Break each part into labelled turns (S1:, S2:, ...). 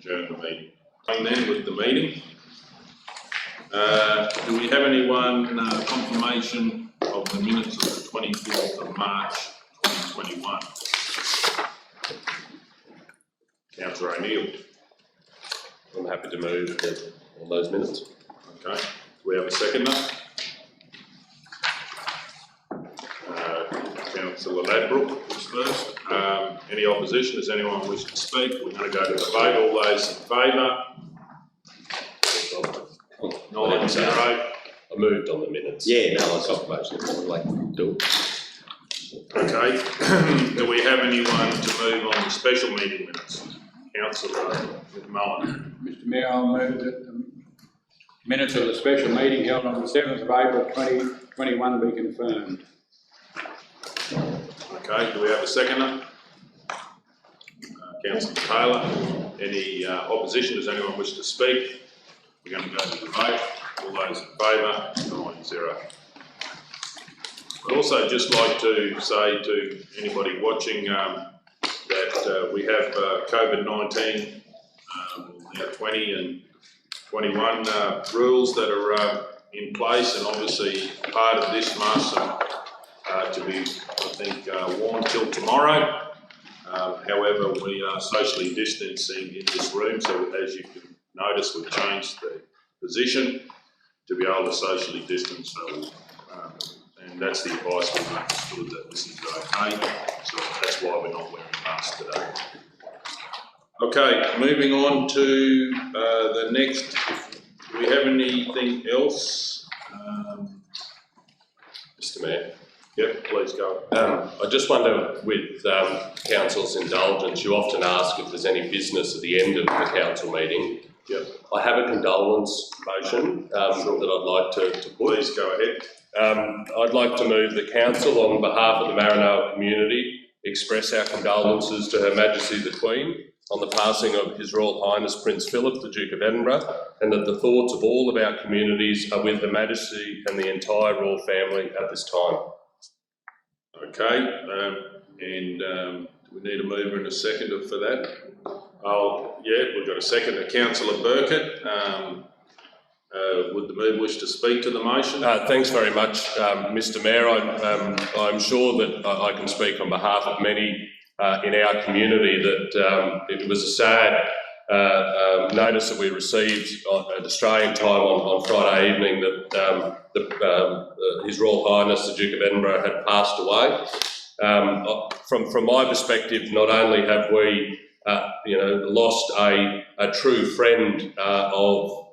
S1: adjourn the meeting. And then with the meeting, do we have anyone confirmation of the minutes of the 24th of March 2021? Councillor O'Neill.
S2: I'm happy to move on those minutes.
S1: Okay. Do we have a seconder? Councillor Ladbrook is first. Any opposition? Does anyone wish to speak? We're going to go to the vote. All those in favour? 9-0.
S2: I moved on the minutes.
S3: Yeah, no, I was confirmation. I'd like to do it.
S1: Okay. Do we have anyone to move on the special meeting minutes? Councillor McMullen.
S4: Mr Mayor, I'll move that the minutes of the special meeting held on the 7th of April 2021 be confirmed.
S1: Okay, do we have a seconder? Councillor Taylor. Any opposition? Does anyone wish to speak? We're going to go to the vote. All those in favour? 9-0. I'd also just like to say to anybody watching that we have COVID-19, now 20 and 21 rules that are in place, and obviously part of this must to be, I think, worn till tomorrow. However, we are socially distancing in this room, so as you can notice, we've changed the position to be able to socially distance. So, and that's the advice we've understood, that this is okay. So that's why we're not wearing masks today. Okay, moving on to the next. Do we have anything else?
S2: Mr Mayor.
S1: Yep, please go.
S2: I just wonder, with Council's indulgence, you often ask if there's any business at the end of the council meeting.
S1: Yep.
S2: I have a condolence motion that I'd like to put.
S1: Please go ahead.
S2: I'd like to move the council, on behalf of the Maranoa community, express our condolences to Her Majesty the Queen on the passing of His Royal Highness Prince Philip, the Duke of Edinburgh, and that the thoughts of all of our communities are with Her Majesty and the entire royal family at this time.
S1: Okay, and do we need a mover and a seconder for that? Yeah, we've got a seconder, Councillor Burkett. Would the mover wish to speak to the motion?
S2: Thanks very much, Mr Mayor. I'm sure that I can speak on behalf of many in our community that it was a sad notice that we received at Australian time on Friday evening that His Royal Highness the Duke of Edinburgh had passed away. From my perspective, not only have we lost a true friend of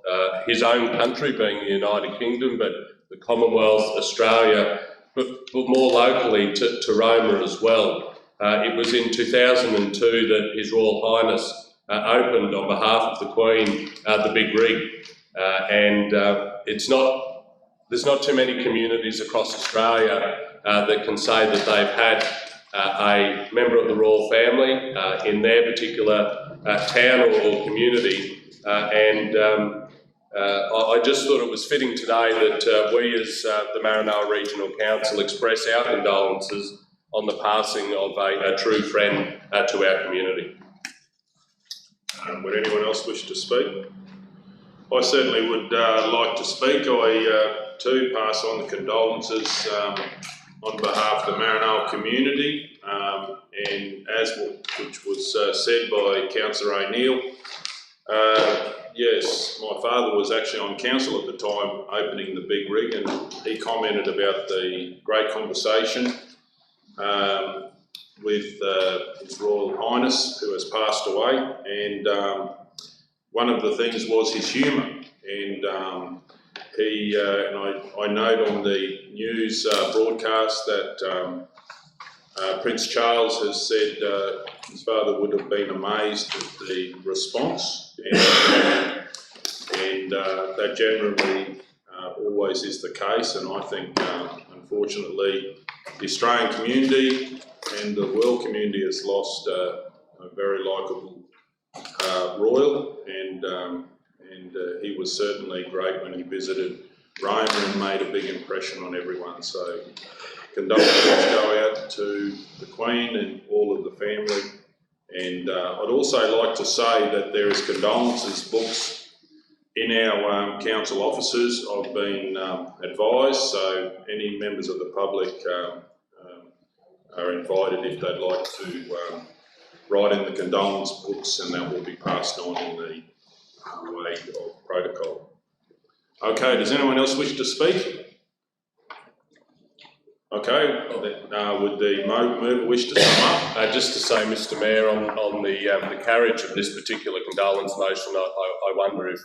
S2: his own country, being the United Kingdom, but the Commonwealth, Australia, but more locally to Roma as well. It was in 2002 that His Royal Highness opened, on behalf of the Queen, the Big Rig, and there's not too many communities across Australia that can say that they've had a member of the royal family in their particular town or community, I just thought it was fitting today that we as the Maranoa Regional Council express our condolences on the passing of a true friend to our community.
S1: Would anyone else wish to speak? I certainly would like to speak. I too pass on the condolences on behalf of the Maranoa community, and which was said by Councillor O'Neill. Yes, my father was actually on council at the time opening the Big Rig, and he commented about the great conversation with His Royal Highness, who has passed away, and one of the things was his humour, and I note on the news broadcast that Prince Charles has said his father would have been amazed at the response, and that generally always is the case, and I think unfortunately the Australian community and the world community has lost a very likeable royal, and he was certainly great when he visited Roma and made a big impression on everyone. So condolences go out to the Queen and all of the family And I'd also like to say that there is condolences books in our council offices. I've been advised, so any members of the public are invited if they'd like to write in the condolence books, and that will be passed on in the way of protocol. Okay, does anyone else wish to speak? Okay, would the mover wish to sum up?
S2: Just to say, Mr Mayor, on the carriage of this particular condolence motion, I wonder if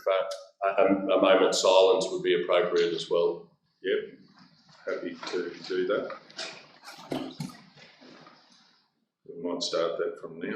S2: a moment's silence would be appropriate as well.
S1: Yep, happy to do that. We might start that from now.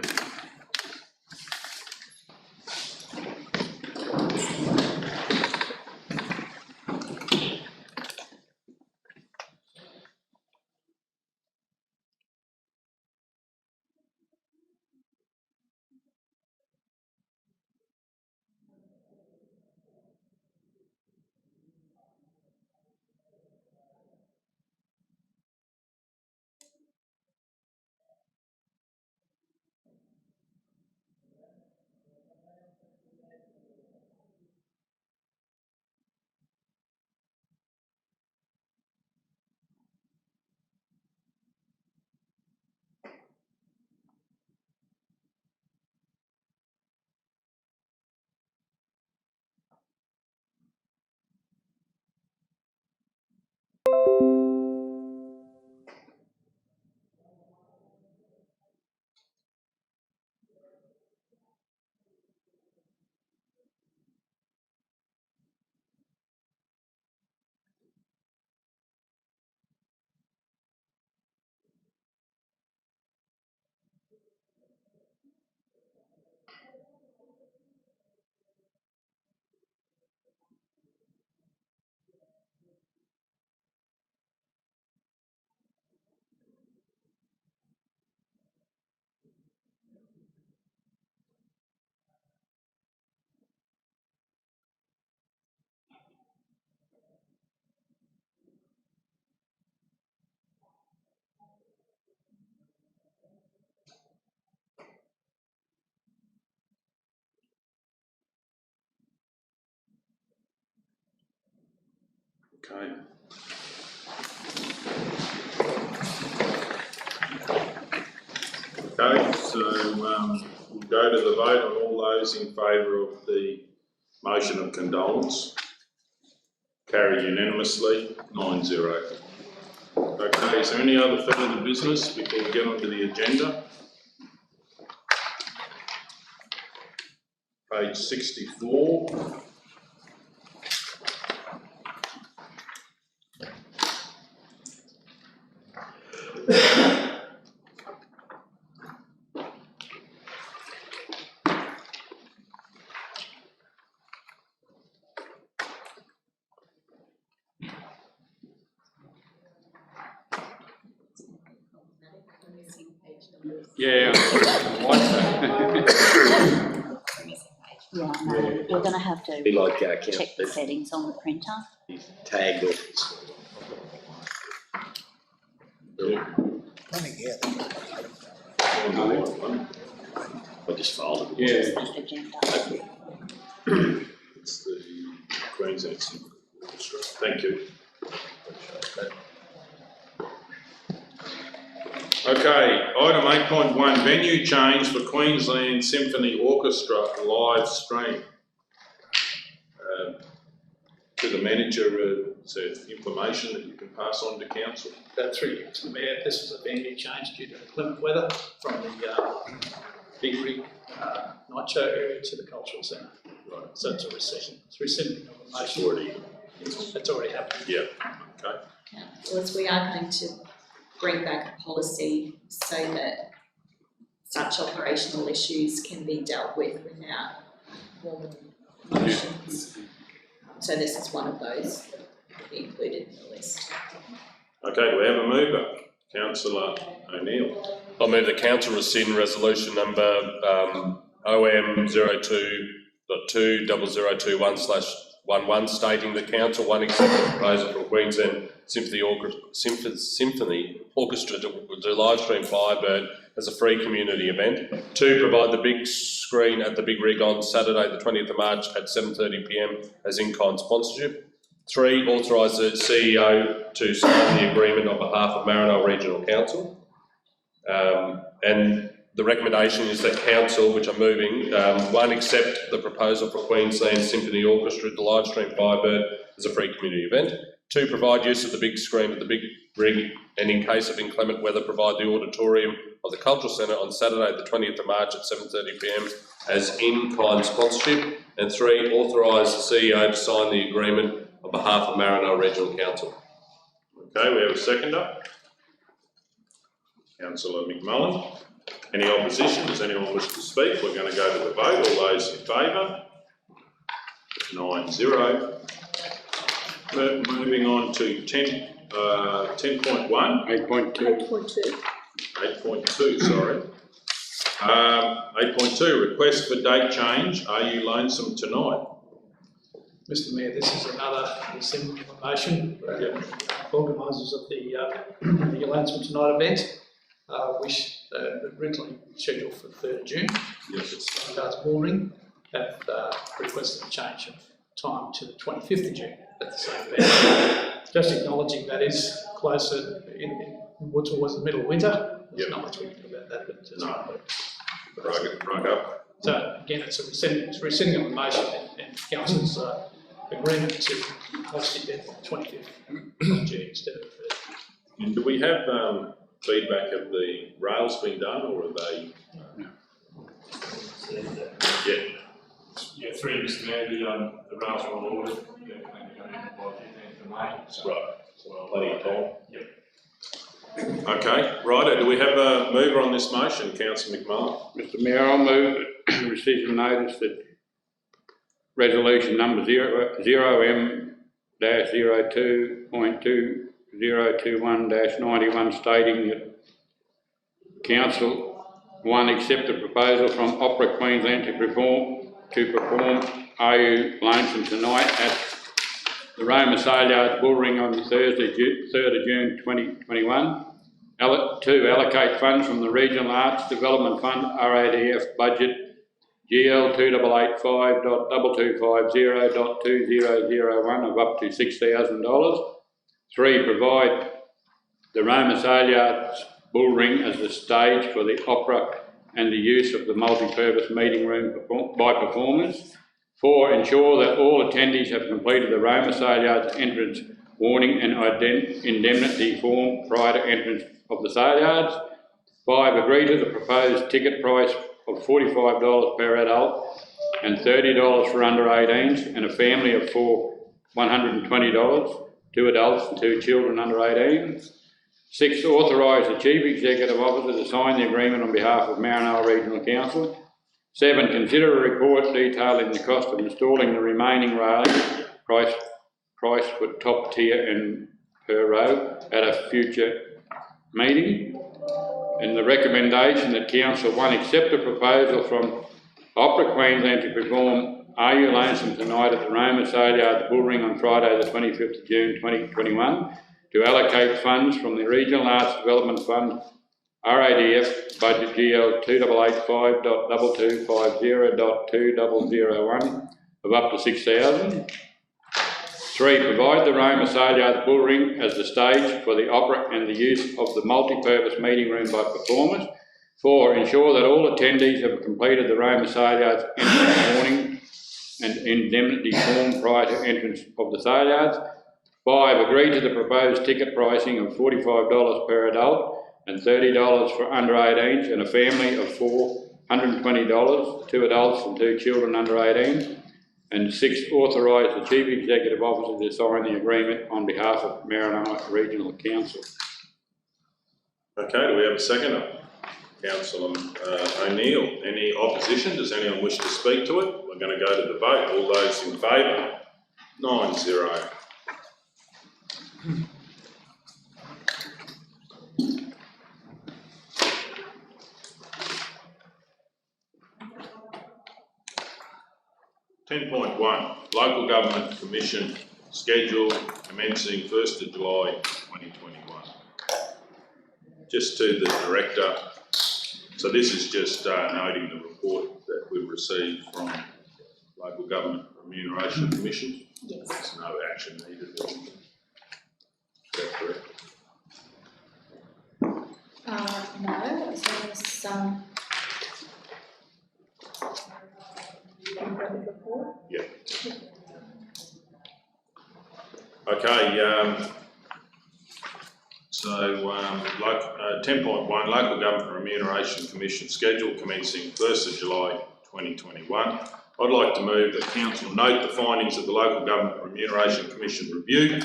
S1: Okay. Okay, so we'll go to the vote on all those in favour of the motion of condolence. Carried unanimously, 9-0. Okay, is there any other further business before we get onto the agenda? Page 64.
S4: Yeah,
S5: Yeah, no, you're going to have to
S3: Be like
S5: check the settings on the printer.
S3: tagged off. I just filed it.
S4: yeah.
S5: Just agenda.
S1: It's the Queensland Symphony Orchestra. Thank you. Okay, item 8.1, venue change for Queensland Symphony Orchestra live stream. To the manager, so information that you can pass on to council.
S6: Through you, Mr Mayor, this was a venue change due to inclement weather from the Big Rig night show area to the cultural centre.
S1: Right.
S6: So it's a rescission of a motion. It's already happened.
S1: Yeah, okay.
S7: Councillors, we are going to bring back a policy so that such operational issues can be dealt with without formal motions. So this is one of those that will be included in the list.
S1: Okay, do we have a mover? Councillor O'Neill.
S2: I move the council rescind resolution number OM 02.20021/1 10.11 stating that Council 1 accept the proposal from Queensland Symphony Orchestra to livestream Firebird as a free community event. 2, provide the big screen at the Big Rig on Saturday the 20th of March at 7:30 p.m. as in-kind sponsorship. 3, authorise the CEO to sign the agreement on behalf of Maranoa Regional Council. And the recommendation is that Council, which are moving, 1, accept the proposal for Queensland Symphony Orchestra to livestream Firebird as a free community event. 2, provide use of the big screen at the Big Rig, and in case of inclement weather, provide the auditorium of the Cultural Centre on Saturday the 20th of March at 7:30 p.m. as in-kind sponsorship. And 3, authorise the CEO to sign the agreement on behalf of Maranoa Regional Council.
S1: Okay, we have a seconder. Councillor McMullen. Any opposition? Does anyone wish to speak? We're going to go to the vote. All those in favour? 9-0. Moving on to 10.1.
S4: 8.2.
S1: 8.2, sorry. 8.2, request for date change. Are you lonesome tonight?
S6: Mr Mayor, this is another similar motion. Organisers of the Lonesome Tonight event wish originally scheduled for the 3rd of June.
S1: Yes.
S6: Starts boring. Have requested a change of time to the 25th of June at the same event. Just acknowledging that is closer towards the middle of winter. There's not much we can do about that, but just
S1: Rug up.
S6: So again, it's rescinding of the motion and Council's agreement to host the event on the 25th of June instead of the 3rd.
S1: And do we have feedback of the rails being done, or are they?
S8: Yeah, 3 Mr Mayor, the rails are all ordered. They're going to go in by 15th of May. So
S1: Right. Well, plenty of time.
S8: Yep.
S1: Okay, righto. Do we have a mover on this motion, Councillor McMullen?
S4: Mr Mayor, I'll move rescission notice that resolution number 0M-02.2021-91 stating that Council 1 accept the proposal from Opera Queensland to perform AU Lonesome Tonight at the Roma Sale Yards Bull Ring on Thursday, 3rd of June 2021. 2, allocate funds from the Regional Arts Development Fund RADF budget GL 2885.2250.2001 of up to $6,000. 3, provide the Roma Sale Yards Bull Ring as the stage for the opera and the use of the multi-purpose meeting room by performers. 4, ensure that all attendees have completed the Roma Sale Yards entrance warning and indemnity form prior to entrance of the sale yards. 5, agree to the proposed ticket price of $45 per adult and $30 for under 18s and a family of 4, $120, 2 adults and 2 children under 18. 6, authorise the Chief Executive Officer to sign the agreement on behalf of Maranoa Regional Council. 7, consider a report detailing the cost of installing the remaining railing, price for top tier and per row at a future meeting. And the recommendation that Council 1 accept a proposal from Opera Queensland to perform Are You Lonesome Tonight at the Roma Sale Yards Bull Ring on Friday the 25th of June 2021 to allocate funds from the Regional Arts Development Fund RADF budget GL 2885.2250.2001 of up to $6,000. 3, provide the Roma Sale Yards Bull Ring as the stage for the opera and the use of the multi-purpose meeting room by performers. 4, ensure that all attendees have completed the Roma Sale Yards entrance warning and indemnity form prior to entrance of the sale yards. 5, agree to the proposed ticket pricing of $45 per adult and $30 for under 18s and a family of 4, $120, 2 adults and 2 children under 18. And 6, authorise the Chief Executive Officer to sign the agreement on behalf of Maranoa Regional Council.
S1: Okay, do we have a seconder? Councillor O'Neill. Any opposition? Does anyone wish to speak to it? We're going to go to the vote. All those in favour? 9-0. .1. Local Government Commission schedule commencing 1st of July 2021. Just to the Director, so this is just noting the report that we've received from Local Government Remuneration Commission.
S7: Yes.
S1: There's no action needed. Is that correct?
S5: No, as long as, report.
S1: Yeah. Okay, so 10.1, Local Government Remuneration Commission schedule commencing 1st of July 2021. I'd like to move that Council note the findings of the Local Government Remuneration Commission review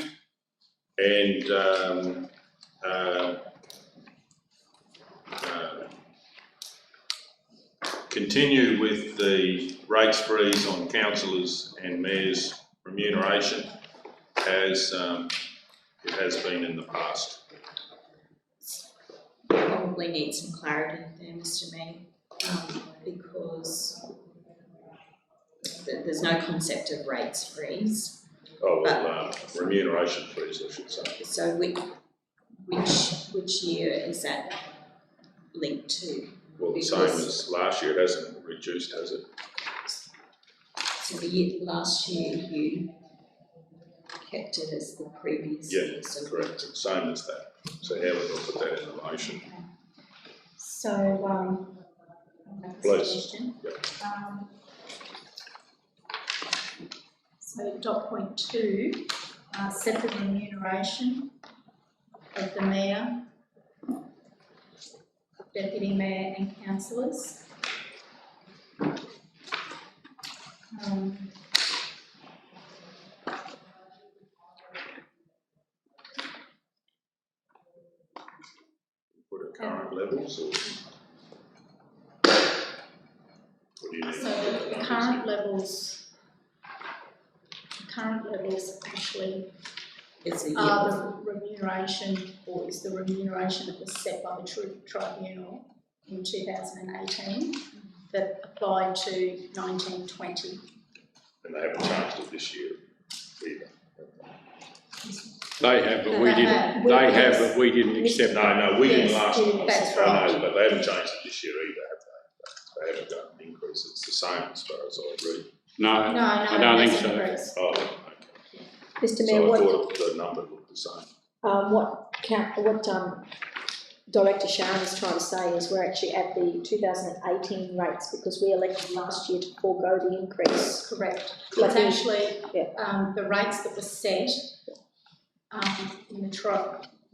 S1: and continue with the rates freeze on councillors and mayors' remuneration as it has been in the past.
S7: Probably need some clarity there, Mr. Mayor, because there's no concept of rates freeze.
S1: Oh, well, remuneration freeze, I should say.
S7: So which year is that linked to?
S1: Well, the same as last year, it hasn't reduced, has it?
S7: So last year you kept it as the previous year.
S1: Yeah,
S7: So
S1: correct, same as that. So how would I put that in the motion?
S5: So,
S1: Please.
S5: suggestion.
S1: Yep.
S5: So dot point 2, set the remuneration of the mayor, deputy mayor and councillors.
S1: Put at current levels or? What do you need?
S5: So the current levels actually
S7: it's a year.
S5: are the remuneration, or is the remuneration that was set by the tribunal in 2018 that applied to 1920.
S1: And they haven't changed it this year either.
S4: They have, but we
S5: They
S4: didn't,
S5: have.
S4: they have, but we didn't accept that.
S1: No, we didn't
S5: Yes,
S1: last time.
S5: that's
S1: I
S5: right.
S1: know, but they haven't changed it this year either, have they? They haven't done an increase, it's the same as far as I read.
S4: No, I don't think so.
S1: Oh, okay.
S9: Mr Mayor,
S1: So I thought the number looked the same.
S9: what Director Sharon is trying to say is we're actually at the 2018 rates because we elected last year to forego the increase.
S5: Correct.
S9: But
S5: It's
S9: the-
S5: actually the rates that were set in the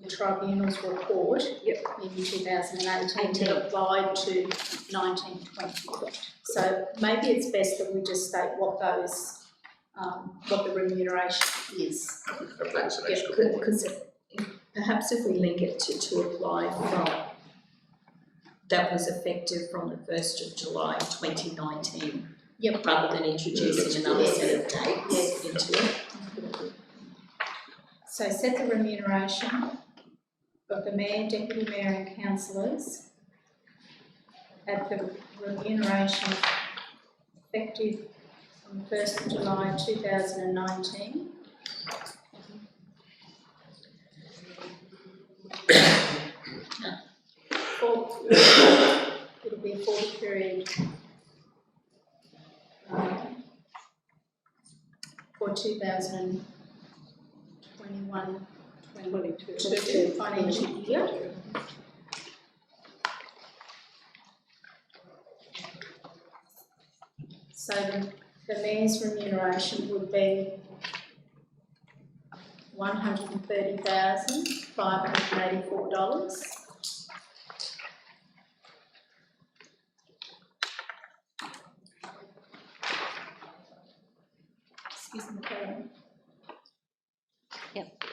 S5: tribunal's report in 2018 that applied to 1920. So maybe it's best that we just state what those what the remuneration is.
S1: If that was an extra point.
S7: Because perhaps if we link it to apply from, that was effective from the 1st of July 2019.
S5: Yep.
S7: Rather than
S1: that's
S7: introducing another
S1: good.
S7: set of dates into it.
S5: So set the remuneration of the mayor, deputy mayor and councillors at the remuneration effective on the 1st of July 2019. It'll be for the period for 2021-22 financial year. So the mayor's remuneration would be $130,584. Excuse me, Karen.
S9: Yep.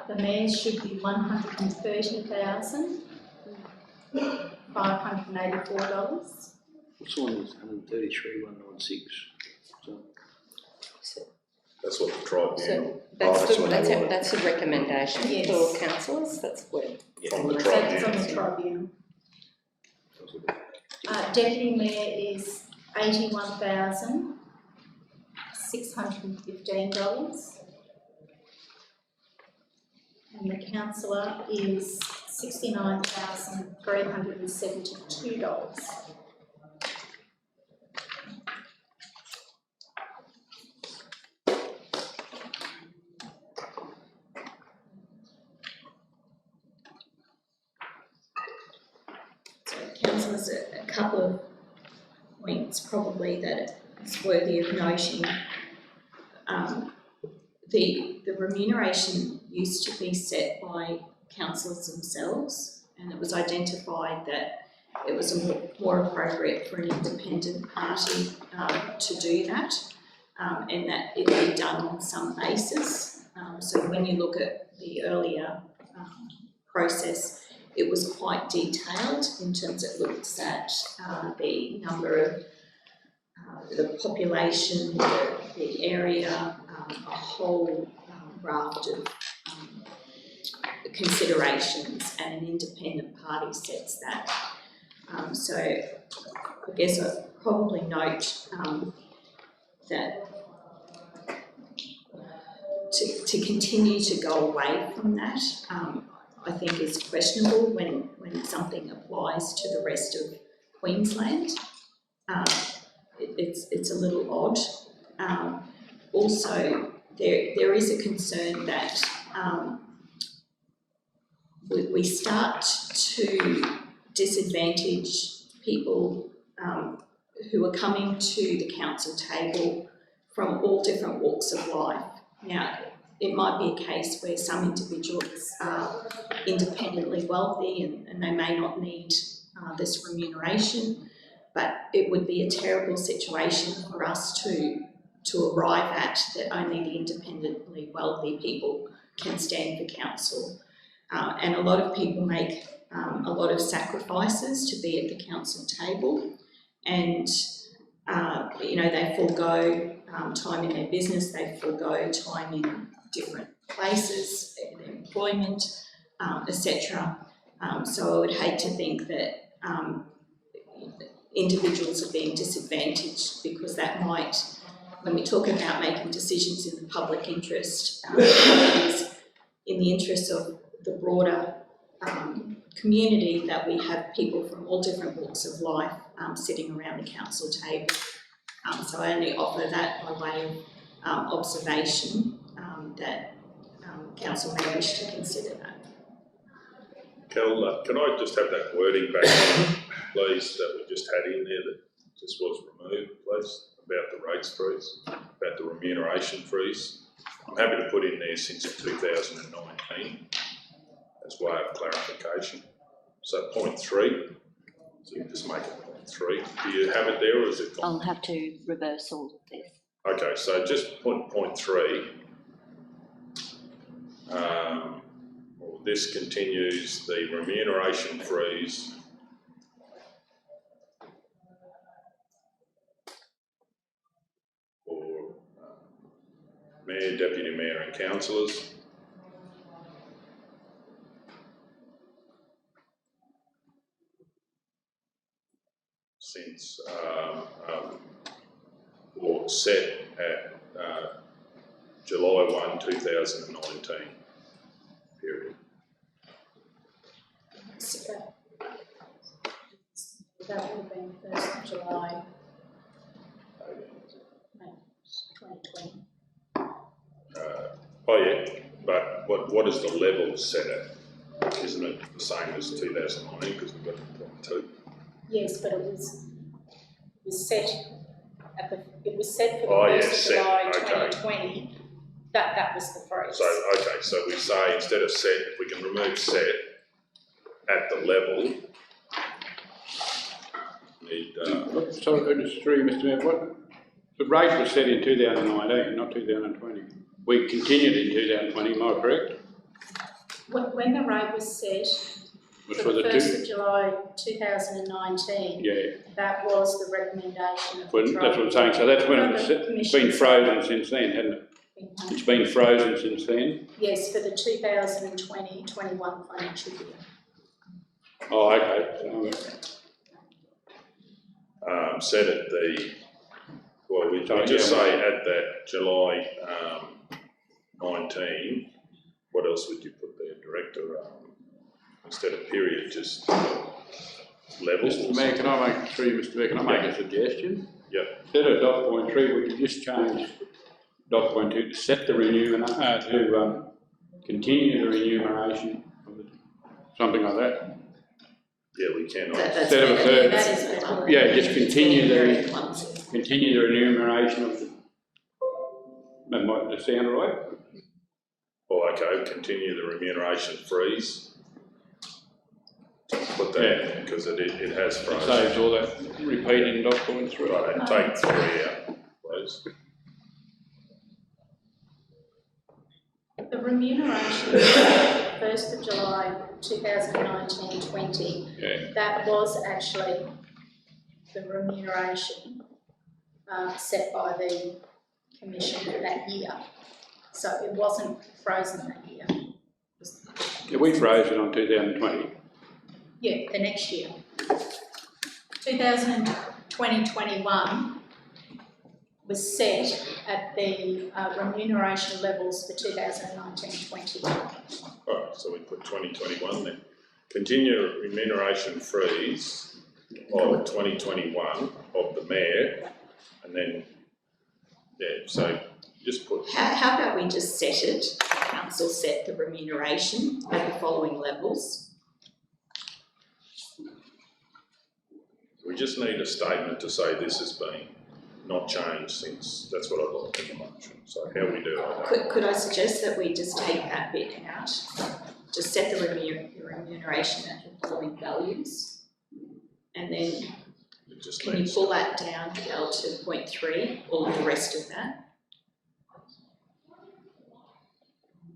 S5: The mayor's should be $130,584.
S3: This one is 133,196. So,
S1: That's what the tribunal.
S10: So
S3: that's
S10: that's a recommendation
S5: Yes.
S10: for councillors, that's what.
S1: From the
S5: So it's on the
S1: tribunal.
S5: tribunal. Deputy mayor is $615. And the councillor is $69,372.
S7: So councillors, a couple of points probably that it's worthy of noting. The remuneration used to be set by councillors themselves, and it was identified that it was more appropriate for an independent party to do that, and that it be done on some basis. So when you look at the earlier process, it was quite detailed in terms it looks at the number of the population, the area, a whole raft of considerations, and an independent party sets that. So I guess I'd probably note that to continue to go away from that, I think is questionable when something applies to the rest of Queensland. It's a little odd. Also, there is a concern that we start to disadvantage people who are coming to the council table from all different walks of life. Now, it might be a case where some individuals are independently wealthy and they may not need this remuneration, but it would be a terrible situation for us to arrive at that only the independently wealthy people can stand for council. And a lot of people make a lot of sacrifices to be at the council table, and you know, they forego time in their business, they forego time in different places, their employment, etc. So I would hate to think that individuals are being disadvantaged, because that might, when we talk about making decisions in the public interest, it is in the interest of the broader community that we have people from all different walks of life sitting around the council table. So I only offer that by way of observation, that council may wish to consider that.
S1: Kel, can I just have that wording back, please, that we just had in there that just was removed, please, about the rates freeze, about the remuneration freeze. I'm happy to put in there since 2019 as way of clarification. So point 3, so you can just make it point 3. Do you have it there, or is it gone?
S10: I'll have to reverse all of this.
S1: Okay, so just point 3. Well, this continues the remuneration freeze for Mayor, Deputy Mayor and councillors. Since, or set at July 1, 2019, period.
S5: So that would have been 1st of July 2020.
S1: Oh yeah, but what is the level set at? Isn't it the same as 2019, because we've got point 2?
S5: Yes, but it was set at the, it was set for the 1st of July 2020. That was the freeze.
S1: So, okay, so we say instead of set, we can remove set at the level.
S4: Sorry, just through you, Mr. Mayor. What, the rate was set in 2019, not 2020. We continued in 2020, am I correct?
S5: When the rate was set, for the 1st of July 2019,
S4: yeah,
S5: that was the recommendation of the
S4: that's what I'm saying. So that's when it's been frozen since then, hasn't it? It's been frozen since then?
S5: Yes, for the 2020-21 financial year.
S4: Oh, okay.
S1: Set at the, Well, we
S4: So,
S1: just
S4: yeah.
S1: say at that July 19, what else would you put there, Director? Instead of period, just levels?
S4: Mr Mayor, can I make, through you, Mr Mayor, can I make a suggestion?
S1: Yep.
S4: Instead of dot point 3, we could just change dot point 2 to set the to continue the remuneration, something like that.
S1: Yeah, we can.
S7: That's
S4: Instead of a
S7: better.
S4: third.
S7: That is better.
S4: Yeah, just continue
S7: Very
S4: the,
S7: clumsy.
S4: continue the remuneration of the, that might sound right?
S1: Oh, okay, continue the remuneration freeze. Put that in, because it has
S4: It
S1: frozen.
S4: saves all that repeating dot point 3.
S1: Right, and take 3 out, please.
S5: The remuneration, 1st of July 2019-20,
S4: Yeah.
S5: that was actually the remuneration set by the Commission for that year. So it wasn't frozen that year.
S4: Yeah, we froze it on 2020.
S5: Yeah, the next year. 2020-21 was set at the remuneration levels for 2019-20.
S1: Alright, so we put 2021 then. Continue remuneration freeze of 2021 of the Mayor, and then, yeah, so just put.
S7: How about we just set it, council set the remuneration at the following levels?
S1: We just need a statement to say this has been not changed since, that's what I'd like in the motion. So how we do it?
S7: Could I suggest that we just take that bit out? Just set the remuneration at the following values. And then
S1: It just
S7: can you
S1: needs,
S7: pull that down to 0.3, all of the rest of that?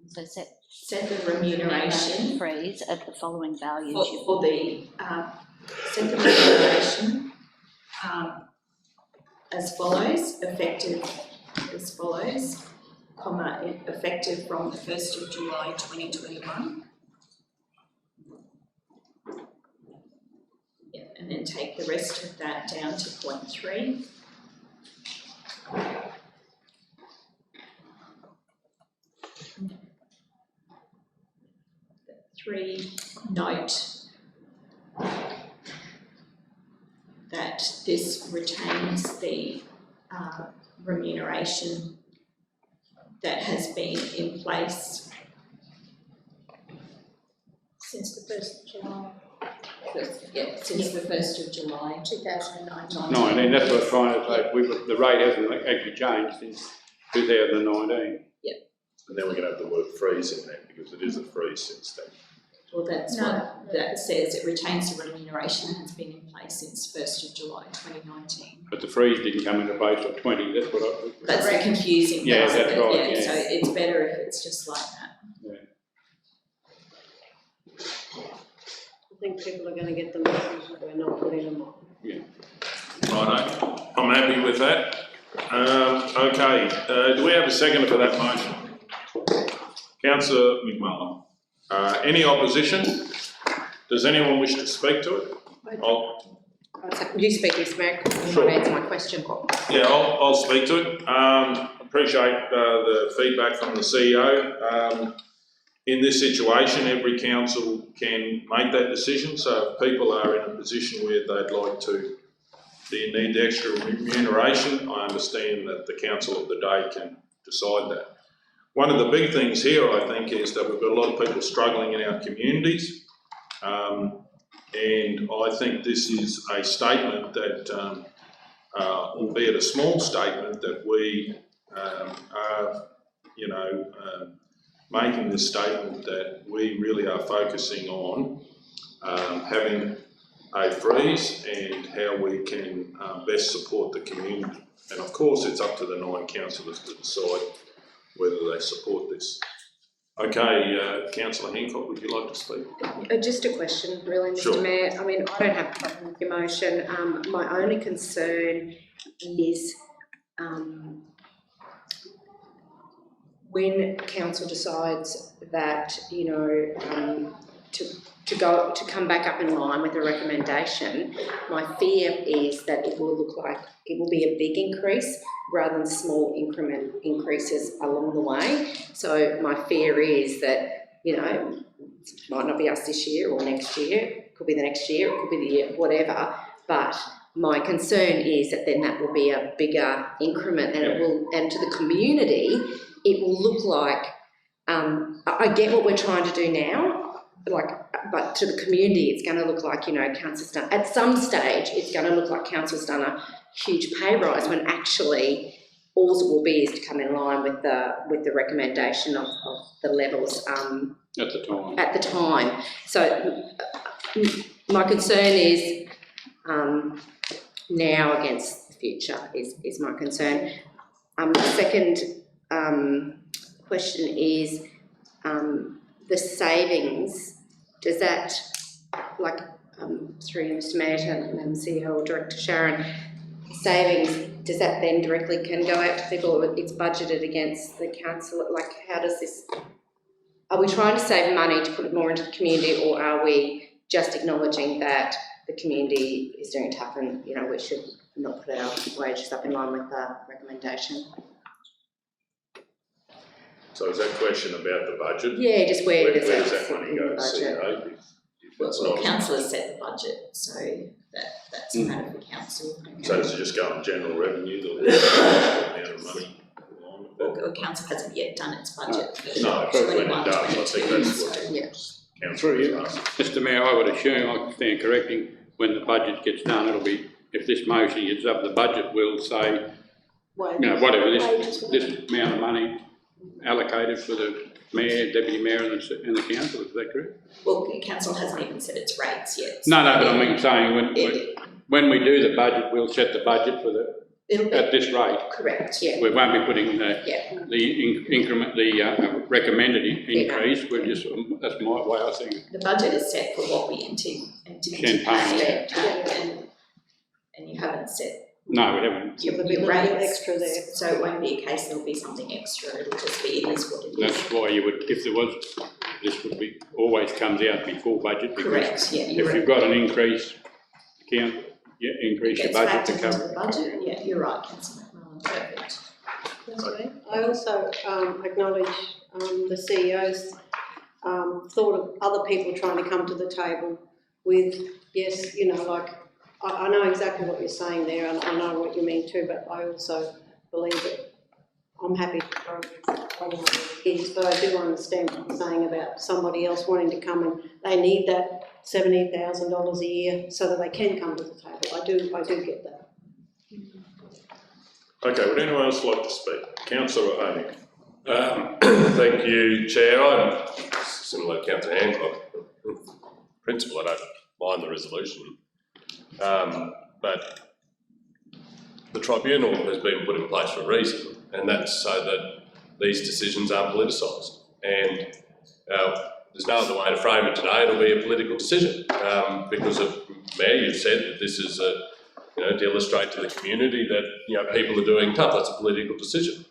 S10: So
S7: Set the remuneration
S10: freeze at the following values.
S7: for the, set the remuneration as follows, effective as follows, comma, effective from the 1st of July 2021. Yeah, and then take the rest of that down to 0.3. Three, note that this retains the remuneration that has been in place
S5: Since the 1st of July
S7: since the 1st of July
S5: 2019.
S4: 19, that's what I'm trying to say. The rate hasn't actually changed since 2019.
S1: and then we're going to have the word freeze in there because it is a freeze since then.
S7: Well, that's
S5: No.
S7: what that says. It retains the remuneration that has been in place since 1st of July 2019.
S4: But the freeze didn't come into place till 20, that's what I...
S7: That's the confusing
S4: Yeah,
S7: part.
S4: that's right, yeah.
S7: So it's better if it's just like that.
S11: I think people are going to get the message that we're not putting them on.
S1: Righto, I'm happy with that. Okay, do we have a seconder for that motion? Councillor McMullen. Any opposition? Does anyone wish to speak to it?
S11: You speak, Mr Mayor, you
S1: Sure.
S11: want to answer my question.
S1: Yeah, I'll speak to it. Appreciate the feedback from the CEO. In this situation, every council can make that decision. So if people are in a position where they'd like to, they need the extra remuneration, I understand that the council of the day can decide that. One of the big things here, I think, is that we've got a lot of people struggling in our communities. And I think this is a statement that, albeit a small statement, that we are, making this statement that we really are focusing on having a freeze and how we can best support the community. And of course, it's up to the 9 councillors to decide whether they support this. Okay, Councillor Hancock, would you like to speak?
S11: Just a question, really, Mr
S1: Sure.
S11: Mayor. I mean, I don't have a problem with your motion. My only concern is when council decides that, to come back up in line with the recommendation, my fear is that it will look like it will be a big increase rather than small increment increases along the way. So my fear is that, you know, it might not be us this year or next year, it could be the next year, it could be the year, whatever, but my concern is that then that will be a bigger increment and it will, and to the community, it will look like, I get what we're trying to do now, but to the community, it's going to look like, you know, council's done, at some stage, it's going to look like council's done a huge pay rise when actually all it will be is to come in line with the recommendation of the levels at the time. So my concern is now against the future is my concern. The second question is the savings. Does that, like, through Mr Mayor and CEO or Director Sharon, savings, does that then directly can go out to people, or it's budgeted against the council? Like, how does this, are we trying to save money to put it more into the community, or are we just acknowledging that the community is doing tough and, you know, we should not put our wages up in line with the recommendation?
S1: So is that question about the budget?
S11: Yeah, just where does
S1: that money go, CEO?
S7: Well, council has set the budget, so that's a matter for council.
S1: So does it just go on general revenue, the amount of money?
S7: Well, council hasn't yet done its budget for
S1: No, when it does, I think that's what council is asking.
S4: Mr Mayor, I would assume, I stand correcting, when the budget gets done, it'll be, if this motion gets up, the budget will say, you know, whatever, this amount of money allocated for the mayor, deputy mayor and the council, is that correct?
S7: Well, council hasn't even set its rates yet.
S4: No, but I mean saying when we do the budget, we'll set the budget for at this rate.
S7: Correct, yeah.
S4: We won't be putting the increment, the recommended increase. We're just, that's my way I think.
S7: The budget is set for what we intend to pay, and you haven't set.
S4: No, we haven't.
S7: Your rates
S9: extra there.
S7: So it won't be a case there'll be something extra. It'll just be, it is what it is.
S4: That's why you would, if there was, this would be always comes out before budget.
S7: Correct. Yeah.
S4: If you've got an increase, increase your budget to cover
S7: the budget. Yeah, you're right, Councillor McMillan. Perfect.
S9: I also acknowledge the CEO's thought of other people trying to come to the table with, yes, you know, like, I know exactly what you're saying there, and I know what you mean too, but I also believe that I'm happy to go with kids, but I do understand what you're saying about somebody else wanting to come and they need that $70,000 a year so that they can come to the table. I do get that.
S1: Okay, would anyone else like to speak? Councillor Hancock.
S2: Thank you, Chair. I'm similar to Councillor Hancock. In principle, I don't mind the resolution. But the tribunal has been put in place for a reason, and that's so that these decisions aren't politicised. And there's no other way to frame it today. It'll be a political decision because of Mayor. You've said that this is to illustrate to the community that people are doing tough. That's a political decision.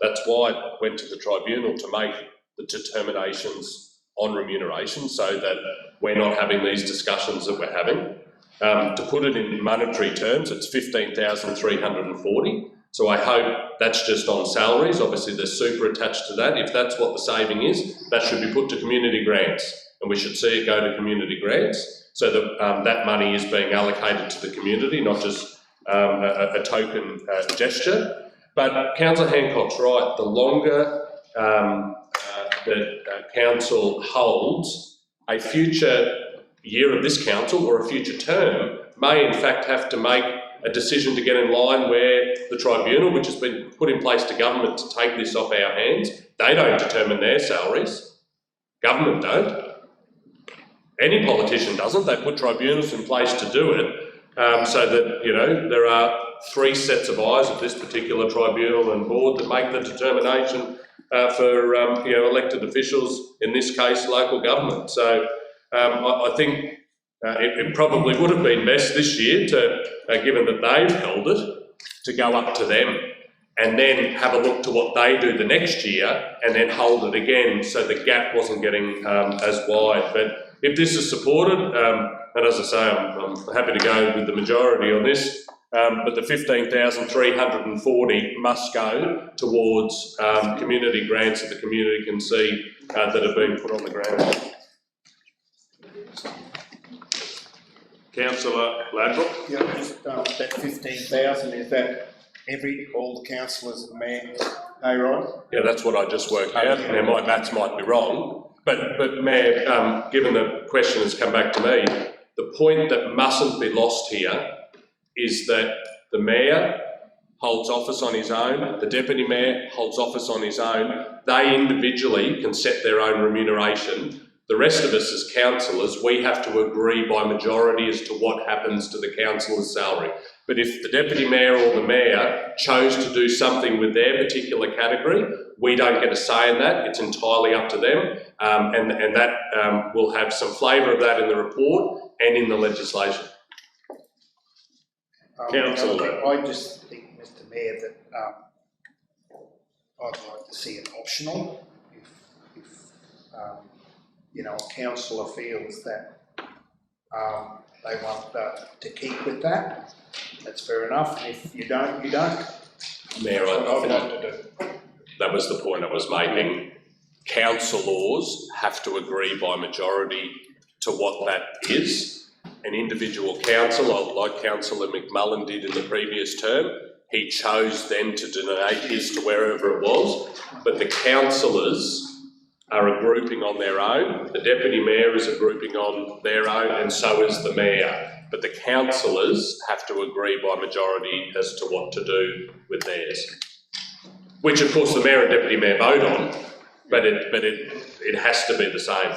S2: That's why it went to the tribunal to make the determinations on remuneration, so that we're not having these discussions that we're having. To put it in monetary terms, it's 15,340. So I hope that's just on salaries. Obviously, there's super attached to that. If that's what the saving is, that should be put to community grants, and we should see it go to community grants, so that that money is being allocated to the community, not just a token gesture. But Councillor Hancock's right. The longer that council holds, a future year of this council or a future term may in fact have to make a decision to get in line where the tribunal, which has been put in place to government to take this off our hands, they don't determine their salaries. Government don't. Any politician doesn't. They put tribunals in place to do it, so that, there are 3 sets of eyes at this particular tribunal and board that make the determination for, elected officials, in this case, local government. So I think it probably would have been best this year to, given that they've held it, to go up to them and then have a look to what they do the next year, and then hold it again, so the gap wasn't getting as wide. But if this is supported, and as I say, I'm happy to go with the majority on this, but the 15,340 must go towards community grants that the community can see that have been put on the ground.
S1: Councillor Ladbrook?
S12: Yeah, just that 15,000, is that all the councillors and mayor pay rise?
S2: Yeah, that's what I just worked out. Now, my maths might be wrong, but Mayor, given the question has come back to me, the point that mustn't be lost here is that the mayor holds office on his own, the deputy mayor holds office on his own. They individually can set their own remuneration. The rest of us as councillors, we have to agree by majority as to what happens to the councillor's salary. But if the deputy mayor or the mayor chose to do something with their particular category, we don't get a say in that. It's entirely up to them, and that will have some flavour of that in the report and in the legislation.
S1: Councillor.
S12: I just think, Mr Mayor, that I'd like to see it optional. If you know, a councillor feels that they want to keep with that, that's fair enough. And if you don't, you don't.
S2: Mayor,
S12: I'd like to do.
S2: That was the point I was making. Councillors have to agree by majority to what that is. An individual councillor, like Councillor McMullen did in the previous term, he chose then to donate his to wherever it was, but the councillors are a grouping on their own, the deputy mayor is a grouping on their own, and so is the mayor. But the councillors have to agree by majority as to what to do with theirs, which of course the mayor and deputy mayor vote on, but it has to be the same.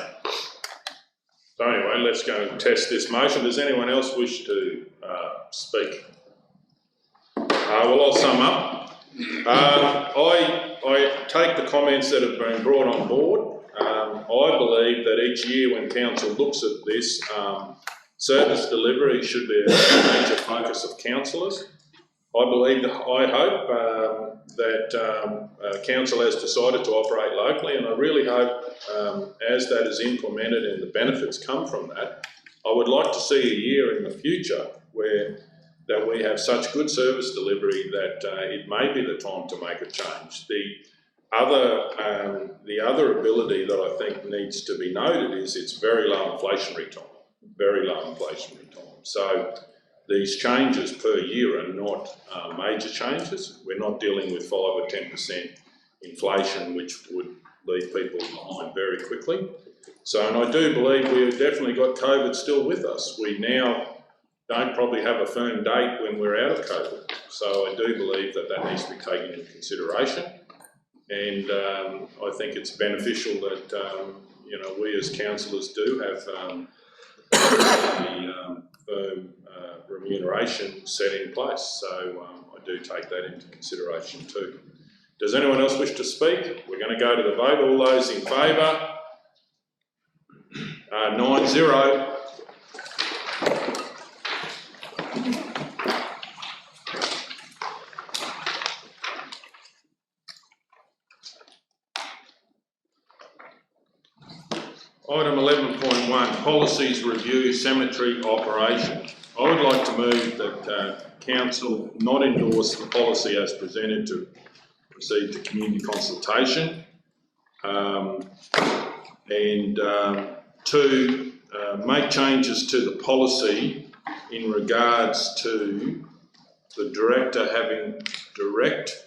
S1: So anyway, let's go and test this motion. Does anyone else wish to speak? Well, I'll sum up. I take the comments that have been brought on board. I believe that each year when council looks at this, service delivery should be a major focus of councillors. I hope that council has decided to operate locally, and I really hope as that is implemented and the benefits come from that, I would like to see a year in the future where that we have such good service delivery that it may be the time to make a change. The other ability that I think needs to be noted is it's very low inflationary time, very low inflationary time. So these changes per year are not major changes. We're not dealing with 5 or 10% inflation, which would leave people behind very quickly. So, and I do believe we've definitely got COVID still with us. We now don't probably have a firm date when we're out of COVID. So I do believe that that needs to be taken into consideration. And I think it's beneficial that, you know, we as councillors do have the firm remuneration set in place. So I do take that into consideration too. Does anyone else wish to speak? We're going to go to the vote. All those in favour? 9-0. Item 11.1, Policies Review, Cemetery Operations. I would like to move that Council not endorse the policy as presented to proceed to community consultation, and to make changes to the policy in regards to the director having direct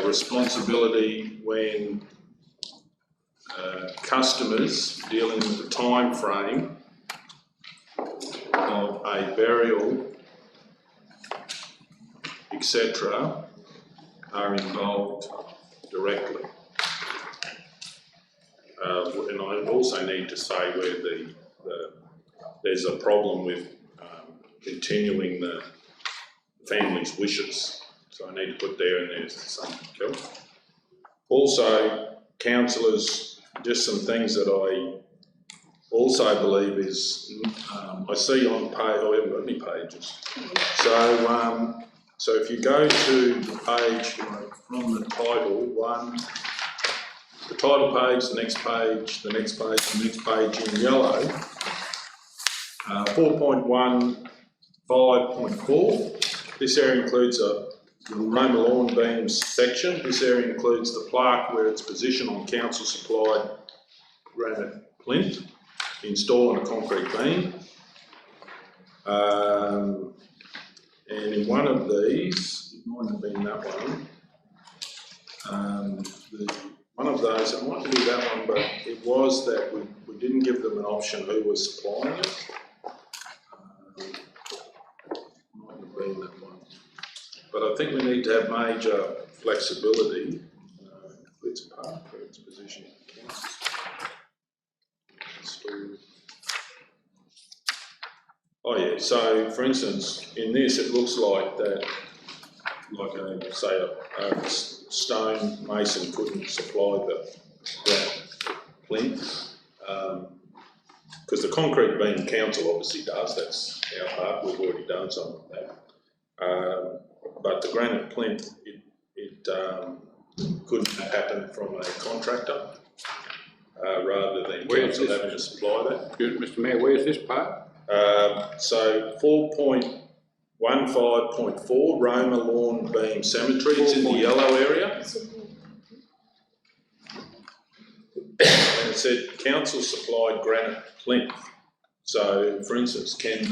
S1: responsibility when customers dealing with the time frame of a burial, etc., are involved directly. And I also need to say where there's a problem with continuing the family's wishes. So I need to put there and there's something else. Also, councillors, just some things that I also believe is, I see on page, I haven't got any pages. So So if you go to the page from the title one, the title page, the next page, the next page, the next page in yellow, 4.15.4, this area includes the Roma lawn beams section. This area includes the plaque where it's positioned on council supplied granite plinth, installing a concrete beam. And in one of these, it might have been that one, one of those, it might be that one, but it was that we didn't give them an option who was supplying it. Might have been that one. But I think we need to have major flexibility. It's part for its position. Oh yeah, so for instance, in this it looks like that, like a stone mason couldn't supply the plinth, because the concrete beam council obviously does, that's our part, we've already done something like that. But the granite plinth, it couldn't happen from a contractor, rather than council having to supply that.
S4: Mr Mayor, where's this part?
S1: So 4.15.4, Roma lawn beam cemetery, it's in the yellow area. And it said council supplied granite plinth. So for instance, can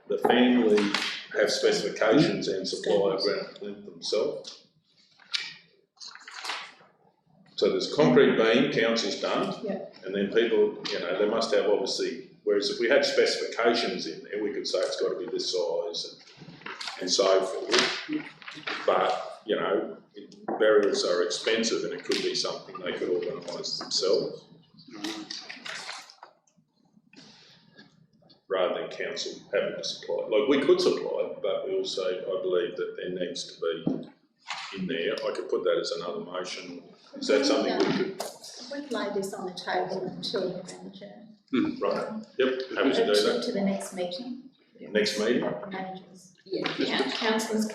S1: the family have specifications and supply a granite plinth themselves? So there's concrete beam, council's done, and then people, they must have obviously, whereas if we had specifications in there, we could say it's got to be this size and so forth. But, burials are expensive and it could be something they could organise themselves, rather than council having to supply. Like, we could supply it, but we also, I believe that there needs to be in there. I could put that as another motion. Is that something we could?
S5: We've laid this on the table until the manager.
S1: Right. Yep. Happy to do that.
S5: To the next meeting.
S1: Next meeting.
S5: The managers.
S7: Yeah, councillors,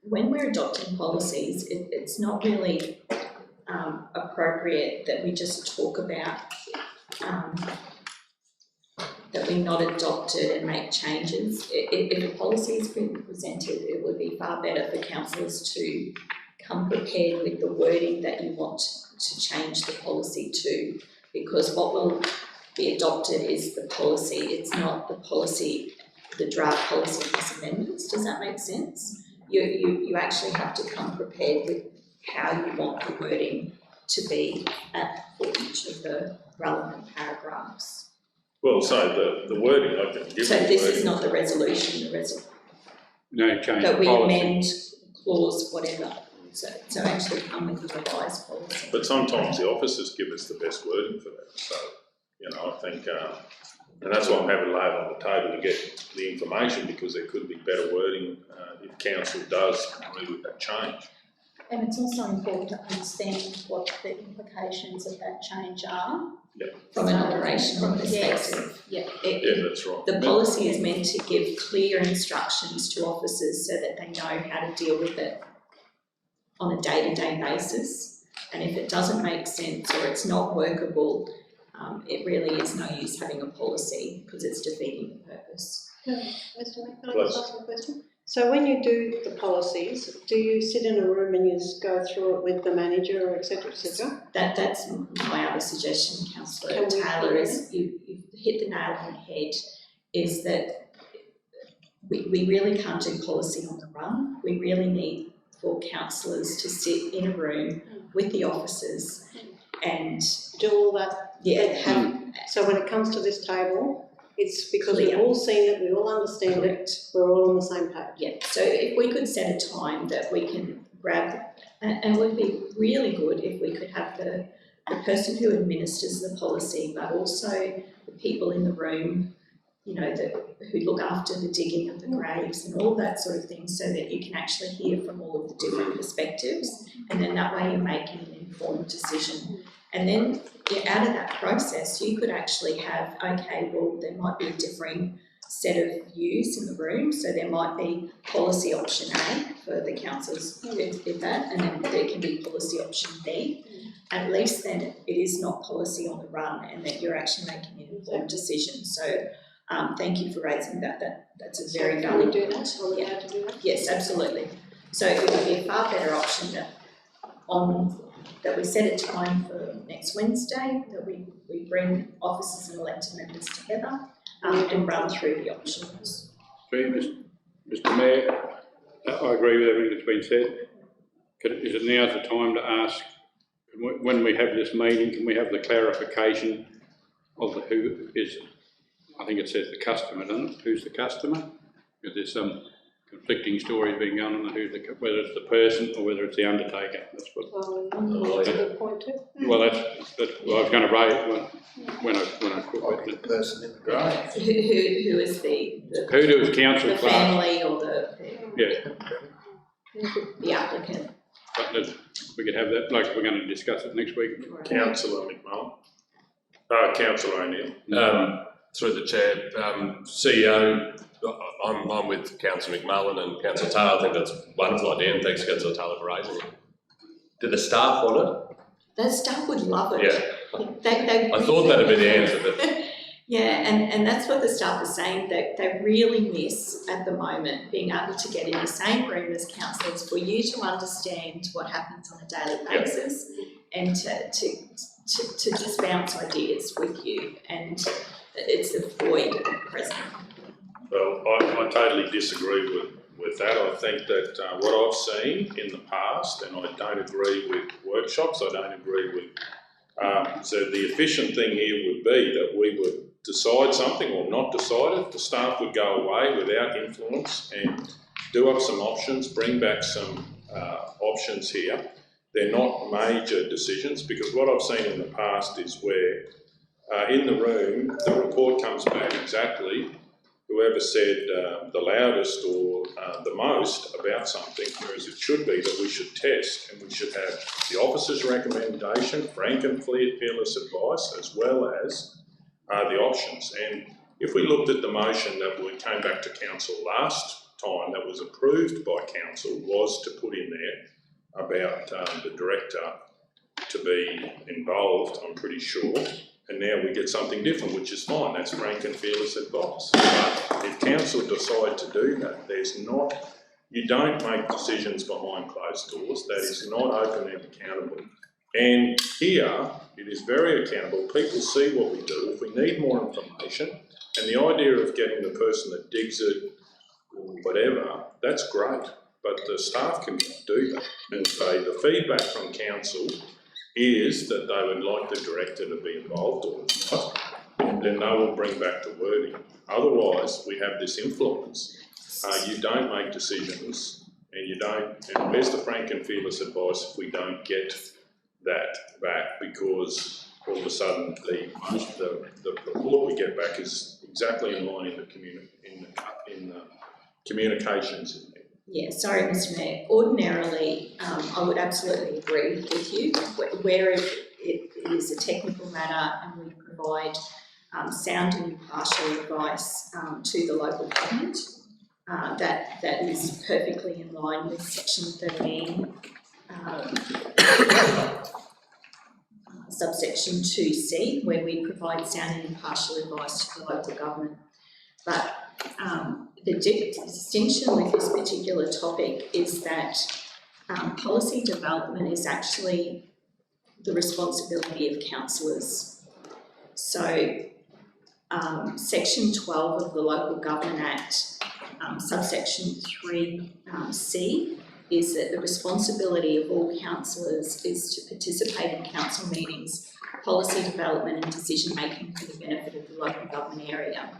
S7: when we're adopting policies, it's not really appropriate that we just talk about that we not adopt it and make changes. If a policy has been presented, it would be far better for councillors to come prepared with the wording that you want to change the policy to, because what will be adopted is the policy, it's not the policy, the draft policy plus amendments. Does that make sense? You actually have to come prepared with how you want the wording to be for each of the relevant paragraphs.
S1: Well, so the wording, I can give
S7: So this is not the resolution,
S4: No change
S7: but we
S4: policy.
S7: amend clause whatever. So actually come with a revised policy.
S1: But sometimes the officers give us the best wording for that. So, I think, and that's why I'm having laid on the table to get the information, because there could be better wording if council does agree with that change.
S5: And it's also important to understand what the implications of that change are.
S1: Yep.
S7: From an operational perspective.
S5: Yeah,
S1: that's right.
S7: The policy is meant to give clear instructions to officers so that they know how to deal with it on a day-to-day basis. And if it doesn't make sense or it's not workable, it really is no use having a policy, because it's defeating the purpose.
S9: Mr. Mayor, can I just ask a question? So when you do the policies, do you sit in a room and you just go through it with the manager, or et cetera, et cetera?
S7: That's my other suggestion, Councillor Taylor, is you hit the nail on the head, is that we really can't do policy on the run. We really need for councillors to sit in a room with the officers and
S9: do all that.
S7: Yeah.
S9: So when it comes to this table, it's because we've all seen it, we all understand it, we're all on the same page.
S7: Yeah, so if we could set a time that we can grab, and it would be really good if we could have the person who administers the policy, but also the people in the room, who look after the digging of the graves and all that sort of thing, so that you can actually hear from all of the different perspectives, and then that way you're making an informed decision. And then out of that process, you could actually have, okay, well, there might be differing set of views in the room. So there might be policy option A for the councillors if that, and then there can be policy option B. At least then it is not policy on the run, and that you're actually making an informed decision. So thank you for raising that. That's a very valid
S9: do
S7: point.
S9: that? Are we allowed to do that?
S7: Yes, absolutely. So it would be a far better option that we set a time for next Wednesday, that we bring officers and elected members together and run through the options.
S4: Mr Mayor, I agree with everything that's been said. Is it now the time to ask, when we have this meeting, can we have the clarification of who is, I think it says the customer, doesn't it? Who's the customer? Because there's some conflicting stories being going on, whether it's the person or whether it's the undertaker. That's what.
S9: That's a good point too.
S4: Well, that's what I was going to raise when I put
S12: The person in the grave.
S7: Who is
S4: who does council
S7: the
S4: class?
S7: family or the applicant?
S4: But we could have that, like we're going to discuss it next week.
S1: Councillor McMullen. Councillor O'Neill.
S2: Through the chair, CEO, I'm with Councillor McMullen and Councillor Taylor. I think that's a wonderful idea, and thanks Councillor Taylor for raising it. Do the staff want it?
S7: The staff would love it.
S2: Yeah.
S7: They
S2: I thought that'd be the answer, but
S7: yeah, and that's what the staff are saying, that they really miss at the moment being able to get in the same room as councillors for you to understand what happens on a daily basis and to just bounce ideas with you, and it's a void at present.
S1: Well, I totally disagree with that. I think that what I've seen in the past, and I don't agree with workshops, I don't agree with, so the efficient thing here would be that we would decide something or not decide it. The staff would go away without influence and do up some options, bring back some options here. They're not major decisions, because what I've seen in the past is where in the room the report comes back exactly whoever said the loudest or the most about something, whereas it should be that we should test and we should have the officer's recommendation, frank and fearless advice, as well as the options. And if we looked at the motion that we came back to council last time that was approved by council, was to put in there about the director to be involved, I'm pretty sure. And now we get something different, which is fine. That's frank and fearless advice. But if council decide to do that, you don't make decisions behind closed doors. That is not open and accountable. And here, it is very accountable. People see what we do. If we need more information, and the idea of getting the person that digs it or whatever, that's great. But the staff can do that and say the feedback from council is that they would like the director to be involved or not, and then they will bring back the wording. Otherwise, we have this influence. You don't make decisions, and where's the frank and fearless advice if we don't get that back, because all of a sudden the report we get back is exactly in line in the communications.
S7: Yeah, sorry, Mr Mayor. Ordinarily, I would absolutely agree with you. Where it is a technical matter and we provide sound and impartial advice to the local government, that is perfectly in line with Section 13, subsection 2C, where we provide sound and impartial advice to the local government. But the distinction with this particular topic is that policy development is actually the responsibility of councillors. So Section 12 of the Local Government Act, subsection 3C, is that the responsibility of all councillors is to participate in council meetings, policy development and decision making for the benefit of the local government area.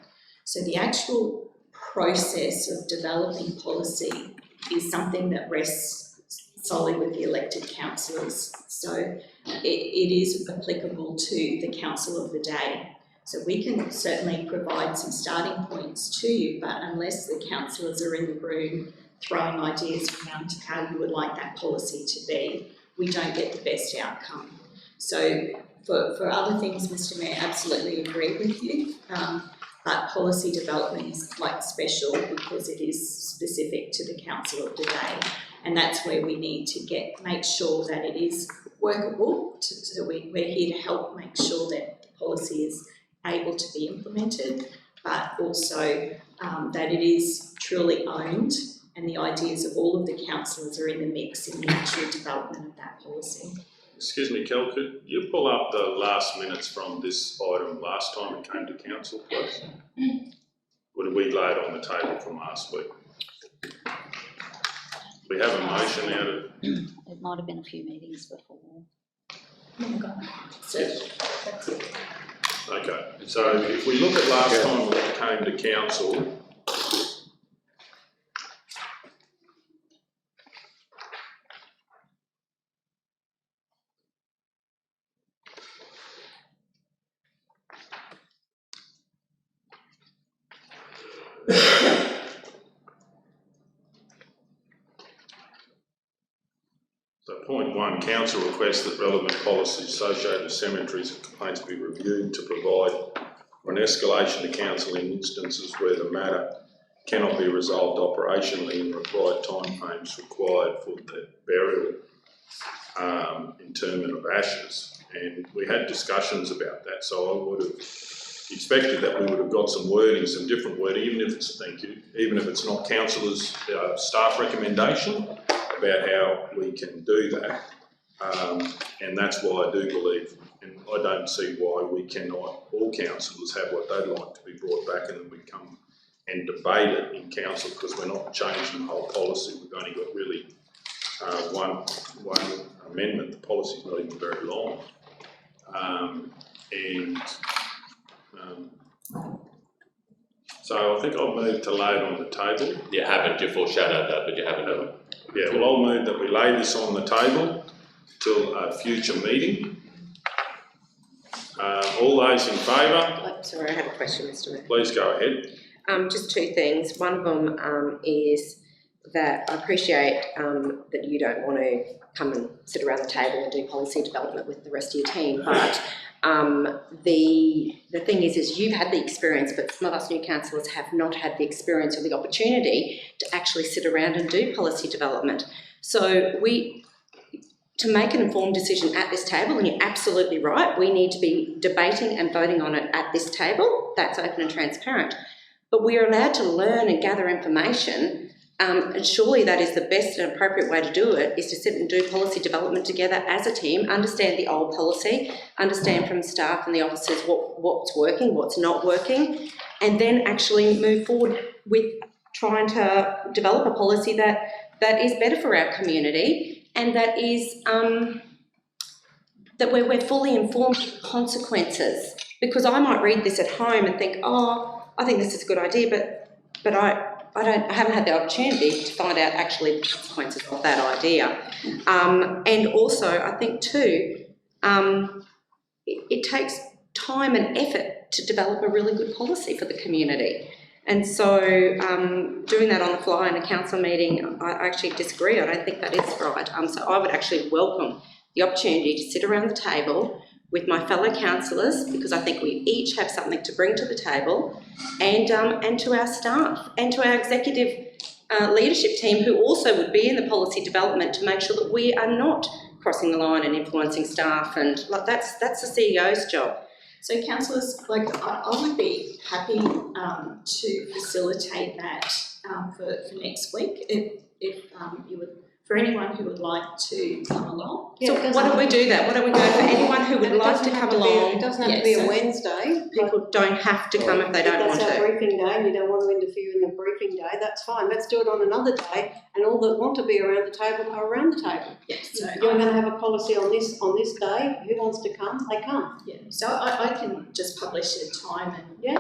S7: So the actual process of developing policy is something that rests solely with the elected councillors. So it is applicable to the council of the day. So we can certainly provide some starting points to you, but unless the councillors are in the room throwing ideas around how you would like that policy to be, we don't get the best outcome. So for other things, Mr Mayor, absolutely agree with you. but policy development is quite special because it is specific to the council of the day, and that's where we need to make sure that it is workable. So we're here to help make sure that the policy is able to be implemented, but also that it is truly owned and the ideas of all of the councillors are in the mix in the actual development of that policy.
S1: Excuse me, Kel, could you pull up the last minutes from this item last time it came to council, please? What did we lay it on the table from last week? We have a motion out of...
S10: It might have been a few meetings before.
S7: So that's it.
S1: Okay, so if we look at last time it came to council, so point 1, council requests that relevant policies associated with cemeteries and complaints be reviewed to provide for an escalation to council in instances where the matter cannot be resolved operationally and required timeframes required for the burial, interment of ashes. And we had discussions about that, so I would have expected that we would have got some wording, some different wording, even if it's, thank you, even if it's not councillors' staff recommendation about how we can do that. And that's why I do believe, and I don't see why we cannot, all councillors have what they'd like to be brought back and then we come and debate it in council, because we're not changing the whole policy. We've only got really one amendment. The policy's not even very long. So I think I'll move to lay it on the table.
S2: You haven't, you foreshadowed that, but you haven't done it.
S1: Yeah, well, I'll move that we lay this on the table till a future meeting. All those in favour?
S11: Sorry, I have a question, Mr. Mayor.
S1: Please go ahead.
S11: Just two things. One of them is that I appreciate that you don't want to come and sit around the table and do policy development with the rest of your team, but the thing is you've had the experience, but some of us new councillors have not had the experience or the opportunity to actually sit around and do policy development. So to make an informed decision at this table, and you're absolutely right, we need to be debating and voting on it at this table. That's open and transparent. But we are allowed to learn and gather information, and surely that is the best and appropriate way to do it, is to sit and do policy development together as a team, understand the old policy, understand from staff and the officers what's working, what's not working, and then actually move forward with trying to develop a policy that is better for our community, and that is that we're fully informed of the consequences. Because I might read this at home and think, oh, I think this is a good idea, but I haven't had the opportunity to find out actually the consequences of that idea. And also, I think too, it takes time and effort to develop a really good policy for the community. And so doing that on the fly in a council meeting, I actually disagree. I don't think that is right. So I would actually welcome the opportunity to sit around the table with my fellow councillors, because I think we each have something to bring to the table, and to our staff and to our executive leadership team, who also would be in the policy development, to make sure that we are not crossing the line and influencing staff, and like that's the CEO's job.
S7: So councillors, like I would be happy to facilitate that for next week if you would, for anyone who would like to come along.
S11: Yeah, so why don't we do that? Why don't we go for anyone who would like to come along?
S9: It doesn't have to be a Wednesday.
S11: People don't have to come if they don't want to.
S9: If that's our briefing day and you don't want to interfere in the briefing day, that's fine. Let's do it on another day, and all that want to be around the table are around the table.
S7: Yes. So
S9: you're going to have a policy on this day. Who wants to come? They come.
S7: Yeah. So I can just publish a time and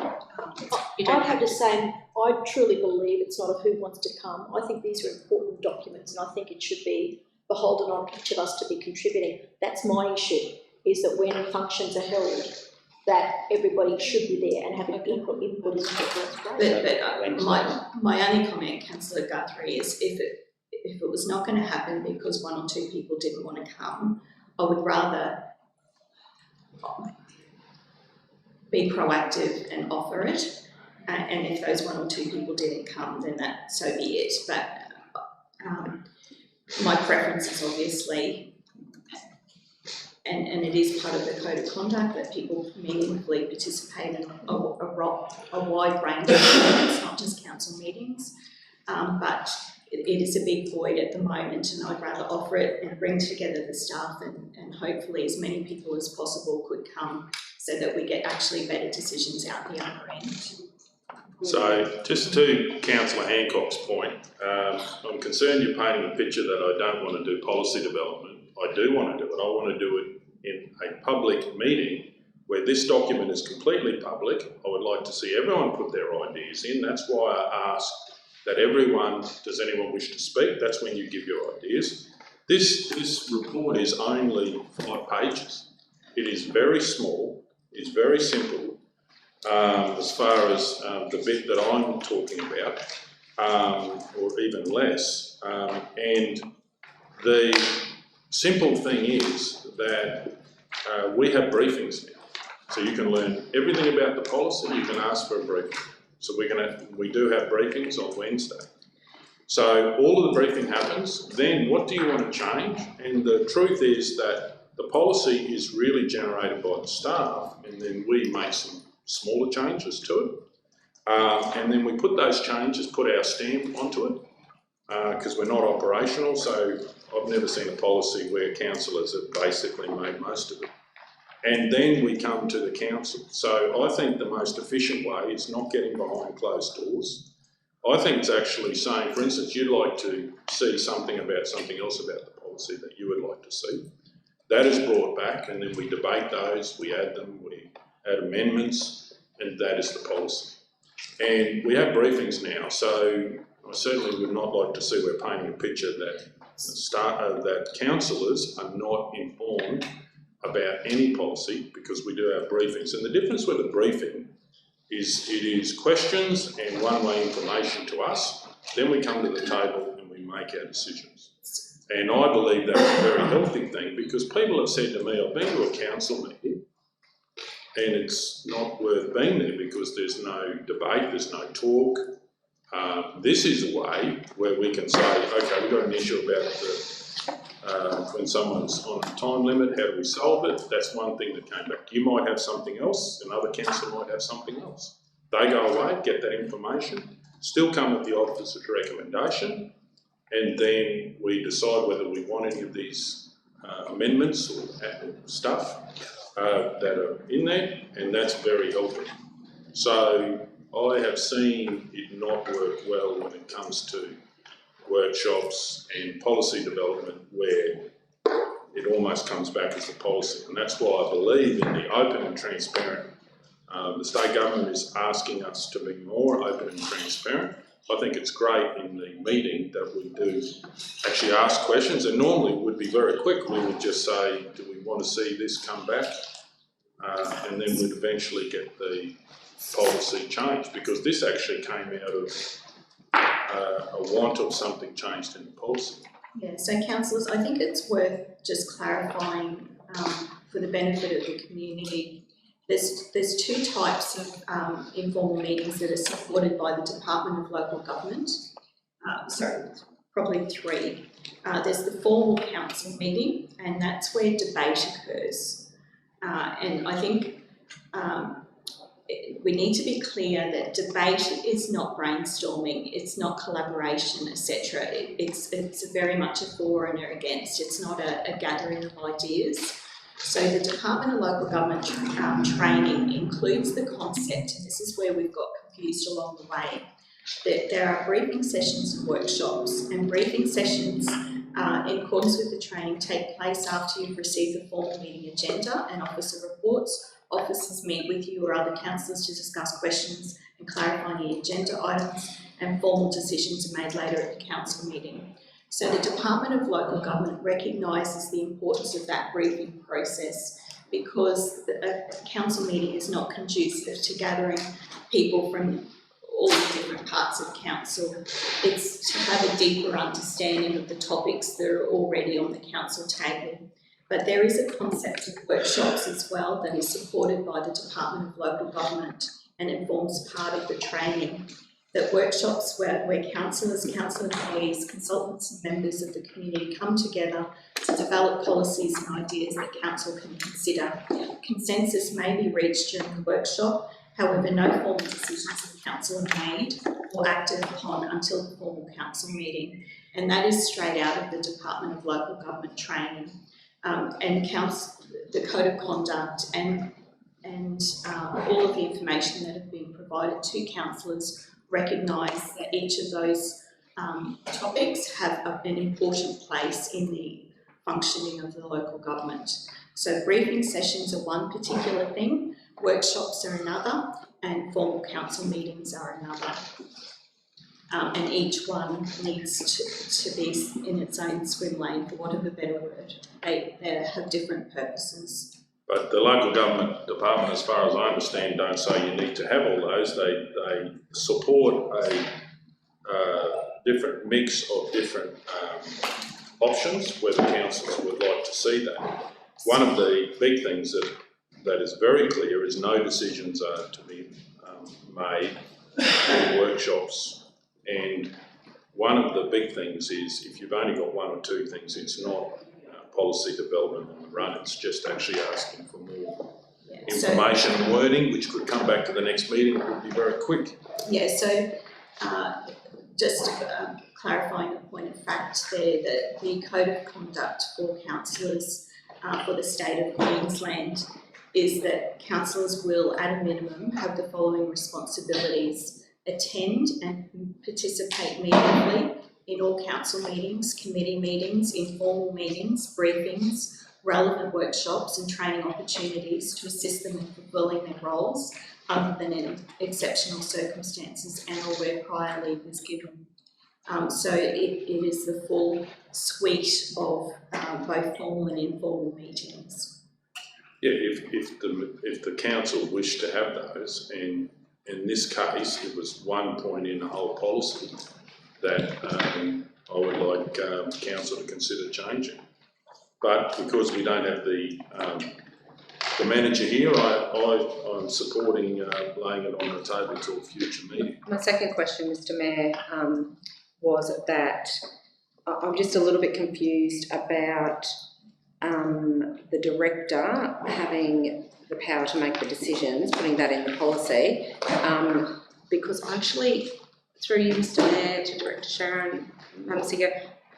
S5: I'd have to say, I truly believe it's not a who wants to come. I think these are important documents, and I think it should be beholden on each of us to be contributing. That's my issue, is that when functions are held, that everybody should be there and have an equal input into it.
S7: But my only comment, Councillor Guthrie, is if it was not going to happen because one or two people didn't want to come, I would rather be proactive and offer it, and if those one or two people didn't come, then that, so be it. But my preference is obviously, and it is part of the code of conduct, that people meaningfully participate in a wide range of events, not just council meetings. But it is a big void at the moment, and I'd rather offer it and bring together the staff, and hopefully as many people as possible could come, so that we get actually better decisions out the other end.
S1: So, just to Councillor Hancock's point, I'm concerned you're painting a picture that I don't want to do policy development. I do want to do it. I want to do it in a public meeting where this document is completely public. I would like to see everyone put their ideas in. That's why I asked that everyone, does anyone wish to speak? That's when you give your ideas. This report is only 5 pages. It is very small, it's very simple, as far as the bit that I'm talking about, or even less. And the simple thing is that we have briefings now. So you can learn everything about the policy, you can ask for a briefing. So we do have briefings on Wednesday. So all of the briefing happens, then what do you want to change? And the truth is that the policy is really generated by the staff, and then we make some smaller changes to it. And then we put those changes, put our stamp onto it, because we're not operational. So I've never seen a policy where councillors have basically made most of it. And then we come to the council. So I think the most efficient way is not getting behind closed doors. I think it's actually saying, for instance, you'd like to see something about something else about the policy that you would like to see. That is brought back, and then we debate those, we add them, we add amendments, and that is the policy. And we have briefings now, so I certainly would not like to see we're painting a picture that that councillors are not informed about any policy, because we do have briefings. And the difference with a briefing is it is questions and one-way information to us, then we come to the table and we make our decisions. And I believe that's a very healthy thing, because people have said to me, I've been to a council meeting and it's not worth being there because there's no debate, there's no talk. This is a way where we can say, okay, we've got an issue about when someone's on a time limit, how do we solve it? That's one thing that came back. You might have something else, another council might have something else. They go away, get that information, still come with the officer's recommendation, and then we decide whether we want any of these amendments or stuff that are in there, and that's very helpful. So I have seen it not work well when it comes to workshops and policy development where it almost comes back as a policy, and that's why I believe in the open and transparent. The state government is asking us to be more open and transparent. I think it's great in the meeting that we do actually ask questions, and normally it would be very quick. We would just say, do we want to see this come back? And then we'd eventually get the policy changed, because this actually came out of a want of something changed in the policy.
S7: Yeah, so councillors, I think it's worth just clarifying for the benefit of the community. There's 2 types of informal meetings that are supported by the Department of Local Government. Sorry, probably 3. There's the formal council meeting, and that's where debate occurs. And I think we need to be clear that debate is not brainstorming, it's not collaboration, etc. It's very much a for and against. It's not a gathering of ideas. So the Department of Local Government training includes the concept, and this is where we've got confused along the way, that there are briefing sessions and workshops, and briefing sessions in accordance with the training take place after you've received the formal meeting agenda and officer reports. Officers meet with you or other councillors to discuss questions and clarify any agenda items, and formal decisions are made later at the council meeting. So the Department of Local Government recognises the importance of that briefing process, because a council meeting is not conducive to gathering people from all the different parts of council. It's to have a deeper understanding of the topics that are already on the council table. But there is a concept of workshops as well that is supported by the Department of Local Government, and it forms part of the training. That workshops where councillors, council employees, consultants and members of the community come together to develop policies and ideas that council can consider. Consensus may be reached during the workshop, however no formal decisions of council are made or acted upon until the formal council meeting, and that is straight out of the Department of Local Government training, and the Code of Conduct and all of the information that have been provided to councillors recognise that each of those topics have an important place in the functioning of the local government. So briefing sessions are one particular thing, workshops are another, and formal council meetings are another. And each one needs to be in its own swim lane, for want of a better word. They have different purposes.
S1: But the local government department, as far as I understand, don't say you need to have all those. They support a different mix of different options where the councils would like to see that. One of the big things that is very clear is no decisions are to be made in workshops, and one of the big things is if you've only got one or two things, it's not policy development on the run, it's just actually asking for more information and wording, which could come back to the next meeting. It would be very quick.
S7: Yeah, so just clarifying a point of fact there, that the Code of Conduct for councillors for the state of Queensland is that councillors will, at a minimum, have the following responsibilities: attend and participate meaningfully in all council meetings, committee meetings, informal meetings, briefings, relevant workshops and training opportunities to assist them in fulfilling their roles other than in exceptional circumstances and or where prior leave is given. So it is the full suite of both formal and informal meetings.
S1: Yeah, if the council wished to have those, and in this case it was one point in the whole policy that I would like council to consider changing. But because we don't have the manager here, I'm supporting laying it on the table to a future meeting.
S11: My second question, Mr Mayor, was that I'm just a little bit confused about the director having the power to make the decisions, putting that in the policy, because actually, through you, Mr Mayor, to Director Sharon, months ago,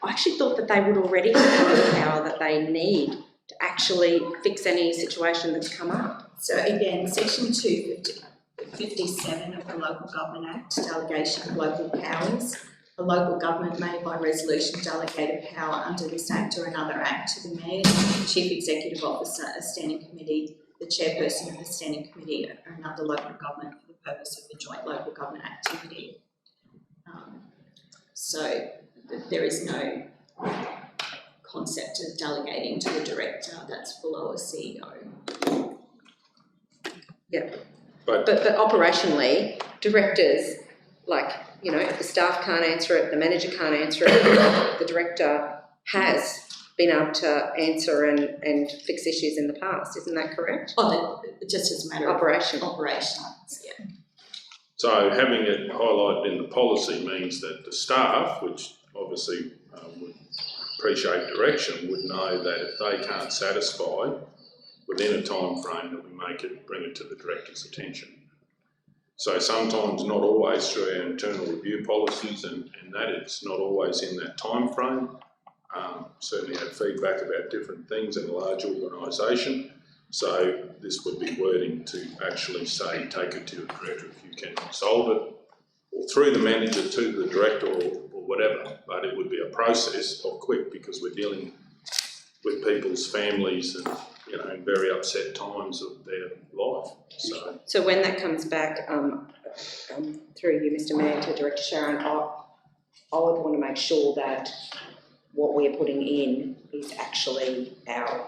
S11: I actually thought that they would already have the power that they need to actually fix any situation that's come up.
S7: So again, section 257 of the Local Government Act, delegation of local powers. A local government may by resolution delegate a power under this act or another act to the Mayor, Chief Executive Officer, a standing committee, the chairperson of the standing committee or another local government for the purpose of the joint local government activity. So there is no concept of delegating to the director, that's below a CEO.
S11: Yeah, but operationally, directors, like, you know, if the staff can't answer it, the manager can't answer it, the director has been able to answer and fix issues in the past, isn't that correct?
S7: Oh, just as a matter of operations, yeah.
S1: So having it highlighted in the policy means that the staff, which obviously would appreciate direction, would know that if they can't satisfy within a time frame, that we bring it to the director's attention. So sometimes, not always, through our internal review policies and that it's not always in that time frame. Certainly had feedback about different things in a large organisation. So this would be wording to actually say, take it to the director if you can solve it, or through the manager to the director or whatever. But it would be a process of quick, because we're dealing with people's families and, you know, in very upset times of their life. So
S11: when that comes back, through you, Mr Mayor, to Director Sharon, I would want to make sure that what we're putting in is actually our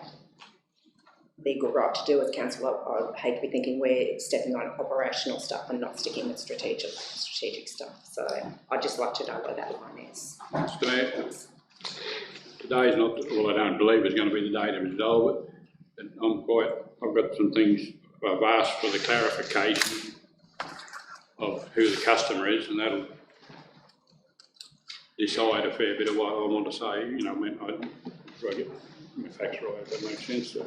S11: legal right to do as council. I hate to be thinking we're stepping on operational stuff and not sticking with strategic stuff. So I'd just like to know where that line is.
S4: Mr Mayor, today is not, well, I don't believe it's going to be the day to resolve it. And I've got some things I've asked for the clarification of who the customer is, and that'll decide a fair bit of what I want to say, you know, I mean, I get my facts right, if that makes sense. So.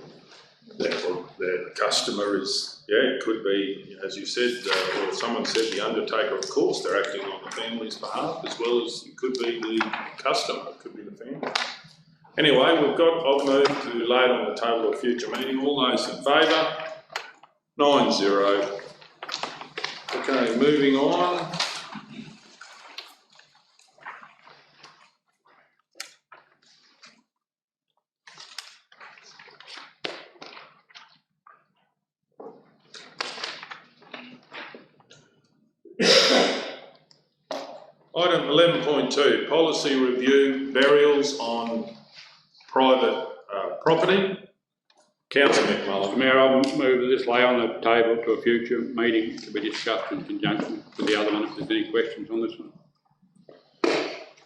S1: The customer is, yeah, it could be, as you said, or someone said, the undertaker, of course, they're acting on the family's behalf, as well as it could be the customer, it could be the family. Anyway, I've moved to lay it on the table of future meeting. All those in favour? 9-0. Okay, moving on. Item 11.2, policy review, burials on private property. Councillor McMullen.
S4: Mayor, I'll move that this lay on the table to a future meeting to be discussed in conjunction with the other one, if there's any questions on this one.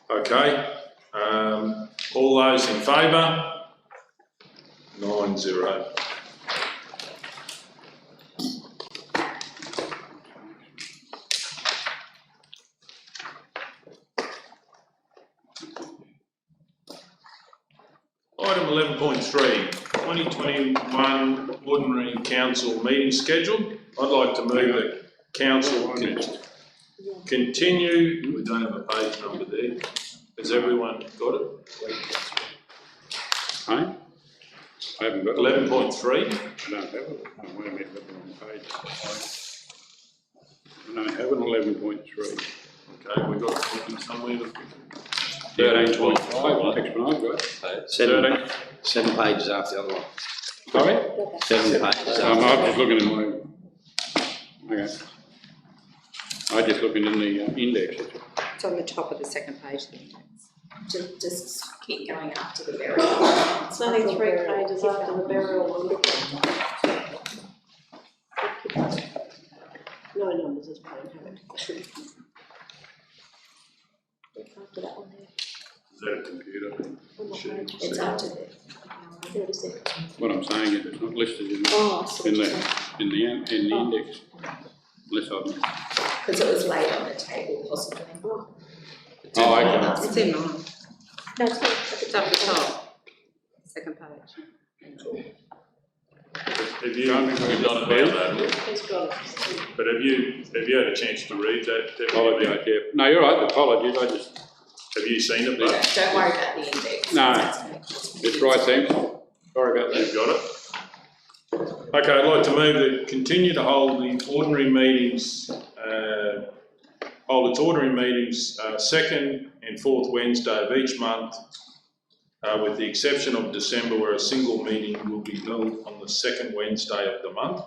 S1: Okay, all those in favour? 9-0. Item 11.3, 2021 Ordinary Council Meeting Schedule. I'd like to move that Council continue. We don't have a page number there. Has everyone got it?
S4: Hey? I haven't got it.
S1: 11.3.
S4: I don't have it. Oh, wait a minute, I've got the wrong page. I don't have an 11.3.
S1: Okay, we've got it somewhere.
S4: 13.5, next one I've got.
S3: 7 pages after the other one.
S4: Sorry?
S3: 7 pages
S4: I'm
S3: after.
S4: just looking in my, okay. I'm just looking in the index.
S11: It's on the top of the second page.
S7: Just keep going after the burial.
S9: It's only 3 pages after the burial one. No numbers as well, have it. After that one there.
S1: Is that a computer?
S7: It's after the.
S4: What I'm saying is it's not listed in the, in the index. Unless I've.
S7: Because it was laid on the table, possibly.
S11: It's
S4: Oh, okay.
S11: in mine.
S9: No, it's not.
S11: It's up the top. Second page.
S1: Have you not about that?
S9: It's got it.
S1: But have you had a chance to read that?
S4: Apologise, yeah. No, you're right, apologies, I just.
S1: Have you seen it?
S7: Don't worry about the index.
S4: No, it's right, thanks. Sorry about that.
S1: You've got it. Okay, I'd like to move that continue to hold the ordinary meetings, second and fourth Wednesday of each month, with the exception of December, where a single meeting will be held on the second Wednesday of the month.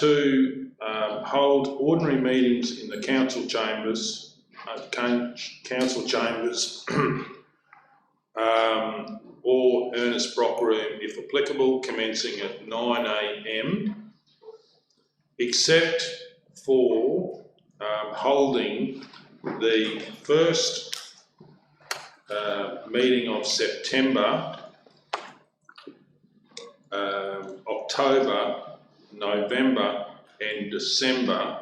S1: To hold ordinary meetings in the council chambers, or Ernest Brock Room, if applicable, commencing at 9 a.m, except for holding the first meeting of September, October, November and December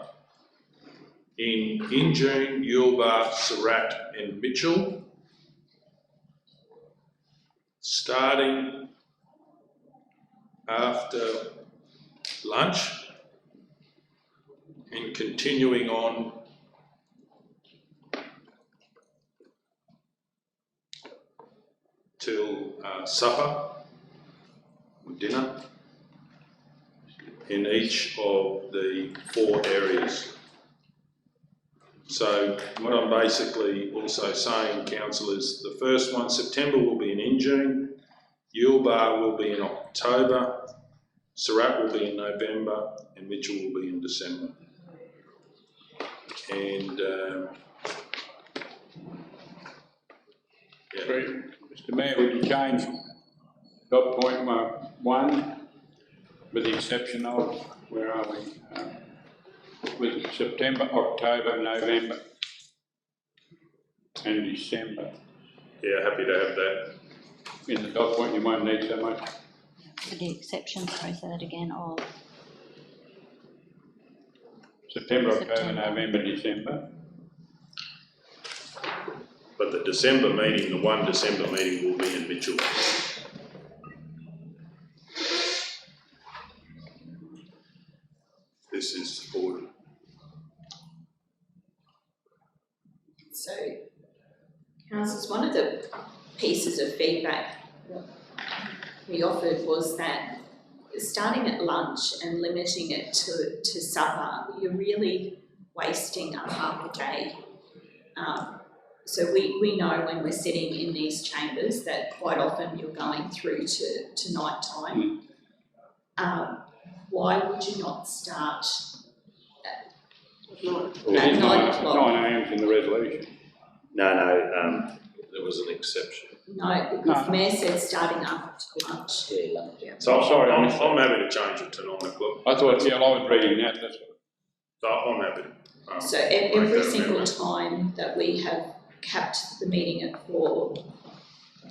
S1: in June, Yuleba, Surat and Mitchell, starting after lunch and continuing on till supper, dinner, in each of the 4 areas. So what I'm basically also saying, Council, is the first one, September, will be in June, Yuleba will be in October, Surat will be in November, and Mitchell will be in December. And
S4: Mr Mayor, would you change dot point 1 with the exception of, where are we? With September, October, November and December.
S1: yeah, happy to have that.
S4: In the dot point you won't need so much.
S10: For the exception, sorry, say that again, of
S4: September, October, November, December.
S1: But the December meeting, the 1 December meeting will be in Mitchell. This is for.
S7: So, councillors, one of the pieces of feedback we offered was that starting at lunch and limiting it to supper, you're really wasting a half a day. So we know when we're sitting in these chambers that quite often you're going through to night time. Why would you not start at 9 o'clock?
S4: 9 a.m. in the resolution.
S3: No,
S2: There was an exception.
S7: No, because the Mayor said starting after lunch.
S1: So
S4: sorry, I
S1: I'm
S4: missed that.
S1: happy to change it to 9 o'clock.
S4: I thought, yeah, I was reading that, that's what.
S1: So I'm happy to.
S7: So every single time that we have capped the meeting at 4,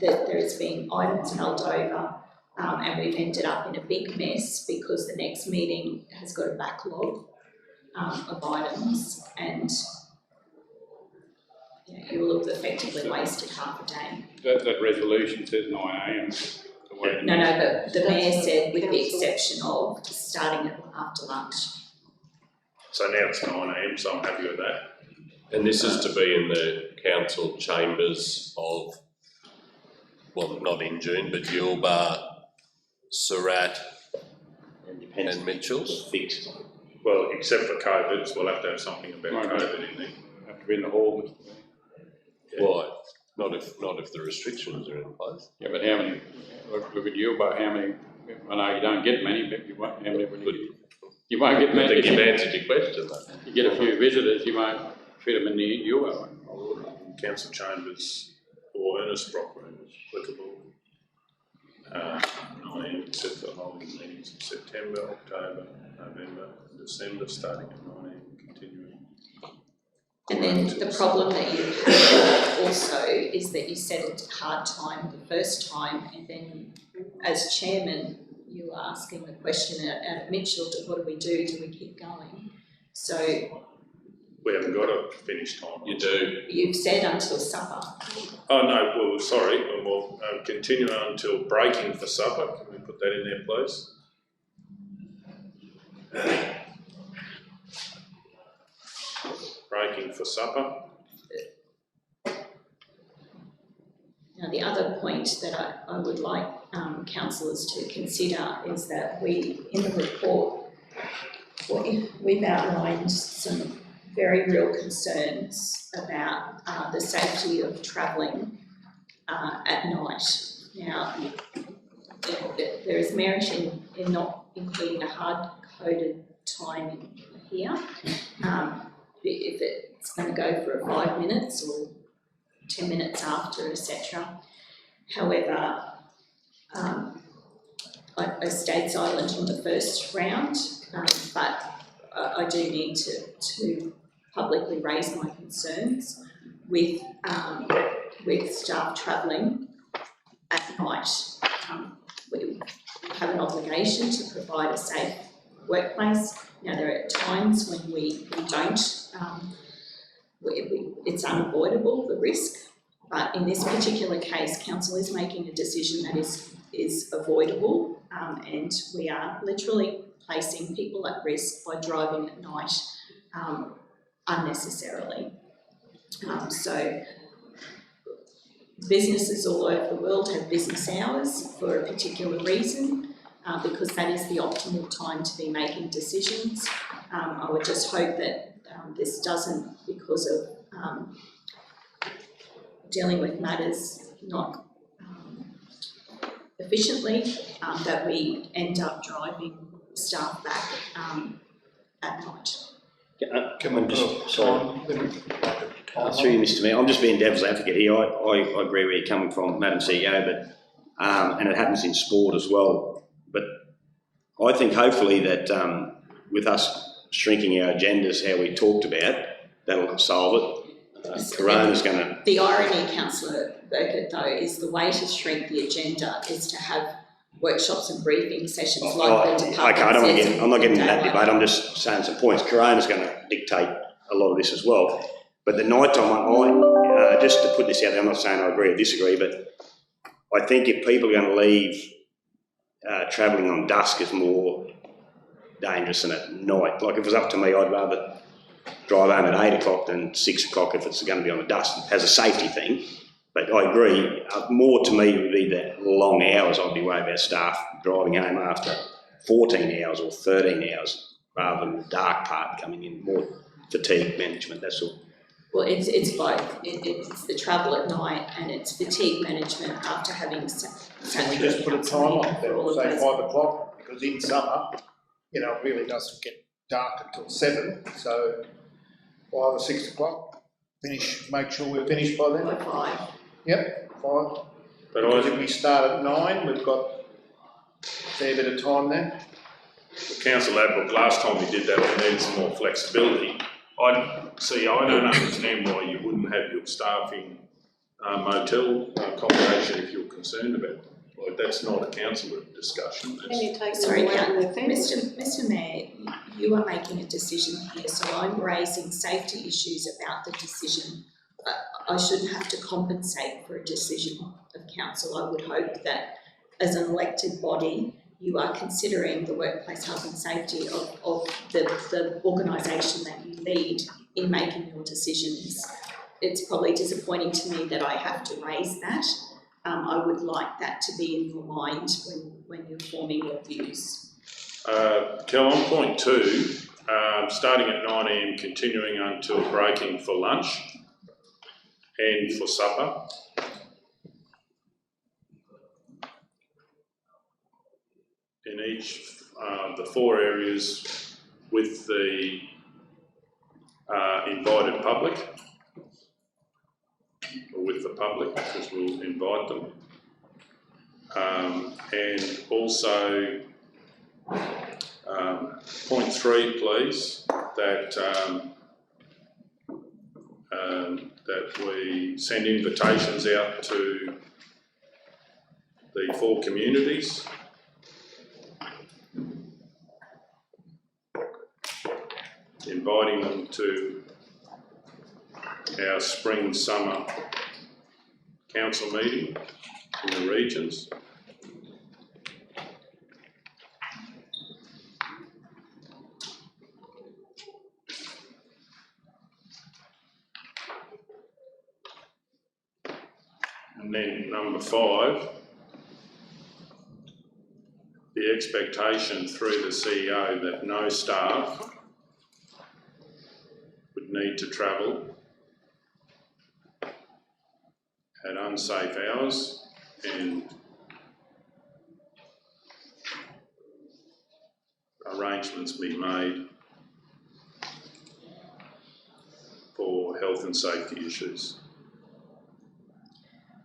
S7: that there has been items held over, and we've ended up in a big mess because the next meeting has got a backlog of items, and you will have effectively wasted half a day.
S4: That resolution says 9 a.m.
S7: No, but the Mayor said with the exception of starting it after lunch.
S1: So now it's 9 a.m, so I'm happy with that.
S2: And this is to be in the council chambers of, well, not in June, but Yuleba, Surat and Mitchell's.
S3: Fixed.
S1: Well, except for COVID, so we'll have to have something about
S4: Right.
S1: COVID in there.
S4: Have to be in the hall, Mr. Mayor.
S2: Why? Not if the restrictions are in place.
S4: Yeah, but how many, look at you about how many, I know you don't get many, but you won't, how many will you get? You won't get
S2: I
S4: many.
S2: think you've answered your question though.
S4: You get a few visitors, you won't fit them in the UO.
S1: Council chambers or Ernest Brock room is applicable. 9 except for holding meetings in September, October, November, December, starting at 9 a.m, continuing.
S7: And then the problem that you have also is that you set a hard time the first time, and then as chairman, you were asking the question at Mitchell, what do we do? Do we keep going? So
S1: We haven't got a finish time.
S2: You do.
S7: you've said until supper.
S1: Oh no, well, sorry, we'll continue until breaking for supper. Can we put that in there, please? Breaking for supper.
S7: Now, the other point that I would like councillors to consider is that we, in the report, we've outlined some very real concerns about the safety of travelling at night. Now, there is merit in not including a hard-coded time here. If it's going to go for 5 minutes or 10 minutes after, etc. However, I stayed silent on the first round, but I do need to publicly raise my concerns with staff travelling at night. We have an obligation to provide a safe workplace. Now, there are times when we don't. It's unavoidable, the risk, but in this particular case, council is making a decision that is avoidable, and we are literally placing people at risk by driving at night unnecessarily. So businesses all over the world have business hours for a particular reason, because that is the optimal time to be making decisions. I would just hope that this doesn't, because of dealing with matters not efficiently, that we end up driving staff back at night.
S3: Can I just, sorry, through you, Mr. Mayor, I'm just being devil's advocate here. I agree where you're coming from, Madam CEO, but and it happens in sport as well. But I think hopefully that with us shrinking our agendas, how we talked about, that'll solve it. Corona's going to...
S7: The irony, Councillor Burkett, though, is the way to shrink the agenda is to have workshops and briefing sessions
S3: Oh,
S7: like the department
S3: okay, I don't want to
S7: says
S3: get, I'm not getting into that
S7: daylight.
S3: debate, I'm just saying some points. Corona's going to dictate a lot of this as well. But the nighttime one, just to put this out there, I'm not saying I agree or disagree, but I think if people are going to leave, travelling on dusk is more dangerous than at night. Like if it was up to me, I'd rather drive home at 8 o'clock than 6 o'clock if it's going to be on the dusk as a safety thing. But I agree, more to me would be the long hours. I'd be worried about staff driving home after 14 hours or 13 hours rather than the dark part coming in, more fatigue management, that's all.
S7: Well, it's both. It's the travel at night and it's fatigue management after having
S12: Can we just put a time on there, say 5 o'clock, because in summer, you know, it really doesn't get dark until 7, so 5 or 6 o'clock, finish, make sure we're finished by then.
S7: By 5.
S12: Yep, 5.
S1: But
S12: Because if we start at 9, we've got a fair bit of time then.
S1: Council Adbrook, last time we did that, we needed some more flexibility. I don't understand why you wouldn't have your staff in motel accommodation if you're concerned about it. Like, that's not a council discussion.
S9: Can you take them
S7: Sorry,
S9: away from their families?
S7: Mr Mayor, you are making a decision here, so I'm raising safety issues about the decision. I shouldn't have to compensate for a decision of council. I would hope that as an elected body, you are considering the workplace health and safety of the organisation that you lead in making your decisions. It's probably disappointing to me that I have to raise that. I would like that to be in your mind when you're forming your views.
S1: Kel, on point 2, starting at 9 AM, continuing until breaking for lunch and for supper. In each the 4 areas with the invited public, or with the public, because we'll invite them. And also, point 3, please, that we send invitations out to the 4 communities. Inviting them to our spring-summer council meeting in the regions. And then number 5, the expectation through the CEO that no staff would need to travel at unsafe hours, and arrangements be made for health and safety issues.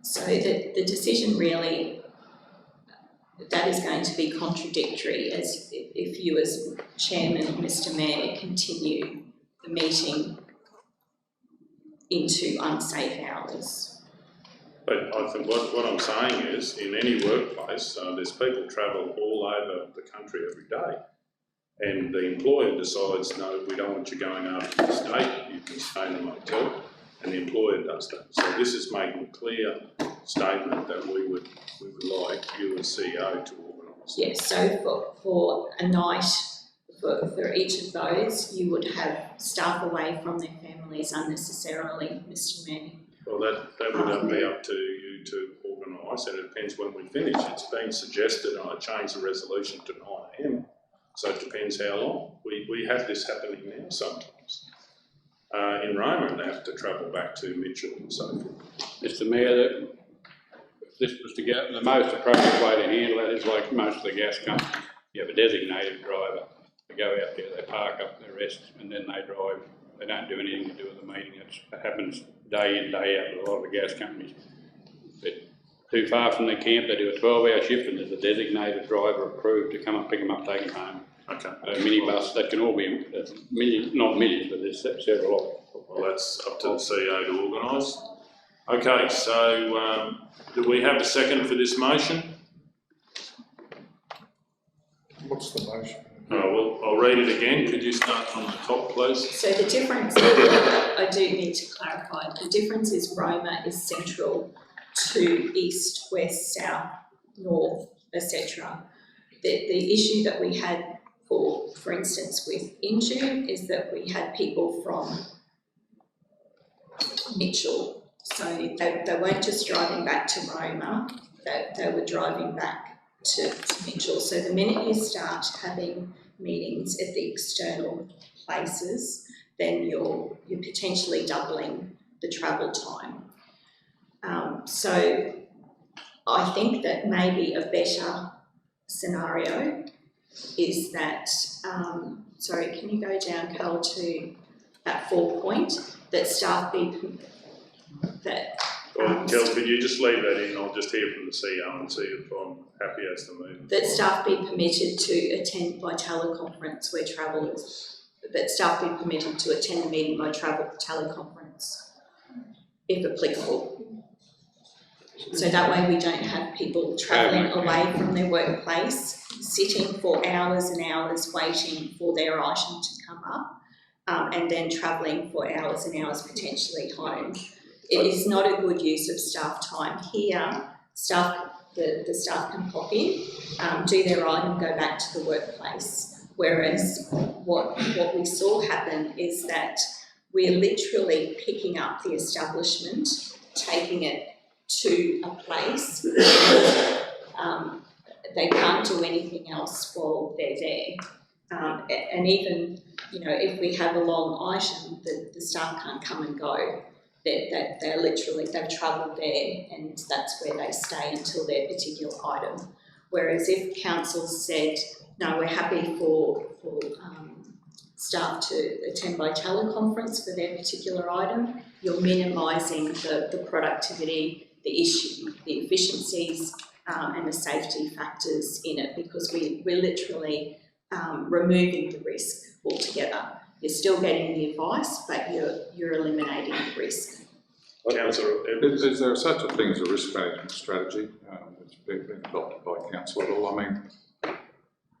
S7: So the decision really, that is going to be contradictory as if you as chairman, Mr Mayor, continue the meeting into unsafe hours.
S1: But I think what I'm saying is, in any workplace, there's people travel all over the country every day. And the employer decides, no, we don't want you going after this date, you can stay in the motel, and the employer does that. So this is making a clear statement that we would like you as CEO to organise.
S7: Yes, so for a night, for each of those, you would have staff away from their families unnecessarily, Mr Mayor.
S1: Well, that would be up to you to organise, and it depends when we finish. It's been suggested, and I changed the resolution to 9 AM, so it depends how long. We have this happening now sometimes. In Roma, and they have to travel back to Mitchell and so forth.
S4: Mr Mayor, if this was to go, the most appropriate way to handle that is like most of the gas companies. You have a designated driver. They go out there, they park up, they rest, and then they drive. They don't do anything to do with the meeting. That happens day in, day out with a lot of the gas companies. But too far from their camp, they do a 12-hour shift, and there's a designated driver approved to come and pick them up, take them home.
S1: Okay.
S4: A minibus, that can all be, millions, not millions, but there's several of them.
S1: Well, that's up to the CEO to organise. Okay, so do we have a second for this motion?
S12: What's the motion?
S1: Well, I'll read it again. Could you start from the top, please?
S7: So the difference, I do need to clarify, the difference is Roma is central to east, west, south, north, etc. The issue that we had for instance, with Inju is that we had people from Mitchell. So they weren't just driving back to Roma, they were driving back to Mitchell. So the minute you start having meetings at the external places, then you're potentially doubling the travel time. So I think that maybe a better scenario is that, sorry, can you go down, Carl, to that 4 point, that staff be,
S1: Kel, could you just leave that in? I'll just hear from the CEO and see if I'm happy as to move.
S7: that staff be permitted to attend by teleconference where travellers, that staff be permitted to attend the meeting by teleconference, if applicable. So that way we don't have people travelling away from their workplace, sitting for hours and hours waiting for their item to come up, and then travelling for hours and hours potentially home. It is not a good use of staff time. Here, the staff can pop in, do their item, go back to the workplace. Whereas what we saw happen is that we're literally picking up the establishment, taking it to a place where they can't do anything else while they're there. And even, you know, if we have a long item, the staff can't come and go. They're literally, they've travelled there and that's where they stay until their particular item. Whereas if council said, no, we're happy for staff to attend by teleconference for their particular item, you're minimising the productivity, the issue, the efficiencies and the safety factors in it, because we're literally removing the risk altogether. You're still getting the advice, but you're eliminating the risk.
S1: Councillor,
S13: is there such a thing as a risk management strategy that's been adopted by council at all? I mean,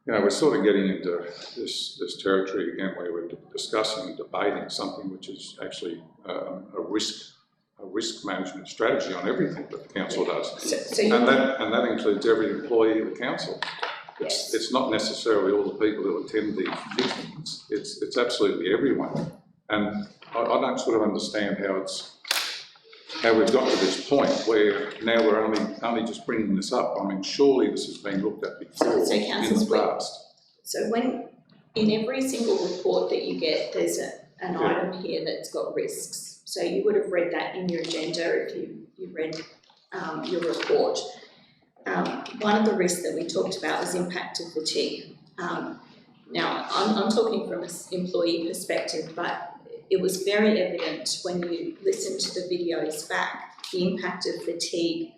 S13: you know, we're sort of getting into this territory again where we're discussing and debating something which is actually a risk management strategy on everything that the council does, and that includes every employee of the council. It's not necessarily all the people who attend these meetings. It's absolutely everyone, and I don't sort of understand how we've got to this point where now we're only just bringing this up. I mean, surely this has been looked at before in the past.
S7: So when in every single report that you get, there's an item here that's got risks. So you would have read that in your agenda if you read your report. One of the risks that we talked about was impact of fatigue. Now, I'm talking from an employee perspective, but it was very evident when you listen to the videos back, the impact of fatigue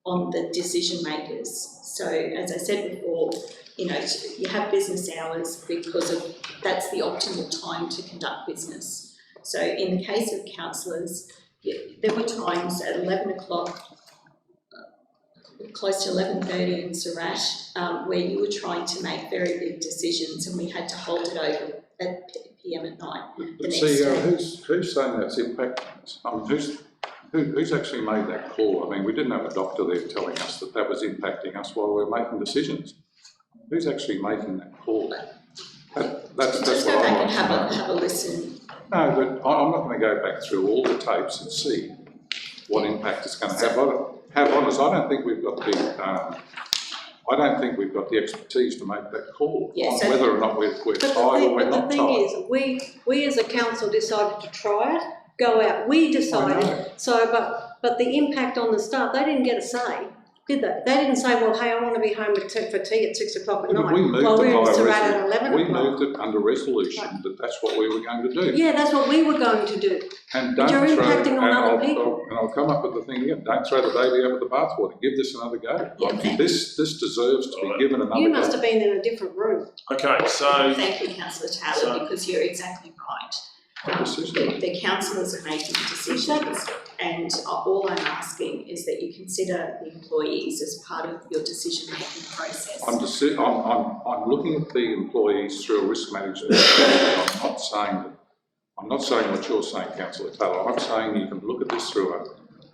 S7: on the decision makers. So as I said before, you know, you have business hours because that's the optimal time to conduct business. So in the case of councillors, there were times at 11 o'clock, close to 11:30 in Surat, where you were trying to make very big decisions and we had to hold it over at PM at night.
S13: But CEO, who's saying that's impacting us? I mean, who's actually made that call? I mean, we didn't have a doctor there telling us that was impacting us while we were making decisions. Who's actually making that call? That's
S7: just go back and have a listen.
S13: No, but I'm not going to go back through all the tapes and see what impact it's going to have on us. I don't think we've got the expertise to make that call on whether or not we're tired or we're not tired.
S9: But the thing is, we as a council decided to try it, go out, we decided. So, but the impact on the staff, they didn't get a say, did they? They didn't say, well, hey, I want to be home for tea at 6 o'clock at night.
S13: We moved
S9: while we're in Surat at 11 o'clock.
S13: We moved it under resolution that that's what we were going to do.
S9: Yeah, that's what we were going to do.
S13: And
S9: but you're impacting on other people.
S13: And I'll come up with the thing again, don't throw the baby out with the bathwater, give this another go.
S7: Yeah.
S13: This deserves to be given another go.
S9: You must have been in a different room.
S1: Okay, so...
S7: Thank you, Councillor Taylor, because you're exactly right. The councillors are making decisions, and all I'm asking is that you consider the employees as part of your decision-making process.
S13: I'm looking at the employees through a risk management strategy. I'm not saying what you're saying, Councillor Taylor. I'm saying you can look at this through a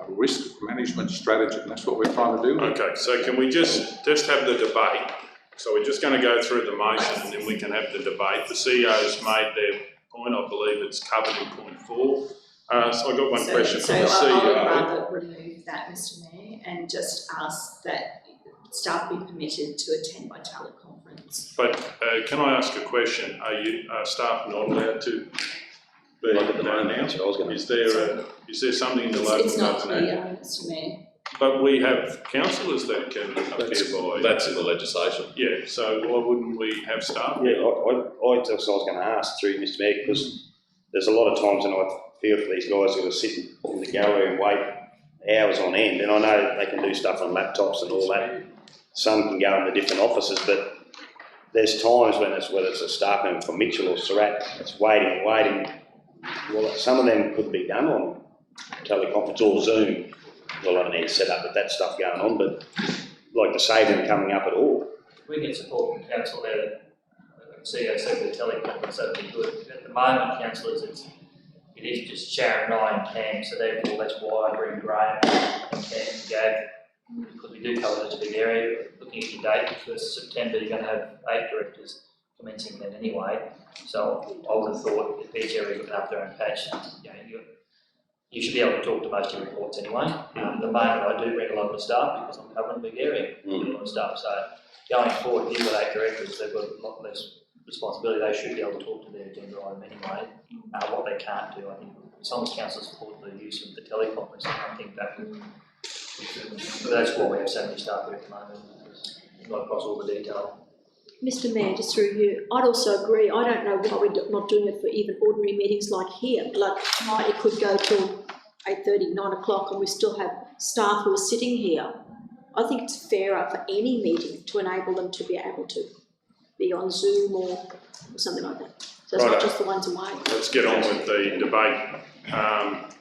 S13: risk management strategy, and that's what we're trying to do.
S1: Okay, so can we just have the debate? So we're just going to go through the motion and then we can have the debate. The CEO's made their point, I believe it's covered in point 4. So I've got one question from the CEO.
S7: I would rather remove that, Mr Mayor, and just ask that staff be permitted to attend by teleconference.
S1: But can I ask a question? Are staff not allowed to?
S3: Look at the moment, that's what I was going to
S1: Is there something in the local
S7: It's not
S1: government?
S7: clear, Mr Mayor.
S1: But we have councillors that can appear by.
S2: That's in the legislation.
S1: Yeah, so why wouldn't we have staff?
S3: Yeah, I was going to ask through Mr Mayor, because there's a lot of times when I feel for these guys who are sitting in the gallery and wait hours on end, and I know that they can do stuff on laptops and all that. Some can go into different offices, but there's times when whether it's a staff member from Mitchell or Surat, it's waiting. Well, some of them could be done on teleconference or Zoom. Well, I don't need to set up with that stuff going on, but like to save them coming up at all.
S14: We get support from council there. The CEO said the teleconference, that'd be good. At the moment, councillors, it is just Sharon and I and Cam, so therefore that's why I bring Graham and Cam and Gav, because we do cover such a big area. Looking at your date, 1st of September, you're going to have 8 directors commencing then anyway. So I would have thought if each area looking up their own patch, you should be able to talk to most of your reports anyway. At the moment, I do bring a lot of the staff because I'm covering a big area, a lot of staff. So going forward, if you've got 8 directors, they've got a lot less responsibility. They should be able to talk to their agenda item anyway. What they can't do, I think, as long as council support the use of the teleconference, I think that would. But that's why we have so many staff here at the moment, because not across all the detail.
S15: Mr Mayor, just through you, I'd also agree. I don't know why we're not doing it for even ordinary meetings like here. Like tonight, it could go till 8:30, 9 o'clock, and we still have staff who are sitting here. I think it's fairer for any meeting to enable them to be able to be on Zoom or something like that. So it's not just the ones away.
S1: Let's get on with the debate.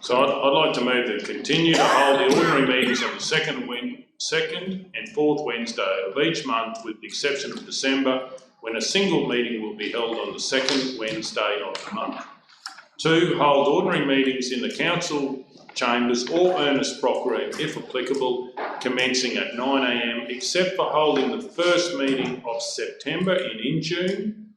S1: So I'd like to move to continue to hold the ordinary meetings on the second and fourth Wednesday of each month, with the exception of December, when a single meeting will be held on the second Wednesday of the month. 2, hold ordinary meetings in the council chambers or Ernest Brock Room, if applicable, commencing at 9 a.m, except for holding the first meeting of September in Injune,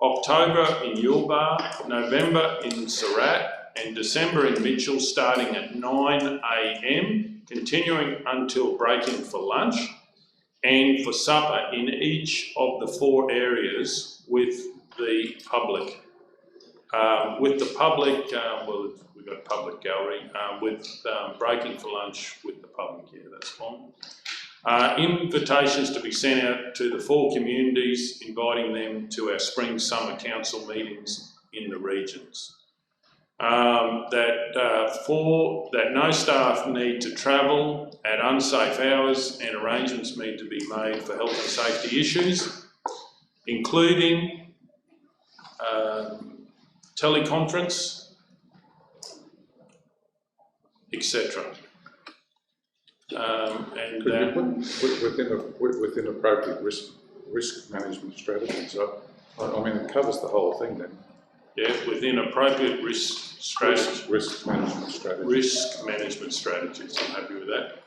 S1: October in Yuleba, November in Surat, and December in Mitchell, starting at 9 a.m, continuing until breaking for lunch, and for supper in each of the 4 areas with the public. Well, we've got public gallery, with breaking for lunch with the public, yeah, that's fine. Invitations to be sent out to the 4 communities, inviting them to our spring summer council meetings in the regions. That no staff need to travel at unsafe hours, and arrangements need to be made for health and safety issues, including teleconference, etc.
S13: Within appropriate risk management strategy. So I mean, it covers the whole thing then.
S1: Yeah, within appropriate risk
S13: management strategy.
S1: Risk management strategies. I'm happy with that.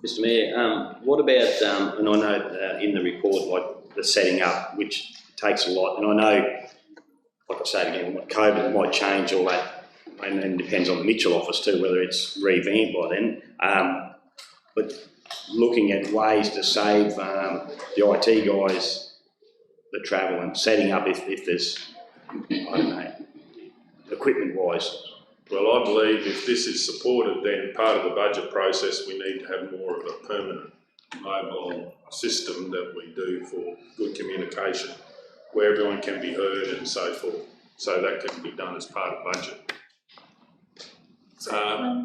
S3: Mr Mayor, what about, and I know in the report, like the setting up, which takes a lot, and I know, like I say again, COVID might change all that, and depends on the Mitchell office too, whether it's revamped by then. But looking at ways to save the IT guys the travel and setting up if there's, I don't know, equipment-wise.
S1: Well, I believe if this is supported, then part of the budget process, we need to have more of a permanent mobile system that we do for good communication, where everyone can be heard and so forth. So that can be done as part of budget.
S7: I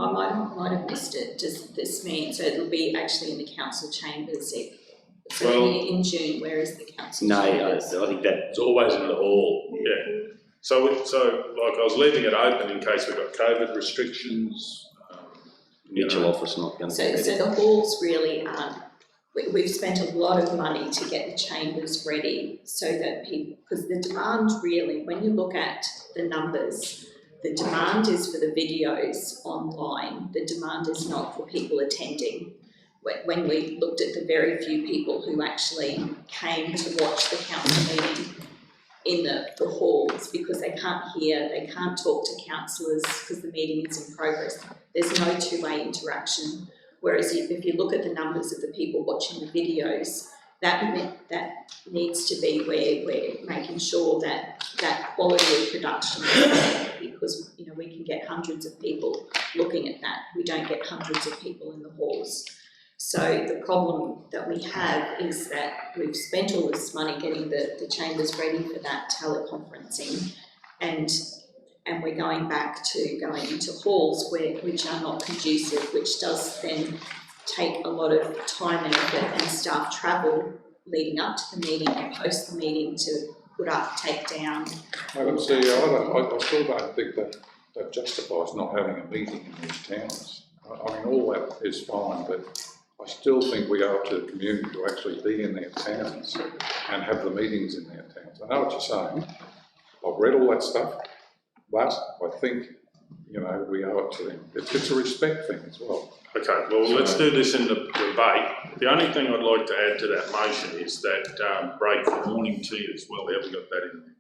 S7: might have missed it. Does this mean, so it'll be actually in the council chambers in June? Where is the council chambers?
S3: No, I think that
S2: it's always in the hall.
S1: Yeah. So like I was leaving it open in case we've got COVID restrictions.
S3: Mutual office not going to be ready.
S7: So the halls really aren't, we've spent a lot of money to get the chambers ready so that people, because the demand really, when you look at the numbers, the demand is for the videos online, the demand is not for people attending. When we looked at the very few people who actually came to watch the council meeting in the halls, because they can't hear, they can't talk to councillors because the meeting is in progress. There's no two-way interaction. Whereas if you look at the numbers of the people watching the videos, that needs to be where we're making sure that quality of production is there, because we can get hundreds of people looking at that. We don't get hundreds of people in the halls. So the problem that we have is that we've spent all this money getting the chambers ready for that teleconferencing, and we're going back to going into halls which are not conducive, which does then take a lot of time and effort and staff travel leading up to the meeting and post the meeting to put up, take down.
S13: I still don't think that justifies not having a meeting in these towns. I mean, all that is fine, but I still think we owe it to the community to actually be in their towns and have the meetings in their towns. I know what you're saying. I've read all that stuff, but I think, we owe it to them. It's a respect thing as well.
S1: Okay, well, let's do this in the debate. The only thing I'd like to add to that motion is that break for morning tea as well. Have we got that in there?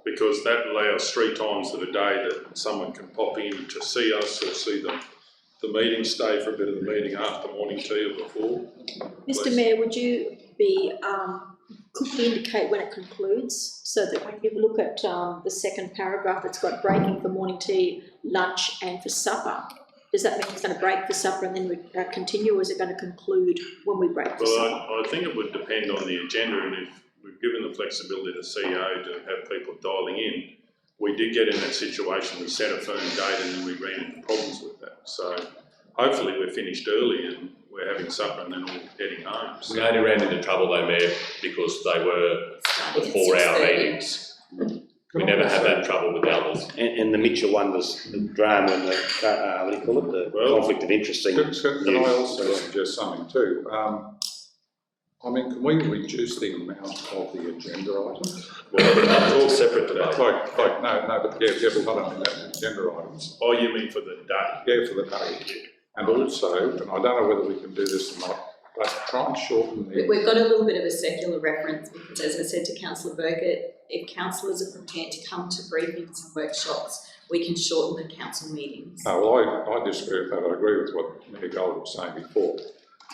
S1: Because that allows 3 times of the day that someone can pop in to see us or see the meeting, stay for a bit of the meeting after morning tea or before.
S15: Mr. Mayor, would you be quickly indicate when it concludes, so that when you look at the second paragraph, it's got breaking for morning tea, lunch and for supper. Does that mean it's going to break for supper and then we continue, or is it going to conclude when we break for supper?
S1: Well, I think it would depend on the agenda, and if we've given the flexibility to the CEO to have people dialing in, we did get in that situation, we set a firm date and then we ran into problems with that. So hopefully we're finished early and we're having supper and then all heading home. So
S2: We only ran into trouble though, Mayor, because they were the 4-hour meetings. We never had that trouble with the others.
S3: And the Mitchell one was the drama and the, conflict of interest thing.
S13: Can I also suggest something too? I mean, can we reduce the amount of the agenda items?
S1: Well, it's all separate to that.
S13: But I don't mean that agenda items.
S1: Oh, you mean for the day?
S13: Yeah, for the day. And also, and I don't know whether we can do this or not, but try and shorten the...
S7: We've got a little bit of a secular reference because, as I said to Councillor Burkett, if councillors are prepared to come to briefings and workshops, we can shorten the council meetings.
S13: Oh, well, I disagree with that. I agree with what Mayor Gold was saying before.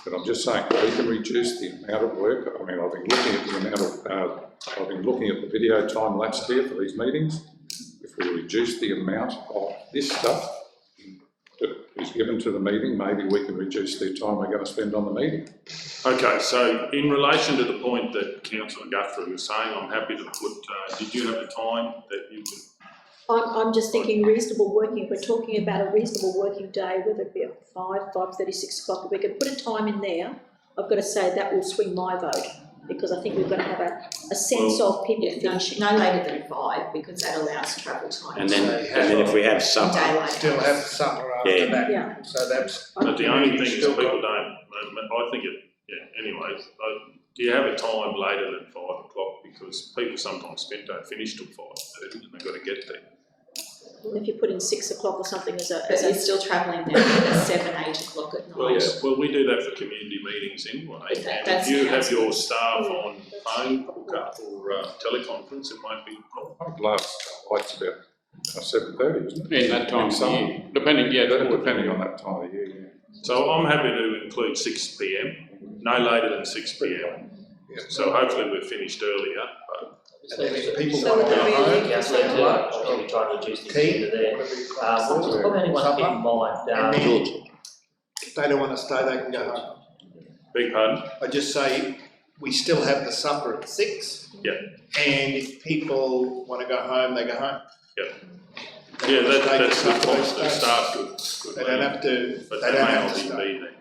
S13: But I'm just saying, we can reduce the amount of work. I mean, I've been looking at the amount of, I've been looking at the video time lapsed here for these meetings. If we reduce the amount of this stuff that is given to the meeting, maybe we can reduce the time we're going to spend on the meeting.
S1: Okay, so in relation to the point that Councillor Guthrie was saying, I'm happy to put, did you have a time that you could?
S15: I'm just thinking reasonable working. If we're talking about a reasonable working day, whether it be at 5:30, 6 o'clock, if we can put a time in there, I've got to say that will swing my vote, because I think we've got to have a sense of people finishing.
S7: No later than 5, because that allows travel time.
S3: And then if we have supper,
S12: still have supper after that.
S15: Yeah.
S12: So that's.
S1: But the only thing is people don't, I think it, anyways, do you have a time later than 5 o'clock? Because people sometimes don't finish till 5:30 and they've got to get there.
S15: Well, if you put in 6 o'clock or something as
S7: But you're still travelling now at 7, 8 o'clock at night.
S1: Well, yeah, well, we do that for community meetings anyway. And if you have your staff on phone hookup or teleconference, it won't be a problem.
S13: I think last light's about 7:30, isn't it?
S4: In that time of year,
S13: depending on that time of year, yeah.
S1: So I'm happy to include 6 p.m, no later than 6 p.m. So hopefully we're finished earlier, but.
S12: And then if people
S14: So
S12: want to go home,
S14: Councillor, I'll try to reduce the agenda there. Probably only one thing in mind.
S12: and then if they don't want to stay, they can go home.
S1: Beg pardon?
S12: I just say we still have the supper at 6.
S1: Yeah.
S12: And if people want to go home, they go home.
S1: Yeah. Yeah, that's the point. The staff
S12: They don't have to.
S1: But
S12: they
S1: they
S12: don't
S1: may
S12: have
S1: not
S12: to
S1: even
S12: stay.
S1: be there.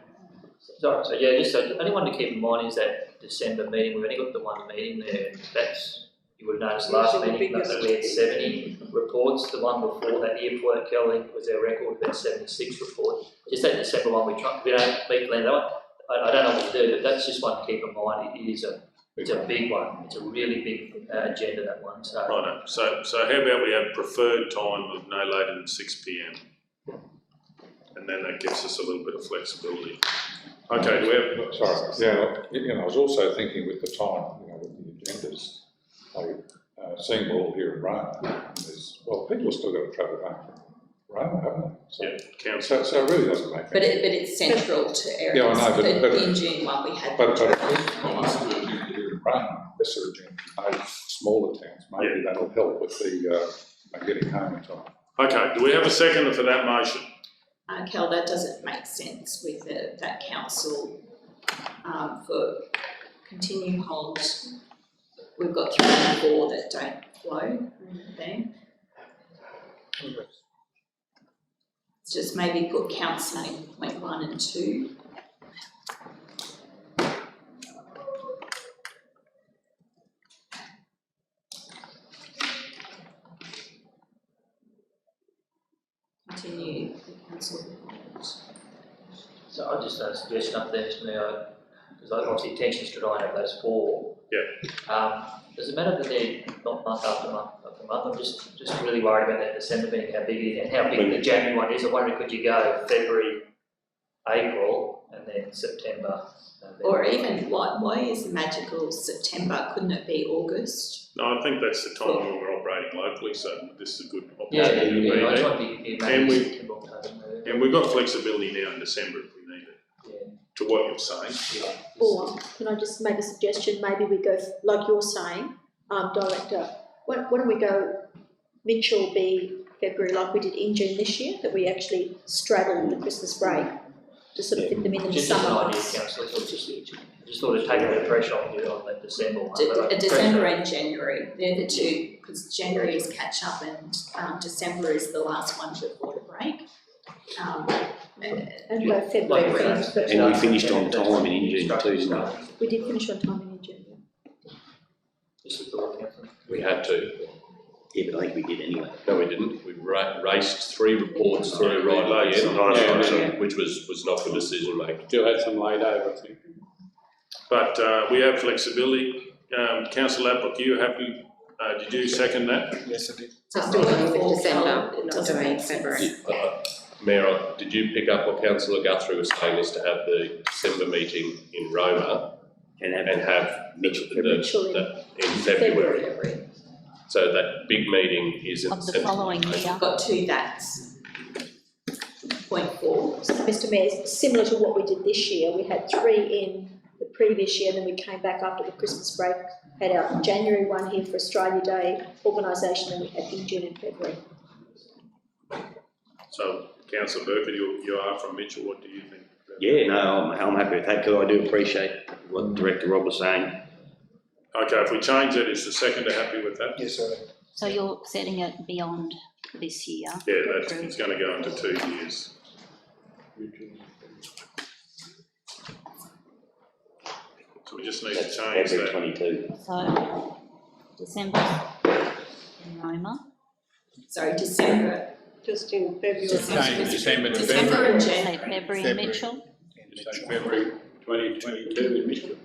S14: Sorry, so yeah, just so, the only one to keep in mind is that December meeting, we've only got the one meeting there, you would have noticed last meeting that we had 70 reports. The one before that year, Port Kelly, was our record, we had 76 reports. Just that December one, we don't beat Glen, that one. I don't know what to do, but that's just one to keep in mind. It's a big one. It's a really big agenda, that one. So.
S1: Righto. So how about we have preferred time of no later than 6 p.m. and then that gives us a little bit of flexibility. Okay, do we have...
S13: Sorry, yeah, you know, I was also thinking with the time, you know, with the agendas, like, seeing we're all here in Roma, well, people have still got to travel home from Roma, haven't they? So,
S1: yeah,
S13: so it really doesn't make
S7: But it's central to areas.
S13: Yeah, I know, but
S7: in June one we had.
S13: But here in Roma, lesser agendas, smaller towns, maybe that'll help with the getting home in time.
S1: Okay, do we have a seconder for that motion?
S7: Kel, that doesn't make sense with that council for continuing holds. We've got 3 and 4 that don't flow there. Just maybe put counselling in point 1 and 2. Continue the council.
S14: So I just had a suggestion up there to me, because obviously attention's to line of those 4.
S1: Yeah.
S14: Does it matter that they're not month after month after month? I'm just really worried about that December meeting, how big it is, and how big the January one is. I wonder, could you go February, April, and then September?
S7: Or even, why is the magical September? Couldn't it be August?
S1: No, I think that's the time when we're operating locally, so this is a good opportunity
S14: Yeah,
S1: to be
S14: I
S1: there.
S14: might be September, October.
S1: And we've got flexibility now in December if we need it.
S14: Yeah.
S1: To what you're saying.
S15: Or can I just make a suggestion? Maybe we go, like you're saying, Director, why don't we go Mitchell be February like we did in June this year, that we actually straddle the Christmas break to sort of fit them in the
S14: Just
S15: summer
S14: an idea,
S15: months.
S14: Councillor, I just thought it'd take a bit of pressure off you on that December one.
S7: December and January, they're the two, because January is catch up and December is the last one before the break.
S15: And go February.
S3: And we finished on time in June too, didn't we?
S15: We did finish on time in June.
S14: Just a thought, Councillor.
S2: We had to.
S3: Yeah, but I think we did anyway.
S2: No, we didn't. We raced 3 reports through right at the end, which was not good decision making.
S4: Still had some laid over, I think.
S1: But we have flexibility. Councillor Laplock, you happy? Did you second that?
S8: Yes, I did.
S11: So still going with December, not doing February.
S2: Mayor, did you pick up what Councillor Guthrie was saying, is to have the December meeting in Roma and have Mitchell in February? So that big meeting is in
S10: Of the following year.
S7: We've got 2 dates. Point 4.
S15: So, Mr Mayor, similar to what we did this year, we had 3 in the previous year, and then we came back after the Christmas break, had our January one here for Australia Day organisation, and we had in June and February.
S1: So, Councillor Burford, you are from Mitchell. What do you think?
S3: Yeah, no, I'm happy with that, because I do appreciate what Director Rob was saying.
S1: Okay, if we change it, is the seconder happy with that?
S8: Yes, sir.
S10: So you're setting it beyond this year?
S1: Yeah, it's going to go into 2 years. So we just need to change that.
S3: 22.
S10: So December in Roma.
S7: Sorry, December.
S9: Just in February.
S4: December to
S7: December
S4: February.
S7: and
S10: Say
S7: January.
S10: February in Mitchell.
S4: So February 2022 in Miscamble.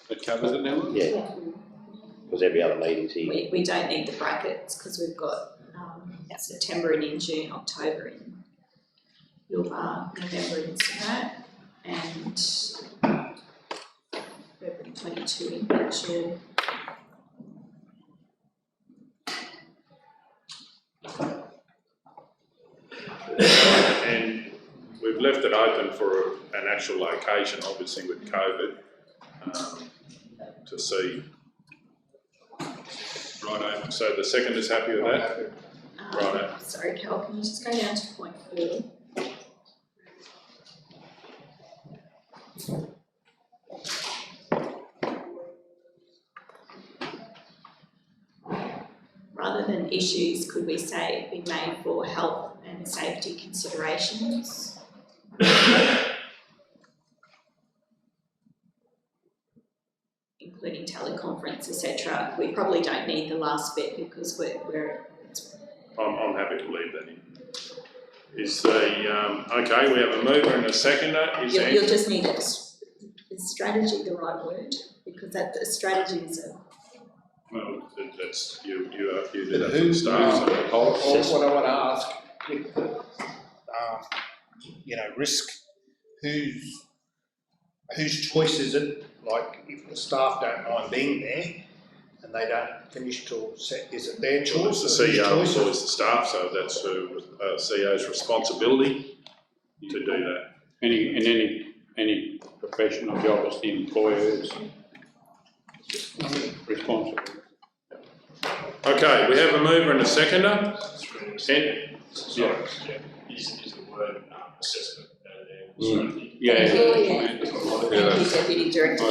S4: That covers it now?
S3: Yeah. Because every other meeting's here.
S7: We don't need the brackets because we've got September and in June, October in Yuleba, November in Symphony, and February 22 in Mitchell.
S1: And we've left it open for an actual location, obviously with COVID, to see. Righto, so the second is happy with that? Righto.
S7: Sorry, Cal, can you just go down to point 4? Rather than issues, could we say be made for health and safety considerations? including teleconference, etc. We probably don't need the last bit because
S1: I'm happy to leave that in. Is the, okay, we have a mover and a seconder.
S7: You'll just need it. Is strategy the right word? Because the strategy is a...
S1: Well, that's, you do that
S12: Who's,
S1: for the staff.
S12: what I want to ask, with the, risk, whose choice is it? Like, if the staff don't mind being there and they don't finish till set, is it their choice?
S1: It's the CEO employs the staff, so that's the CEO's responsibility to do that.
S4: Any professional job, it's the employer's responsibility.
S1: Okay, we have a mover and a seconder. Ed?
S8: Sorry, is the word assessment there?
S7: Thank you, Deputy Director.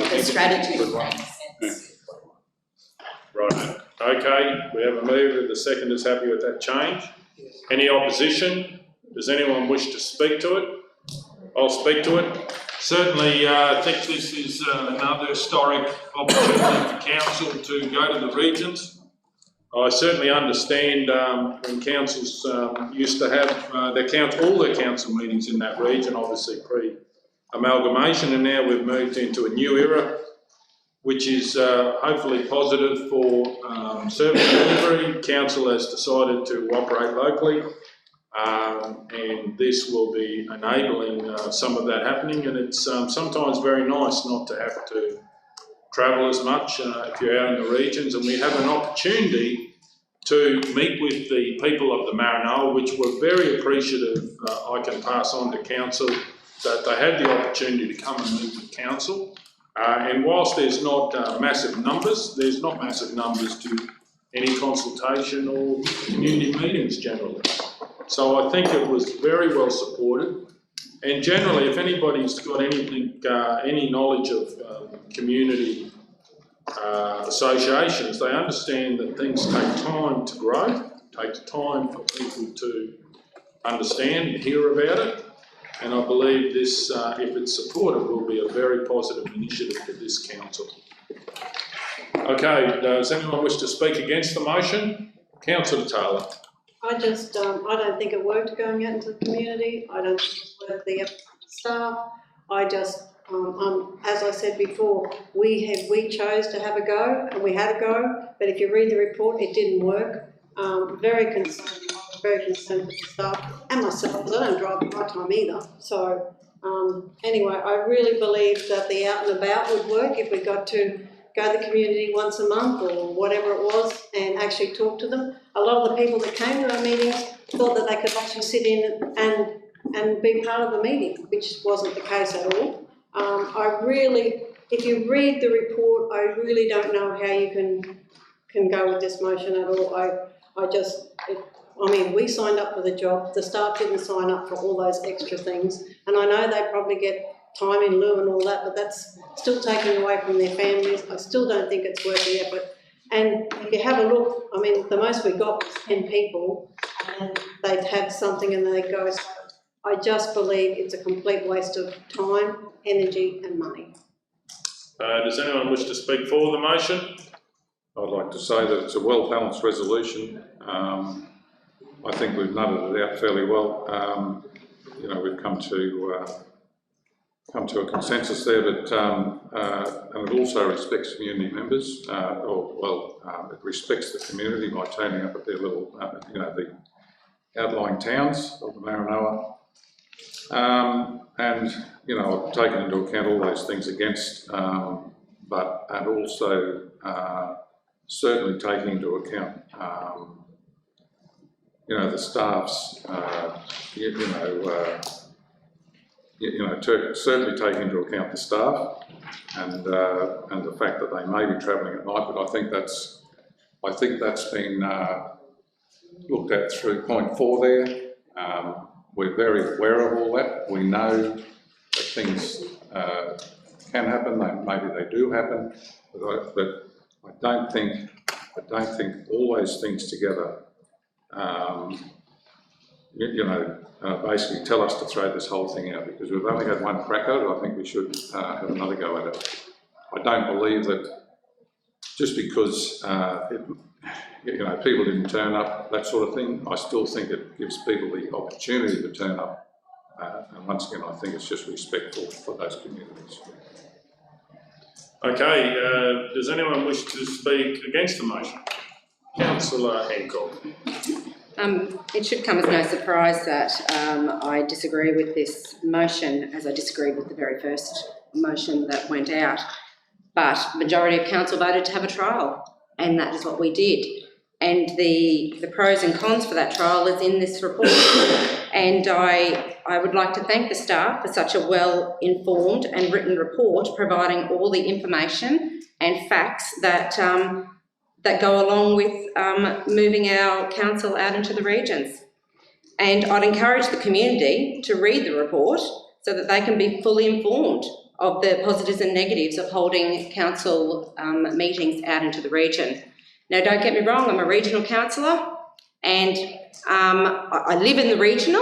S7: The strategy.
S1: Right, okay, we have a mover, the seconder's happy with that change. Any opposition? Does anyone wish to speak to it? I'll speak to it. Certainly, I think this is another historic opportunity for council to go to the regions. I certainly understand when councils used to have all their council meetings in that region, obviously pre-amalgamation, and now we've moved into a new era, which is hopefully positive for service delivery. Council has decided to operate locally, and this will be enabling some of that happening, and it's sometimes very nice not to have to travel as much if you're out in the regions, and we have an opportunity to meet with the people of the Maranoa, which we're very appreciative. I can pass on to council that they had the opportunity to come and meet with council, and whilst there's not massive numbers, there's not massive numbers to any consultation or community meetings generally. So I think it was very well supported, and generally if anybody's got anything, any knowledge of community associations, they understand that things take time to grow, takes time for people to understand and hear about it, and I believe this, if it's supported, will be a very positive initiative for this council. Okay, does anyone wish to speak against the motion? Councillor Taylor.
S9: I don't think it worked going out into the community. I don't think it worked the staff. I just, as I said before, we chose to have a go, and we had a go, but if you read the report, it didn't work. Very concerned for the staff and myself, because I don't drive at night time either. So anyway, I really believe that the out and about would work if we got to go to the community once a month or whatever it was and actually talk to them. A lot of the people that came to our meetings thought that they could actually sit in and be part of the meeting, which wasn't the case at all. If you read the report, I really don't know how you can go with this motion at all. We signed up for the job. The staff didn't sign up for all those extra things, and I know they probably get time in lieu and all that, but that's still taking away from their families. I still don't think it's worth the effort. And if you have a look, the most we got was 10 people, and they'd had something and they'd go. So I just believe it's a complete waste of time, energy and money.
S1: Does anyone wish to speak for the motion?
S13: I'd like to say that it's a well-balanced resolution. I think we've nutted it out fairly well. We've come to a consensus there, but and it also respects community members. It respects the community by turning up at their little, the outlying towns of the Maranoa. I've taken into account all those things against, and also certainly taking into account, the staff's, certainly take into account the staff and the fact that they may be travelling at night. But I think that's been looked at through point 4 there. We're very aware of all that. We know that things can happen. Maybe they do happen, but I don't think all those things together. Basically tell us to throw this whole thing out, because we've only had one crack at it. I think we should have another go at it. I don't believe that just because people didn't turn up, that sort of thing, I still think it gives people the opportunity to turn up. And once again, I think it's just respectful for those communities.
S1: Okay, does anyone wish to speak against the motion? Councillor Hancock.
S11: It should come as no surprise that I disagree with this motion, as I disagreed with the very first motion that went out. But majority of council voted to have a trial, and that is what we did. And the pros and cons for that trial is in this report. And I would like to thank the staff for such a well-informed and written report, providing all the information and facts that that go along with moving our council out into the regions. And I'd encourage the community to read the report so that they can be fully informed of the positives and negatives of holding council meetings out into the region. Now, don't get me wrong, I'm a regional councillor, and I live in the regions,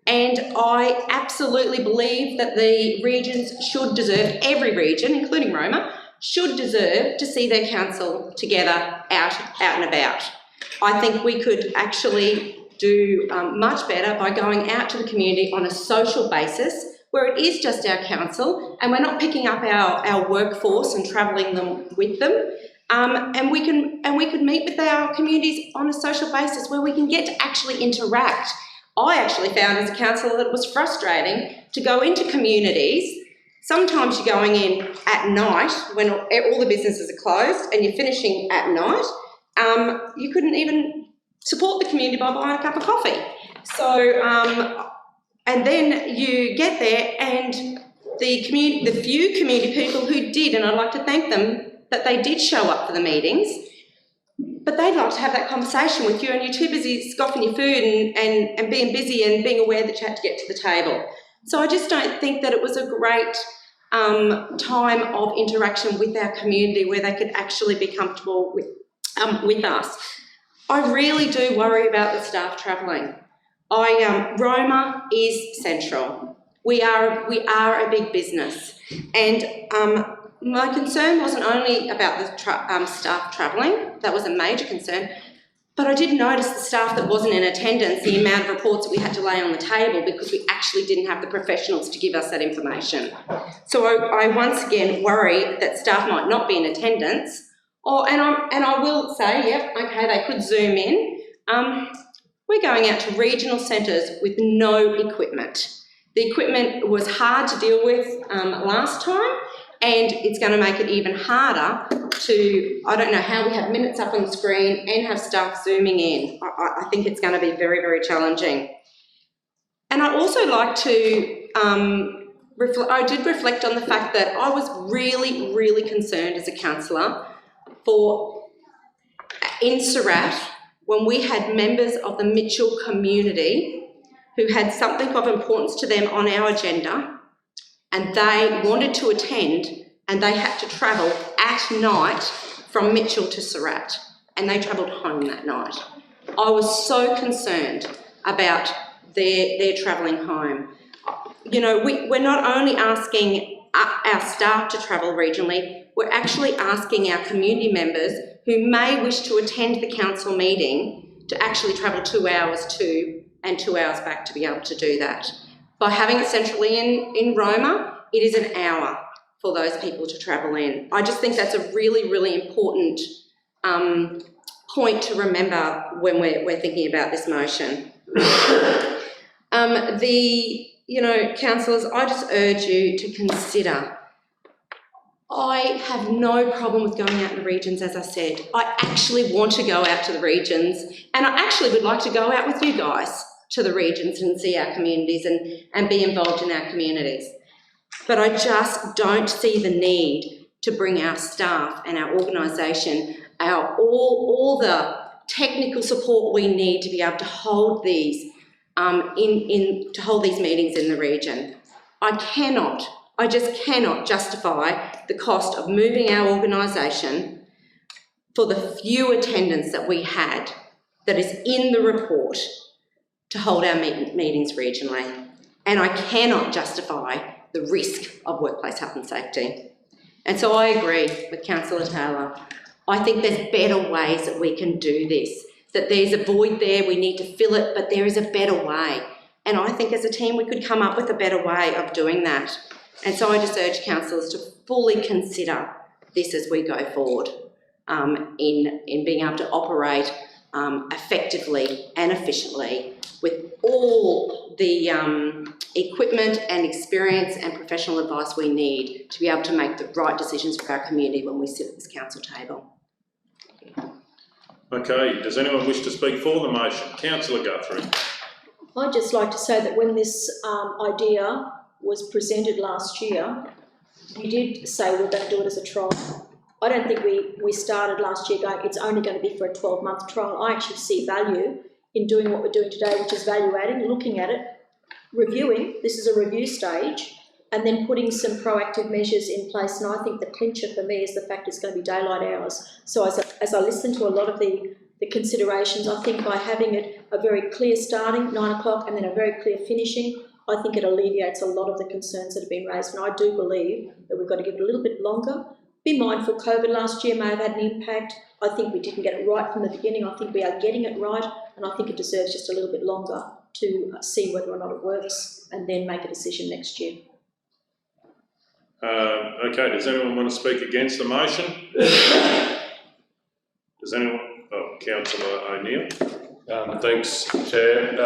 S11: and I absolutely believe that the regions should deserve, every region, including Roma, should deserve to see their council together out and about. I think we could actually do much better by going out to the community on a social basis where it is just our council and we're not picking up our workforce and travelling them with them. And we could meet with our communities on a social basis where we can get to actually interact. I actually found as a councillor that it was frustrating to go into communities. Sometimes you're going in at night when all the businesses are closed and you're finishing at night. You couldn't even support the community by buying a cup of coffee. So, and then you get there and the few community people who did, and I'd like to thank them that they did show up for the meetings, but they'd like to have that conversation with you and you're too busy scoffing your food and being busy and being aware that you had to get to the table. So I just don't think that it was a great time of interaction with our community where they could actually be comfortable with us. I really do worry about the staff travelling. Roma is central. We are a big business, and my concern wasn't only about the staff travelling, that was a major concern, but I did notice the staff that wasn't in attendance, the amount of reports that we had to lay on the table because we actually didn't have the professionals to give us that information. So I once again worry that staff might not be in attendance, and I will say, yep, okay, they could Zoom in. We're going out to regional centres with no equipment. The equipment was hard to deal with last time, and it's going to make it even harder to, I don't know how we have minutes up on the screen and have staff zooming in. I think it's going to be very, very challenging. And I'd also like to, I did reflect on the fact that I was really, really concerned as a councillor in Surat when we had members of the Mitchell community who had something of importance to them on our agenda, and they wanted to attend and they had to travel at night from Mitchell to Surat, and they travelled home that night. I was so concerned about their travelling home. You know, we're not only asking our staff to travel regionally, we're actually asking our community members who may wish to attend the council meeting to actually travel 2 hours to and 2 hours back to be able to do that. By having it centrally in Roma, it is an hour for those people to travel in. I just think that's a really, really important point to remember when we're thinking about this motion. Councillors, I just urge you to consider. I have no problem with going out in the regions, as I said. I actually want to go out to the regions, and I actually would like to go out with you guys to the regions and see our communities and be involved in our communities. But I just don't see the need to bring our staff and our organisation, all the technical support we need to be able to hold these to hold these meetings in the region. I just cannot justify the cost of moving our organisation for the few attendance that we had that is in the report to hold our meetings regionally. And I cannot justify the risk of workplace health and safety. And so I agree with Councillor Taylor. I think there's better ways that we can do this, that there's a void there, we need to fill it, but there is a better way. And I think as a team we could come up with a better way of doing that. And so I just urge councillors to fully consider this as we go forward in being able to operate effectively and efficiently with all the equipment and experience and professional advice we need to be able to make the right decisions for our community when we sit at this council table.
S1: Okay, does anyone wish to speak for the motion? Councillor Guthrie.
S15: I'd just like to say that when this idea was presented last year, we did say we're going to do it as a trial. I don't think we started last year going, it's only going to be for a 12-month trial. I actually see value in doing what we're doing today, which is value adding, looking at it, reviewing, this is a review stage, and then putting some proactive measures in place. And I think the clincher for me is the fact it's going to be daylight hours. So as I listen to a lot of the considerations, I think by having it a very clear starting, 9 o'clock, and then a very clear finishing, I think it alleviates a lot of the concerns that have been raised. And I do believe that we've got to give it a little bit longer. Be mindful, COVID last year may have had an impact. I think we didn't get it right from the beginning. I think we are getting it right, and I think it deserves just a little bit longer to see whether or not it works and then make a decision next year.
S1: Okay, does anyone want to speak against the motion? Does anyone? Oh, Councillor O'Neill.
S2: Thanks, Chair.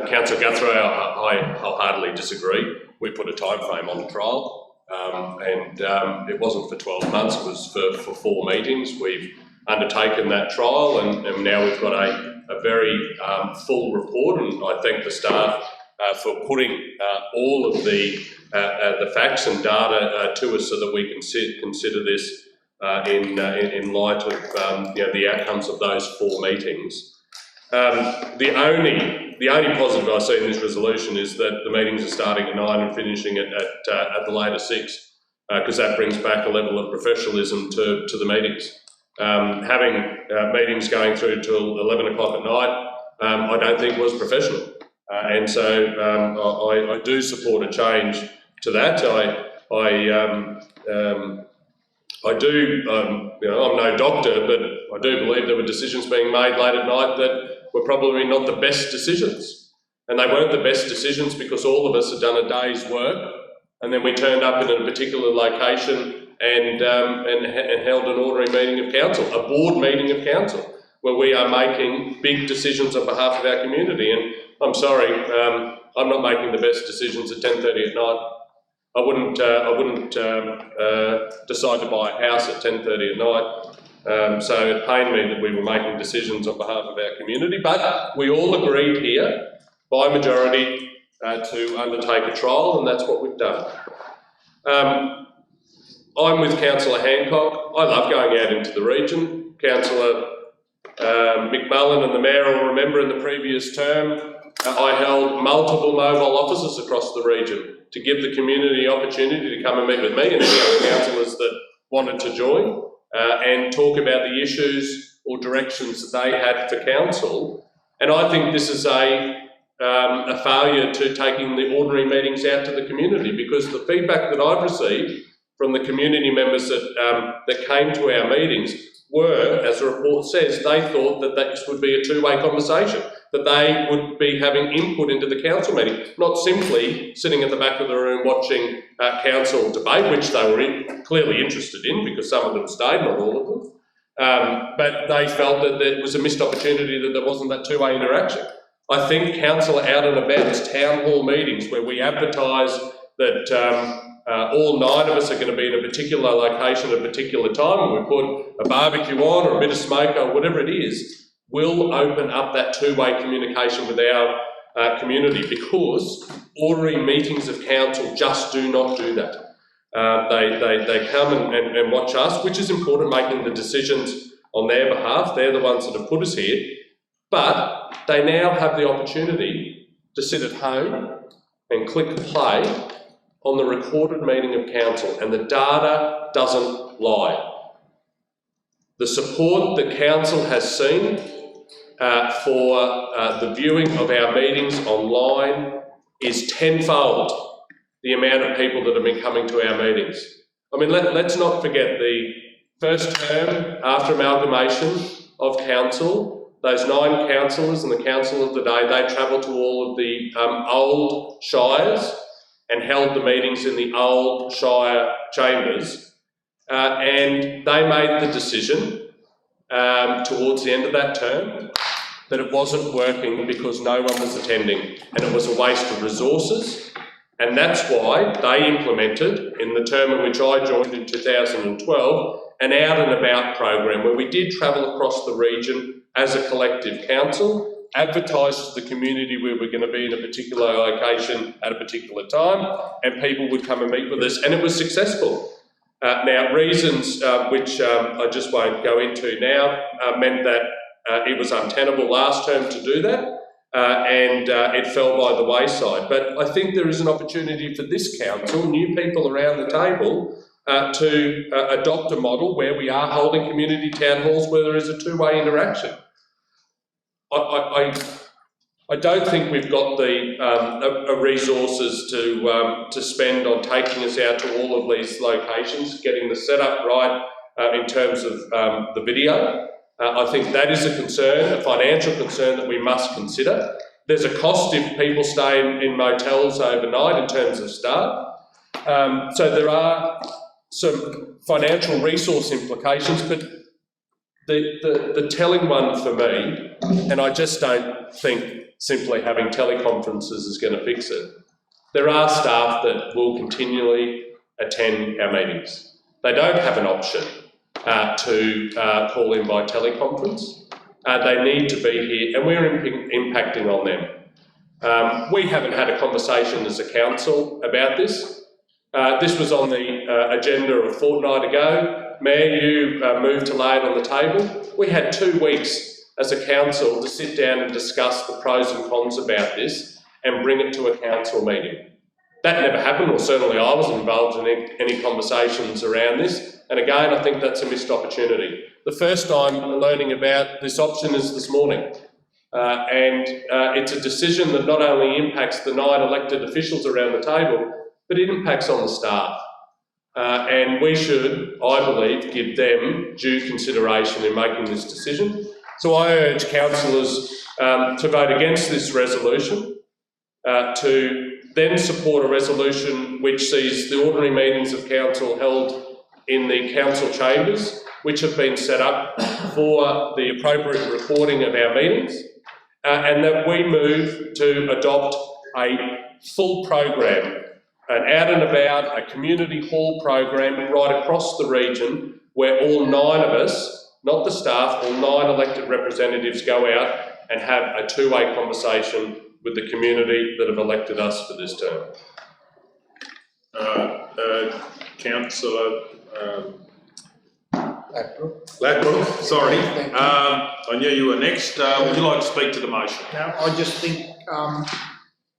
S2: Councillor Guthrie, I wholeheartedly disagree. We put a time frame on the trial, and it wasn't for 12 months, it was for 4 meetings. We've undertaken that trial, and now we've got a very full report, and I thank the staff for putting all of the facts and data to us so that we can consider this in light of the outcomes of those 4 meetings. The only positive I see in this resolution is that the meetings are starting at 9 and finishing at the later 6, because that brings back a level of professionalism to the meetings. Having meetings going through till 11 o'clock at night, I don't think was professional. And so I do support a change to that. I do, I'm no doctor, but I do believe there were decisions being made late at night that were probably not the best decisions. And they weren't the best decisions because all of us had done a day's work, and then we turned up in a particular location and held an ordinary meeting of council, a board meeting of council, where we are making big decisions on behalf of our community. And I'm sorry, I'm not making the best decisions at 10:30 at night. I wouldn't decide to buy a house at 10:30 at night. So it pained me that we were making decisions on behalf of our community, but we all agreed here by majority to undertake a trial, and that's what we've done. I'm with Councillor Hancock. I love going out into the region. Councillor McMullen and the Mayor will remember in the previous term, I held multiple mobile offices across the region to give the community opportunity to come and meet with me and any other councillors that wanted to join and talk about the issues or directions that they had for council. And I think this is a failure to taking the ordinary meetings out to the community, because the feedback that I've received from the community members that came to our meetings were, as the report says, they thought that this would be a two-way conversation, that they would be having input into the council meeting, not simply sitting at the back of the room watching council debate, which they were clearly interested in because some of them stayed, not all of them. But they felt that there was a missed opportunity, that there wasn't that two-way interaction. I think council out and about town hall meetings where we advertise that all 9 of us are going to be in a particular location at a particular time, and we put a barbecue on or a bit of smoke or whatever it is, will open up that two-way communication with our community, because ordinary meetings of council just do not do that. They come and watch us, which is important, making the decisions on their behalf. They're the ones that have put us here. But they now have the opportunity to sit at home and click play on the recorded meeting of council, and the data doesn't lie. The support that council has seen for the viewing of our meetings online is tenfold the amount of people that have been coming to our meetings. I mean, let's not forget the first term after amalgamation of council, those 9 councillors and the council of the day, they travelled to all of the old shires and held the meetings in the old shire chambers, and they made the decision towards the end of that term that it wasn't working because no one was attending and it was a waste of resources, and that's why they implemented, in the term in which I joined in 2012, an out and about program where we did travel across the region as a collective council, advertised to the community where we're going to be in a particular location at a particular time, and people would come and meet with us, and it was successful. Now, reasons which I just won't go into now meant that it was untenable last term to do that, and it fell by the wayside. But I think there is an opportunity for this council, new people around the table, to adopt a model where we are holding community town halls where there is a two-way interaction. I don't think we've got the resources to spend on taking us out to all of these locations, getting the setup right in terms of the video. I think that is a concern, a financial concern that we must consider. There's a cost if people stay in motels overnight in terms of staff. So there are some financial resource implications, but the telling one for me, and I just don't think simply having teleconferences is going to fix it. There are staff that will continually attend our meetings. They don't have an option to call in by teleconference. They need to be here, and we're impacting on them. We haven't had a conversation as a council about this. This was on the agenda a fortnight ago. Mayor, you moved to lay it on the table. We had 2 weeks as a council to sit down and discuss the pros and cons about this and bring it to a council meeting. That never happened, or certainly I wasn't involved in any conversations around this. And again, I think that's a missed opportunity. The first time learning about this option is this morning. And it's a decision that not only impacts the 9 elected officials around the table, but it impacts on the staff. And we should, I believe, give them due consideration in making this decision. So I urge councillors to vote against this resolution, to then support a resolution which sees the ordinary meetings of council held in the council chambers, which have been set up for the appropriate recording of our meetings, and that we move to adopt a full program, an out and about, a community hall program right across the region where all 9 of us, not the staff, all 9 elected representatives go out and have a two-way conversation with the community that have elected us for this term.
S1: Councillor Ladbrook, sorry. I knew you were next. Would you like to speak to the motion?
S12: Now, I just think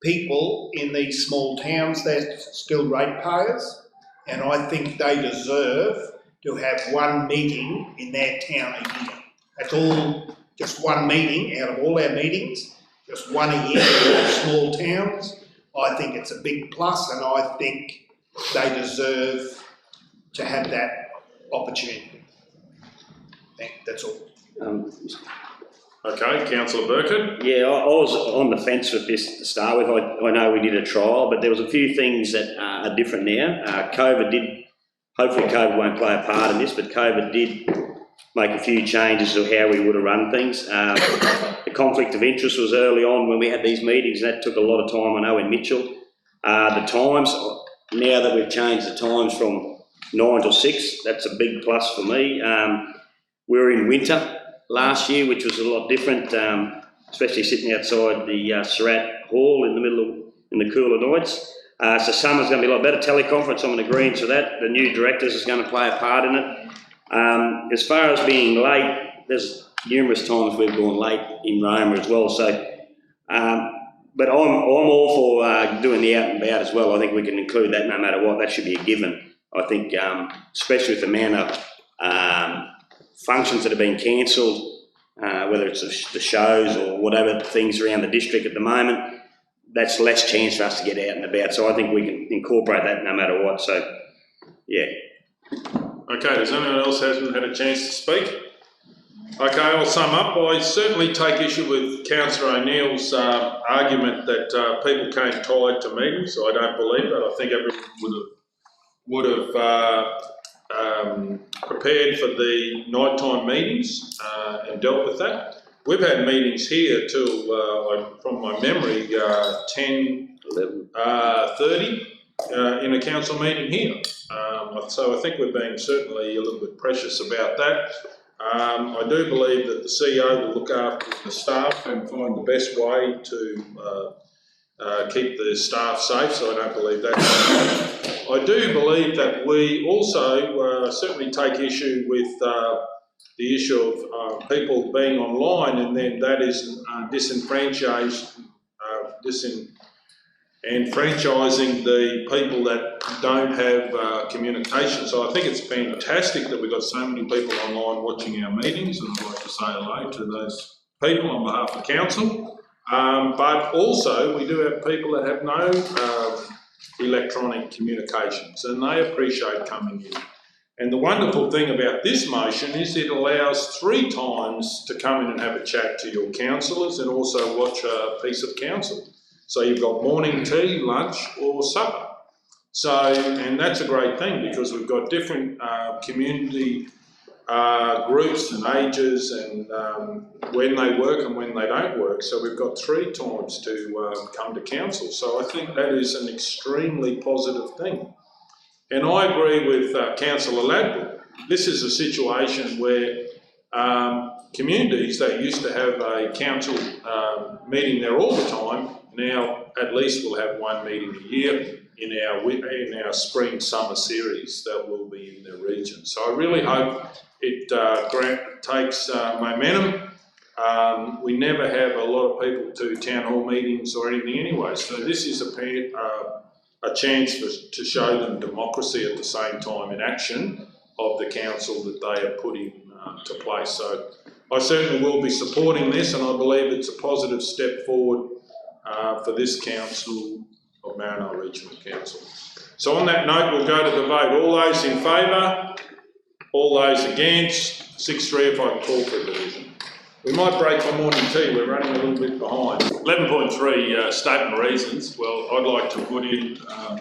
S12: people in these small towns, they're still ratepayers, and I think they deserve to have one meeting in their town a year. That's all, just one meeting out of all our meetings, just one a year in small towns. I think it's a big plus, and I think they deserve to have that opportunity. That's all.
S1: Okay, Councillor Burkett.
S3: Yeah, I was on the fence with this to start with. I know we did a trial, but there was a few things that are different now. Hopefully COVID won't play a part in this, but COVID did make a few changes to how we would have run things. The conflict of interest was early on when we had these meetings, and that took a lot of time, I know, in Mitchell. The times, now that we've changed the times from 9 till 6, that's a big plus for me. We were in winter last year, which was a lot different, especially sitting outside the Surratt Hall in the cooler nights. So summer's going to be a lot better. Teleconference, I'm in agreement to that. The new directors is going to play a part in it. As far as being late, there's numerous times we've gone late in Roma as well. So, but I'm all for doing the out and about as well. I think we can include that no matter what. That should be a given. I think, especially with the amount of functions that have been cancelled, whether it's the shows or whatever things around the district at the moment, that's less chance for us to get out and about. So I think we can incorporate that no matter what. So, yeah.
S1: Okay, does anyone else hasn't had a chance to speak? Okay, I'll sum up. I certainly take issue with Councillor O'Neill's argument that people came tired to meetings. I don't believe that. I think everyone would have prepared for the nighttime meetings and dealt with that. We've had meetings here till, from my memory, 10:30 in a council meeting here. So I think we're being certainly a little bit precious about that. I do believe that the CEO will look after the staff and find the best way to keep the staff safe, so I don't believe that. I do believe that we also certainly take issue with the issue of people being online, and then that is enfranchising the people that don't have communication. So I think it's fantastic that we've got so many people online watching our meetings, and I'd like to say hello to those people on behalf of council. But also we do have people that have no electronic communications, and they appreciate coming in. And the wonderful thing about this motion is it allows 3 times to come in and have a chat to your councillors and also watch a piece of council. So you've got morning tea, lunch or supper. So, and that's a great thing because we've got different community groups and ages and when they work and when they don't work. So we've got 3 times to come to council. So I think that is an extremely positive thing. And I agree with Councillor Ladwood. This is a situation where communities that used to have a council meeting there all the time, now at least we'll have 1 meeting a year in our spring summer series that will be in their region. So I really hope it takes momentum. We never have a lot of people to town hall meetings or anything anyway, so this is a chance to show them democracy at the same time in action of the council that they have put into place. So I certainly will be supporting this, and I believe it's a positive step forward for this council of Maranoa Regional Council. So on that note, we'll go to the vote. All those in favour? All those against? 6-3 if I can call for a division. We might break for morning tea, we're running a little bit behind. 11.3 statement reasons. Well, I'd like to put in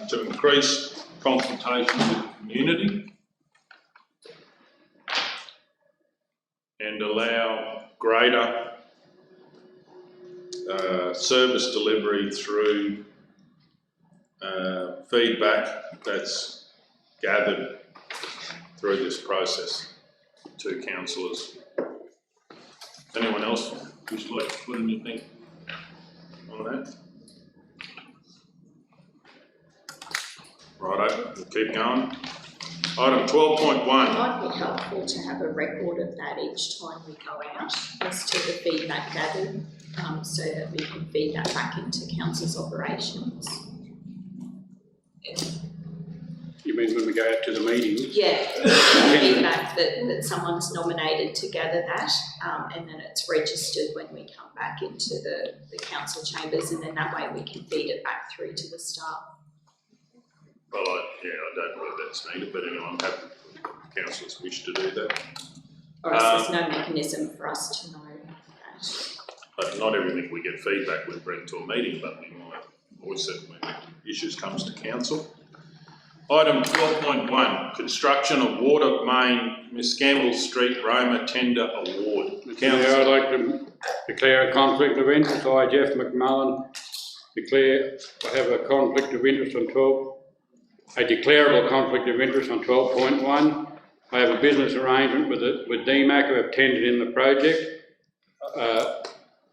S1: to increase consultation with the community and allow greater service delivery through feedback that's gathered through this process to councillors. Anyone else who's like to put anything on that? Righto, we'll keep going. Item 12.1.
S7: It might be helpful to have a record of that each time we go out as to the feedback gathered, so that we can feed that back into council's operations.
S4: You mean when we go out to the meetings?
S7: Yeah, feedback that someone's nominated to gather that, and then it's registered when we come back into the council chambers, and then that way we can feed it back through to the staff.
S1: Well, I don't believe that's needed, but anyway, I'm happy if councillors wish to do that.
S7: Or else there's no mechanism for us to know that.
S1: But not everything we get feedback we bring to a meeting, but we might voice it when issues comes to council. Item 12.1, construction of water main Miscamble Street Roma tender award.
S4: Councillor, I'd like to declare a conflict of interest. I, Jeff McMullen, declare I have a conflict of interest on a declarable conflict of interest on 12.1. I have a business arrangement with DMAC who have tendered in the project.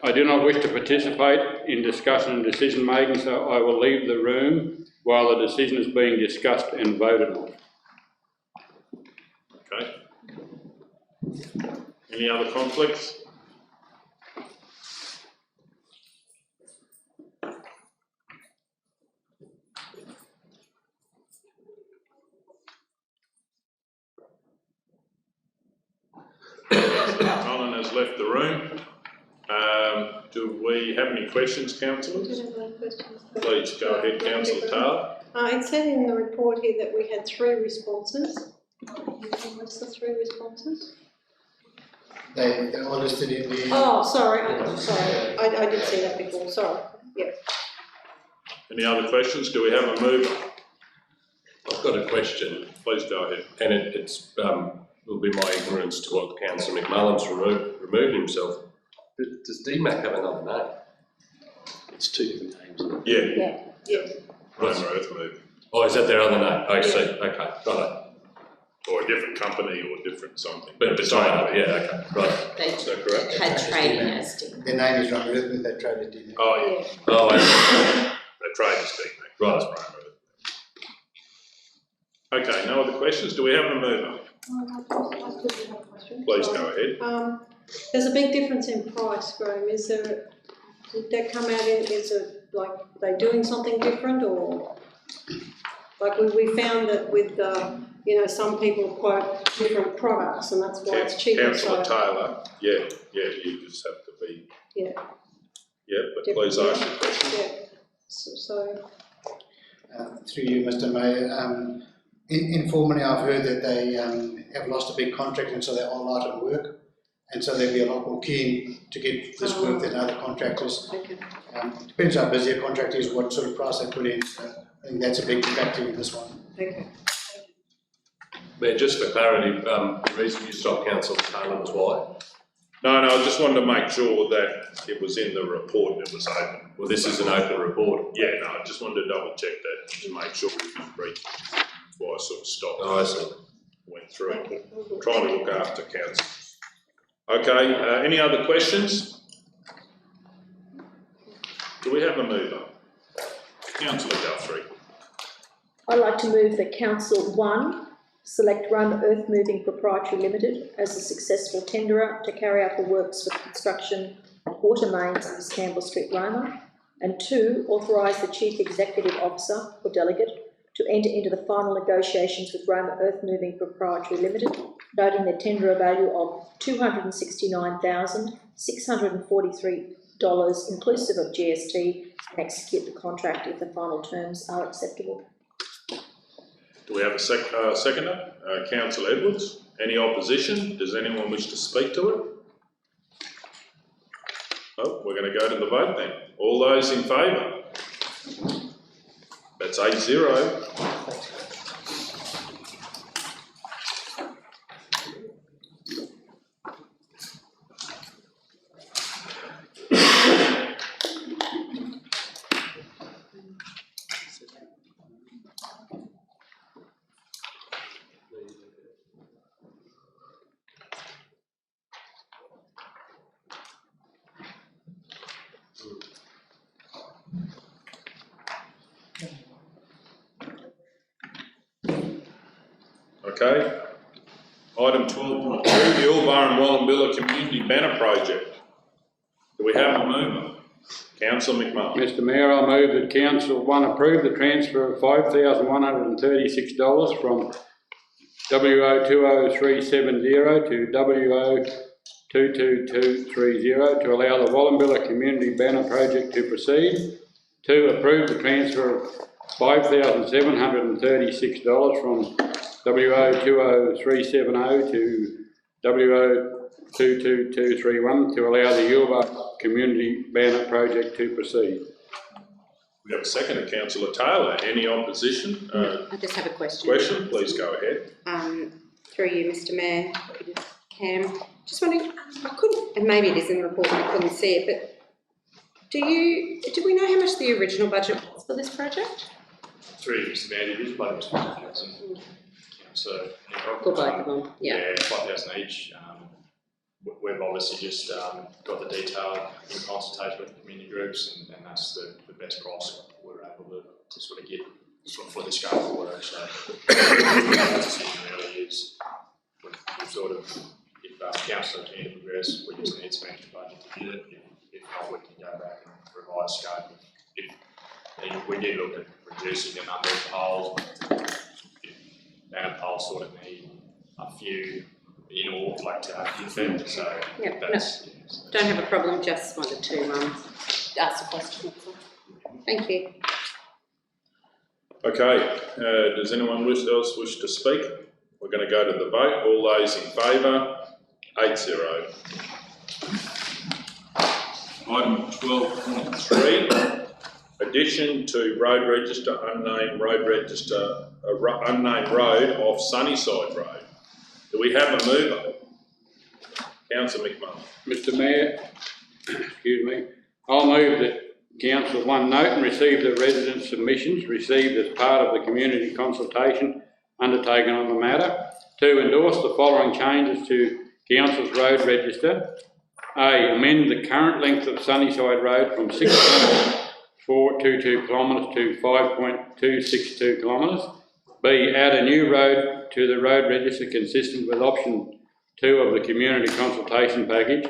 S4: I do not wish to participate in discussion and decision making, so I will leave the room while the decision is being discussed and voted on.
S1: Okay. Any other conflicts? Colin has left the room. Do we have any questions, councillors? Please go ahead, Councillor Taylor.
S9: It said in the report here that we had 3 responses. What's the three responses?
S12: They're all listed in the.
S9: Oh, sorry, I did see that before, sorry, yeah.
S1: Any other questions? Do we have a mover?
S2: I've got a question.
S1: Please go ahead.
S2: And it's will be my ignorance to what Councillor McMullen's removed himself. Does DMAC have another name?
S3: It's two different names.
S1: Yeah. Roma Earth Moving.
S2: Oh, is that their other name? I see. Okay, right.
S1: Or a different company or different something.
S2: But beside it, yeah, okay, right.
S7: They
S1: Is that correct?
S7: had trading as DMAC.
S12: Their name is Roma Earth Moving, they traded in.
S1: Oh, yeah.
S2: Oh, I see.
S1: The trade is being made.
S2: Right.
S1: That's Roma Earth. Okay, no other questions? Do we have a mover? Please go ahead.
S9: There's a big difference in price, Graham, did that come out in, is it like, are they doing something different or? Like we found that with, some people quote different products and that's why it's cheaper.
S1: Councillor Taylor, yeah, you just have to be.
S9: Yeah.
S1: Yeah, but please ask your question.
S9: Yeah, so.
S12: Through you, Mr. Mayor, informally I've heard that they have lost a big contract and so they're all out of work. And so they'll be a lot more keen to get this work than other contractors.
S9: Okay.
S12: Depends how busy a contract is, what sort of price they put in. So I think that's a big factor in this one.
S9: Okay.
S2: Mayor, just for clarity, the reason you stopped Councillor Taylor was why?
S1: No, I just wanted to make sure that it was in the report and it was open.
S2: Well, this is an open report.
S1: Yeah, no, I just wanted to double check that to make sure we didn't breach. That's why I sort of stopped.
S2: Oh, I see.
S1: Went through it, trying to look after council. Okay, any other questions? Do we have a mover? Councillor Guthrie.
S15: I'd like to move that Council 1 select Roma Earth Moving Proprietary Limited as the successful tenderer to carry out the works for construction of water mains on Miscamble Street, Roma, and 2, authorise the Chief Executive Officer or Delegate to enter into the final negotiations with Roma Earth Moving Proprietary Limited, noting the tenderer value of $269,643 inclusive of GST, and execute the contract if the final terms are acceptable.
S1: Do we have a seconder? Councillor Edwards. Any opposition? Does anyone wish to speak to it? Oh, we're going to go to the vote then. All those in favour? That's 8-0. Okay. Item 12.2, the Yuleba and Wallumbilla Community Banner Project. Do we have a mover? Councillor McMullen.
S4: Mr. Mayor, I move that Council 1 approve the transfer of $5,136 from WO20370 to WO22230 to allow the Wallumbilla Community Banner Project to proceed. 2, approve the transfer of $5,736 from WO20370 to WO22231 to allow the Yuleba Community Banner Project to proceed.
S1: We have a second, Councillor Taylor. Any opposition?
S11: I just have a question.
S1: Question, please go ahead.
S11: Through you, Mr. Mayor, Cam. Just wondering, I couldn't, and maybe it is in the report and I couldn't see it, but do we know how much the original budget was for this project?
S8: Through you, Mr. Mayor, the original budget was 5,000. So,
S11: For both of them, yeah.
S8: 5,000 each. We've obviously just got the detail in consultation with the community groups, and that's the best price we're able to sort of get for the scope of work. So, the decision really is we've sort of, if council are keen to progress, we just need some extra budget to do it. If not, we can go back and revise scope. If we did look at reducing the number of poles, banner poles sort of need a few in all like to have the effect. So
S11: yeah,
S8: that's
S11: don't have a problem, just wanted to ask a question. Thank you.
S1: Okay, does anyone else wish to speak? We're We're going to go to the vote. All those in favour? 8-0. Item 12.3, addition to road register, unnamed road register, unnamed road off Sunnyside Road. Do we have a mover? Councillor McMahon.
S4: Mr Mayor, excuse me, I'll move that Council, 1, note and receive the resident submissions received as part of the community consultation undertaken on the matter. 2, endorse the following changes to Council's road register. A, amend the current length of Sunnyside Road from 6.422 kilometres to 5.262 kilometres. B, add a new road to the road register consistent with option 2 of the community consultation package,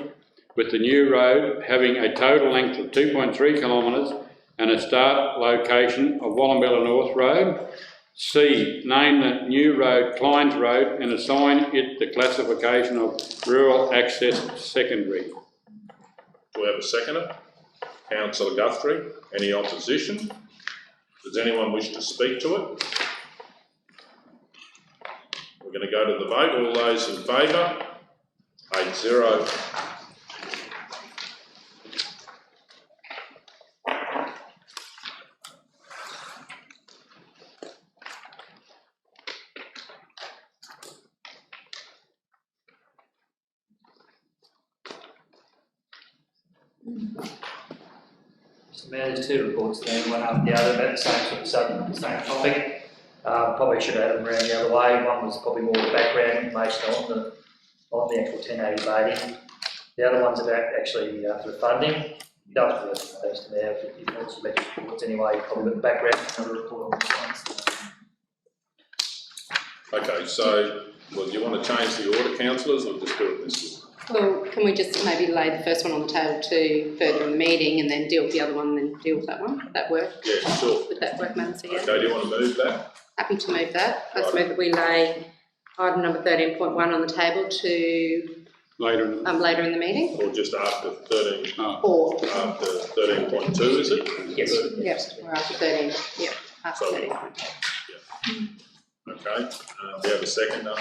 S4: with the new road having a total length of 2.3 kilometres and a start location of Wallumbilla North Road. C, name the new road Klein's Road and assign it the classification of rural access secondary.
S1: Do we have a seconder? Councillor Guthrie. Any opposition? Does anyone wish to speak to it? We're going to go to the vote. All those in favour? 8-0.
S14: Mr Mayor, there's 2 reports there, one after the other about the same sort of subject, the same topic. Probably should have had them around the other way. One was probably more the background information on the actual 1080 voting. The other one's about actually for the funding. You don't have to do it first, Mayor, if you want to make reports anyway, probably got the background, another report on this one.
S1: Okay, so, well, do you want to change the order, councillors, or just do it this way?
S11: Well, can we just maybe lay the first one on the table to further in the meeting and then deal with the other one and then deal with that one? Would that work?
S1: Yeah, sure.
S11: Would that work, Madam CEO?
S1: Okay, do you want to move that?
S11: Happy to move that. Let's
S1: Right.
S11: move that we lay item number 13.1 on the table to later in the meeting.
S1: Or just after 13?
S11: Or
S1: After 13.2, is it?
S14: Yes.
S11: Yes, we're after 13. Yep, after
S1: So-
S11: 13.
S1: Okay, we have a seconder.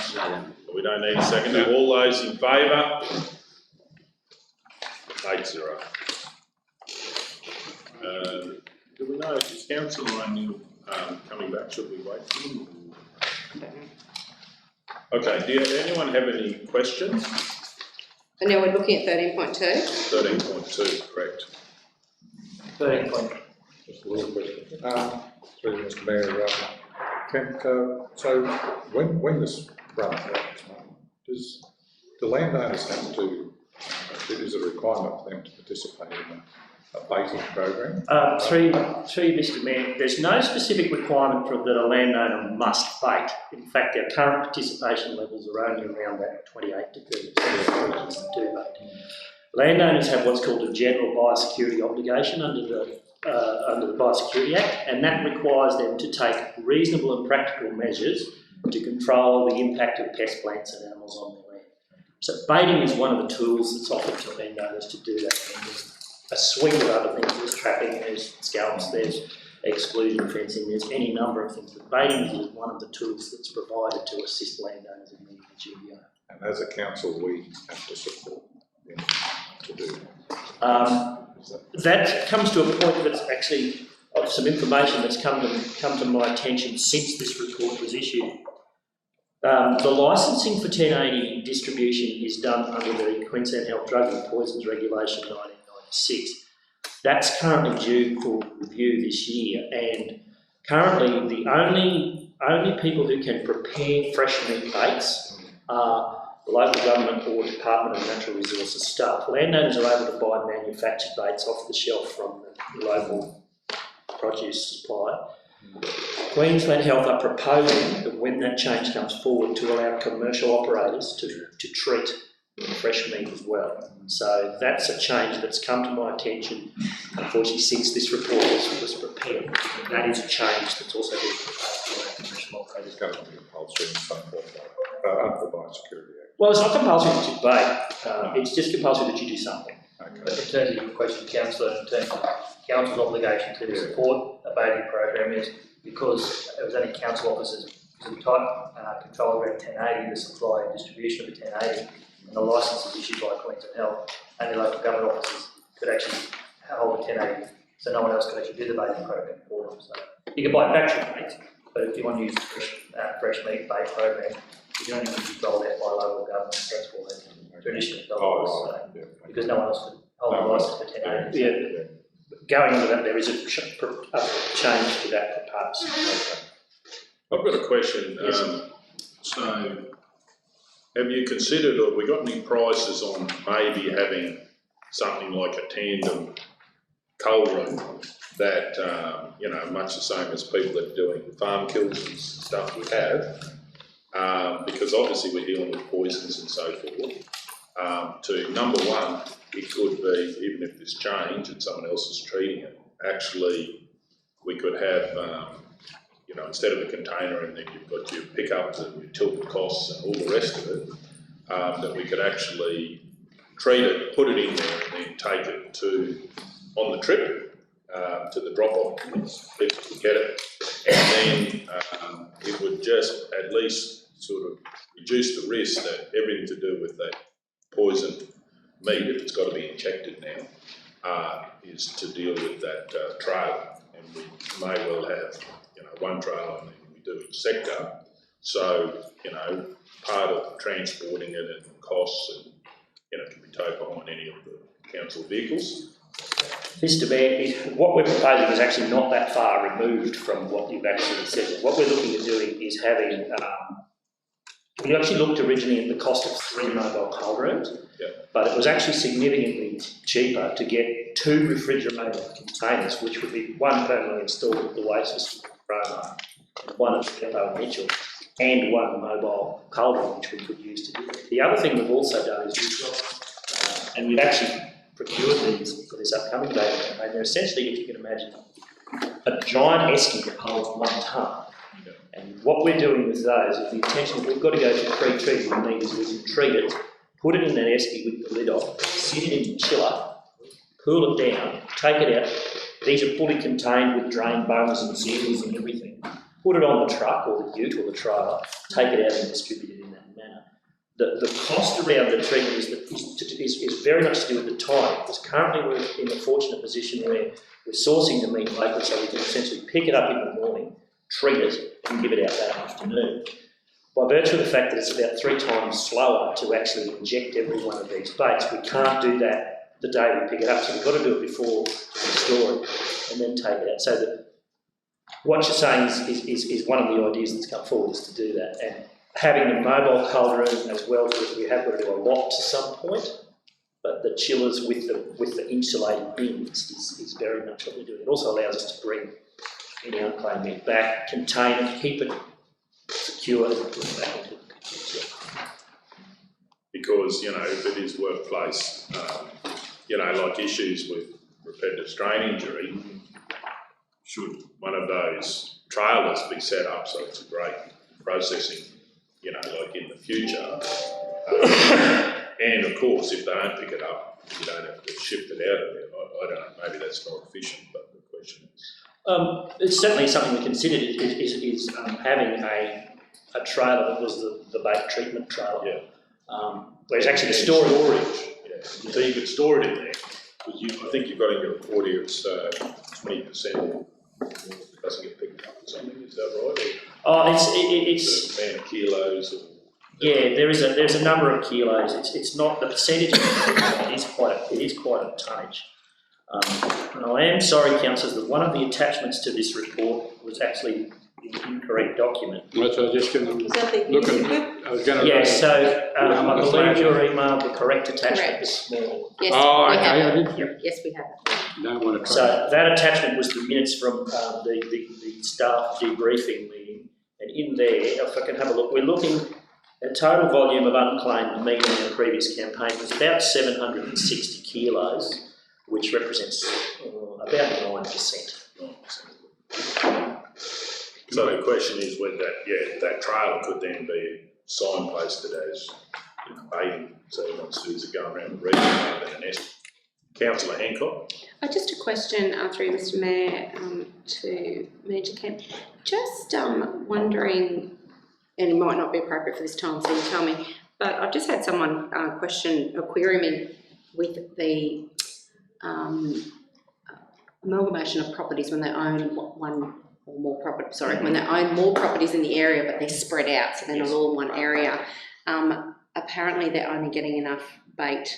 S1: We don't need a seconder. All those in favour? 8-0. Do we know, is Councillor O'Neill coming back? Should we wait for him? Okay, do anyone have any questions?
S11: And now we're looking at 13.2.
S1: 13.2, correct.
S14: 13.
S13: Just a little question. Through Mr Mayor, so when this runs out, does the landowners have to, is it a requirement for them to participate in a baiting program?
S14: Through Mr Mayor, there's no specific requirement for that a landowner must bait. In fact, our current participation levels are only around that 28 to 30% do bait. Landowners have what's called a general biosecurity obligation under the Biosecurity Act, and that requires them to take reasonable and practical measures to control the impact of pest, plants and animals on their land. So baiting is one of the tools that's offered to landowners to do that. And there's a suite of other things. There's trapping, there's scalps, there's exclusion fencing, there's any number of things. But baiting is one of the tools that's provided to assist landowners in meeting the GBO.
S13: And as a council, we have to support them to do
S14: that comes to a point that's actually of some information that's come to my attention since this report was issued. The licensing for 1080 distribution is done under the Queensland Health, Drug and Poisons Regulation 1996. That's currently due for review this year, and currently the only people who can prepare fresh meat baits are the local government or Department of Natural Resources staff. Landowners are able to buy manufactured baits off the shelf from the local produce supplier. Queensland Health are proposing that when that change comes forward to allow commercial operators to treat fresh meat as well. So that's a change that's come to my attention, unfortunately, since this report was prepared. That is a change that's also been proposed to allow commercial operators.
S13: It's going to be compulsory in some form under the Biosecurity Act.
S14: Well, it's not compulsory that you bait, it's just compulsory that you do something.
S13: Okay.
S14: But in terms of your question, Councillor, in terms of council's obligation to support a baiting program is because it was only council officers to the type control around 1080, the supply and distribution of the 1080, and the license is issued by Queensland Health, and the local government offices could actually hold the 1080, so no one else could actually do the baiting program for them. So you can buy factory meat, but if you want to use fresh meat bait program, you can only be controlled out by local government. That's why they traditionally because no one else could hold the license for 1080.
S6: Yeah. Going into that, there is a change to that proposed.
S1: I've got a question. So, have you considered, or have we got any prices on maybe having something like a tandem coal room that, you know, much the same as people that are doing farm kills and stuff we have, because obviously we're dealing with poisons and so forth. To number one, it could be, even if there's change and someone else is treating it, actually we could have, you know, instead of a container and then you've got your pickups and your tilted costs and all the rest of it, that we could actually treat it, put it in there and then take it to, on the trip, to the drop-off, people could get it, and then it would just at least sort of reduce the risk that everything to do with that poison meat, if it's got to be injected now, is to deal with that trailer, and we may well have, you know, one trailer and then we do a sector, so, you know, part of transporting it and the costs, and, you know, can be towed behind any of the council vehicles.
S6: Mr. Mayor, what we're proposing is actually not that far removed from what you've actually said. What we're looking at doing is having, we actually looked originally at the cost of 3 mobile cold rooms, but it was actually significantly cheaper to get 2 refrigerated containers, which would be one permanently installed at the waste facility Roma, and one at Depot and Mitchell, and one mobile cold room, which we could use to do it. The other thing we've also done is we've got, and we've actually procured these for this upcoming day campaign. They're essentially, if you can imagine, a giant esky that holds 1 tonne. And what we're doing with those is the intention, we've got to go to pre-treatment meters, we can treat it, put it in an esky with the lid off, sit it in the chiller, cool it down, take it out. These are fully contained with drain bungs and seals and everything. Put it on the truck or the ute or the trailer, take it out and distribute it in that manner. The cost around the treatment is very much to do with the time, because currently we're in a fortunate position where we're sourcing the meat locally, so we can essentially pick it up in the morning, treat it and give it out that afternoon. By virtue of the fact that it's about 3 times slower to actually inject every one of these baits, we can't do that the day we pick it up, so we've got to do it before we store it and then take it out. So that what you're saying is one of the ideas that's come forward is to do that, and having the mobile cold room as well, because we have got to do a lot to some point, but the chillers with the insulated bins is very much what we're doing. It also allows us to bring any unclaimed meat back, contain it, keep it secure, and put it back into the kitchen.
S1: Because, you know, if it is workplace, you know, like issues with repetitive strain injury, should one of those trailers be set up so it's a great processing, you know, like in the future, and of course, if they don't pick it up, you don't have to shift it out of there. I don't know, maybe that's not efficient, but the question is.
S6: It's certainly something we considered is having a trailer that was the bait treatment trailer.
S1: Yeah.
S6: Whereas actually the storage.
S1: Yeah. So you could store it in there, because I think you've got in your report here, it's 20% doesn't get picked up or something, is that right? Or
S6: It's
S1: the amount of kilos or...
S6: Yeah, there's a number of kilos. It's not the percentage. It is quite a tonnage. And I am sorry, councillors, that one of the attachments to this report was actually the incorrect document.
S4: Well, so I was just going to look at. I was going to.
S6: Yeah, so I believe your emailed the correct attachment this morning.
S11: Yes,
S4: oh,
S11: we
S4: okay,
S11: have
S4: I
S11: it.
S4: did.
S11: Yep. Yes, we have it.
S4: Don't want to try.
S6: So that attachment was the minutes from the staff debriefing meeting, and in there, if I can have a look, we're looking at total volume of unclaimed meat in the previous campaign was about 760 kilos, which represents about 9%.
S1: So the question is whether that trailer could then be signposted as, you know, baiting, so everyone sees it going around the region rather than an esky. Councillor Hancock.
S11: Just a question through Mr Mayor to Manager Kemp. Just wondering and it might not be appropriate for this time, so you tell me, but I've just had someone query me with the amalgamation of properties when they own one or more properties, when they own more properties in the area, but they're spread out, so they're not all in one area. Apparently they're only getting enough bait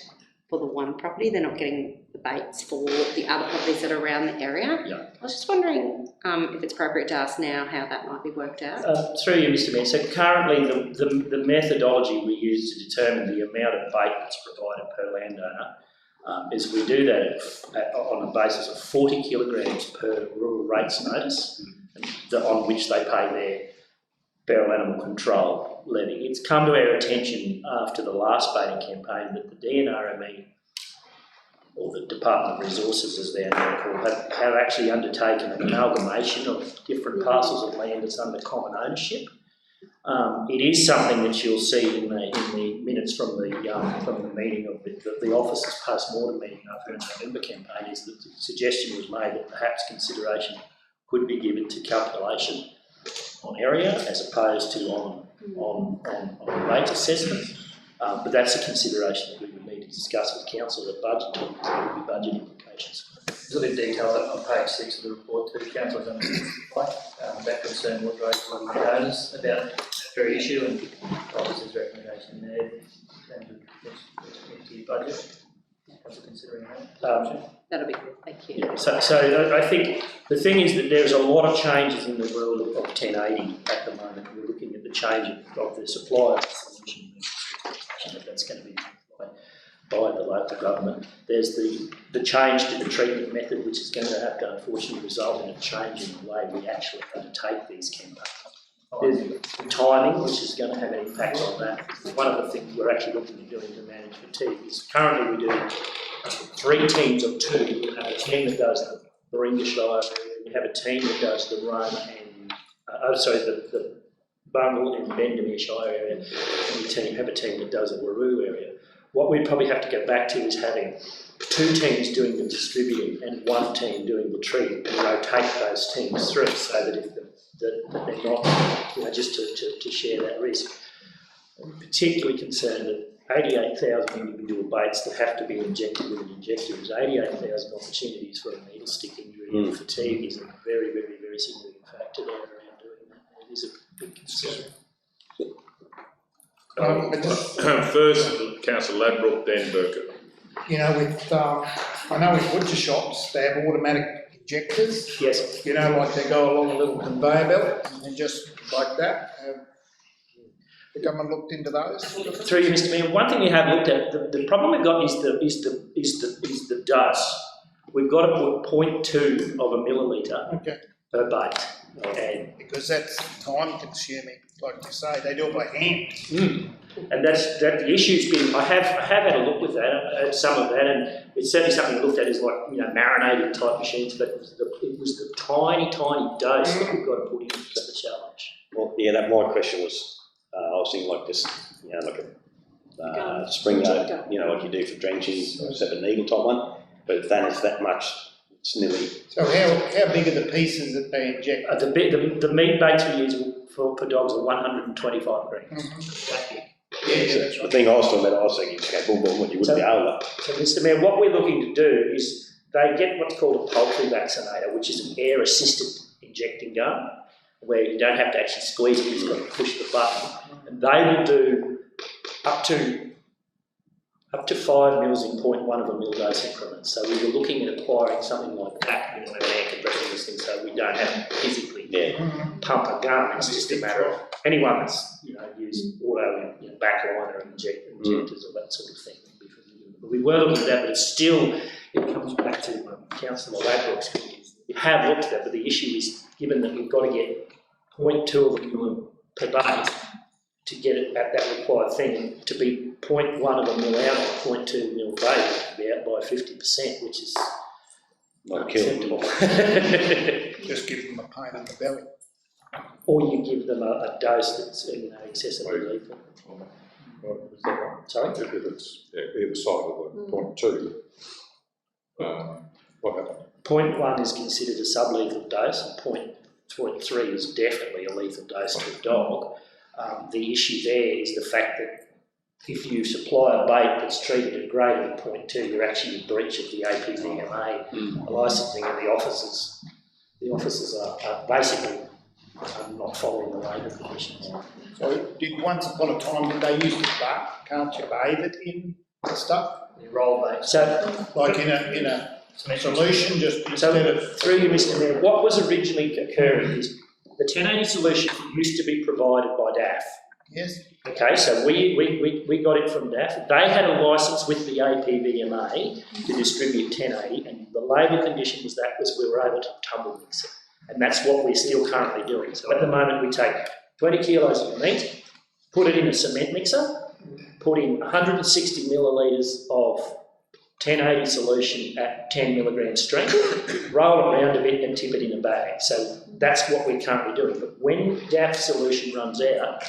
S11: for the one property, they're not getting the baits for the other properties that are around the area.
S14: Yeah.
S11: I was just wondering if it's appropriate to ask now how that might be worked out.
S14: Through you, Mr. Mayor. So currently the methodology we use to determine the amount of bait that's provided per landowner is we do that on a basis of 40 kilograms per rural rates notice, on which they pay their feral animal control levy. It's come to our attention after the last baiting campaign that the DNRME, or the Department of Resources as they're now called, have actually undertaken an amalgamation of different parcels of land that's under common ownership. It is something that you'll see in the minutes from the meeting of the officers' post-mortem meeting after the November campaign, is that the suggestion was made that perhaps consideration could be given to calculation on area as opposed to on rate assessment. But that's a consideration that we would need to discuss with council at budget time, so there will be budget implications.
S6: There's a bit of detail on page 6 of the report to councillors on that concern was raised by the owners about that very issue, and officers' recommendation there in terms of the budget. Considering that.
S11: That'll be good, thank you.
S14: Yeah, so I think the thing is that there's a lot of changes in the world of 1080 at the moment. We're looking at the change of the supply of solution that's going to be by the local government. There's the change to the treatment method, which is going to have to unfortunately result in a change in the way we actually undertake these campaigns. There's the timing, which is going to have an impact on that. One of the things we're actually looking at doing to manage fatigue is currently we do 3 teams of 2. We have a team that does the Baringa Shire, we have a team that does the Roma and, the Bungle and Bendemeer Shire area, and we have a team that does the Waroo area. What we'd probably have to get back to is having 2 teams doing the distributing and 1 team doing the treating, and rotate those teams through so that if that they're not, just to share that risk. I'm particularly concerned that 88,000 individual baits that have to be injected with an injector is 88,000 opportunities for a needle stick injury, and fatigue is a very, very, very significant factor there around doing that. It is a big concern.
S1: First, Councillor Ladbroke, then Burkett.
S12: I know with butcher shops, they have automatic injectors.
S14: Yes.
S12: Like they go along a little conveyor belt and just like that. Have the government looked into those?
S14: Through you, Mr. Mayor, one thing we have looked at, the problem we've got is the dose. We've got to put 0.2 of a millilitre per bait. And
S12: because that's time consuming, like you say, they do it by hand.
S14: And that's the issue's been. I have had a look with that, some of that, and it's certainly something we looked at is like marinated type machines, but it was the tiny dose that we've got to put in for the challenge.
S3: Well, yeah, my question was, I was thinking like this, like a sprinkler, like you do for drenching, except a needle type one. But if that is that much, it's nearly.
S12: So how big are the pieces that they inject?
S14: The meat baits we use for dogs are 125 grams. That big.
S3: Yeah, so the thing I was talking about, I was thinking, okay, boom, you wouldn't be able to.
S14: So, Mr. Mayor, what we're looking to do is they get what's called a poultry vaccinator, which is an air-assisted injecting gun, where you don't have to actually squeeze it, you've got to push the button. And they will do up to 5 mils in 0.1 of a mil dose increments. So we were looking at acquiring something like that, an air compressor, this thing, so we don't have to physically pump a gun. It's just a matter of anyone that's used auto backliner and injectors or that sort of thing. But we were looking at that, but it comes back to Councillor Ladbroke's. We have looked at that, but the issue is, given that we've got to get 0.2 of a mil per bait to get it at that required thing, to be 0.1 of a mil out of 0.2 mil bait, to be out by 50%, which is not acceptable.
S12: Just give them a pain in the belly.
S14: Or you give them a dose that's excessively lethal. Sorry?
S13: If it's either side of the 0.2, what happens?
S14: 0.1 is considered a sublethal dose, and 0.3 is definitely a lethal dose to a dog.
S16: The issue there is the fact that if you supply a bait that's treated at greater than 0.2, you're actually in breach of the APVMA licensing, and the officers are basically not following the labour conditions.
S12: So did once upon a time, did they use the can't you bathe it in the stuff?
S16: You roll bait. So,
S12: like in a solution, just instead of...
S16: Through you, Mr Mayor, what was originally occurring is the 1080 solution used to be provided by DAF.
S12: Yes.
S16: Okay, so we got it from DAF. They had a licence with the APVMA to distribute 1080, and the labour condition was we were able to tumble mix it. And that's what we're still currently doing. So at the moment we take 20 kilos of meat, put it in a cement mixer, put in 160 millilitres of 1080 solution at 10 milligram strength, roll it around a bit and tip it in a bag. So that's what we're currently doing. But when DAF solution runs out,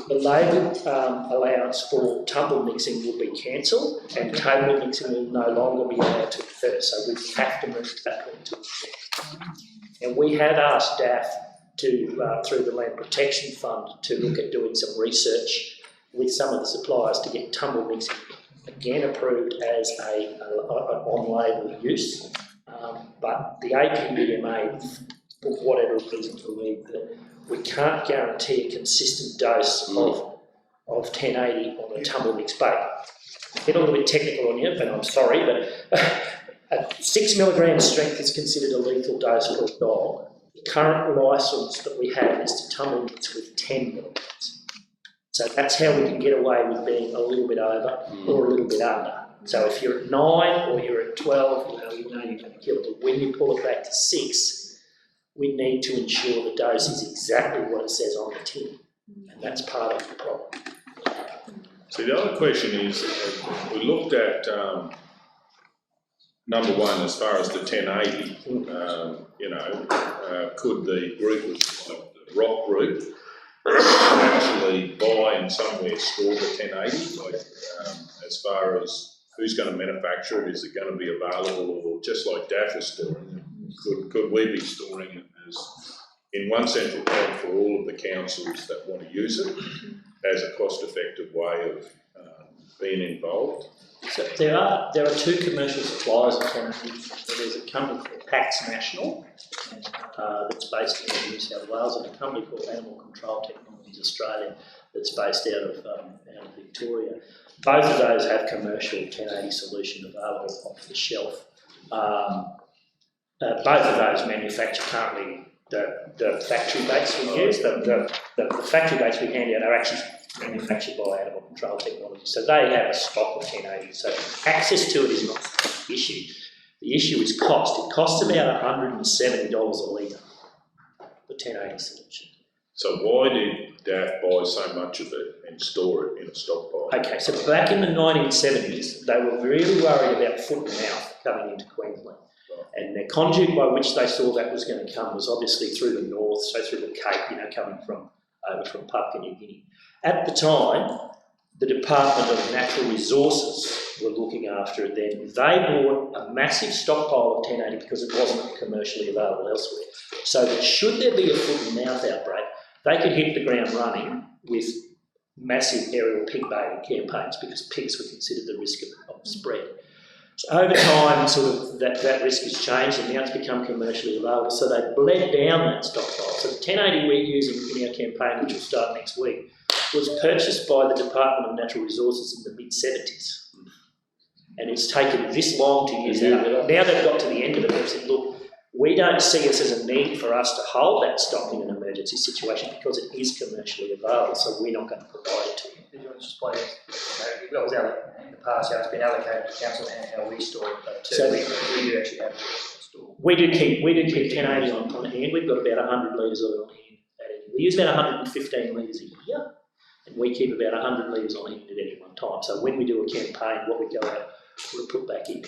S16: the labour allowance for tumble mixing will be cancelled and table mixing will no longer be allowed to occur. So we have to move that into effect. And we have asked DAF to, through the Land Protection Fund, to look at doing some research with some of the suppliers to get tumble mixing again approved as an on-label use. But the APVMA, for whatever reason, believe that we can't guarantee a consistent dose of 1080 on a tumble mix bait. Get a little bit technical on you, but I'm sorry, but at 6 milligram strength is considered a lethal dose for a dog. The current licence that we have is to tumble mix with 10 milligrams. So that's how we can get away with being a little bit over or a little bit under. So if you're at 9 or you're at 12, you know you're going to kill it. But when you pull it back to 6, we need to ensure the dose is exactly what it says on the tin. And that's part of the problem.
S1: So the other question is, we looked at number one, as far as the 1080, could the group, the rock group, actually buy and somewhere store the 1080? Like, as far as who's going to manufacture it, is it going to be available, or just like DAF is storing it? Could we be storing it as in one central point for all of the councils that want to use it as a cost-effective way of being involved?
S16: So there are two commercial suppliers of 1080. So there's a company called PAX National that's based in New South Wales, and a company called Animal Control Technologies Australia that's based out of Victoria. Both of those have commercial 1080 solution available off the shelf. Both of those manufacture currently the factory baits we use. The factory baits we hand out are actually manufactured by Animal Control Technology. So they have a stock of 1080. So access to it is not the issue. The issue is cost. It costs about $170 a litre for 1080 solution.
S1: So why did DAF buy so much of it and store it in a stockpile?
S16: Okay, so back in the 1970s, they were really worried about foot and mouth coming into Queensland. And the conduit by which they saw that was going to come was obviously through the north, so through the Cape, coming over from Papua New Guinea. At the time, the Department of Natural Resources were looking after it then. They bought a massive stockpile of 1080 because it wasn't commercially available elsewhere. So that should there be a foot and mouth outbreak, they could hit the ground running with massive aerial pig baiting campaigns because pigs were considered the risk of spread. So over time, sort of that risk has changed, and now it's become commercially available. So they bled down that stockpile. So the 1080 we're using in our campaign, which will start next week, was purchased by the Department of Natural Resources in the mid-70s. And it's taken this long to use that. Now they've got to the end of it, they've said, look, we don't see it as a need for us to hold that stock in an emergency situation because it is commercially available, so we're not going to provide it to you.
S14: Did you want to just explain, that was in the past, it's been allocated to council and how we store it too. So we do actually have it stored.
S16: We do keep 1080 on hand. We've got about 100 litres of it on hand. We use about 115 litres a year, and we keep about 100 litres on hand at any one time. So when we do a campaign, what we go out, we'll put back in.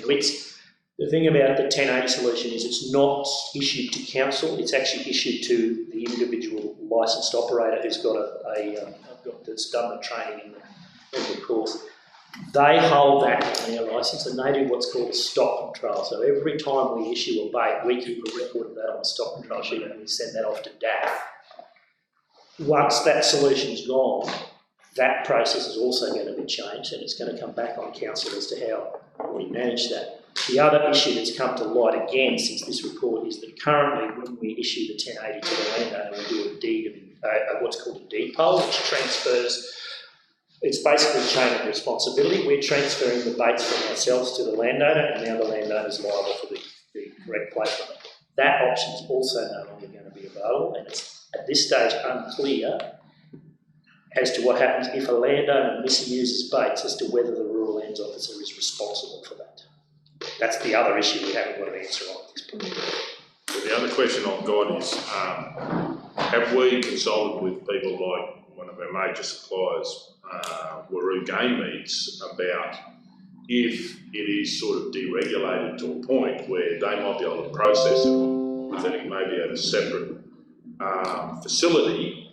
S16: The thing about the 1080 solution is it's not issued to council, it's actually issued to the individual licensed operator who's got that's done the training in the course. They hold that on their licence, and they do what's called a stock control. So every time we issue a bait, we keep a record of that on the stock control sheet and we send that off to DAF. once that solution's gone, that process is also going to be changed, and it's going to come back on council as to how we manage that. The other issue that's come to light again since this report is that currently when we issue the 1080 to the landowner, we do a deed of what's called a deed poll, which transfers, it's basically a chain of responsibility. We're transferring the baits from ourselves to the landowner, and now the landowner's liable for the correct placement. That option is also no longer going to be available, and it's at this stage unclear as to what happens if a landowner misuses baits, as to whether the rural lands officer is responsible for that. That's the other issue we haven't got an answer on at this point.
S1: Well, the other question I've got is, have we consulted with people like one of our major suppliers, Waroo Game Meats, about if it is sort of deregulated to a point where they might be able to process it, I think maybe at a separate facility,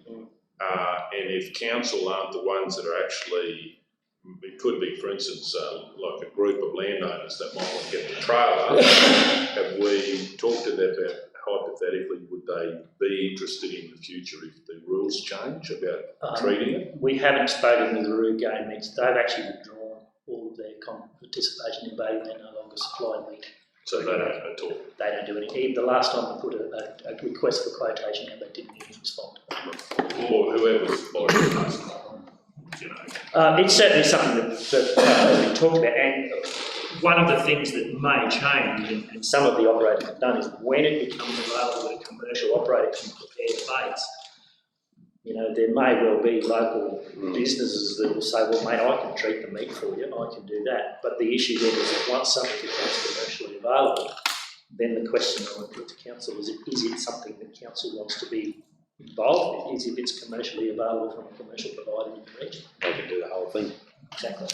S1: and if council aren't the ones that are actually, it could be, for instance, like a group of landowners that might want to get the trailer. Have we talked to them about, hypothetically, would they be interested in the future if the rules change about treating it?
S16: We haven't spoken to the Waroo Game Meats. They've actually withdrawn all of their participation in baiting. They no longer supply meat.
S1: So they don't at all?
S16: They don't do anything. The last time we put a request for quotation out, they didn't even respond.
S1: Or whoever's supplied, you know.
S16: It's certainly something that we talked about, and one of the things that may change, and some of the operators have done, is when it becomes available that a commercial operator can prepare the baits, you know, there may well be local businesses that will say, well, mate, I can treat the meat for you, I can do that. But the issue then is that once something becomes commercially available, then the question I would put to council is it something that council wants to be involved in? Is if it's commercially available from a commercial provider in the region?
S3: They can do the whole thing.
S16: Exactly.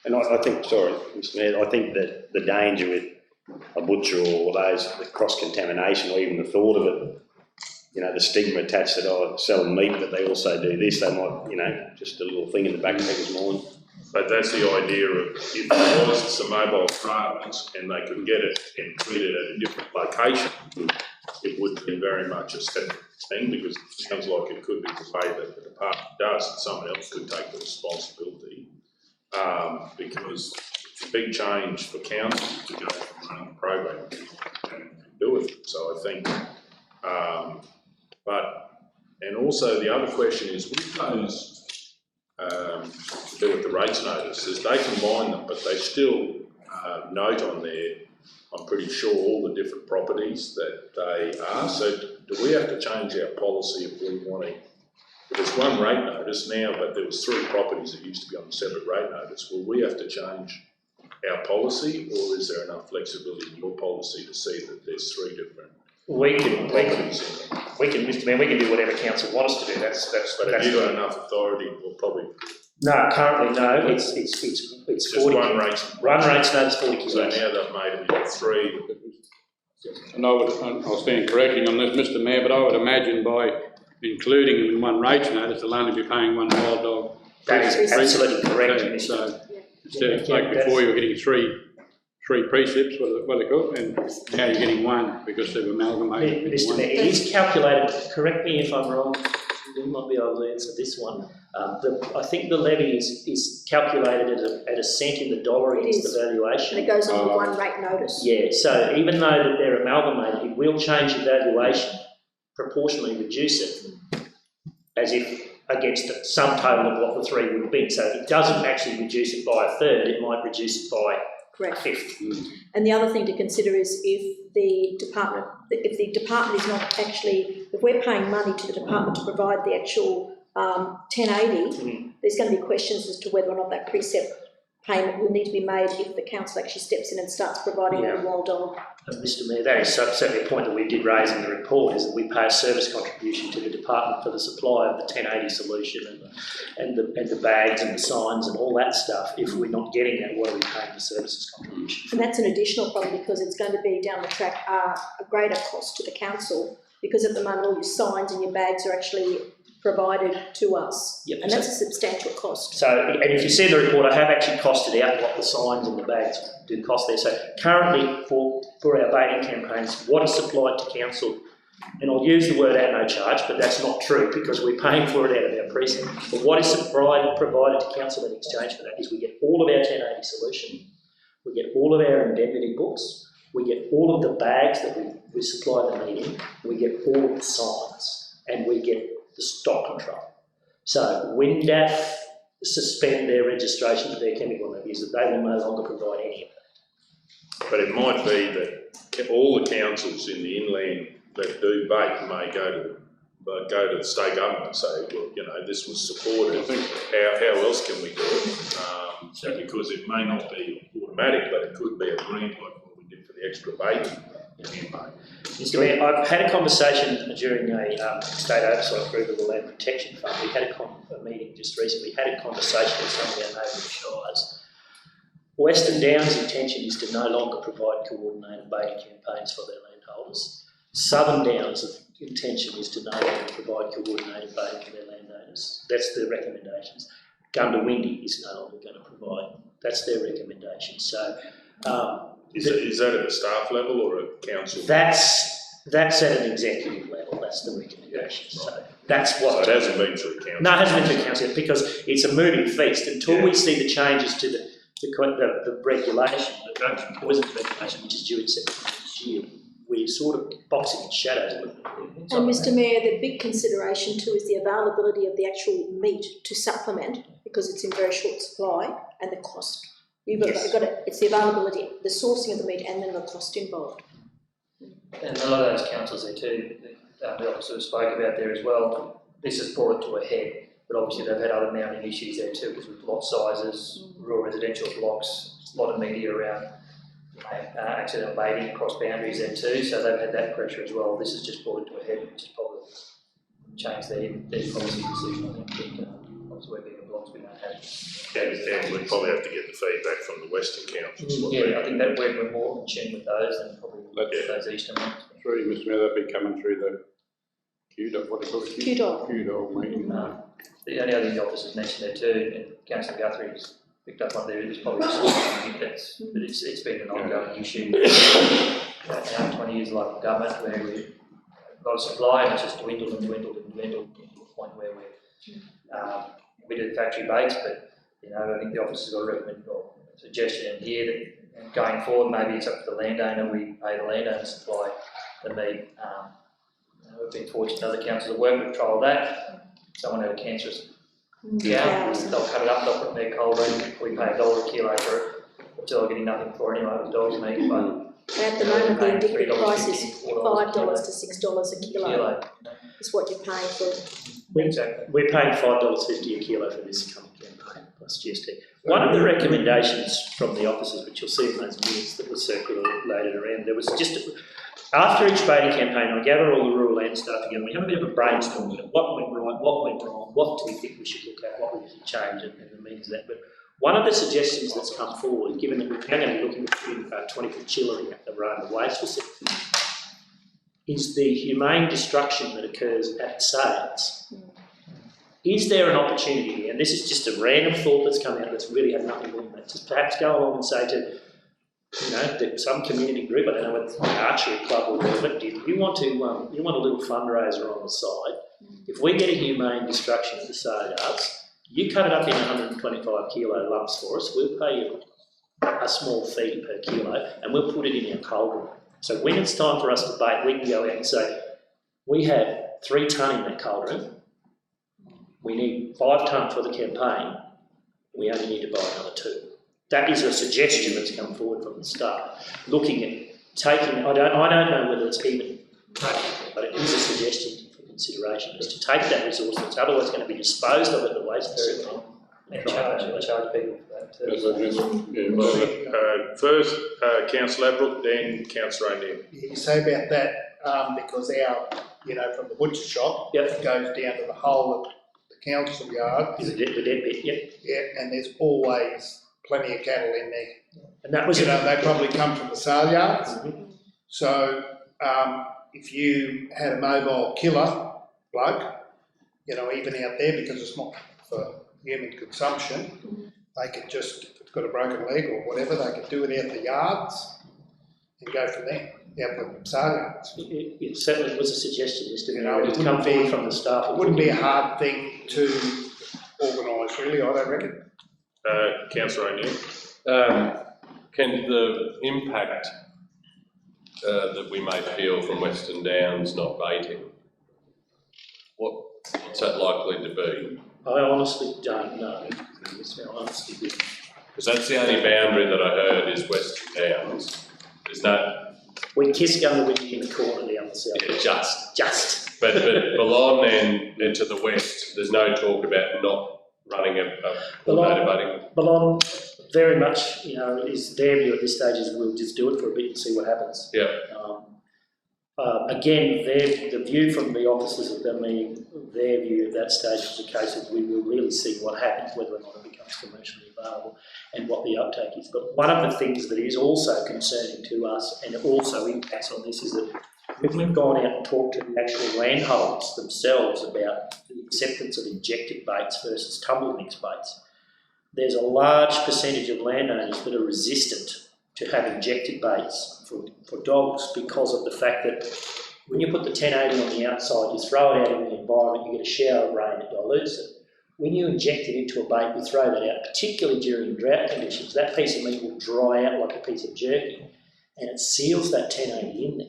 S3: And I think, sorry, Mr Mayor, I think that the danger with a butcher or those, the cross-contamination or even the thought of it, you know, the stigma attached that I sell meat, but they also do this, they might, you know, just a little thing in the back of people's mind.
S1: But that's the idea of, if there was some mobile trailers and they could get it and treat it at a different location, it would be very much a separate thing, because it sounds like it could be the way that the department does, and someone else could take the responsibility. Because it's a big change for council to go from running the program and do it. So I think, and also the other question is, with those to do with the rates notices, they combine them, but they still note on there, I'm pretty sure, all the different properties that they are. So do we have to change our policy if we want to? There's one rate notice now, but there was 3 properties that used to be on a separate rate notice. Will we have to change our policy, or is there enough flexibility in your policy to see that there's 3 different properties?
S16: We can, Mr Mayor, we can do whatever council wants us to do.
S1: But have you got enough authority? Well, probably.
S16: No, currently no. It's
S1: Just
S16: 40.
S1: one rates.
S16: One rates notice 40 kilos.
S1: So now they've made it 3.
S4: And I'll stand correcting on this, Mr Mayor, but I would imagine by including them in one rates notice, they'll only be paying one wild dog.
S16: That is absolutely correct.
S4: So instead of like before you were getting three precepts, what they call, and now you're getting one because they've amalgamated.
S16: Mr Mayor, it is calculated, correct me if I'm wrong, you might be able to answer this one. I think the levy is calculated at a cent in the dollar against the valuation.
S15: And it goes on the one rate notice.
S16: Yeah, so even though that they're amalgamated, it will change the valuation, proportionally reduce it, as if against some total of what the 3 would have been. So it doesn't actually reduce it by a third, it might reduce it by a fifth.
S15: And the other thing to consider is if the department is not actually, if we're paying money to the department to provide the actual 1080, there's going to be questions as to whether or not that precept payment will need to be made if the council actually steps in and starts providing the wild dog.
S16: Mr Mayor, that is certainly a point that we did raise in the report, is that we pay a service contribution to the department for the supply of the 1080 solution and the bags and the signs and all that stuff. If we're not getting that, what are we paying the services contribution for?
S15: And that's an additional problem, because it's going to be down the track a greater cost to the council, because at the moment all your signs and your bags are actually provided to us, and that's a substantial cost.
S16: So, and if you see the report, I have actually costed out what the signs and the bags do cost there. So currently for our baiting campaigns, what is supplied to council and I'll use the word at no charge, but that's not true because we're paying for it out of our precinct. But what is provided to council in exchange for that is we get all of our 1080 solution, we get all of our indemnity books, we get all of the bags that we supply the meeting, we get all of the signs, and we get the stock control. So when DAF suspend their registration for their chemical reviews, that they will no longer provide any of that.
S1: But it might be that all the councils in the inland that do bait may go to the state government and say, well, you know, this was supported. How else can we do it? Because it may not be automatic, but it could be a green like what we did for the extra baiting campaign.
S16: Mr. Mayor, I've had a conversation during a state oversight group of the Land Protection Fund. We had a meeting just recently. We had a conversation with some of our neighbouring shires. Western Downs' intention is to no longer provide coordinated baiting campaigns for their landholders. Southern Downs' intention is to no longer provide coordinated baiting for their landowners. That's their recommendations. Gundawindi is no longer going to provide. That's their recommendation. So,
S1: is that at a staff level or a council?
S16: That's at an executive level. That's the recommendation. Yeah, right. So that's what.
S1: So it hasn't been through council.
S16: No, it hasn't been through council yet because it's a moving feast until we see the changes to the regulation, the poison regulation, which is due in September this year. We're sort of boxing in shadows a little bit.
S15: And Mr. Mayor, the big consideration too is the availability of the actual meat to supplement, because it's in very short supply, and the cost. You've got it's the availability, the sourcing of the meat, and then the cost involved.
S14: And a lot of those councils there too, the officer spoke about there as well, this has brought it to a head, but obviously they've had other mounting issues there too, because with lot sizes, rural residential blocks, a lot of media around accidental baiting across boundaries there too, so they've had that pressure as well. This has just brought it to a head, which has probably changed their policy decision, I think, but obviously we're being blocks we don't have.
S1: And we'd probably have to get the feedback from the Western councils.
S14: Yeah, I think that we're more in tune with those than probably those eastern ones.
S13: Through Mr. Mayor, that'd be coming through the QDOG, what do you call it? QDOG meeting.
S14: The only other officers mentioned there too, and Councillor Guthrie has picked up on there, it's probably just but it's been an ongoing issue. Now 20 years of local government where we've got a supply and it's just dwindled to the point where we do factory baits, but you know, I think the officers got a recommend or suggestion in here that going forward maybe it's up to the landowner, we pay the landowner to supply the meat. We've been fortunate other councils have worked with trial that. Someone had a cancerous cow, they'll cut it up, they'll put it in their cold room, we pay $1 a kilo for it, until they're getting nothing for it anyway, it was dog's meat, but
S15: at the moment the indicative price is $5 to $6 a kilo. Is what you're paying for it.
S14: Exactly.
S16: We're paying $5.50 a kilo for this coming campaign plus GST. One of the recommendations from the officers, which you'll see in those minutes that were circulated around, there was just after each baiting campaign, I gather all the rural land staff together, we have a bit of a brainstorm with it. What went right, what went wrong, what do we think we should look at, what we should change, and the means of that. But one of the suggestions that's come forward, given that we're now going to be looking at 20-foot chillery at the Roma waste facility, is the humane destruction that occurs at sales. Is there an opportunity, and this is just a random thought that's come out that's really had nothing to do with it, to perhaps go along and say to, you know, some community group, I don't know whether it's an archery club or whatever, you want a little fundraiser on the side. If we get a humane destruction at the sale yards, you cut it up in 125 kilo lumps for us, we'll pay you a small fee per kilo and we'll put it in our cold room. So when it's time for us to bait, we can go out and say, we have 3 tonne in that cold room, we need 5 tonne for the campaign, we only need to buy another 2. That is a suggestion that's come forward from the start. Looking at taking, I don't know whether it's even practical, but it is a suggestion for consideration, is to take that resource that's otherwise going to be disposed of at the waste facility and charge people for that too.
S1: First, Councillor Abbott, then Councillor O'Neill.
S12: You say about that because our, you know, from the butcher shop, it goes down to the hole at the council yard.
S16: Is it the dead bit? Yep.
S12: Yeah, and there's always plenty of cattle in there.
S16: And that was,
S12: you know, they probably come from the sale yards. So if you had a mobile killer bloke, you know, even out there, because it's not for human consumption, they could just, if it's got a broken leg or whatever, they could do it out the yards and go from there. outlet sales.
S16: It certainly was a suggestion, Mr.
S12: You
S16: Mayor,
S12: know,
S16: it's
S12: it
S16: come
S12: wouldn't
S16: forward
S12: be-
S16: from the staff.
S12: It wouldn't be a hard thing to organise, really, I don't reckon.
S1: Councillor O'Neill?
S2: Can the impact that we may feel from Western Downs not baiting, what's that likely to be?
S16: I honestly don't know. I honestly don't.
S2: Because that's the only boundary that I heard is Western Downs. There's no...
S16: We kiss Gundawinny in the corner down the south.
S2: Yeah, just. But Ballon and to the west, there's no talk about not running a coordinated voting.
S16: Ballon, very much, is their view at this stage is we'll just do it for a bit and see what happens.
S2: Yeah.
S16: Again, the view from the officers of the meeting, their view at that stage was a case of we will really see what happens, whether or not it becomes commercially available and what the uptake is. But one of the things that is also concerning to us and also impacts on this is that when we've gone out and talked to the actual landholders themselves about the acceptance of injected baits versus tumble mix baits, there's a large percentage of landowners that are resistant to have injected baits for dogs because of the fact that when you put the 1080 on the outside, you throw it out in the environment, you get a shower of rain, it dilutes it. When you inject it into a bait, you throw that out, particularly during drought conditions, that piece of meat will dry out like a piece of jerky and it seals that 1080 in there.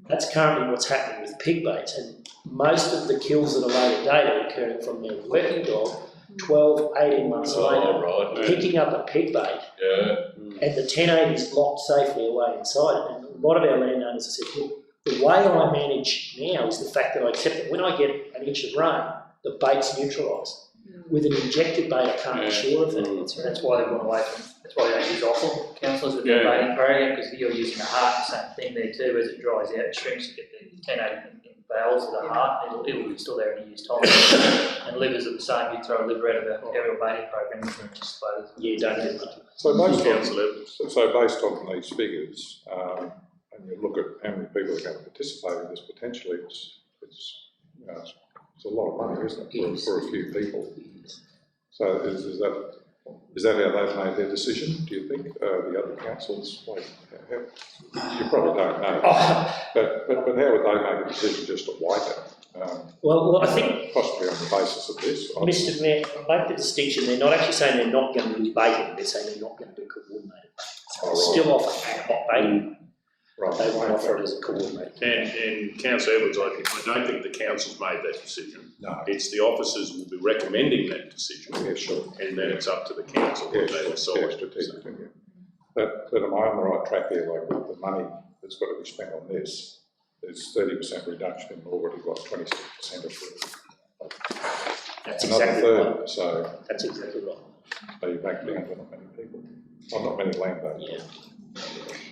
S16: That's currently what's happening with pig baits, and most of the kills that are later date are occurring from their working dog 12, 18 months later,
S2: right,
S16: picking up a pig bait, and the 1080 is locked safely away inside it. And a lot of our landowners have said, look, the way I manage now is the fact that I accept that when I get an inch of rain, the bait's neutralised. With an injected bait, I can't be sure of that.
S14: That's why they've gone away from, that's why they don't use offal councillors with their baiting program, because you're using the heart, the same thing there too. As it dries out, it shrinks, you get the 1080 in bales of the heart, it'll be still there in a year's time. And livers are the same, you throw a liver out of an aerial baiting program, you can just dispose.
S16: Yeah, don't do that.
S13: So based on these figures, and you look at how many people are going to participate in this potentially, it's a lot of money, isn't it, for a few people? So is that how they've made their decision, do you think, the other councils? You probably don't know, but how would they make a decision just to wipe it?
S16: Well, I think
S13: possibly on the basis of this.
S16: Mr. Mayor, I make the distinction, they're not actually saying they're not going to use baiting, they're saying they're not going to do coordinated baiting. Still offer ad hoc baiting.
S13: Right.
S16: They won't offer it as a coordinated.
S1: And Councillor Edwards, I don't think the council's made that decision.
S13: No.
S1: It's the officers will be recommending that decision.
S13: Yeah, sure.
S1: And then it's up to the council what they decide.
S13: But am I on the right track here, like with the money that's got to be spent on this, there's 30% reduction and already got 26% of
S16: That's
S13: another
S16: exactly
S13: third,
S16: right.
S13: so.
S16: That's exactly right.
S13: So you're back down to not many people, or not many landowners.
S16: Yeah.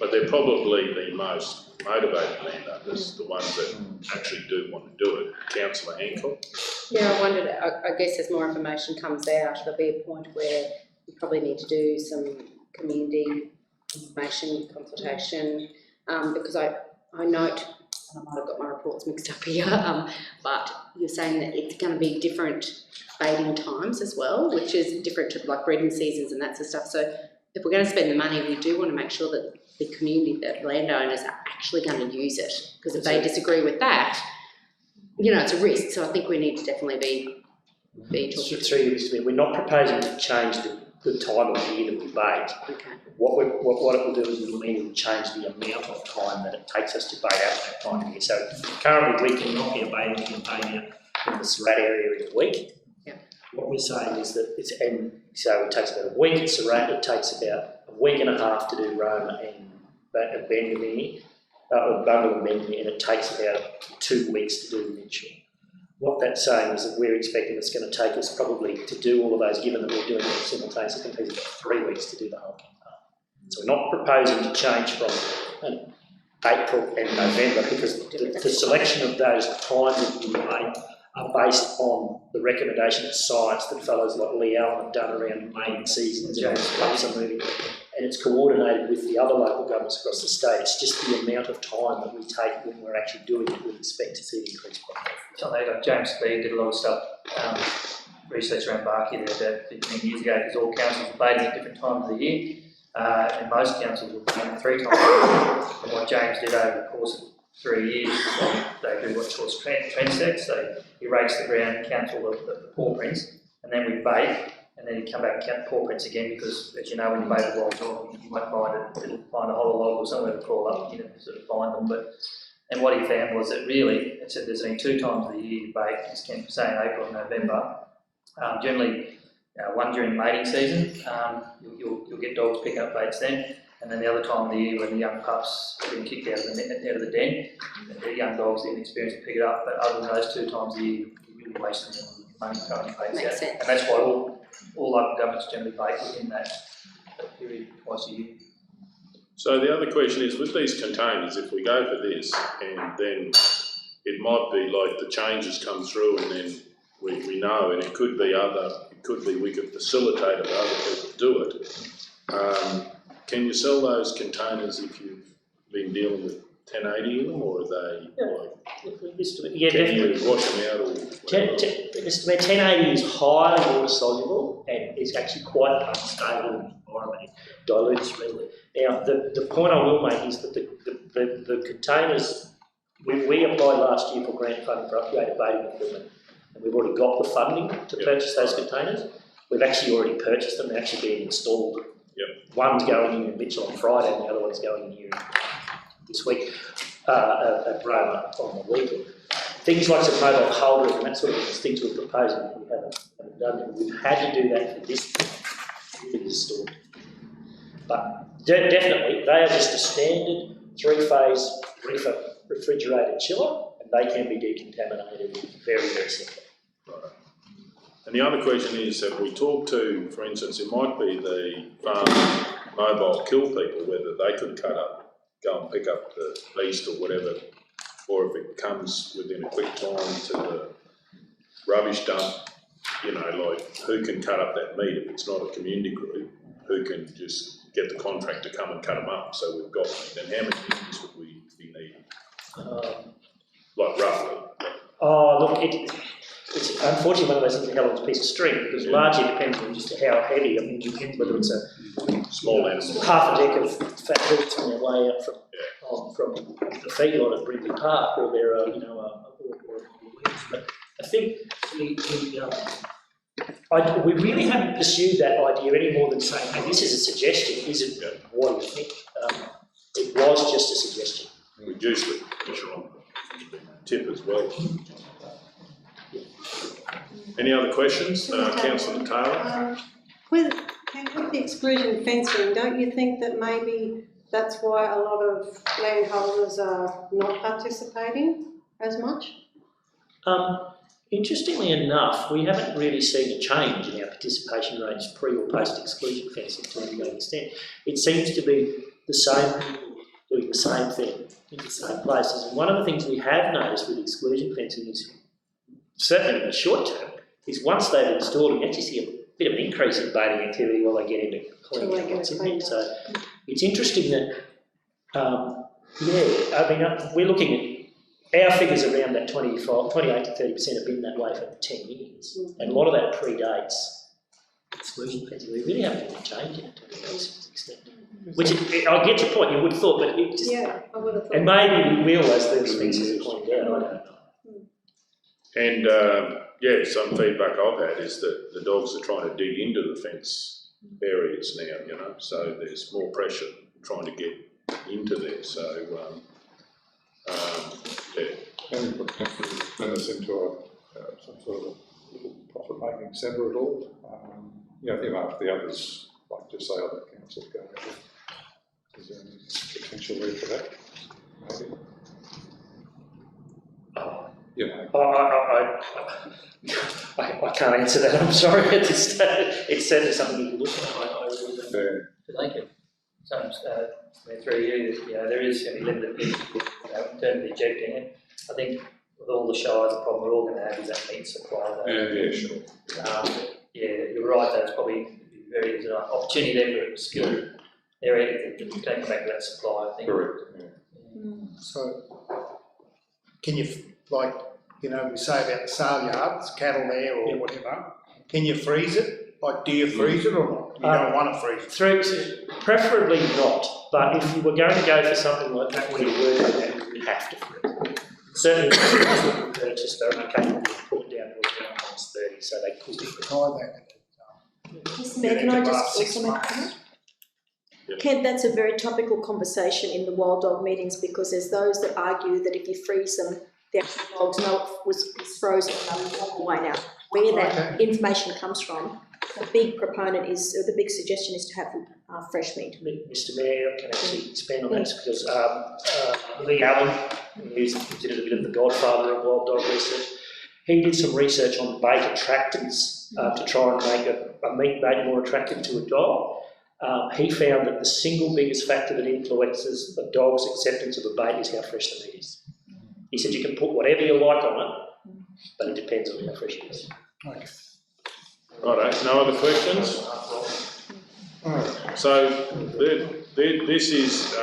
S1: But they're probably the most motivated landowners, the ones that actually do want to do it. Councillor Hancock?
S11: Yeah, I wondered, I guess as more information comes out, there'll be a point where we probably need to do some community information consultation, because I note, and I might have got my reports mixed up here, but you're saying that it's going to be different baiting times as well, which is different to like breeding seasons and that sort of stuff. So if we're going to spend the money, we do want to make sure that the community, that landowners are actually going to use it, because if they disagree with that, it's a risk. So I think we need to definitely be talking.
S16: Through you, Mr. Mayor, we're not proposing to change the time of year that we bait.
S11: Okay.
S16: What it will do is it will change the amount of time that it takes us to bait out that time of year. So currently we can knock our baiting campaign out in the Surat area in a week.
S11: Yeah.
S16: What we're saying is that so it takes about a week at Surat, it takes about a week and a half to do Roma and Bundle and Bendigo, and it takes about 2 weeks to do Mitchell. What that's saying is that we're expecting it's going to take us probably to do all of those, given that we're doing them simultaneously, it's going to take about 3 weeks to do the whole campaign. So we're not proposing to change from April and November, because the selection of those times that you make are based on the recommendation of science that fellows like Lee Allen have done around mating seasons and clubs are moving, and it's coordinated with the other local governments across the state. It's just the amount of time that we take when we're actually doing it, we expect to see an increased profit.
S14: So James Speed did a lot of stuff, research around Barky there about 15 years ago, because all councils were baiting at different times of the year. and most councils will come 3 times. And what James did over the course of 3 years, they do what's called trend sets. So he rakes the ground and counts all the paw prints, and then we bait, and then he'd come back and count the paw prints again, because as you know, when you bait a wild dog, you might find a hollow log or somewhere to crawl up, sort of find them. And what he found was that really, it said there's been 2 times of the year you bait, it's say in April and November. Generally, one during mating season, you'll get dogs picking up baits then, and then the other time of the year when the young pups are being kicked out of the den, the young dogs, the inexperienced, will pick it up. But other than those 2 times a year, you're really wasting money throwing baits out. And that's why all local governments generally bait within that period twice a year.
S1: So the other question is, with these containers, if we go for this, and then it might be like the changes come through, and then we know, and it could be we could facilitate it, other people do it. Can you sell those containers if you've been dealing with 1080 in them, or are they
S16: Yeah,
S1: can
S16: definitely.
S1: you wash them out? Or
S16: 1080 is highly water soluble and is actually quite unstable environment. It dilutes readily. Now, the point I will make is that the containers, we applied last year for grant funding for upgraded baiting equipment, and we've already got the funding to purchase those containers. We've actually already purchased them, they're actually being installed.
S1: Yep.
S16: One's going in Mitchell on Friday and the other one's going in here this week at Roma on the weekend. Things like some mobile holders and that sort of things we're proposing that we haven't done yet. We've had to do that for this store. But definitely, they are just a standard 3-phase refrigerated chiller, and they can be decontaminated very, very simply.
S1: Right. And the other question is, have we talked to, for instance, it might be the farm mobile kill people, whether they could go and pick up the beast or whatever, or if it comes within a quick time to the rubbish dump, like who can cut up that meat if it's not a community group, who can just get the contractor to come and cut them up, so we've got meat. And how many units would we be needing? Like roughly?
S16: Oh, look, it's unfortunately one of those things that held on a piece of string, because largely it depends on just how heavy. I mean, it depends whether it's a small animal, half a deck of fat hooks on their way up from the feedlot at Brindley Park, or they're but I think we really haven't pursued that idea any more than saying, hey, this is a suggestion, is it what do you think? It was just a suggestion.
S1: Reduce the pressure on the tip as well. Any other questions? Councillor Taylor?
S9: With the exclusion fencing, don't you think that maybe that's why a lot of landholders are not participating as much?
S16: Interestingly enough, we haven't really seen a change in our participation rates pre or post exclusion fencing to any great extent. It seems to be the same people doing the same thing in the same places. And one of the things we have noticed with exclusion fencing is, certainly in the short term, is once they've installed, you actually see a bit of an increase in baiting activity while they get into cleaning up what's in there. So it's interesting that, we're looking at our figures around that 28 to 30% have been that way for 10 years. And a lot of that predates exclusion fencing. We really haven't really changed it to any extent. Which, I get your point, you would have thought, but it just...
S9: Yeah, I would have thought.
S16: And maybe we will as those fences are pointed out, I don't know.
S1: And some feedback I've had is that the dogs are trying to dig into the fence areas now, so there's more pressure trying to get into there. So,
S13: Can we potentially turn this into some sort of a little profit-making centre at all? If the others, like just say other councils go ahead, is there any potential there for that? Maybe?
S16: I can't answer that, I'm sorry at this stage. It's certainly something you can look at. I really don't know.
S14: Thank you. Through you, there is going to be limited people in terms of ejecting it. I think with all the shires, the problem we're all going to have is that meat supply.
S13: Sure.
S14: You're right, that's probably there's an opportunity there for skill area to come back to that supply, I think.
S13: Correct.
S12: So, can you, we say about the sale yards, cattle there or whatever, can you freeze it Like, do you freeze it or not? You don't want to freeze it?
S16: Preferably not, but if you were going to go for something like that where you're working that, you would have to freeze. Certainly, if you purchased, they're okay, you put it down to around -30, so they could.
S15: Mr Mayor, can I just also make a comment? Kent, that's a very topical conversation in the wild dog meetings, because there's those that argue that if you freeze them, the actual dogs know it was frozen and they walk away now. Where that information comes from, the big proponent is, or the big suggestion is to have fresh meat.
S16: Mr Mayor, can actually expand on that because Lee Allen, who's considered a bit of the godfather of wild dog research, he did some research on bait attractants to try and make a meat bait more attractive to a dog. He found that the single biggest factor that influences a dog's acceptance of a bait is how fresh the meat is. He said you can put whatever you like on it, but it depends on how fresh it is.
S12: Okay.
S1: Righto, no other questions? So this is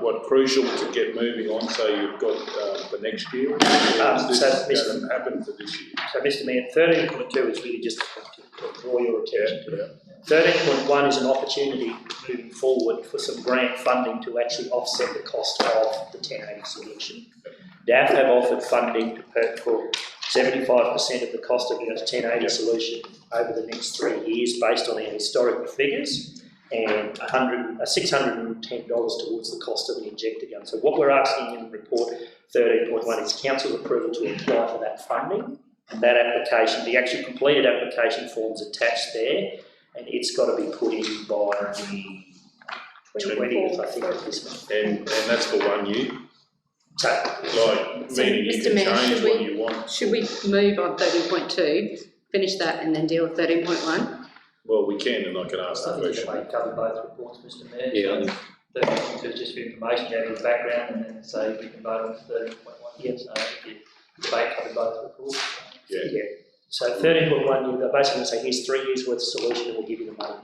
S1: what crucial to get moving on. So you've got for next year. This going to happen for this year.
S16: So, Mr Mayor, 13.2 is really just to draw your attention to it. 13.1 is an opportunity moving forward for some grant funding to actually offset the cost of the 1080 solution. DAF have offered funding for 75% of the cost of the 1080 solution over the next 3 years based on our historical figures, and $610 towards the cost of the injector gun. So what we're asking in report 13.1 is council approval to apply for that funding, and that application, the actual completed application form's attached there, and it's got to be put in by the 20th, I think, of this month.
S1: And that's for 1 year?
S16: So,
S1: meaning you can change what you want.
S11: Should we move on 13.2, finish that and then deal with 13.1?
S1: Well, we can, and I can ask the question.
S14: I think cover both reports, Mr Mayor.
S1: Yeah.
S14: 13.2 just for information, add the background, and then say we can vote on 13.1.
S16: Yes.
S14: So you debate cover both reports.
S1: Yeah.
S16: So 13.1, you're basically going to say here's 3 years worth of solution and we'll give you the money.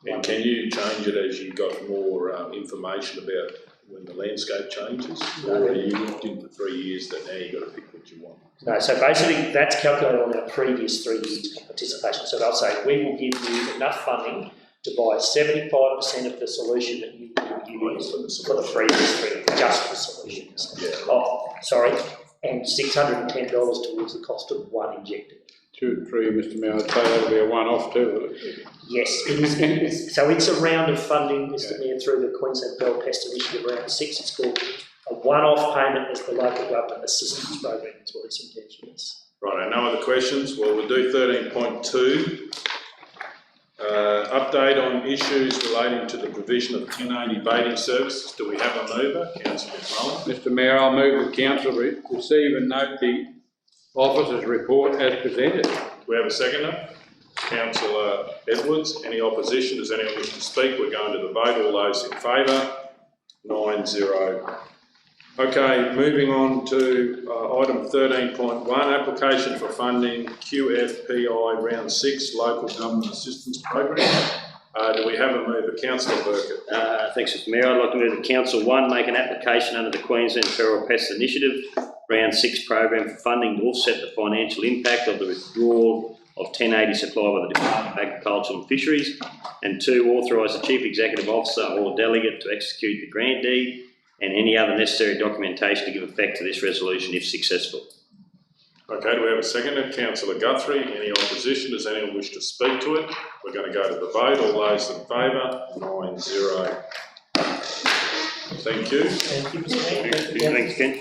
S1: And can you change it as you got more information about when the landscape changes? Or are you locked in for 3 years that now you've got to pick what you want?
S16: No, so basically that's calculated on our previous 3 years of participation. So they'll say we will give you enough funding to buy 75% of the solution that you use for the previous 3 years, just for the solutions.
S1: Yeah.
S16: Oh, sorry, and $610 towards the cost of one injector.
S4: 2 and 3, Mr Mayor, I'd say that'll be a one-off too.
S16: Yes, it is. So it's a round of funding, Mr Mayor, through the Queensland Bell Pest Initiative round 6. It's called a one-off payment as the local government assistance program is what its intention is.
S1: Right, no other questions? Well, we'll do 13.2. Update on issues relating to the provision of 1080 baiting services. Do we have a mover? Councillor McMullen.
S4: Mr Mayor, I'll move the council receive and note the officer's report as presented.
S1: Do we have a seconder? Councillor Edwards. Any opposition? Does anyone wish to speak? We're going to the vote. All those in favour? 9-0. Okay, moving on to item 13.1, application for funding QFPI Round 6 Local Government Assistance Program. Do we have a mover? Councillor Burkett.
S3: Thanks, Mr Mayor. I'd like to move that Council 1 make an application under the Queensland Feral Pest Initiative Round 6 program for funding to offset the financial impact of the withdrawal of 1080 supply by the Department of Agriculture and Fisheries, and 2, authorise the Chief Executive Officer or Delegate to execute the grant deed and any other necessary documentation to give effect to this resolution if successful.
S1: Okay, do we have a seconder? Councillor Guthrie. Any opposition? Does anyone wish to speak to it? We're going to go to the vote. All those in favour? 9-0. Thank you.
S16: Thank you, Mr Mayor.
S3: Thanks, Ken.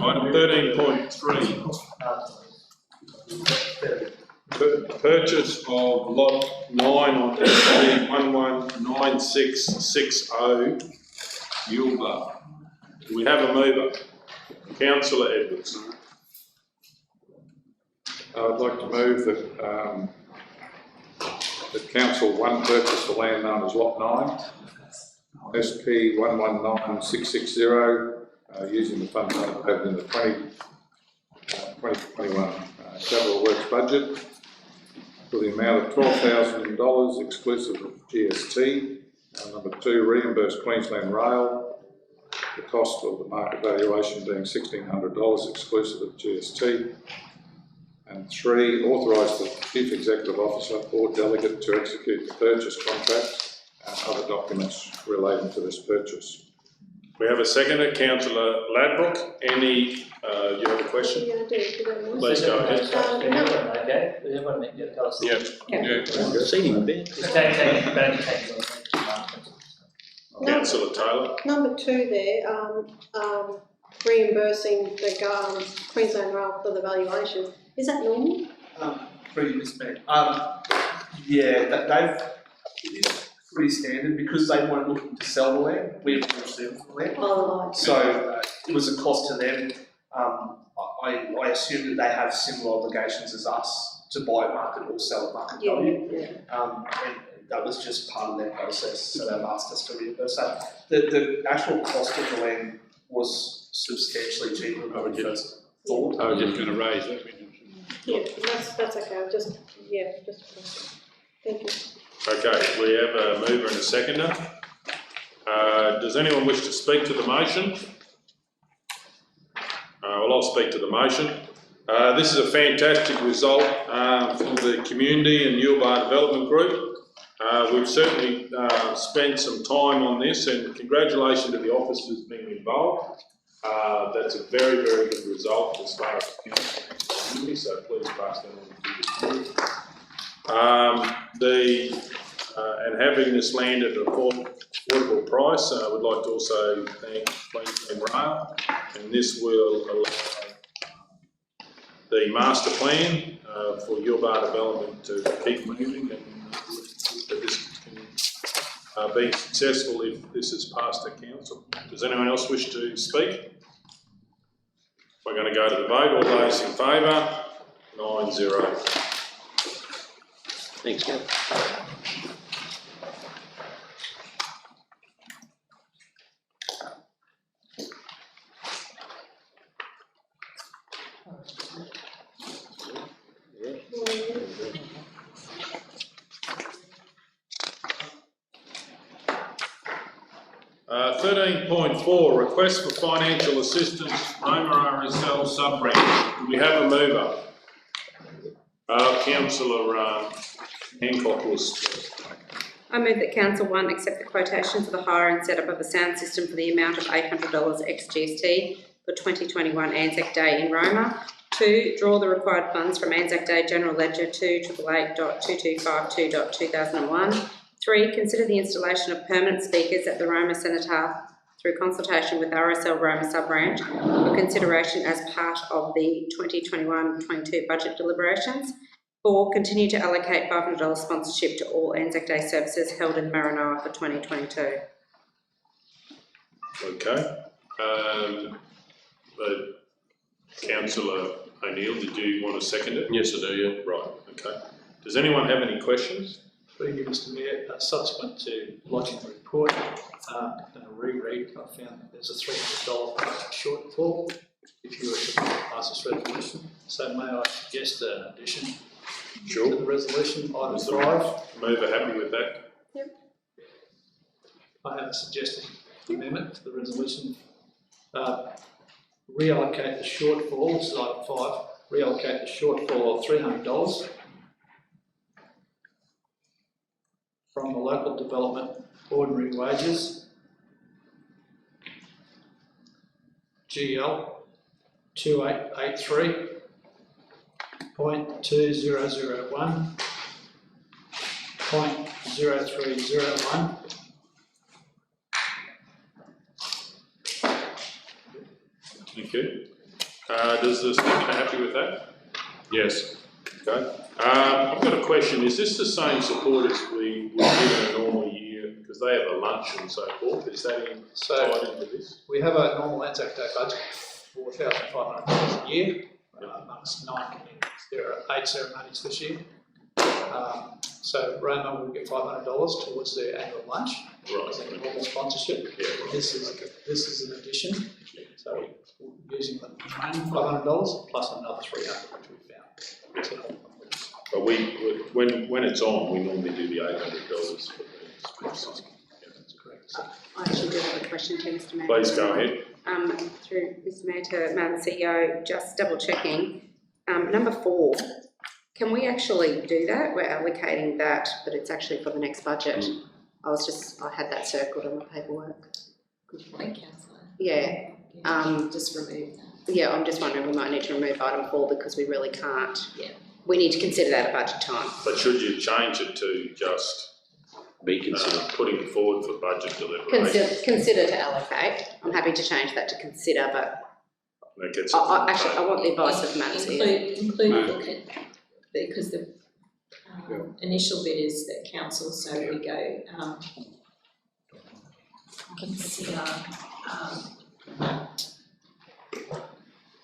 S1: Item 13.3. Purchase of lot 9 on SP 119660 Yuleba. Do we have a mover? Councillor Edwards.
S13: I'd like to move that that Council 1 purchase the land known as Lot 9, SP 119660, using the funds allocated in the 2021 capital works budget for the amount of $12,000 exclusive of GST. Number 2, reimburse Queensland Rail, the cost of the market valuation being $1,600 exclusive of GST. And 3, authorise the Chief Executive Officer or delegate to execute the purchase contract and other documents relating to this purchase.
S1: We have a seconder, Councillor Ladbrook. Any, you have a question?
S9: Yeah, I do, if you don't mind.
S1: Please go ahead.
S14: Okay, does everyone need to tell us?
S1: Yeah.
S16: Seating a bit.
S14: Just take.
S1: Councillor Taylor.
S9: Number 2 there, reimbursing the Queensland Rail for the valuation, is that normal?
S17: Previous Mayor. Yeah, it is pretty standard because they weren't looking to sell the land. We approached them for the land.
S9: Oh, right.
S17: So it was a cost to them. I assume that they have similar obligations as us to buy at market or sell at market value. And that was just part of their process, so they've asked us to reimburse that. The actual cost of the land was substantially cheaper than we first thought.
S4: I was just going to raise that.
S9: Yeah, that's okay, just thank you.
S1: Okay, we have a mover and a seconder. Does anyone wish to speak to the motion? Well, I'll speak to the motion. This is a fantastic result for the community and Yuleba Development Group. We've certainly spent some time on this, and congratulations to the officers being involved. That's a very, very good result as far as the council and the community, so please pass that on to the community. And having this land at an affordable price, I would like to also thank Queensland Rail, and this will allow the master plan for Yuleba development to keep moving, and that this can be successful if this is passed to council. Does anyone else wish to speak? We're going to go to the vote. All those in favour? 9-0.
S16: Thanks, Gav.
S1: 13.4, request for financial assistance, Roma RSL sub-branch. Do we have a mover? Councillor Hancock was.
S11: I move that Council 1 accept the quotation for the hire and setup of a sound system for the amount of $800 ex-GST for 2021 Anzac Day in Roma. 2, draw the required funds from Anzac Day General Ledger 288.2252.2001. 3, consider the installation of permanent speakers at the Roma Cenotaph through consultation with RSL Roma sub-branch for consideration as part of the 2021-22 budget deliberations. 4, continue to allocate $500 sponsorship to all Anzac Day services held in Maranoa for 2022.
S1: Okay. Councillor O'Neill, did you want to second it?
S2: Yes, I do, yeah.
S1: Right, okay. Does anyone have any questions?
S6: Thank you, Mr Mayor. Subsequent to lodging the report and a reread, I found that there's a $300 shortfall if you were to pass this resolution. So may I suggest an addition to the resolution, item 5.
S1: Mover happy with that?
S9: Yep.
S6: I have a suggested amendment to the resolution. Reallocate the shortfall, this is item 5, reallocate the shortfall of $300 from the local development ordinary wages, GL 2883.2001.0301.
S1: Thank you. Does the speaker happy with that?
S2: Yes.
S1: Okay. I've got a question. Is this the same support as we would give in a normal year? Because they have a lunch and so forth. Is that tied into this?
S6: We have a normal Anzac Day budget of $4,500 a year amongst 9 communities. There are 8 ceremonies this year. So Roma will get $500 towards their annual lunch.
S1: Right.
S6: As a normal sponsorship.
S1: Yeah, right.
S6: This is an addition. So we're using the main $500 plus another $300 which we found.
S1: But when it's on, we normally do the $800 for the sponsors. Yeah, that's correct.
S11: I actually do have a question to Mr Mayor.
S1: Please go ahead.
S11: Through Mr Mayor to Madam CEO, just double checking, Number 4, can we actually do that? We're allocating that, but it's actually for the next budget. I had that circled on my paperwork.
S7: Good point, councillor.
S11: Yeah.
S7: Just remove that.
S11: Yeah, I'm just wondering, we might need to remove item 4 because we really can't.
S7: Yeah.
S11: We need to consider that at budget time.
S1: But should you change it to just
S3: Be considered.
S1: putting it forward for budget deliberation?
S11: Consider to allocate. I'm happy to change that to consider, but
S1: That gets
S11: I want the advice of Madam CEO.
S7: Include look at, because the initial bit is that council, so we go, consider,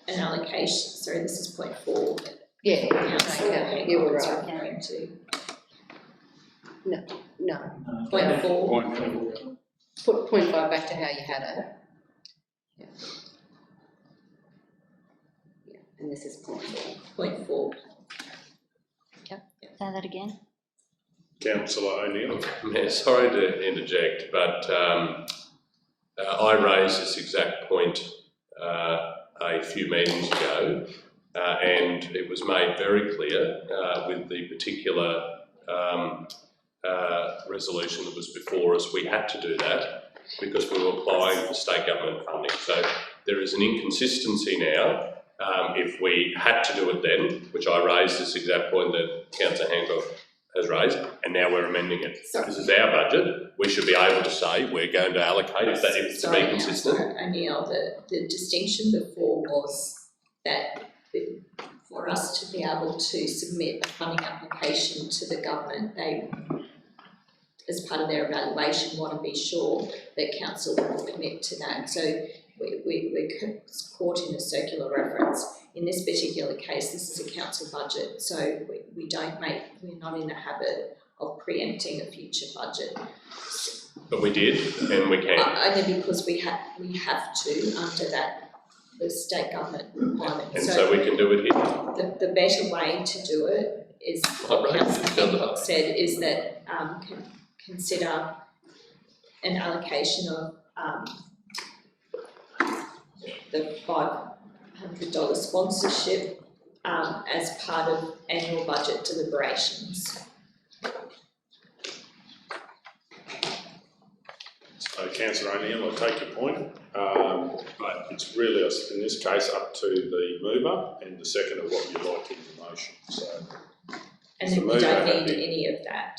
S7: an allocation, sorry, this is point 4.
S11: Yeah,
S7: Council
S11: okay, you were
S7: Hancock's
S11: right.
S7: referring to.
S11: No.
S7: Point 4.
S4: Point 4.
S11: Put point 5 back to how you had it. Yeah, and this is point 4.
S7: Point 4.
S10: Say that again.
S1: Councillor O'Neill.
S2: Yeah, sorry to interject, but I raised this exact point a few meetings ago, and it was made very clear with the particular resolution that was before us, we had to do that because we were applying for state government funding. So there is an inconsistency now. If we had to do it then, which I raised this exact point that Councillor Hancock has raised, and now we're amending it. This is our budget. We should be able to say we're going to allocate if it's to be consistent.
S7: O'Neill, the distinction before was that for us to be able to submit a funding application to the government, they, as part of their evaluation, want to be sure that council will commit to that. So we're caught in a circular reference. In this particular case, this is a council budget, so we're not in the habit of preempting a future budget.
S2: But we did, and we can.
S7: Only because we have to under the state government requirement.
S2: And so we can do it here.
S7: The better way to do it is what Councillor Hancock said, is that consider an allocation of the $500 sponsorship as part of annual budget deliberations.
S1: So Councillor O'Neill, I take your point, but it's really, in this case, up to the mover and the seconder what you like in the motion. So,
S7: and then we don't need any of that.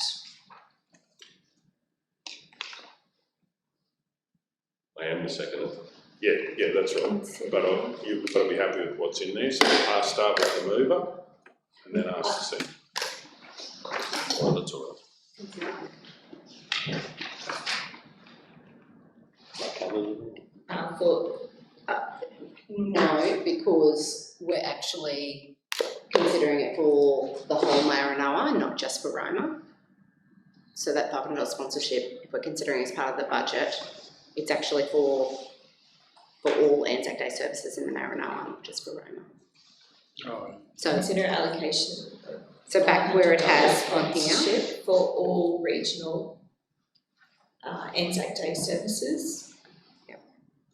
S2: I am the seconder.
S1: Yeah, that's right. But you've got to be happy with what's in there. So I'll start with the mover and then ask the seconder.
S2: Oh, that's all
S11: right. No, because we're actually considering it for the whole Maranoa, not just for Roma. So that $500 sponsorship, if we're considering as part of the budget, it's actually for all Anzac Day services in the Maranoa, not just for Roma.
S4: Oh.
S11: So
S7: consider allocation.
S11: So back where it has on here.
S7: For all regional Anzac Day services.
S11: Yep.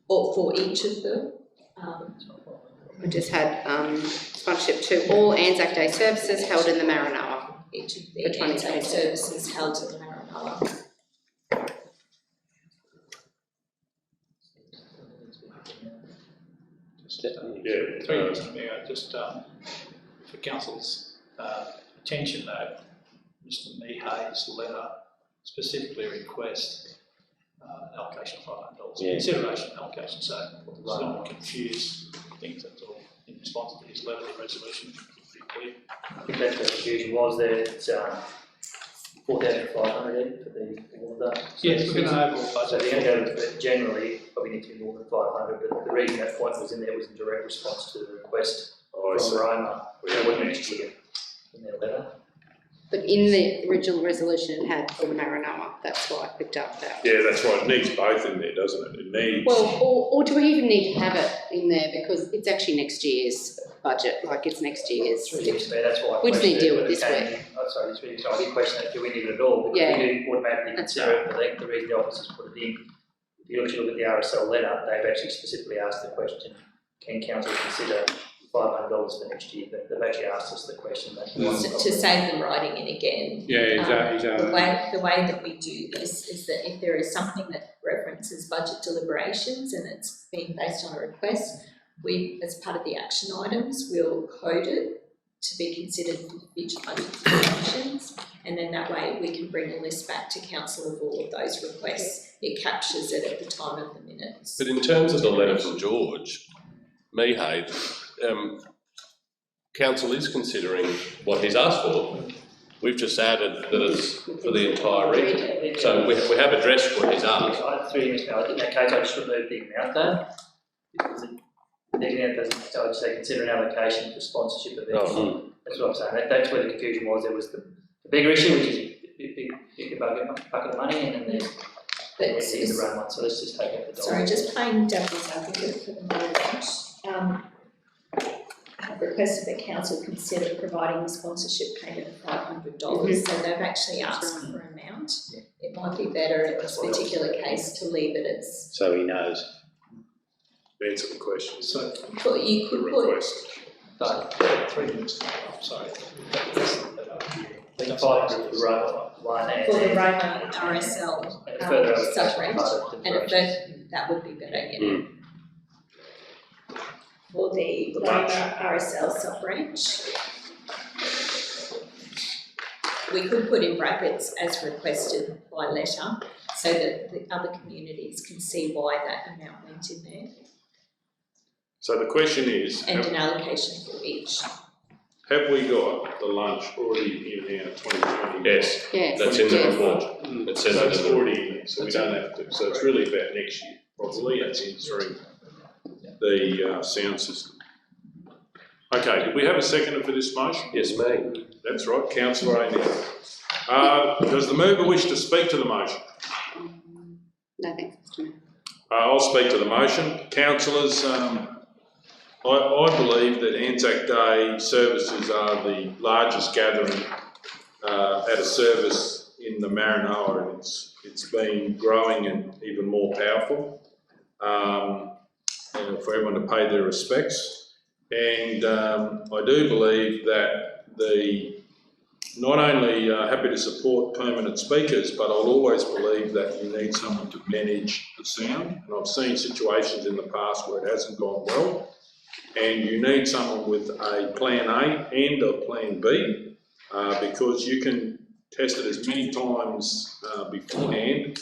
S7: Or for each of them.
S11: We just had sponsorship to all Anzac Day services held in the Maranoa.
S7: Each of the Anzac Day services held in the Maranoa.
S6: Just for council's attention though, Mr. Mihay's letter specifically requests an allocation of $500, consideration allocation, so let's not confuse things, that's all. In response to his letter, the resolution should be clear.
S16: I think that's where the confusion was there. It's 4,500 for all of that.
S6: Yes, we're going to overall budget.
S16: So the end generally probably need to be more than 500, but the reason that point was in there was in direct response to the request from Roma. They wouldn't actually get in their letter.
S11: But in the original resolution, it had for the Maranoa. That's why I picked up that.
S1: Yeah, that's right. It needs both in there, doesn't it? It needs.
S11: Well, or do we even need to have it in there because it's actually next year's budget, like it's next year's.
S16: That's why
S11: we just need to deal with this week.
S16: Sorry, this week. So I did question that, do we need it at all? Because we do automatically consider it, but the reason the officers put it in, if you actually look at the RSL letter, they've actually specifically asked the question, can council consider
S14: $500 for next year, but they've actually asked us the question.
S7: To save them writing in again. The way that we do this is that if there is something that references budget deliberations and it's being based on a request, we, as part of the action items, will code it to be considered for future budget deliberations, and then that way we can bring a list back to council of all of those requests. It captures it at the time of the minutes.
S2: But in terms of the letter from George Mehay, council is considering what he's asked for. We've just added that it's for the entire region. So we have addressed what he's asked.
S14: In that case, I just removed the amount there. Because the amount doesn't, so I'd say consider an allocation for sponsorship events. That's what I'm saying. That's where the confusion was. There was the bigger issue, which is a big bucket of money, and then there's the round one. So let's just take out the dollar.
S7: Sorry, just playing devil's advocate for the moment. I've requested that council consider providing the sponsorship payment of $500. So they've actually asked for an amount. It might be better in this particular case to leave it as.
S3: So he knows.
S1: Answer the question. So
S7: you could put.
S6: 3 minutes. Sorry.
S14: The 500 for the Roma one and
S7: For the Roma RSL sub-range, and a further, that would be better, yeah. For the Roma RSL sub-range, we could put in brackets as requested by letter, so that the other communities can see why that amount went in there.
S1: So the question is...
S7: And an allocation for each.
S1: Have we got the lunch already in our 2020?
S2: Yes, that's in the report. It says
S1: it's already in there, so we don't have to. So it's really about next year, probably. It's in through the sound system. Okay, did we have a seconder for this motion?
S2: Yes, me.
S1: That's right, Councillor Hancock. Does the mover wish to speak to the motion?
S11: No, thanks, Mr. Mayor.
S1: I'll speak to the motion. Councillors, I believe that Anzac Day services are the largest gathering at a service in the Maranoa, and it's been growing and even more powerful, and for everyone to pay their respects. And I do believe that not only happy to support permanent speakers, but I'll always believe that you need someone to manage the sound. And I've seen situations in the past where it hasn't gone well. And you need someone with a plan A and a plan B, because you can test it as many times beforehand.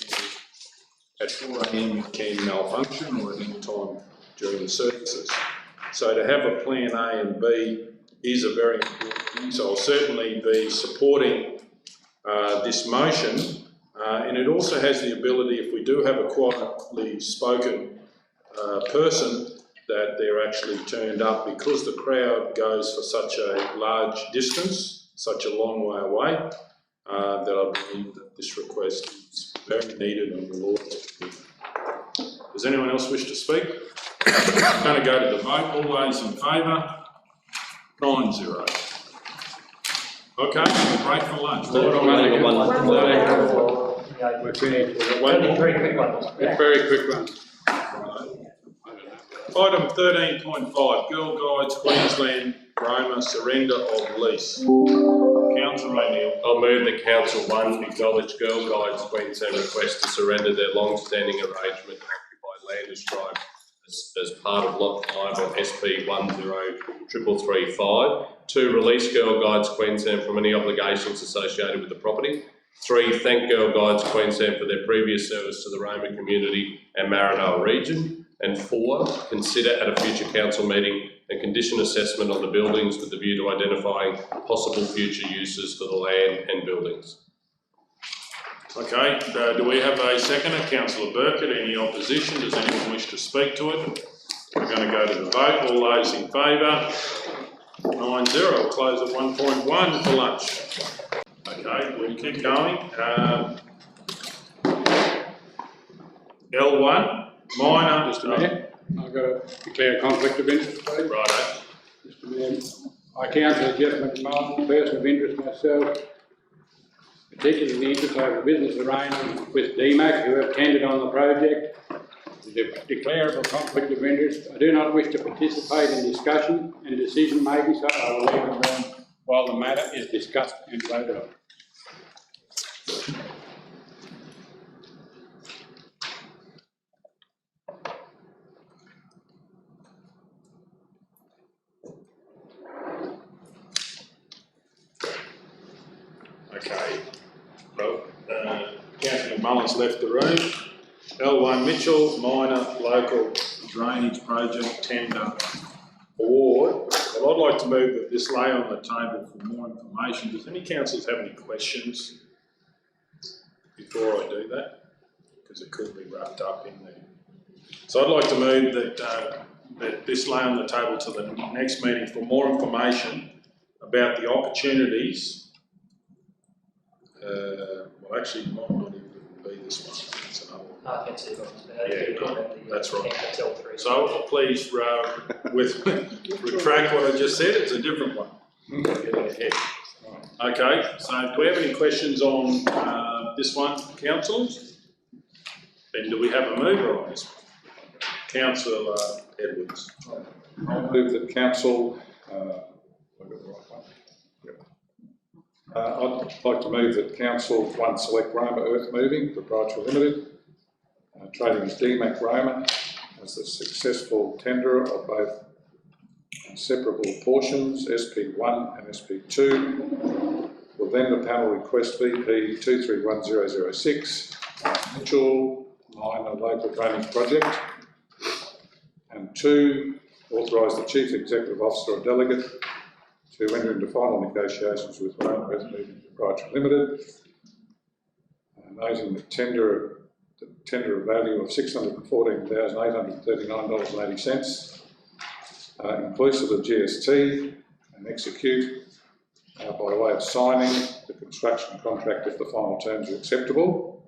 S1: At 4 AM it can malfunction, or at any time during the services. So to have a plan A and B is a very important thing. So I'll certainly be supporting this motion, and it also has the ability, if we do have a quietly spoken person, that they're actually turned up, because the crowd goes for such a large distance, such a long way away, that I believe that this request is very needed and will always be. Does anyone else wish to speak? I'm going to go to the vote. All those in favour? 9-0. Okay, we'll break for lunch.
S4: We're finished.
S14: Very quick one.
S4: Very quick one.
S1: Item 13.5, Girl Guides Queensland Roma surrender of lease. Councillor O'Neill.
S2: I'll move that Council 1 acknowledge Girl Guides Queensland request to surrender their long-standing arrangement to occupy Landers Drive as part of Lot 5 of SP 103335. 2, release Girl Guides Queensland from any obligations associated with the property. 3, thank Girl Guides Queensland for their previous service to the Roma community and Maranoa region. And 4, consider at a future council meeting a condition assessment on the buildings with the view to identifying possible future uses for the land and buildings.
S1: Okay, do we have a seconder? Councillor Burkett, any opposition? Does anyone wish to speak to it? We're going to go to the vote. All those in favour? 9-0. We'll close at 1.1 for lunch. Okay, we'll keep going. L1. Minor.
S4: Mr. Mayor, I've got to declare a conflict of interest, please.
S1: Righto.
S4: Mr. Mayor, I counsel Jeff McMahon, person of interest myself, particularly the interest over business arrangement with DMAC, who have tendered on the project. declarable conflict of interest. I do not wish to participate in discussion and decision making, so I will leave the room while the matter is discussed and voted on.
S1: Okay, well, Councillor McMullen's left the room. L1 Mitchell, minor local drainage project tender award. Well, I'd like to move that this lay on the table for more information. Does any councillors have any questions before I do that? Because it could be wrapped up in there. So I'd like to move that this lay on the table to the next meeting for more information about the opportunities. Well, actually, it might not even be this one. It's another one.
S14: I can see that.
S1: Yeah, that's right. So please retract what I just said. It's a different one. Getting ahead. Okay. So do we have any questions on this one, councillors? Then do we have a mover on this one? Councillor Edwards.
S13: I'll move that council. I'd like to move that council select Roma Earth Moving Proprietary Limited, trading as DMAC Roma, as the successful tenderer of both separable portions, SP1 and SP2. Will vendor panel request VP 231006, Mitchell minor local drainage project. And 2, authorise the Chief Executive Officer or Delegate to enter into final negotiations with Roma Earth Moving Proprietary Limited, noting the tender value of $614,839.80, inclusive of GST, and execute by way of signing the construction contract if the final terms are acceptable.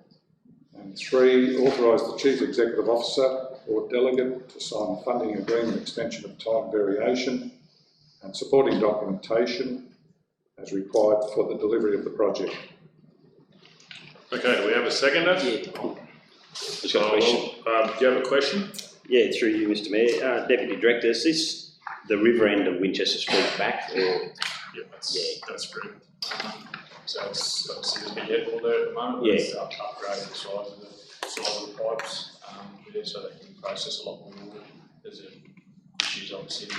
S13: And 3, authorise the Chief Executive Officer or Delegate to sign the funding agreement extension of time variation and supporting documentation as required for the delivery of the project.
S1: Okay, do we have a seconder?
S3: Yeah. Just got a question.
S1: Do you have a question?
S3: Yeah, through you, Mr Mayor. Deputy Director, is this the river end of Winchester Street back? Or?
S8: Yeah, that's correct. So it's obviously there's a bit headwall there at the moment, but
S3: yeah.
S8: it's upgrading the size of the pipes so they can process a lot more water. There's issues obviously in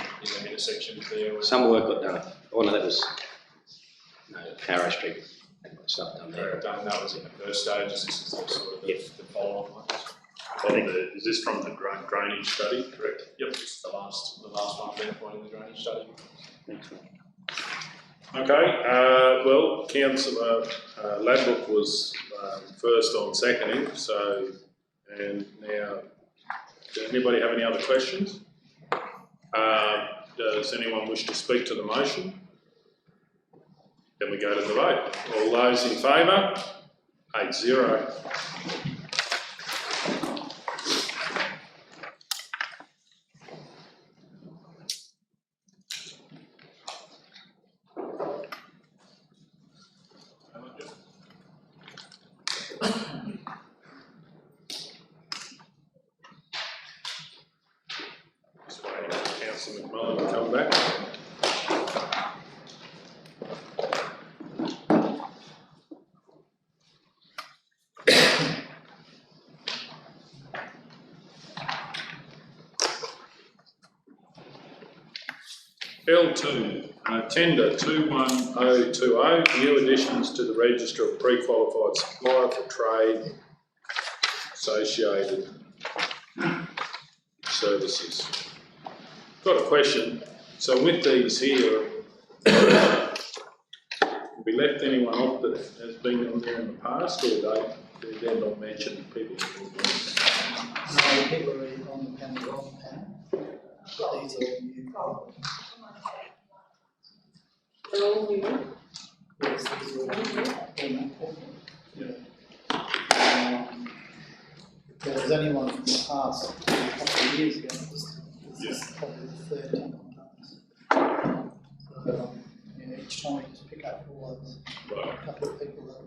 S8: the intersections there.
S3: Some work got done. Oh no, that was Harrow Street. Stuff done there.
S8: That was in the first stages. This is the sort of the follow-on ones.
S1: Is this from the drainage study?
S8: Correct. Yep. It's the last one identified in the drainage study.
S3: Excellent.
S1: Okay. Well, Councillor Ladbrook was first on seconding. So, and now, does anybody have any other questions? Does anyone wish to speak to the motion? Then we go to the vote. All those in favour? 8-0. Just waiting for Councillor McMullen to come back. L2, tender 21020, new additions to the register of pre-qualified supplier for trade associated services. Got a question. So with these here, have we left anyone off that has been on there in the past, or they're not mentioned people?
S6: No, people are on the panel, but these are new.
S9: They're all new.
S6: Yes, these are all new. If there was anyone from the past, a couple of years ago, this is probably the third time I've done this. So, each time you just pick up all those, a couple of people that.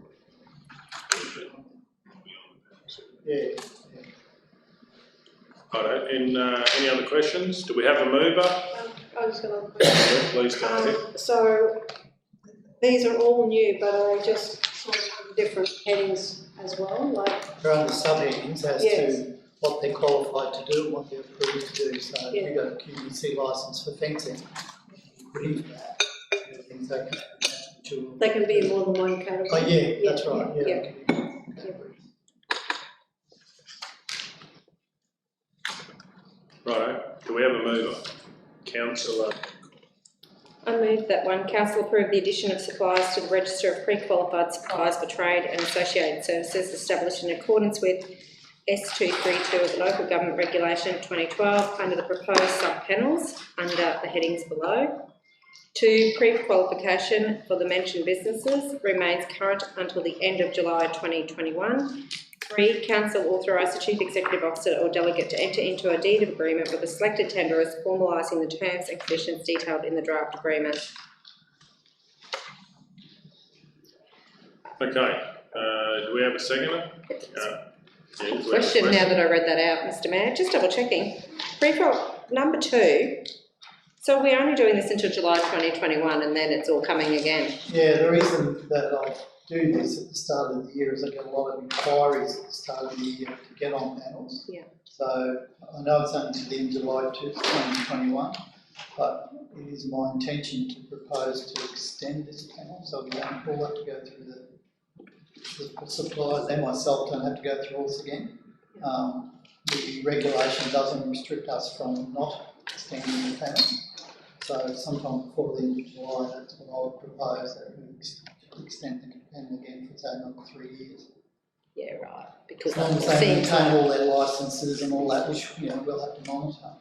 S6: Yeah.
S1: Righto, any other questions? Do we have a mover?
S9: I was going to.
S1: Please go ahead.
S9: So these are all new, but are just sort of different headings as well, like.
S6: They're under subheadings as
S9: Yes.
S6: to what they're qualified to do and what they're approved to do. So
S9: Yeah.
S6: if you've got a QBC licence for fencing, put in for that. Everything's okay.
S9: They can be in more than one category.
S6: Oh, yeah, that's right, yeah.
S1: Righto, do we have a mover? Councillor.
S11: I move that one council approve the addition of suppliers to the register of pre-qualified suppliers for trade and associated services established in accordance with S232 of the Local Government Regulation 2012 under the proposed sub-panels under the headings below. 2, pre-qualification for the mentioned businesses remains current until the end of July 2021. 3, council authorise the Chief Executive Officer or delegate to enter into a deed of agreement with the selected tenderers, formalising the terms and conditions detailed in the draft agreement.
S1: Okay, do we have a seconder?
S11: Question now that I read that out, Mr Mayor, just double checking. Pre-qual number 2, so we're only doing this until July 2021 and then it's all coming again?
S6: Yeah, the reason that I do this at the start of the year is I get a lot of inquiries at the start of the year to get on panels.
S11: Yeah.
S6: So I know it's only to the end of July 2021, but it is my intention to propose to extend this panel, so we don't all have to go through the suppliers and myself don't have to go through all this again. The regulation doesn't restrict us from not extending the panel. So sometime before the end of July, that's what I would propose, that we extend the panel again for say another 3 years.
S11: Yeah, right. Because
S6: as long as they maintain all their licences and all that, which we'll have to monitor.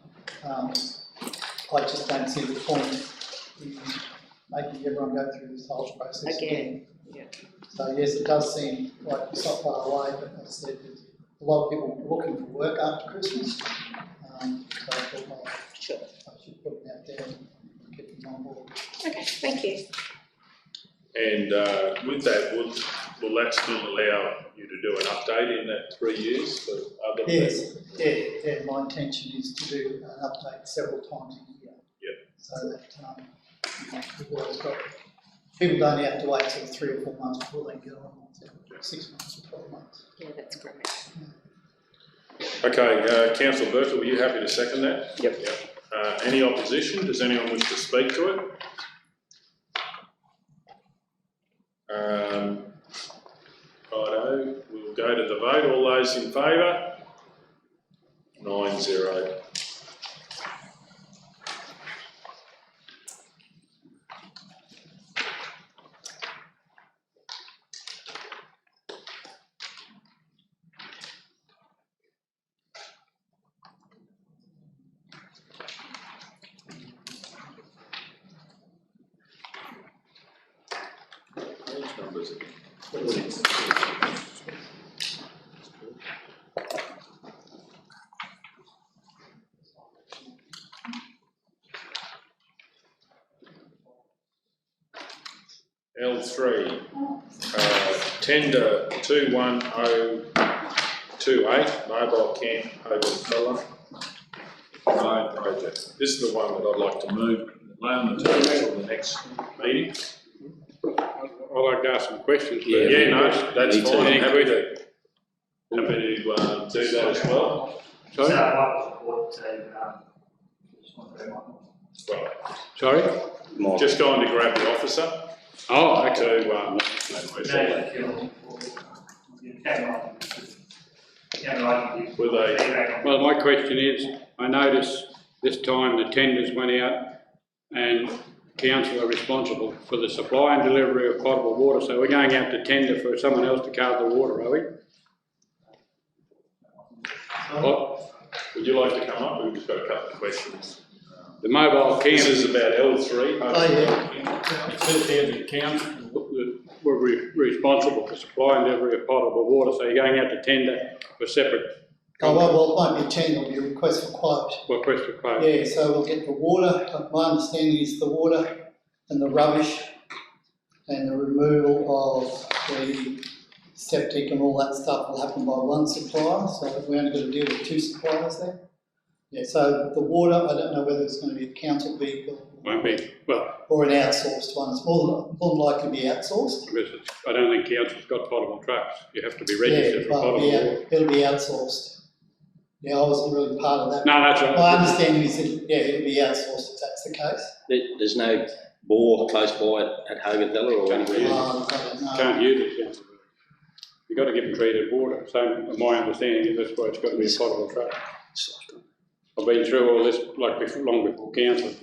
S6: I just don't see the point in making everyone go through this whole process again.
S11: Yeah.
S6: So yes, it does seem like it's not far away, but as I said, there's a lot of people looking for work after Christmas. So I thought, well,
S11: sure,
S6: I should put it out there and get them on board.
S11: Okay, thank you.
S1: And with that, will that still allow you to do an update in that 3 years for other
S6: Yes, yeah, my intention is to do an update several times a year.
S1: Yep.
S6: So that we've always got, people don't have to wait till 3 or 4 months before they get on, 6 months or 12 months.
S11: Yeah, that's great.
S1: Okay, Councillor Bertle, were you happy to second that?
S16: Yep.
S1: Any opposition? Does anyone wish to speak to it? Righto, we'll go to the vote. All those in favour? 9-0. Which numbers are L3, tender 21028, mobile camp Wallumbilla road project. This is the one that I'd like to move, lay on the table until the next meeting.
S4: I'd like to ask some questions.
S1: Yeah, no, that's fine.
S4: Any
S1: Happy to
S4: questions?
S1: do that as well.
S4: Sorry? Sorry?
S1: Just going to grab the officer.
S4: Oh, okay. Well, my question is, I noticed this time the tenders went out and council are responsible for the supply and delivery of potable water, so we're going out to tender for someone else to carry the water, are we? What?
S1: Would you like to come up? We've just got a couple of questions.
S4: The mobile camp.
S1: This is about L3.
S4: It says here that council were responsible for supply and delivery of potable water, so you're going out to tender for separate.
S6: Oh, well, it won't be a tender, it'll be a request for quote.
S4: Request for quote.
S6: Yeah, so we'll get the water, my understanding is the water and the rubbish and the removal of the septic and all that stuff will happen by one supplier, so we only got to deal with 2 suppliers there.
S18: Yeah, so the water, I don't know whether it's going to be a council vehicle.
S4: Won't be, well.
S18: Or an outsourced one. It's more than likely to be outsourced.
S4: Because I don't think council's got potable trucks. You have to be registered for potable water.
S18: It'll be outsourced. Yeah, I wasn't really part of that.
S4: No, that's right.
S18: My understanding is that, yeah, it'll be outsourced if that's the case.
S3: There's no bore close by at Hogarthvilla or anywhere?
S4: Can't use it, council. You've got to give them treated water. So my understanding is that's why it's got to be a potable truck. I've been through all this like long before council,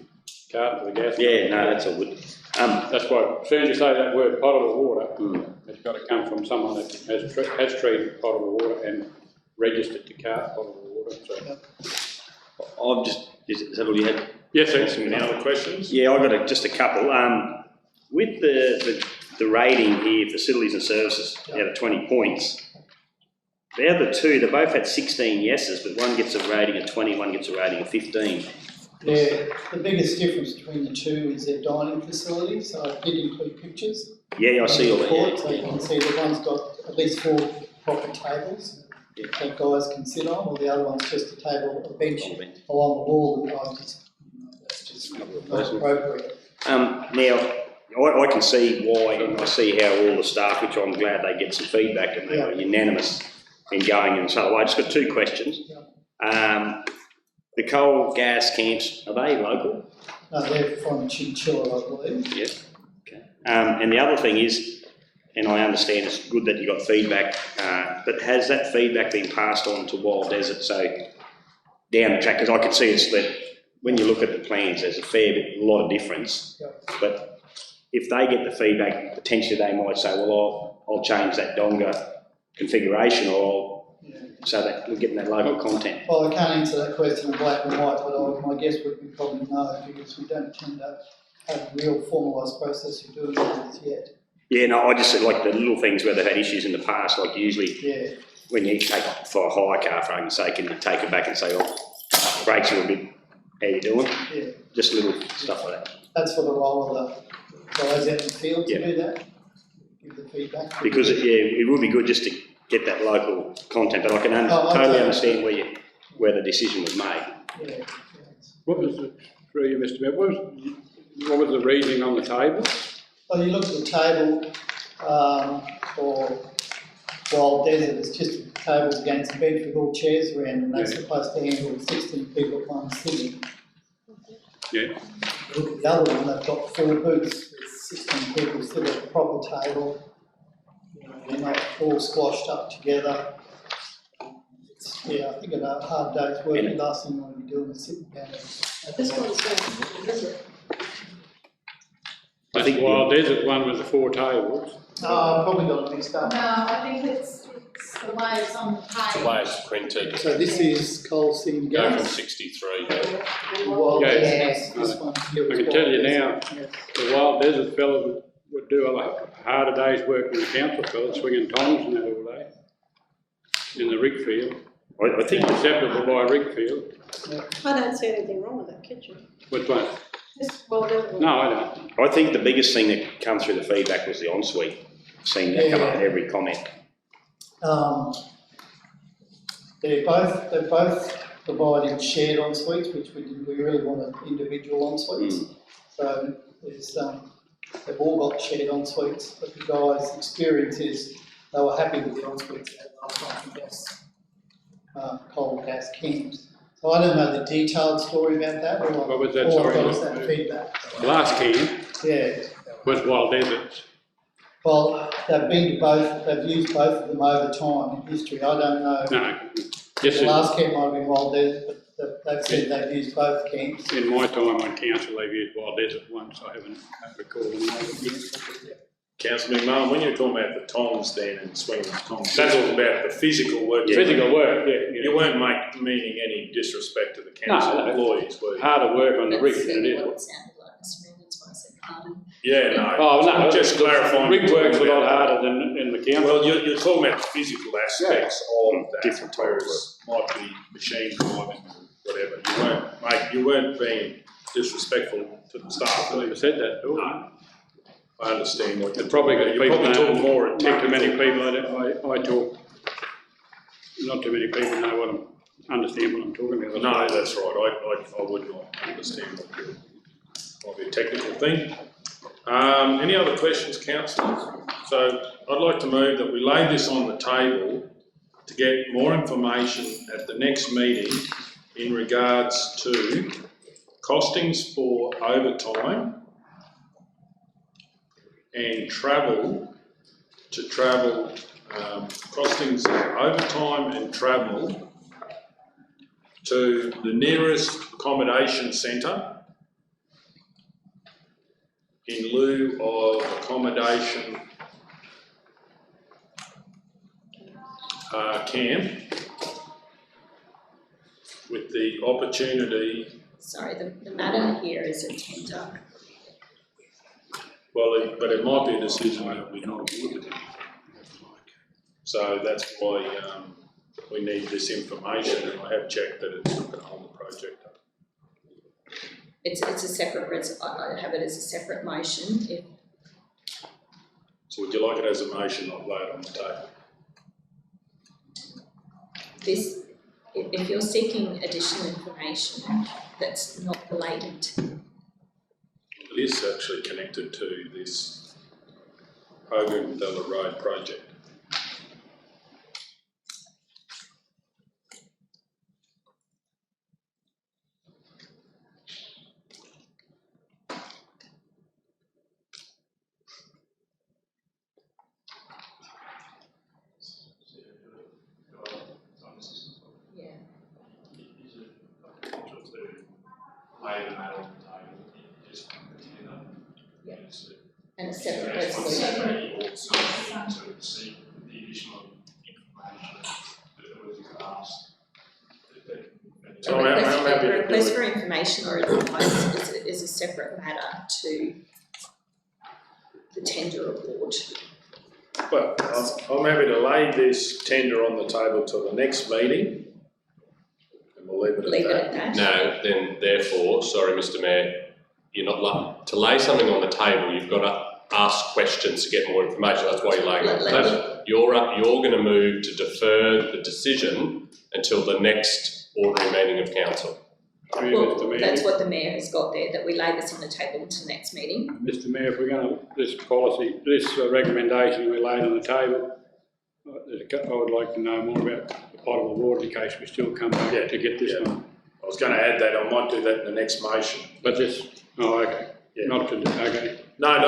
S4: cart for the gas.
S3: Yeah, no, that's all good.
S4: That's why, as soon as you say that word potable water, it's got to come from someone that has treated potable water and registered to cart potable water. So.
S3: Is that all you had?
S4: Yes, sir.
S1: Any other questions?
S3: Yeah, I've got just a couple. With the rating here, facilities and services, out of 20 points, the other two, they both had 16 yeses, but one gets a rating of 20, one gets a rating of 15.
S18: Yeah, the biggest difference between the two is their dining facilities, so I did include pictures.
S3: Yeah, I see all that, yeah.
S18: So you can see that one's got at least 4 proper tables that guys can sit on, or the other one's just a table, a bench along the wall. That's just not appropriate.
S3: Now, I can see why, and I see how all the staff, which I'm glad they get some feedback and they are unanimous in going in some way. I've just got 2 questions. The coal gas camps, are they local?
S18: No, they're from Chinchilla, I believe.
S3: Yeah. Okay. And the other thing is, and I understand it's good that you got feedback, but has that feedback been passed on to Wild Desert? So down the track, because I can see it's that when you look at the plans, there's a lot of difference. But if they get the feedback, potentially they might say, well, I'll change that donga configuration, or so that we're getting that local content.
S18: Well, I can't answer that question in black and white, but my guess would be probably no, because we don't tend to have a real formalised process for doing this yet.
S3: Yeah, no, I just said like the little things where they've had issues in the past, like usually when you take for a hire car, for argument's sake, and you take it back and say, oh, brakes are a bit, how you doing?
S18: Yeah.
S3: Just little stuff like that.
S18: That's for the role of the guys out in the field to do that, give the feedback.
S3: Because it would be good just to get that local content, but I can totally understand where the decision was made.
S18: Yeah.
S4: What was the, through you, Mr. Mayor, what was the reasoning on the table?
S18: Well, you look at the table for Wild Desert, it's just tables against a bench with all chairs around, and that's supposed to handle 16 people at one sitting.
S4: Yeah.
S18: Look at the other one, they've got 4 booths with 16 people still at a proper table. They're not all squashed up together. I think a hard day's work, the last thing you want to be doing is sitting down. This one's going, is it?
S4: I think Wild Desert one with the 4 tables.
S18: Oh, I probably got it mixed up.
S5: No, I think it's the way it's on the page.
S2: The way it's printed.
S18: So this is coal seam
S2: Go
S18: gas.
S2: from 63.
S18: Wild
S4: Yeah,
S18: Desert, this one here
S4: I
S18: is
S4: can
S18: Wild
S4: tell you
S18: Desert.
S4: now, the Wild Desert fella would do a harder day's work than the council fella, swinging tongs and that all day in the rig field.
S3: I think
S4: acceptable by rig field.
S9: I don't see anything wrong with that kitchen.
S4: Which one?
S9: This Wild Desert.
S4: No, I don't.
S3: I think the biggest thing that come through the feedback was the ensuite. Seeing that come up in every comment.
S18: They're both providing shared en suites, which we really wanted individual en suites. So there's they've all got shared en suites, but the guys' experience is they were happy with the en suites at gas, coal gas camps. So I don't know the detailed story about that.
S4: What was that,
S18: all
S4: sorry?
S18: I've got is that feedback.
S4: The last camp was Wild Desert.
S18: Well, they've been to both, they've used both of them over time in history. I don't know.
S4: No.
S18: The last camp might have been Wild Desert, but they've said they've used both camps.
S4: In my time on council, they've used Wild Desert once. I haven't recalled any.
S1: Councillor McMahon, when you're talking about the tongs then and swinging the tongs, that's all about the physical work.
S4: Physical work, yeah.
S1: You weren't meaning any disrespect to the council employees, were you?
S4: Harder work on the rig than it is.
S7: What it sounded like, Mr. Mayor, that's why I said harder.
S1: Yeah, no.
S4: Oh, no.
S1: Just clarifying.
S4: Rig work's a lot harder than in the council.
S1: Well, you're talking about the physical aspects of that. Different whereas might be machine driving or whatever. You weren't being disrespectful to the staff.
S4: I never said that, do I?
S1: I understand what you're
S4: probably got
S1: you
S4: people
S1: probably talk more at
S4: not too many people. I talk. Not too many people know understand what I'm talking about.
S1: No, that's right, I would not understand what you're, might be a technical thing. Any other questions, councillors? So I'd like to move that we lay this on the table to get more information at the next meeting in regards to costings for overtime and travel, costings for overtime and travel to the nearest accommodation centre in lieu of accommodation camp, with the opportunity.
S7: Sorry, the matter here is a tender.
S1: Well, but it might be a decision that we're not awarded. So that's why we need this information, and I have checked that it's not going to hold the project up.
S7: It's a separate, I have it as a separate motion.
S1: So would you like it as a motion, not laid on the table?
S7: If you're seeking additional information that's not related,
S1: It is actually connected to this Untitled Road project.
S7: and a separate resolution. A request for information or advice is a separate matter to the tender award.
S1: Well, I'm happy to lay this tender on the table till the next meeting, and we'll leave it at that.
S2: No, then therefore, sorry Mr Mayor, you're not allowed to lay something on the table, you've got to ask questions to get more information, that's why you're laying it on the table. You're going to move to defer the decision until the next ordinary meeting of council.
S7: Well, that's what the Mayor has got there, that we lay this on the table until next meeting.
S4: Mr Mayor, if we're going to, this recommendation we laid on the table, I would like to know more about the potable water in case we still come back to get this one.
S1: I was going to add that, I might do that in the next motion.
S4: But this, okay, not to, okay.
S1: No,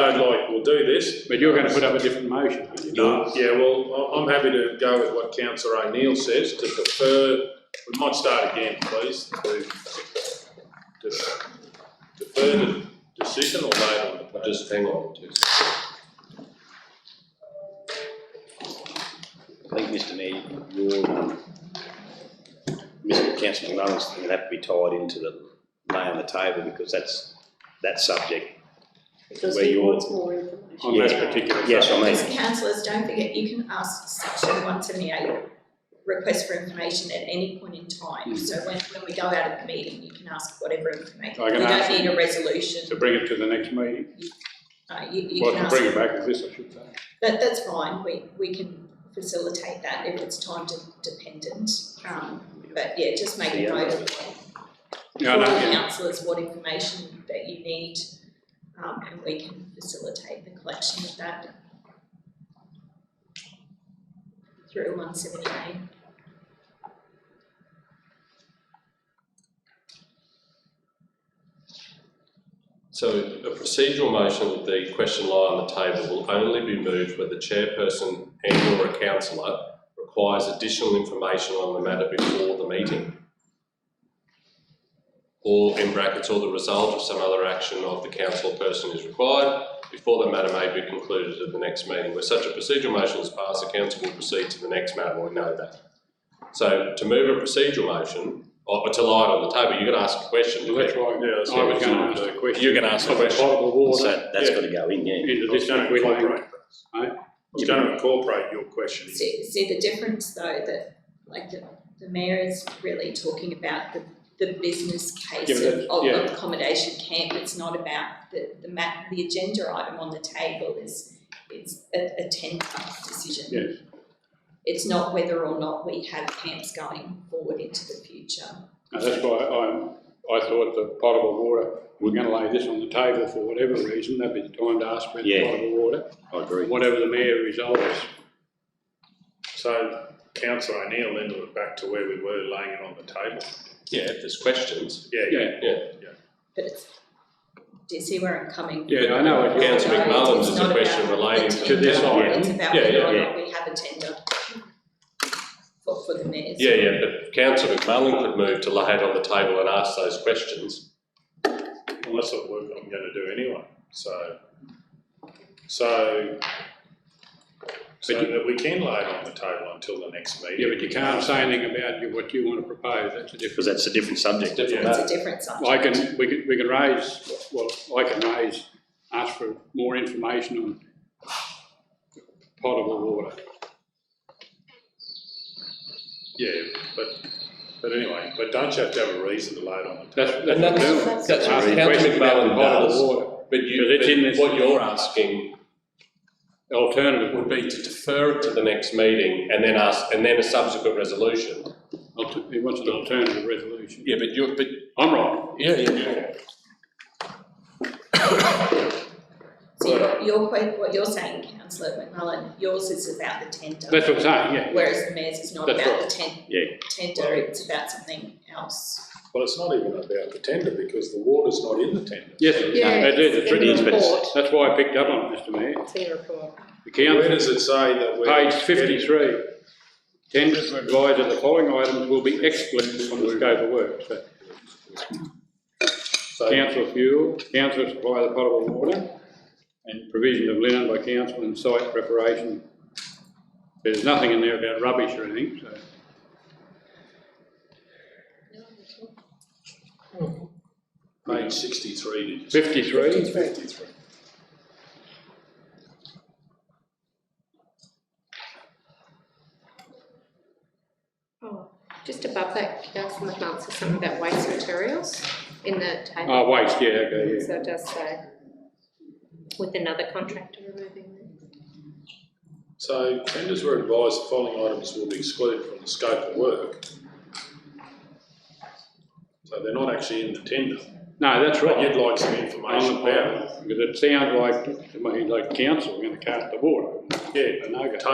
S1: we'll do this.
S4: But you're going to put up a different motion.
S1: No, yeah, well, I'm happy to go with what Councillor O'Neill says, to defer. We might start again, please, to defer the decision or lay on the table.
S2: Just hang on.
S3: I think, Mr Mayor, Mr Councillor McMullen's thing would have to be tied into the lay on the table, because that's that subject.
S9: Because he wants more information.
S4: On this particular
S3: yes, I mean.
S7: Councillors, don't forget, you can ask section 178 request for information at any point in time. So when we go out of the meeting, you can ask whatever information. You don't need a resolution.
S4: To bring it to the next meeting?
S7: You
S4: well,
S7: can
S4: to
S7: ask.
S4: bring it back as this, I should say.
S7: That's fine. We can facilitate that if it's time dependent. But yeah, just make a note of councillors what information that you need, and we can facilitate the collection of that through 178.
S2: So a procedural motion that the question lie on the table will only be moved where the chairperson and or a councillor requires additional information on the matter before the meeting, or in brackets, or the result of some other action of the council person is required before the matter may be concluded at the next meeting. Where such a procedural motion is passed, the council will proceed to the next matter. We know that. So to move a procedural motion, or to lie on the table, you're going to ask a question.
S4: Well, that's right.
S1: Yeah, that's
S4: I was going to ask a question.
S2: You're going to ask a question.
S4: Potable water.
S3: So that's got to go in, yeah.
S4: Into
S1: I was
S4: this
S1: going to incorporate
S4: right?
S1: I was going to incorporate your question.
S7: See the difference though, that like the Mayor is really talking about the business case of accommodation camp. It's not about the agenda item on the table is a tender decision.
S4: Yes.
S7: It's not whether or not we have camps going forward into the future.
S4: And that's why I thought the potable water, we're going to lay this on the table for whatever reason, that'd be the time to ask about the potable water.
S3: I agree.
S4: Whatever the mayor resolves.
S1: So, Councillor O'Neill, then we're back to where we were, laying it on the table.
S2: Yeah, if there's questions.
S1: Yeah.
S7: But it's, do you see where I'm coming?
S4: Yeah, I know.
S2: Councillor McMullen's is
S7: It's
S2: a
S7: not
S2: question
S7: about
S2: relating
S7: the
S2: to this
S7: tender,
S2: item.
S7: It's about whether or not we have a tender for the mayor's.
S2: Yeah, but Councillor McMullen could move to lay it on the table and ask those questions.
S1: Well, that's what work I'm going to do anyway. So that we can lay it on the table until the next meeting.
S4: Yeah, but you can't say anything about what you want to propose. That's a different.
S3: Because that's a different subject.
S7: It's a different subject.
S4: We can raise. Well, I can ask for more information on potable water.
S1: Yeah, but anyway, but don't you have to have a reason to lay it on the table?
S2: That's what Councillor McMullen does. But what you're asking,
S4: the alternative
S2: would be to defer it to the next meeting and then a subsequent resolution.
S4: He wants an alternative resolution.
S2: Yeah, but
S4: I'm right.
S2: Yeah.
S7: So what you're saying, Councillor McMullen, yours is about the tender.
S4: That's what I'm saying, yeah.
S7: Whereas the mayor's is not
S4: That's
S7: about
S4: right.
S7: the tender, it's about something else.
S1: Well, it's not even about the tender because the water's not in the tender.
S4: Yes, it is.
S11: in the report.
S4: That's why I picked up on it, Mr Mayor.
S11: It's in the report.
S1: Where does it say that we're...
S4: Page 53. Tenders were advised that the following items will be excluded from the scope of work. So, council fuel, council supply of the potable water, and provision of linen by council and site preparation. There's nothing in there about rubbish or anything, so.
S1: Page 63, did you say?
S4: 53?
S1: 53.
S11: Oh, just above that, Councillor McMullen says something about waste materials in the table.
S4: Oh, waste, yeah, okay, yeah.
S11: So it does say, with another contractor removing them.
S1: So tenders were advised the following items will be excluded from the scope of work. So they're not actually in the tender.
S4: No, that's right.
S1: But you'd like some information about it.
S4: Because it sounds like, to me, like council, we're going to cast the water.
S1: Yeah, totally. But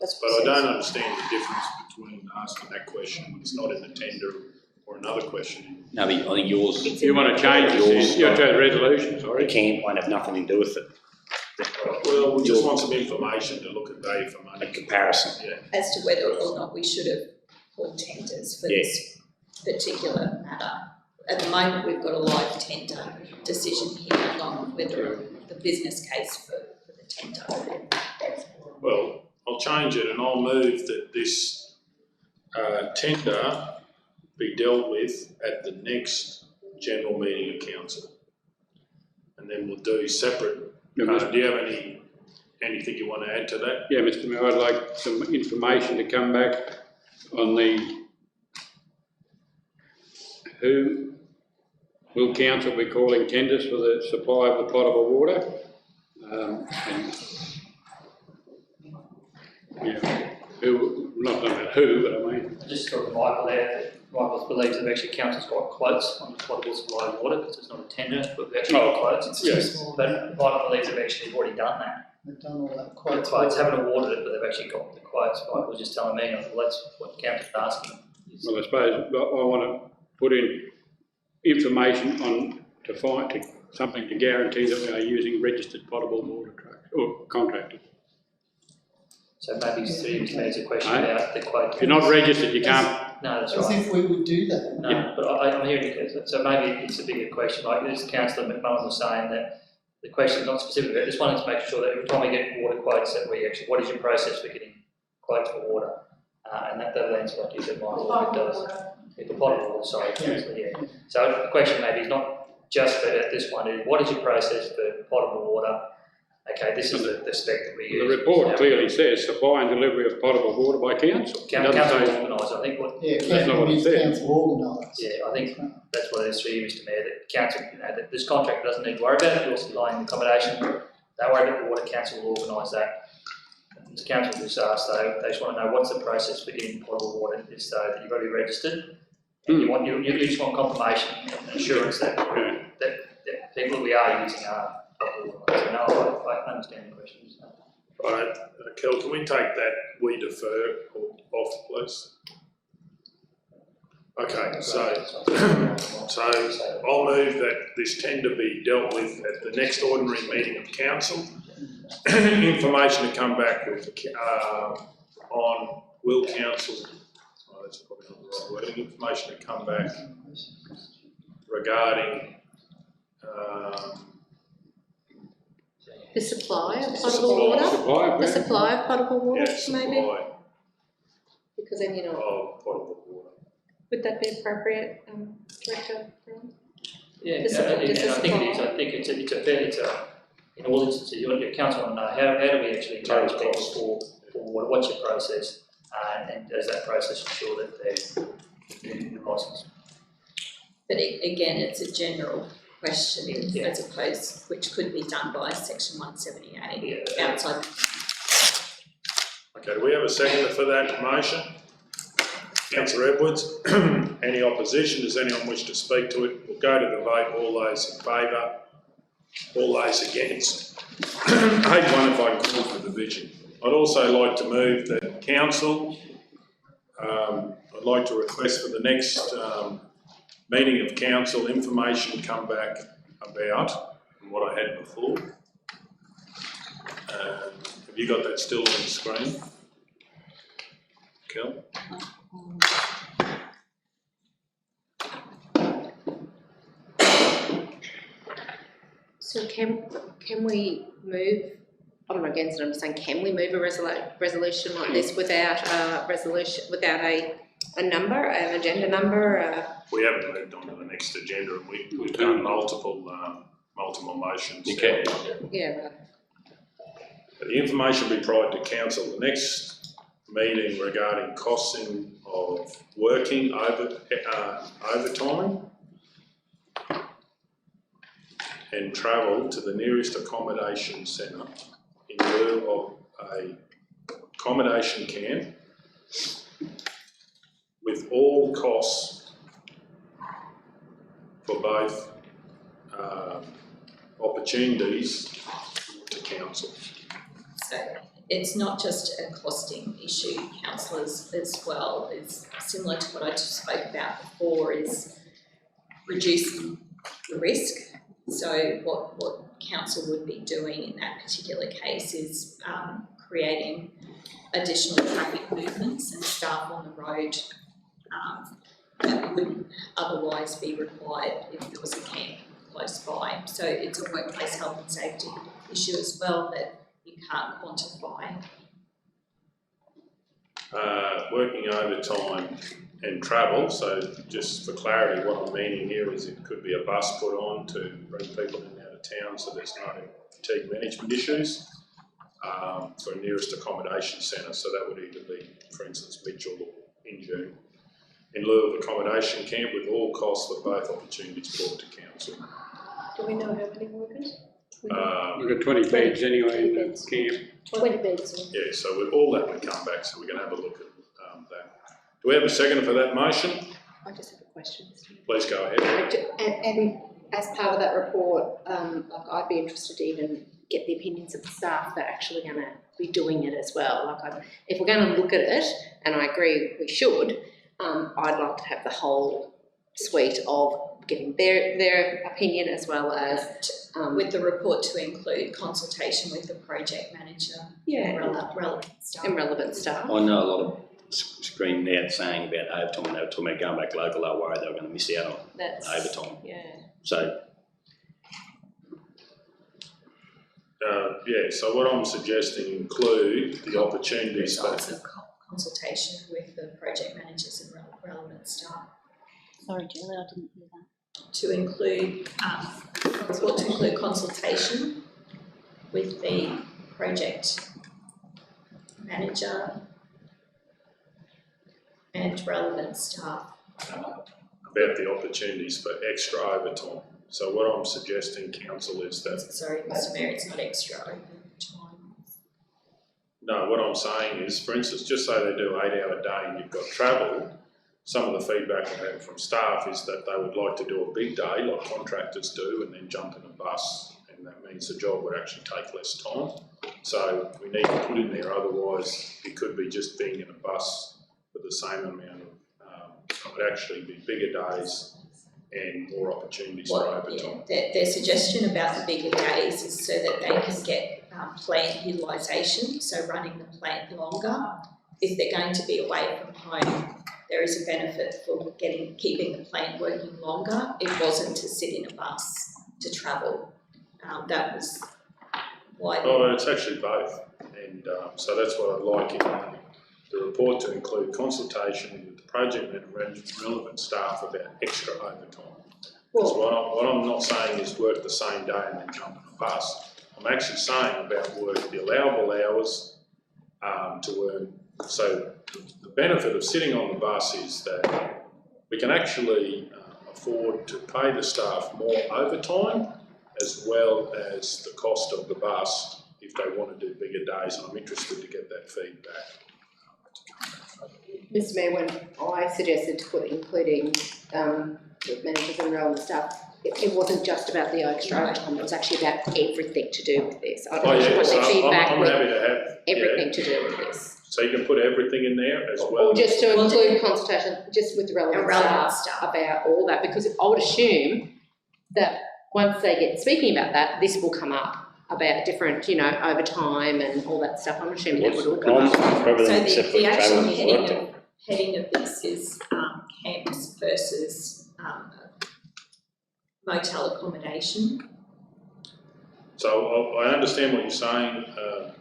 S1: I don't understand the difference between asking that question when it's not in the tender or another question.
S3: No, but I think yours...
S4: You want to change yours? You want to have a resolution, sorry.
S3: The camp won't have nothing to do with it.
S1: Well, we just want some information to look at value for money.
S3: A comparison.
S1: Yeah.
S7: As to whether or not we should have pulled tenders for this particular matter. At the moment, we've got a live tender decision here on whether the business case for the tender.
S1: Well, I'll change it and I'll move that this tender be dealt with at the next general meeting of council. And then we'll do separate. Do you have anything you want to add to that?
S4: Yeah, Mr Mayor, I'd like some information to come back on who will council be calling tenders for the supply of the potable water? Not about who, but I mean.
S14: I just talked to Michael there, that Michael believes that actually council's got quotes on potable supply of water, because it's not a tender, but we actually got quotes, it's too small, but Michael believes they've actually already done that.
S18: They've done all that
S14: The
S18: quite
S14: quotes haven't awarded it, but they've actually got the quotes. Michael was just telling me, I thought that's what council's asking.
S4: Well, I suppose I want to put in information on something to guarantee that we are using registered potable water trucks or contractors.
S14: So maybe there's a question about the quote.
S4: If you're not registered, you can't.
S14: No, that's
S18: As
S14: right.
S18: if we would do that.
S14: No, but I'm hearing you. So maybe it's a bigger question. Like this Councillor McMullen was saying that the question is not specific. I just wanted to make sure that every time we get water quotes, that we actually, what is your process for getting quotes for water? And that lands like you said, Michael, it does. The potable water, sorry, Councillor, yeah. So the question maybe is not just for this one, is what is your process for potable water? Okay, this is the spec that we use.
S4: The report clearly says supply and delivery of potable water by council.
S14: Council organised, I think what...
S4: that's not what it says.
S18: Council organised.
S14: Yeah, I think that's what it is for you, Mr Mayor, that council, that this contract doesn't need to worry about it, you're supplying the accommodation, don't worry about the water, council will organise that. the council just asked, they just want to know what's the process for getting potable water, is so that you've got to be registered. And you just want confirmation and assurance that people that we are using are potable water. So no, I understand the questions.
S1: Right, Kel, can we take that we defer off, please? Okay, so I'll move that this tender be dealt with at the next ordinary meeting of council. Information to come back with on will council, that's probably not the right wording, information to come back regarding
S9: The supply of potable water? The supply of potable water, maybe? Because then you're not.
S1: Of potable water.
S9: Would that be appropriate, Director?
S14: Yeah, and I think it's in all instances, your council want to know how do we actually engage people for water, what's your process, and does that process ensure that they're in the licence?
S7: But again, it's a general question as opposed, which could be done by section 178 outside.
S1: Okay, do we have a seconder for that motion? Councillor Edwards. Any opposition? Does anyone wish to speak to it? We'll go to the vote. All those in favour? All those against? 8-1 if I can call for division. I'd also like to move that council, I'd like to request for the next meeting of council information come back about what I had before. Have you got that still on the screen? Kel?
S11: So can we move, I'm not against it, I'm just saying, can we move a resolution like this without a number, an agenda number?
S1: We haven't moved on to the next agenda, and we've done multiple motions.
S2: You can.
S11: Yeah.
S1: The information be provided to council. The next meeting regarding costing of working overtime and travel to the nearest accommodation centre in lieu of a accommodation camp with all costs for both opportunities to council.
S7: So it's not just a costing issue, councillors, as well. It's similar to what I just spoke about before, is reducing the risk. So what council would be doing in that particular case is creating additional traffic movements and staff on the road that wouldn't otherwise be required if there was a camp close by. So it's a workplace health and safety issue as well that you can't quantify.
S1: Working overtime and travel, so just for clarity, what I'm meaning here is it could be a bus put on to bring people in and out of town so there's no fatigue management issues for nearest accommodation centre. So that would either be, for instance, Mitchell or Injune, in lieu of accommodation camp with all costs for both opportunities brought to council.
S9: Do we know how many workers?
S4: We've got 20 beds anyway in the camp.
S9: 20 beds.
S1: Yeah, so with all that would come back, so we're going to have a look at that. Do we have a second for that motion?
S11: I just have a question.
S1: Please go ahead.
S11: And as part of that report, I'd be interested to even get the opinions of the staff that are actually going to be doing it as well. If we're going to look at it, and I agree we should, I'd like to have the whole suite of getting their opinion as well as
S7: with the report to include consultation with the project manager and relevant staff.
S11: And relevant staff.
S3: I know a lot of screaming out saying about overtime, they were talking about going back local, they were worried they were going to miss out on overtime.
S11: Yeah.
S3: So
S1: so what I'm suggesting include the opportunities for
S7: consultation with the project managers and relevant staff.
S10: Sorry, Julie, I didn't hear that.
S7: To include consultation with the project manager and relevant staff.
S1: about the opportunities for extra overtime. So what I'm suggesting, council, is that...
S7: Sorry, Mr Mayor, it's not extra overtime.
S1: No, what I'm saying is, for instance, just say they do 8 hour day and you've got travel, some of the feedback I've had from staff is that they would like to do a big day like contractors do and then jump in a bus, and that means the job would actually take less time. So we need to put in there, otherwise it could be just being in a bus with the same amount of, it would actually be bigger days and more opportunities for overtime.
S7: Their suggestion about the bigger days is so that they can get plant utilisation, so running the plant longer. If they're going to be away from home, there is a benefit for keeping the plant working longer. It wasn't to sit in a bus to travel. That was why.
S1: Oh, it's actually both, and so that's what I'd like in the report to include consultation with the project and relevant staff about extra overtime. Because what I'm not saying is work the same day and then jump in a bus. I'm actually saying about work the allowable hours to earn. So the benefit of sitting on the bus is that we can actually afford to pay the staff more overtime as well as the cost of the bus if they want to do bigger days, and I'm interested to get that feedback.
S11: Mr Mayor, when I suggested to put including managers and relevant staff, it wasn't just about the overtime, it was actually about everything to do with this. I want the feedback
S1: I'm happy to have
S11: everything to do with this.
S1: So you can put everything in there as well?
S11: Or just to include consultation, just with the relevant staff about all that, because I would assume that once they get speaking about that, this will come up about different, overtime and all that stuff. I'm assuming that would all come up.
S7: So the actual heading of this is camps versus motel accommodation.
S1: So I understand what you're saying,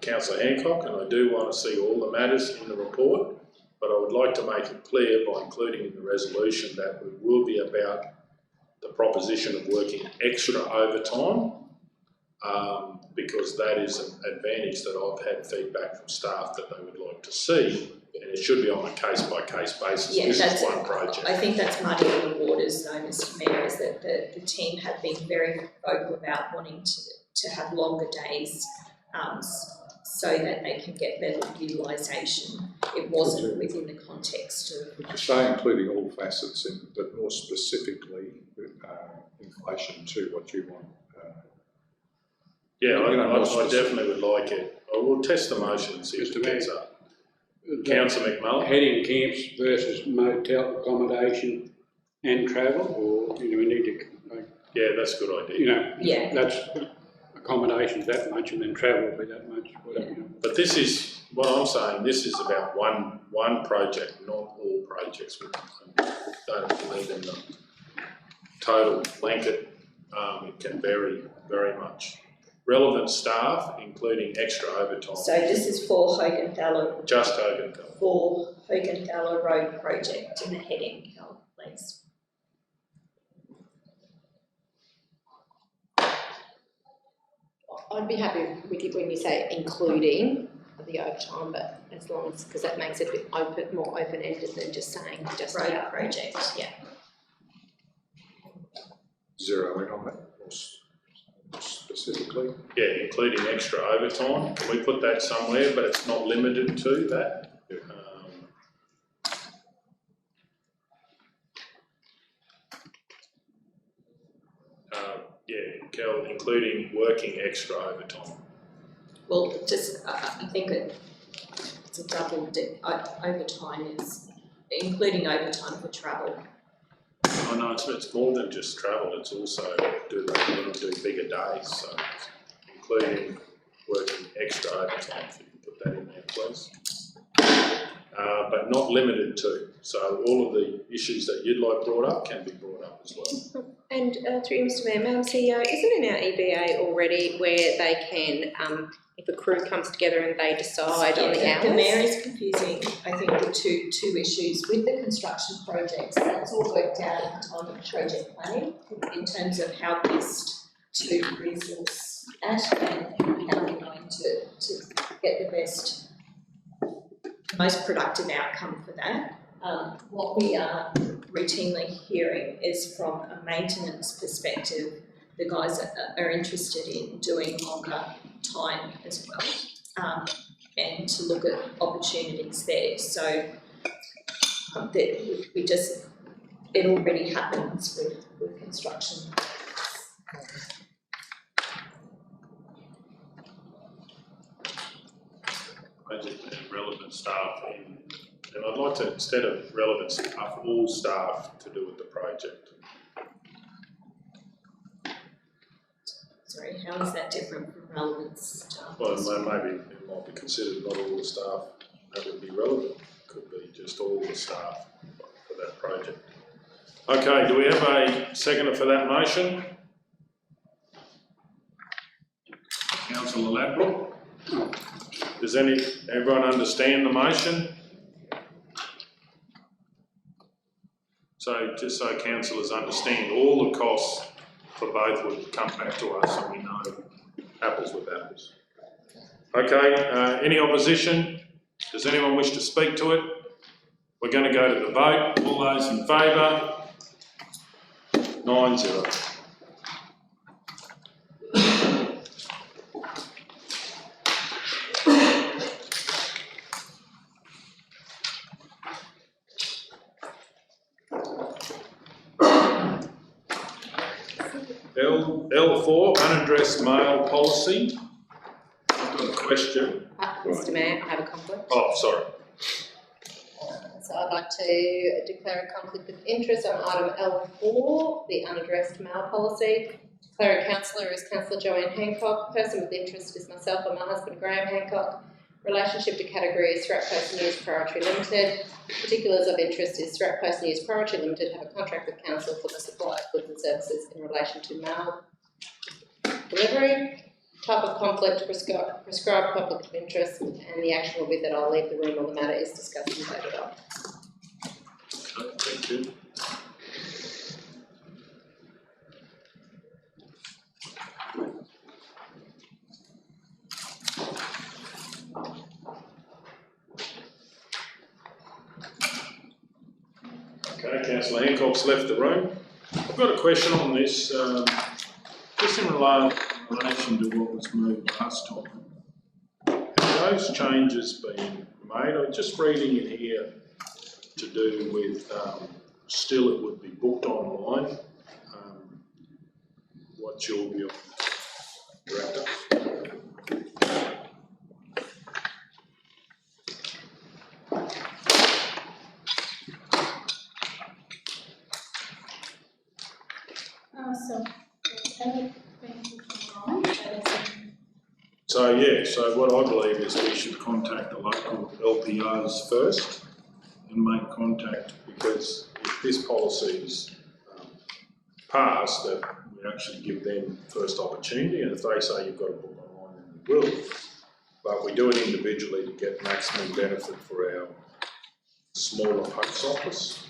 S1: Councillor Hancock, and I do want to see all the matters in the report, but I would like to make it clear by including in the resolution that it will be about the proposition of working extra overtime, because that is an advantage that I've had feedback from staff that they would like to see, and it should be on a case-by-case basis.
S7: Yeah,
S1: this is one project.
S7: I think that's muddying the waters, though, Mr Mayor, is that the team have been very vocal about wanting to have longer days so that they can get better utilisation. It wasn't within the context of...
S13: Would you say including all facets, but more specifically in relation to what you want?
S1: Yeah, I definitely would like it. I will test the motion and see if it gets up. Councillor McMullen?
S4: Heading camps versus motel accommodation and travel, or we need to...
S1: yeah, that's a good idea.
S4: That's accommodations that much and then travel will be that much, whatever.
S1: But this is, what I'm saying, this is about one project, not all projects. We don't believe in the total blanket. It can vary very much. Relevant staff, including extra overtime.
S7: So this is for Hogan-Thaler.
S1: Just Hogan-Thaler.
S7: For Hogan-Thaler Road project in the heading, please.
S11: I'd be happy with you when you say including the overtime, but as long as, because that makes it a bit open, more open-ended than just saying just
S7: road project, yeah.
S13: Zero in on that, specifically?
S1: Yeah, including extra overtime. Can we put that somewhere, but it's not limited to that? Yeah, Kel, including working extra overtime.
S7: Well, just, I think it's a double dip. Overtime is, including overtime for travel.
S1: Oh no, it's more than just travel, it's also do bigger days, so including working extra overtime, if you can put that in there, please. But not limited to, so all of the issues that you'd like brought up can be brought up as well.
S11: And through you, Mr Mayor, Madam CEO, isn't in our EBA already where they can, if a crew comes together and they decide on the hours?
S7: The Mayor is confusing, I think, the two issues. With the construction projects, that's all worked out at the time of project planning in terms of how best to resource that and how we're going to get the most productive outcome for that. What we are routinely hearing is from a maintenance perspective, the guys are interested in doing longer time as well. and to look at opportunities there. So that we just, it already happens with construction.
S1: Relevant staff in, and I'd like to, instead of relevant staff, all staff to do with the project.
S7: Sorry, how is that different from relevant staff?
S1: Well, maybe it might be considered not all the staff that would be relevant, could be just all the staff for that project. Okay, do we have a seconder for that motion? Councillor Ladbrook? Does everyone understand the motion? So just so councillors understand, all the costs for both would come back to us and we know apples with apples. Okay, any opposition? Does anyone wish to speak to it? We're going to go to the vote. All those in favour? 9-0. L4, unaddressed mail policy. I've got a question.
S11: Mr Mayor, I have a conflict.
S1: Oh, sorry.
S11: So I'd like to declare a conflict of interest on item L4, the unaddressed mail policy. Declare a councillor is Councillor Joanne Hancock. Person with interest is myself and my husband Graham Hancock. Relationship to category is Threat Post News Priority Limited. Particulars of interest is Threat Post News Priority Limited have a contract with council for the supply of goods and services in relation to mail delivery. Type of conflict, prescribed conflict of interest, and the action will be that I'll leave the room while the matter is discussed and voted on.
S1: Okay, thank you. Okay, Councillor Hancock's left the room. I've got a question on this, just in relation to what was moved last time. Have those changes been made? I'm just reading it here to do with, still it would be booked online. What's your view, Director? So yeah, so what I believe is we should contact the local LPRs first and make contact, because if this policy is passed, that we actually give them first opportunity, and if they say you've got to book online, then we will. But we do it individually to get maximum benefit for our smaller post offices.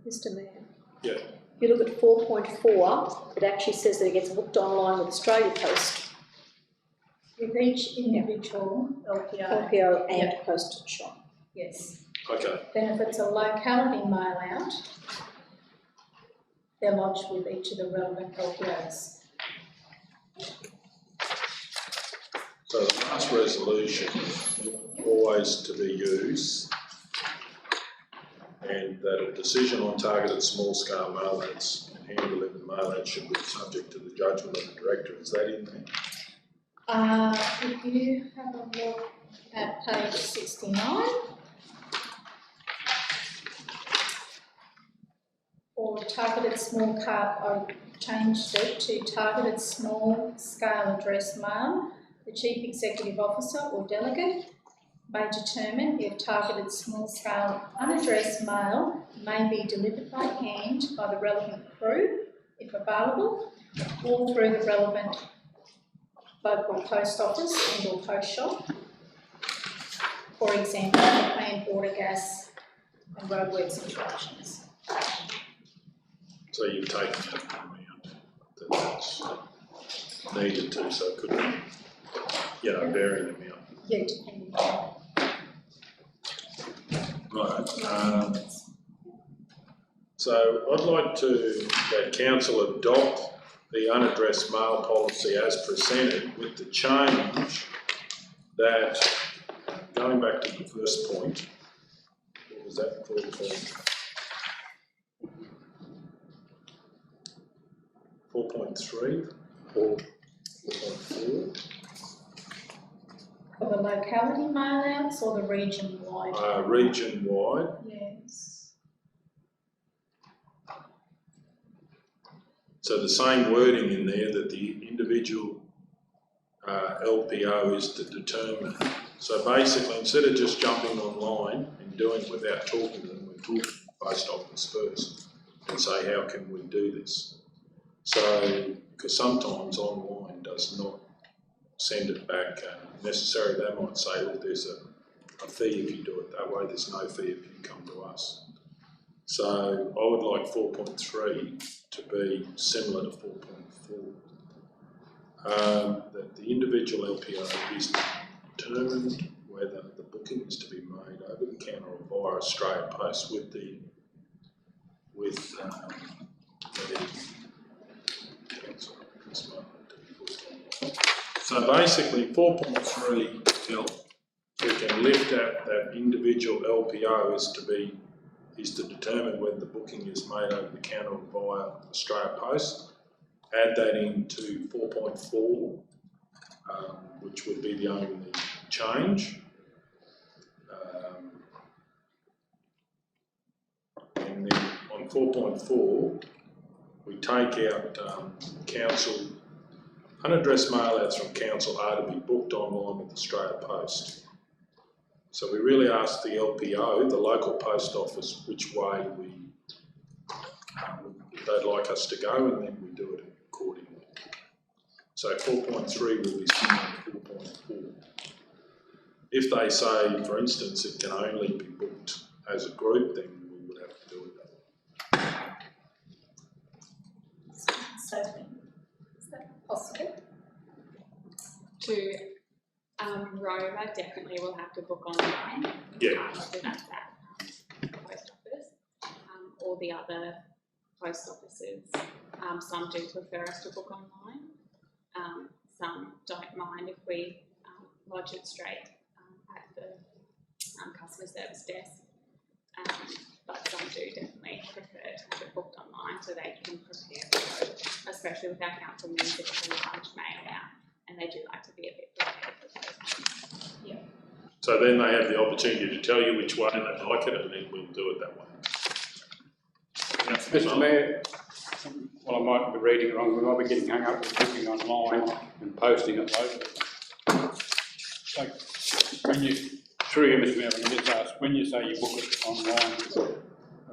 S15: Mr Mayor.
S1: Yeah.
S15: If you look at 4.4, it actually says that it gets booked online with Australia Post.
S5: With each individual LPO.
S15: LPO and postal shop.
S5: Yes.
S1: Okay.
S5: Then if it's a locality mail out, they're lodged with each of the relevant LPOs.
S1: So the last resolution always to be used, and that a decision on targeted small-scale mail outs and hand-delivered mail outs should be subject to the judgment of the director. Is that in there?
S5: If you have a look at page 69, or targeted small car, I changed it to targeted small-scale address mail, the Chief Executive Officer or delegate may determine if targeted small-scale unaddressed mail may be delivered by hand by the relevant crew, if available, or through the relevant local post office and or post shop. For example, planned water, gas and roadworks interruptions.
S1: So you've taken that amount that's needed to, so it could be, varying amount.
S5: Yeah, depending on.
S1: Right. So I'd like that council adopt the unaddressed mail policy as presented with the change that, going back to the first point, what was that for? 4.3 or 4.4?
S5: For the locality mail-outs or the region-wide?
S1: Region-wide.
S5: Yes.
S1: So the same wording in there that the individual LPO is to determine. So basically, instead of just jumping online and doing it without talking to them, we talk to the post office first and say, how can we do this? So, because sometimes online does not send it back necessarily. They might say, look, there's a fee if you do it that way, there's no fee if you come to us. So I would like 4.3 to be similar to 4.4. That the individual LPO is determined whether the booking is to be made over the counter or via Australia Post with the so basically 4.3 health, we can lift out that individual LPO is to determine whether the booking is made over the counter or via Australia Post. Add that into 4.4, which would be the only change. And then on 4.4, we take out council, unaddressed mail-outs from council are to be booked online with Australia Post. So we really ask the LPO, the local post office, which way they'd like us to go, and then we do it accordingly. So 4.3 will be similar to 4.4. If they say, for instance, it can only be booked as a group, then we would have to do it that way.
S5: So, is that possible?
S19: To Roma, definitely will have to book online.
S1: Yeah.
S19: So that's that post office. All the other post offices, some do prefer us to book online. Some don't mind if we lodge it straight at the customer service desk. But some do definitely prefer to have it booked online so they can prepare for it, especially with our council meetings, it's a large mail out. And they do like to be a bit prepared for those. Yeah.
S1: So then they have the opportunity to tell you which way they like it, and then we'll do it that way.
S4: Mr. Mayor, well, I might be reading it wrong, we might be getting hung up with booking online and posting it locally. Like, when you, through you, Mr. Mayor, I can just ask, when you say you book it online with a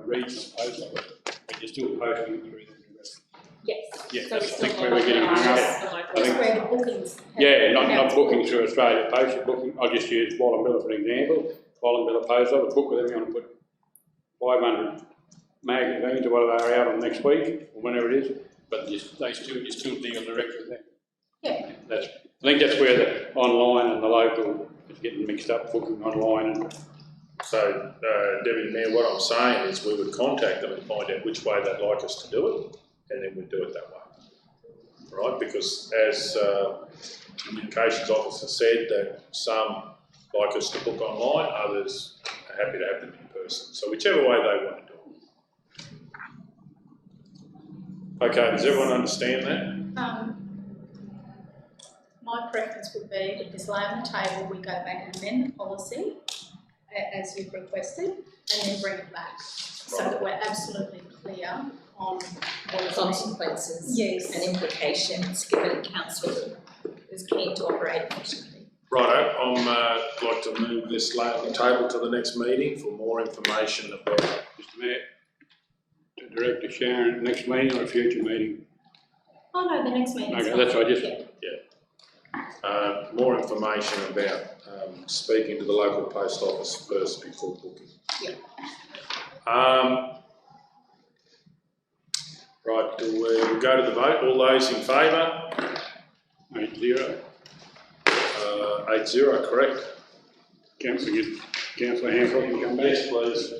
S4: regional post office, but you're still posting it through them?
S5: Yes.
S4: Yeah,
S5: So
S4: that's,
S5: it's
S4: I think
S5: still
S4: where we're getting hung up.
S5: That's where the bookings.
S4: Yeah, not booking through Australia Post, you're booking, I'll just use Wallumbilla for an example. Wallumbilla Post Office, book with them, you want to put 500 magazines or whatever they're out on next week, or whenever it is, but you still deal directly with them.
S5: Yeah.
S4: I think that's where the online and the local is getting mixed up, booking online. And
S1: so, Deputy Mayor, what I'm saying is we would contact them and find out which way they'd like us to do it, and then we'd do it that way. Right? Because as communications officer said, that some like us to book online, others are happy to have them in person. So whichever way they want to do it. Okay, does everyone understand that?
S5: My preference would be that this lay on the table, we go back and amend the policy as you've requested, and then bring it back so that we're absolutely clear on what is
S7: consequences and implications, given council is keen to operate efficiently.
S1: Righto, I'd like to move this lay on the table to the next meeting for more information about.
S4: Mr. Mayor, to Director Sharon, next meeting or a future meeting?
S5: Oh no, the next meeting.
S4: Okay, that's right,
S1: More information about speaking to the local post office first before booking.
S5: Yeah.
S1: Right, we'll go to the vote. All those in favour?
S4: 8-0.
S1: 8-0, correct.
S4: Councillor Hancock, can come back?
S1: Yes, please.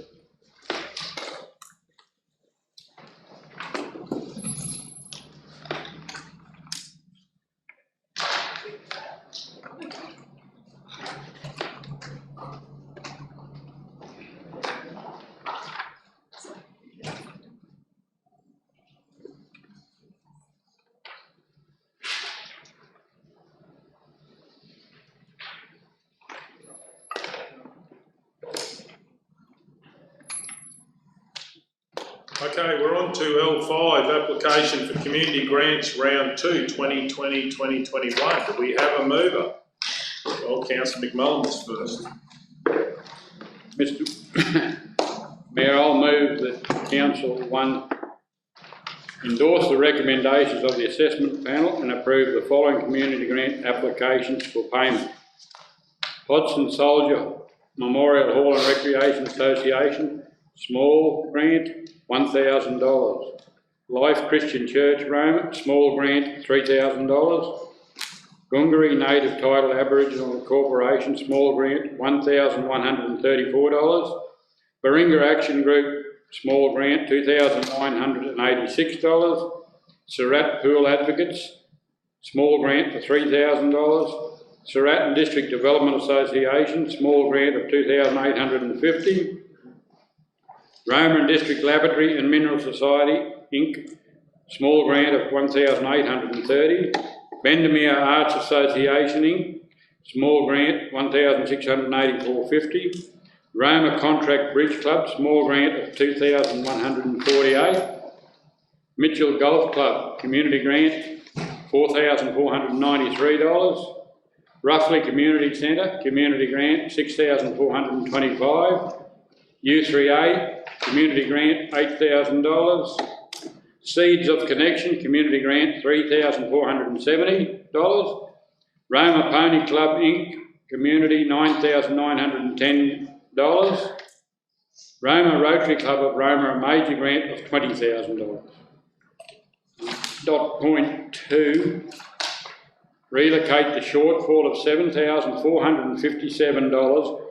S1: Okay, we're on to L5, application for community grants round 2, 2020-2021. Do we have a mover? Well, Councillor McMullen was first.
S4: Mr. Mayor, I'll move that Council 1 endorse the recommendations of the assessment panel and approve the following community grant applications for payment. Hodgson Soldier Memorial Hall and Recreation Association, small grant, $1,000. Life Christian Church, Roma, small grant, $3,000. Gungari Native Title Aboriginal Corporation, small grant, $1,134. Baringa Action Group, small grant, $2,986. Surat Pool Advocates, small grant for $3,000. Surat District Development Association, small grant of $2,850. Roma District Laboratory and Mineral Society, Inc., small grant of $1,830. Bendemeer Arts Association, Inc., small grant $1,684.50. Roma Contract Bridge Club, small grant of $2,148. Mitchell Golf Club, community grant, $4,493. Roughly Community Centre, community grant, $6,425. U3A, community grant, $8,000. Seeds of Connection, community grant, $3,470. Roma Pony Club, Inc., community, $9,910. Roma Rotary Club of Roma, a major grant of $20,000. Dot point 2, relocate the shortfall of $7,457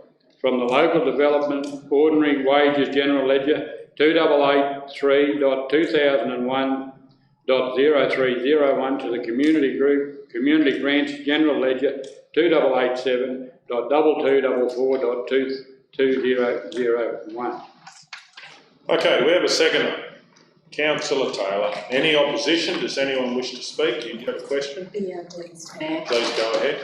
S4: from the Local Development Ordinary Wages General Ledger 2883.2001.0301 to the Community Group Community Grants General Ledger 2887.2244.2201.
S1: Okay, we have a seconder. Councillor Taylor. Any opposition? Does anyone wish to speak? You have a question?
S11: Yeah, please, Mayor.
S1: Please go ahead.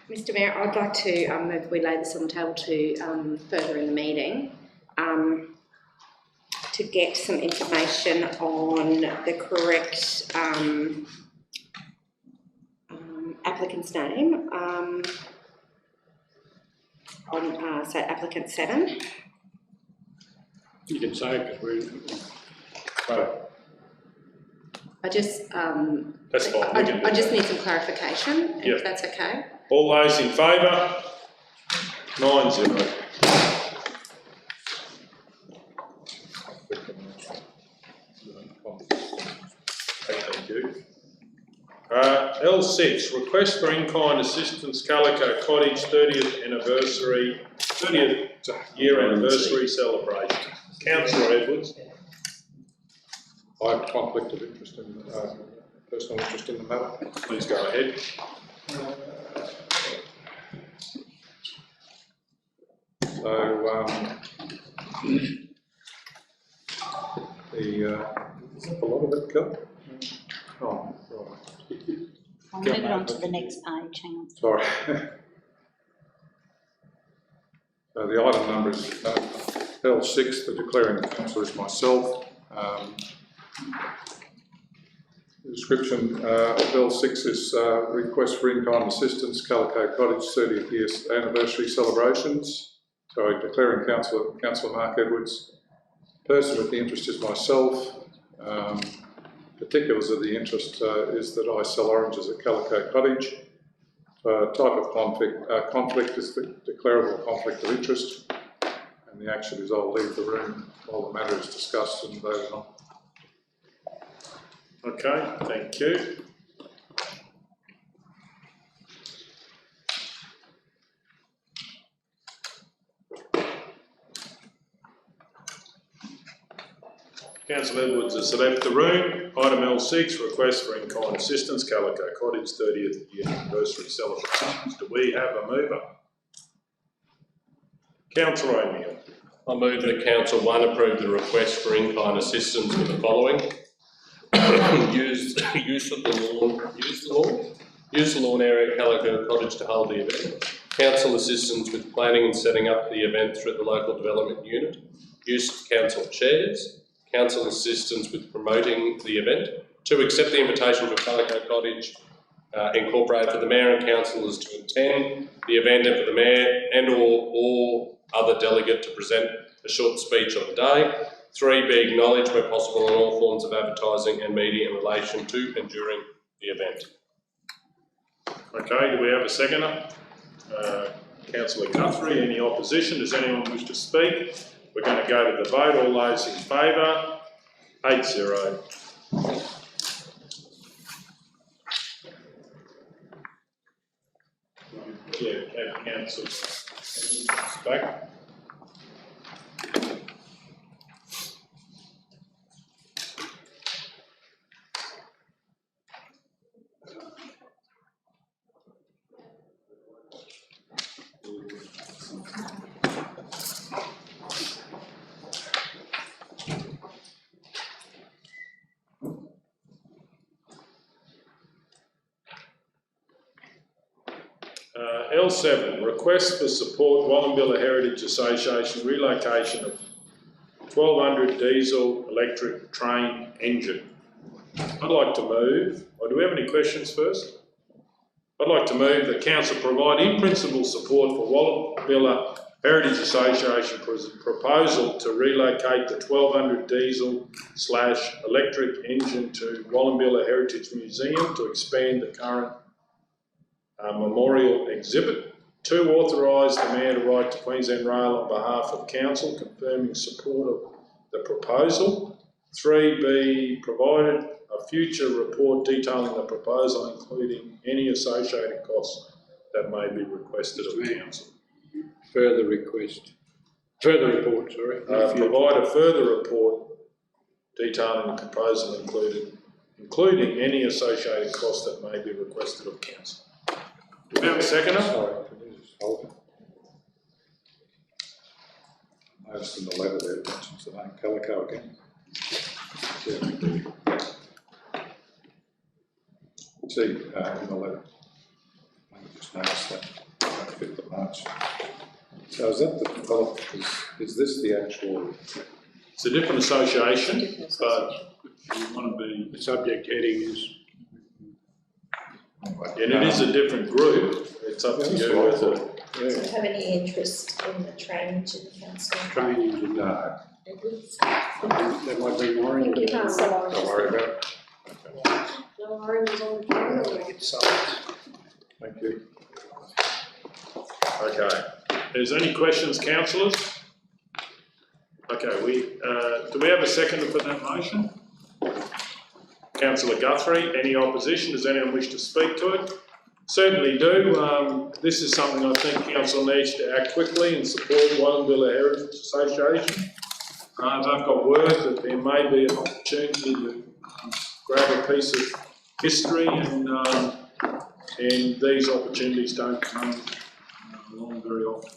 S11: Mr. Mayor, I'd like to move we lay this on the table to further in the meeting to get some information on the correct applicant's name on say applicant 7.
S4: You can say because we're right.
S11: I just
S1: that's fine.
S11: I just need some clarification, if that's okay.
S1: All those in favour? 9-0. Thank you. L6, request for in-kind assistance, Calico Cottage 30th year anniversary celebration. Councillor Edwards.
S13: I have conflict of interest in, personal interest in the matter.
S1: Please go ahead.
S13: So, is that a lot of it, Kel? Oh, right.
S10: I'll move it on to the next page, hang on.
S13: Sorry. So the item number is L6, the declaring councillor is myself. The description of L6 is request for in-kind assistance, Calico Cottage 30th year anniversary celebrations. So declaring Councillor Mark Edwards. Person with the interest is myself. Particulars of the interest is that I sell oranges at Calico Cottage. Type of conflict is the declarable conflict of interest. And the action is I'll leave the room while the matter is discussed and voted on.
S1: Okay, thank you. Councillor Edwards has left the room. Item L6, request for in-kind assistance, Calico Cottage 30th year anniversary celebrations. Do we have a mover? Councillor O'Neill.
S2: I move that Council 1 approve the request for in-kind assistance with the following. Use the lawn area Calico Cottage to hold the event. Council assistance with planning and setting up the event through the local development unit. Use of council chairs. Council assistance with promoting the event. 2, accept the invitation for Calico Cottage Incorporated for the Mayor and councillors to attend the event and for the Mayor and or other delegate to present a short speech on the day. 3, be acknowledged where possible on all forms of advertising and media in relation to and during the event.
S1: Okay, do we have a seconder? Councillor Guthrie, any opposition? Does anyone wish to speak? We're going to go to the vote. All those in favour? 8-0. Yeah, have council back. L7, request for support Wallumbilla Heritage Association relocation of 1200 diesel electric train engine. I'd like to move, or do we have any questions first? I'd like to move that Council provide in principle support for Wallumbilla Heritage Association proposal to relocate the 1200 diesel / electric engine to Wallumbilla Heritage Museum to expand the current memorial exhibit. 2, authorise the Mayor to write to Queensland Rail on behalf of Council confirming support of the proposal. 3, be provided a future report detailing the proposal, including any associated costs that may be requested of Council.
S4: Further report, sorry.
S1: Provide a further report detailing the proposal, including any associated costs that may be requested of Council. Do we have a seconder?
S13: Sorry, can you just hold it? I noticed in the letter there, it mentions the name Calico again. See, in the letter, I just noticed that, 5th of March. So is that the development, is this the actual?
S1: It's a different association, but if you want to be...
S4: The subject heading is...
S1: And it is a different group. It's up to you whether...
S11: Do you have any interest in the train engine, Councillor?
S4: Train engine, no.
S11: Edwards?
S4: That might be more.
S11: You can't sell oranges.
S13: Don't worry about it.
S9: No oranges on the train, or it's
S13: Thank you.
S1: Okay. Is there any questions, councillors? Okay, do we have a seconder for that motion? Councillor Guthrie, any opposition? Does anyone wish to speak to it? Certainly do. This is something I think Council needs to act quickly and support Wallumbilla Heritage Association. They've got word that there may be an opportunity to grab a piece of history, and these opportunities don't come along very often.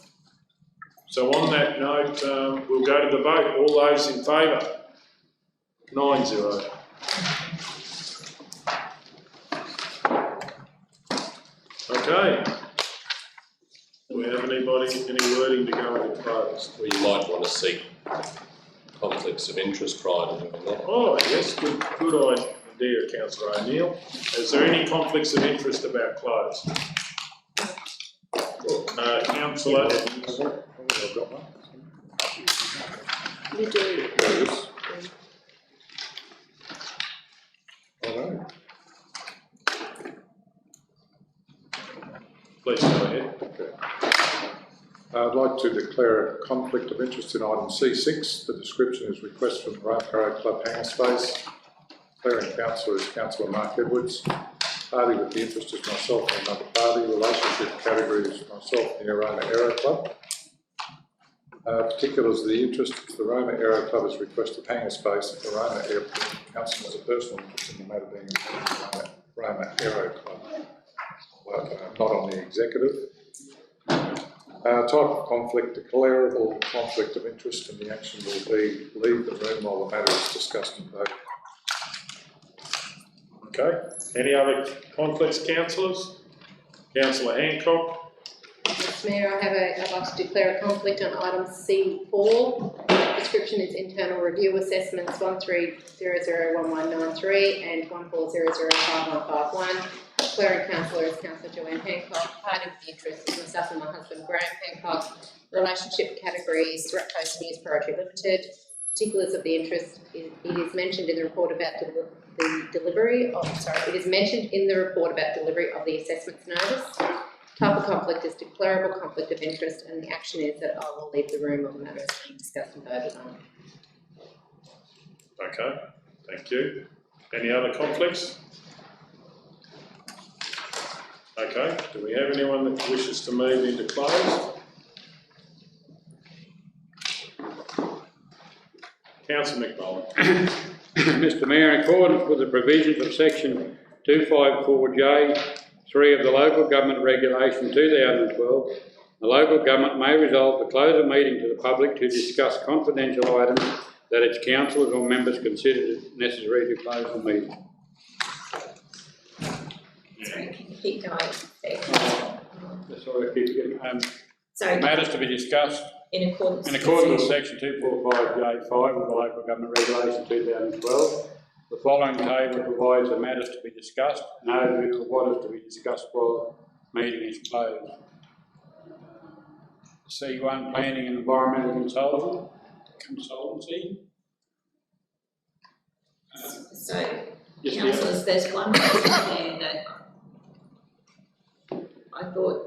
S1: So on that note, we'll go to the vote. All those in favour? 9-0. Okay. Do we have any wording to go into closed?
S2: Well, you might want to seek conflicts of interest prior to doing that.
S1: Oh, yes, good idea, Councillor O'Neill. Is there any conflicts of interest about closed? Councillor Evans.
S13: I've got one.
S15: You do.
S13: There it is. I know.
S1: Please go ahead.
S13: Okay. I'd like to declare a conflict of interest in item C6. The description is request from the Maranoa Club hangar space. Declaring councillor is Councillor Mark Edwards. Party with the interest is myself and another party. Relationship category is myself and the Roma Aero Club. Particulars of the interest. The Roma Aero Club has requested hangar space at the Roma Airport. Council has a personal interest in the matter being the Roma Aero Club, but not on the executive. Type of conflict, declarable conflict of interest, and the action will be leave the room while the matter is discussed and voted.
S1: Okay, any other conflicts, councillors? Councillor Hancock?
S11: Mr Mayor, I'd like to declare a conflict on item C4. Description is internal review assessments 13001193 and 14005151. Declaring councillor is Councillor Joanne Hancock. Party of the interest is myself and my husband Graham Hancock. Relationship categories: Threat Post News Priority Limited. Particulars of the interest: it is mentioned in the report about the delivery of. It is mentioned in the report about delivery of the assessments notice. Type of conflict is declarable conflict of interest, and the action is that I will leave the room while the matter is being discussed and voted on.
S1: Okay, thank you. Any other conflicts? Okay, do we have anyone that wishes to move into close? Councillor McMullen.
S4: Mr Mayor, in accordance with the provisions of section 254J(3) of the Local Government Regulation 2012, the local government may resolve to close a meeting to the public to discuss confidential items that its councillors or members consider it necessary to close the meeting.
S7: Sorry, can you keep going?
S4: Sorry, keep getting,
S7: Sorry.
S4: matters to be discussed
S7: In accordance
S4: with section 245J(5) of the Local Government Regulation 2012, the following table provides the matters to be discussed, an overview of what is to be discussed while the meeting is closed. C1, Planning and Environmental Consultancy.
S7: So, councillors, there's one there that I thought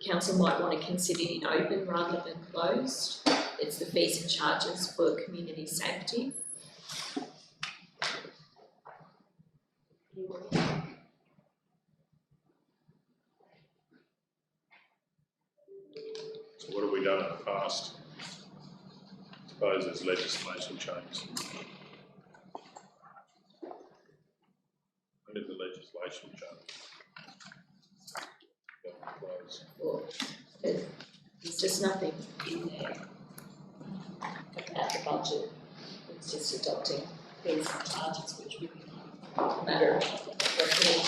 S7: council might want to consider in open rather than closed. It's the fees and charges for community safety.
S1: So what have we done in the past? I suppose there's legislation change. When did the legislation change?
S7: Well, there's just nothing in there about the budget. It's just adopting fees and charges, which would be a matter of record.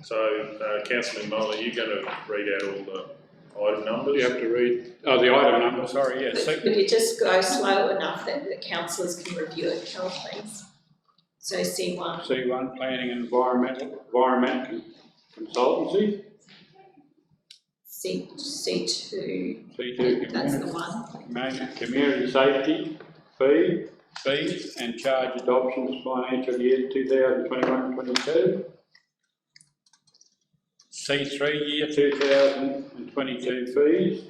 S1: So, Councillor McMullen, are you going to read out all the item numbers?
S4: You have to read, the item number, sorry, yes.
S7: Could you just go slow enough that the councillors can review it, please? So C1.
S4: C1, Planning and Environment Consultancy.
S7: C2.
S4: C2,
S7: That's the one.
S4: Community Safety fees and charge adoptions financial year 2021-22. C3, year 2022 fees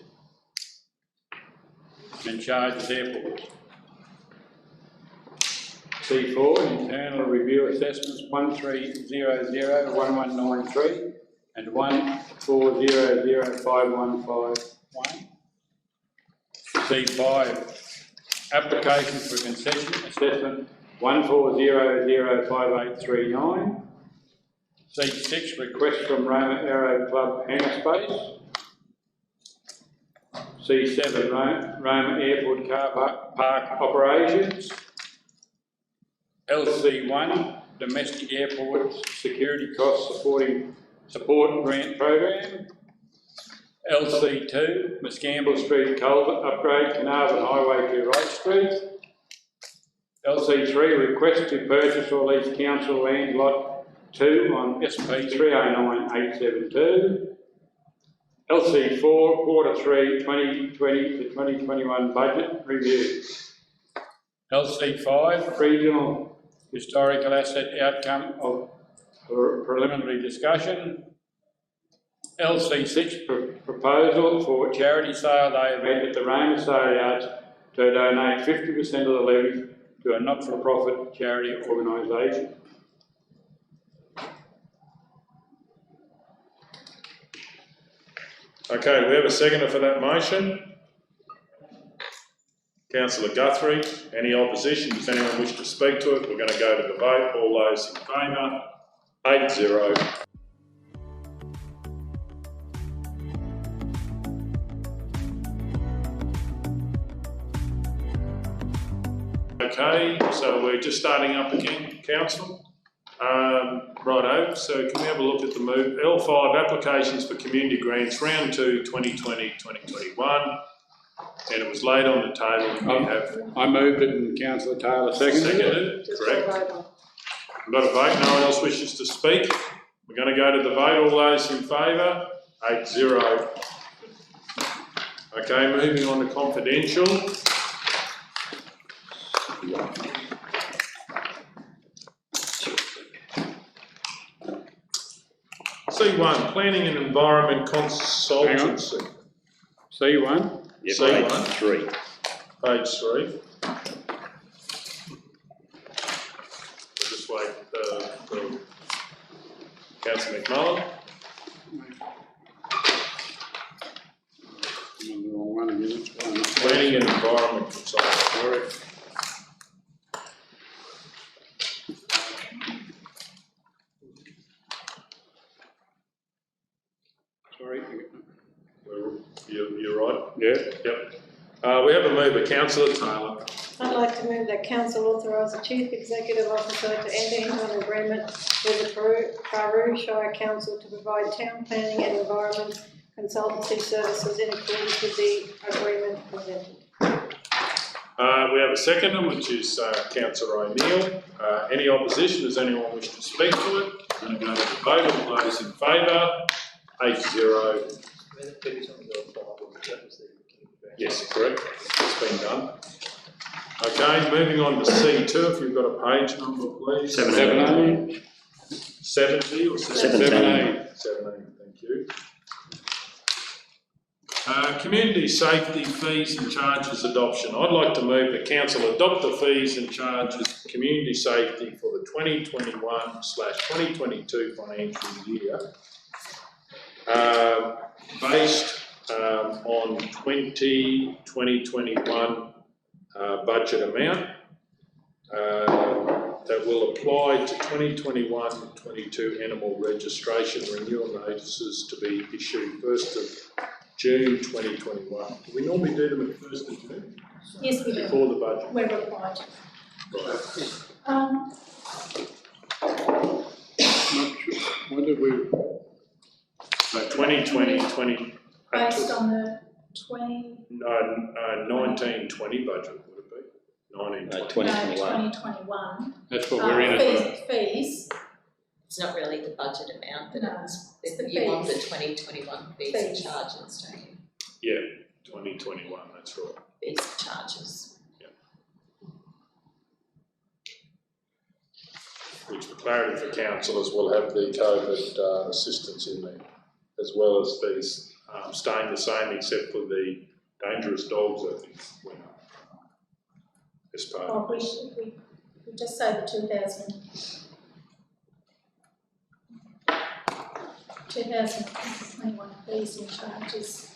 S4: and charges airports. C4, internal review assessments 13001193 and 14005151. C5, application for concession assessment 14005839. C6, request from Roma Aero Club hangar space. C7, Roma Airport car park operations. LC1, domestic airport security cost support grant program. LC2, Miscamble Street culvert upgrade, Carnarvon Highway to Wright Street. LC3, request to purchase or lease council land lot 2 on SP 309872. LC4, quarter 3, 2020 to 2021 budget review. LC5, regional historical asset outcome of preliminary discussion. LC6, proposal for charity sale day event at the Roma Sale Yards to donate 50% of the levy to a not-for-profit charity organisation.
S1: Okay, we have a seconder for that motion. Councillor Guthrie, any opposition? Does anyone wish to speak to it? We're going to go to the vote. All those in favour? 8-0. Okay, so we're just starting up again, Council. Righto, so can we have a look at the move? L5, applications for community grants, round 2, 2020-2021. And it was laid on the table and we have...
S4: I moved it and Councillor Taylor seconded it.
S1: Correct. We've got a vote, no one else wishes to speak. We're going to go to the vote, all those in favour, 8-0. Okay, moving on to confidential. C1, Planning and Environment Consultancy.
S4: C1?
S3: Yep,
S1: C1.
S3: page 3.
S1: Page 3. We'll just wait for Councillor McMullen.
S4: I'm on the wrong one again.
S1: Planning and Environment Consultancy.
S4: Sorry.
S1: You're right.
S4: Yeah.
S1: Yep. We have a mover, Councillor Taylor.
S9: I'd like to move that council authorise the Chief Executive Officer to enter into an agreement with the Karoo Shire Council to provide town planning and environment consultancy services in accordance with the agreement presented.
S1: We have a seconder, which is Councillor O'Neill. Any opposition? Does anyone wish to speak to it? I'm going to go to the vote. All those in favour? 8-0. Yes, correct. It's been done. Okay, moving on to C2. If you've got a page number, please.
S3: 17.
S1: 70 or
S3: 17.
S1: 17, thank you. Community safety fees and charges adoption. I'd like to move the council adopt the fees and charges community safety for the 2021/2022 financial year, based on 2021 budget amount that will apply to 2021-22 animal registration renewal notices to be issued 1st of June 2021. Do we normally do them at 1st of June?
S5: Yes, we do.
S1: Before the budget?
S5: We're required.
S1: Right.
S4: When did we?
S1: So 2020,
S5: Based on the
S1: 1920 budget, would it be?
S5: 2021.
S4: That's what we're in it.
S5: Fees.
S7: It's not really the budget amount, but
S5: No,
S7: it's
S5: the
S7: you want the
S5: fees.
S7: 2021 fees and charges, don't you?
S1: Yeah, 2021, that's right.
S7: Fees and charges.
S1: Which, for clarity for councillors, will have the COVID assistance in there, as well as fees staying the same except for the dangerous dogs, I think, went up as part of
S5: We just say the 2021 fees and charges,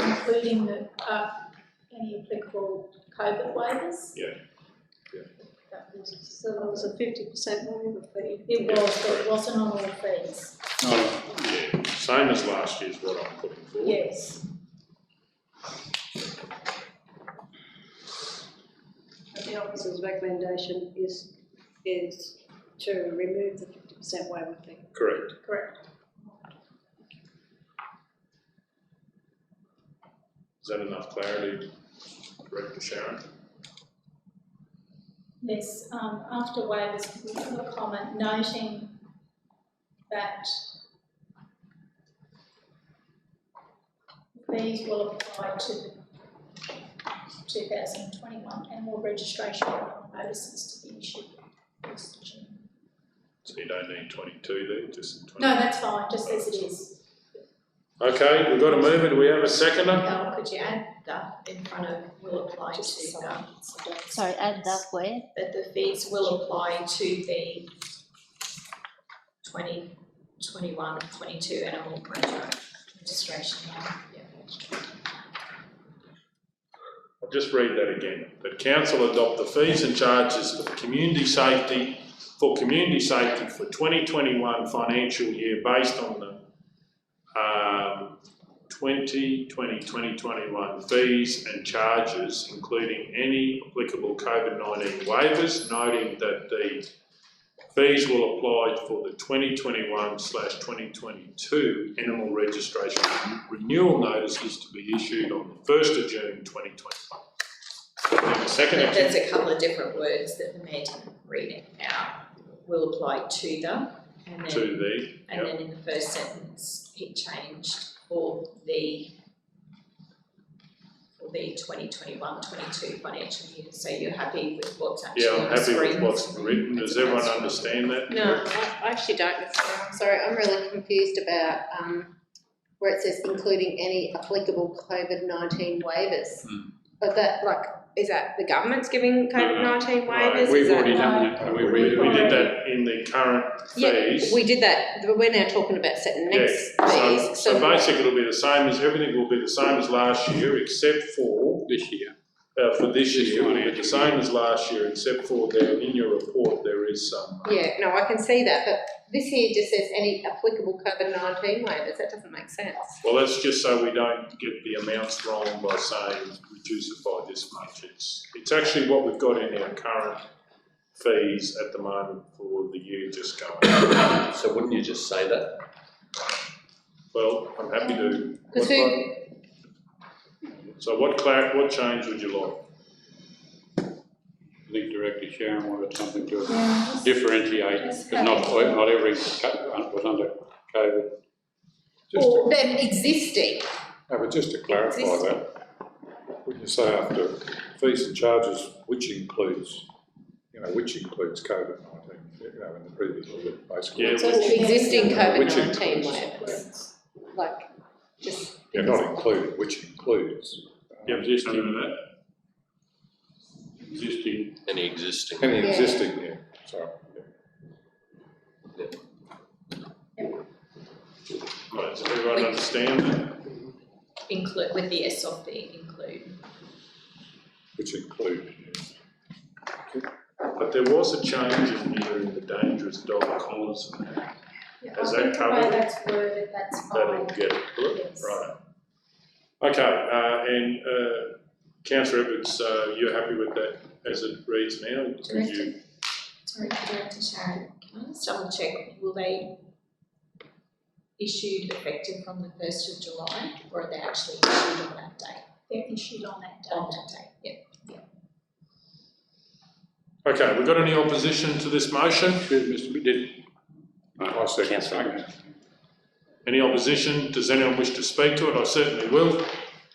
S5: including the any applicable COVID waivers.
S1: Yeah.
S9: So that was a 50% waiver fee.
S5: It was, but it wasn't on all fees.
S1: Yeah, same as last year's what I'm putting forward.
S5: Yes.
S9: The officer's recommendation is to remove the 50% waiver fee.
S1: Correct.
S5: Correct.
S1: Is that enough clarity, Director Sharon?
S5: Yes, after waivers, we have a comment noting that fees will apply to the 2021 animal registration notices to be issued.
S1: So you don't need 22 there, just 20?
S5: No, that's fine, just as it is.
S1: Okay, we've got to move it. Do we have a seconder?
S7: Could you add that in front of will apply to
S10: Sorry, add that where?
S7: that the fees will apply to the 2021-22 animal registration registration line, yeah.
S1: I'll just read that again. That council adopt the fees and charges for community safety for 2021 financial year based on the 2021 fees and charges, including any applicable COVID-19 waivers, noting that the fees will apply for the 2021/2022 animal registration renewal notices to be issued on the 1st of June 2021.
S7: There's a couple of different words that the mayor didn't read it out. Will apply to the, and then in the first sentence he changed for the 2021/22 financial year. So you're happy with what's actually on the screen?
S1: Yeah, I'm happy with what's written. Does everyone understand that?
S11: No, I actually don't. I'm sorry, I'm really confused about where it says including any applicable COVID-19 waivers. But that, is that the government's giving COVID-19 waivers?
S4: We've already done that.
S1: We did that in the current fees.
S11: Yeah, we did that, but we're now talking about setting next fees.
S1: So basically it'll be the same as, everything will be the same as last year except for
S4: this year.
S1: For this year, it will be the same as last year except for there, in your report there is some...
S11: Yeah, no, I can see that, but this here just says any applicable COVID-19 waivers. That doesn't make sense.
S1: Well, that's just so we don't get the amounts wrong by saying reduce it by this much. It's actually what we've got in our current fees at the moment for the year just going.
S2: So wouldn't you just say that?
S1: Well, I'm happy to. So what change would you like?
S4: I think Director Sharon wanted something to differentiate, because not every was under COVID.
S11: Or them existing.
S13: No, but just to clarify that, when you say after fees and charges, which includes COVID-19, in the previous year, basically.
S11: So existing COVID-19 waivers.
S13: Not included, which includes.
S4: Existing.
S2: Any existing.
S13: Any existing, sorry.
S1: Right, does everyone understand that?
S7: Include, with the S of the include.
S13: Which include.
S1: But there was a change in here in the dangerous dog collars and that. Has that covered?
S5: That's worded, that's fine.
S1: That'll get it,
S5: Yes.
S1: right. Okay, and Councillor Edwards, you're happy with that as it reads now?
S7: Sorry, Director Sharon, can I just double check, will they issued effective from the 1st of July, or are they actually issued on that date?
S5: They're issued on that date.
S7: On that date, yeah.
S1: Okay, we've got any opposition to this motion?
S13: I second.
S1: Any opposition? Does anyone wish to speak to it? I certainly will.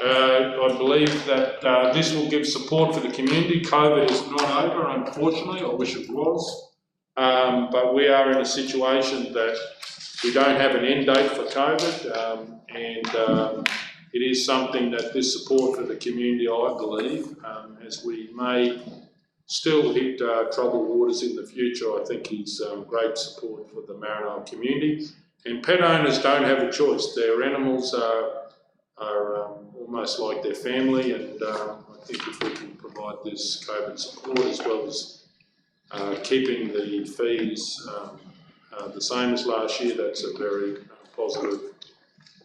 S1: I believe that this will give support for the community. COVID is not over, unfortunately. I wish it was. But we are in a situation that we don't have an end date for COVID, and it is something that this support for the community, I believe, as we may still hit troubled waters in the future, I think is great support for the Maranoa community. And pet owners don't have a choice. Their animals are almost like their family, and I think if we can provide this COVID support as well as keeping the fees the same as last year, that's a very positive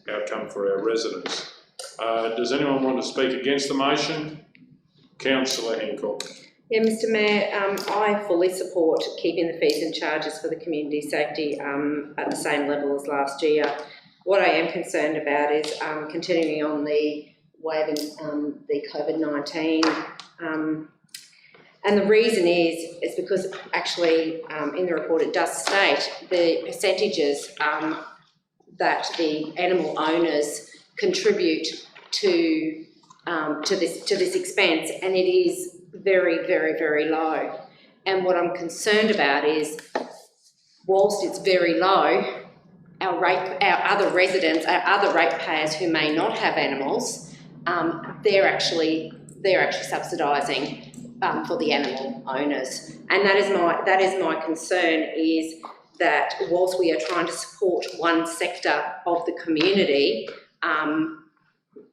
S1: outcome for our residents. Does anyone want to speak against the motion? Councillor Hancock.
S11: Yeah, Mr Mayor, I fully support keeping the fees and charges for the community safety at the same level as last year. What I am concerned about is continuing on the waiving the COVID-19, and the reason is because actually in the report it does state the percentages that the animal owners contribute to this expense, and it is very, very, very low. And what I'm concerned about is, whilst it's very low, our other residents, our other ratepayers who may not have animals, they're actually subsidising for the animal owners. And that is my concern, is that whilst we are trying to support one sector of the community,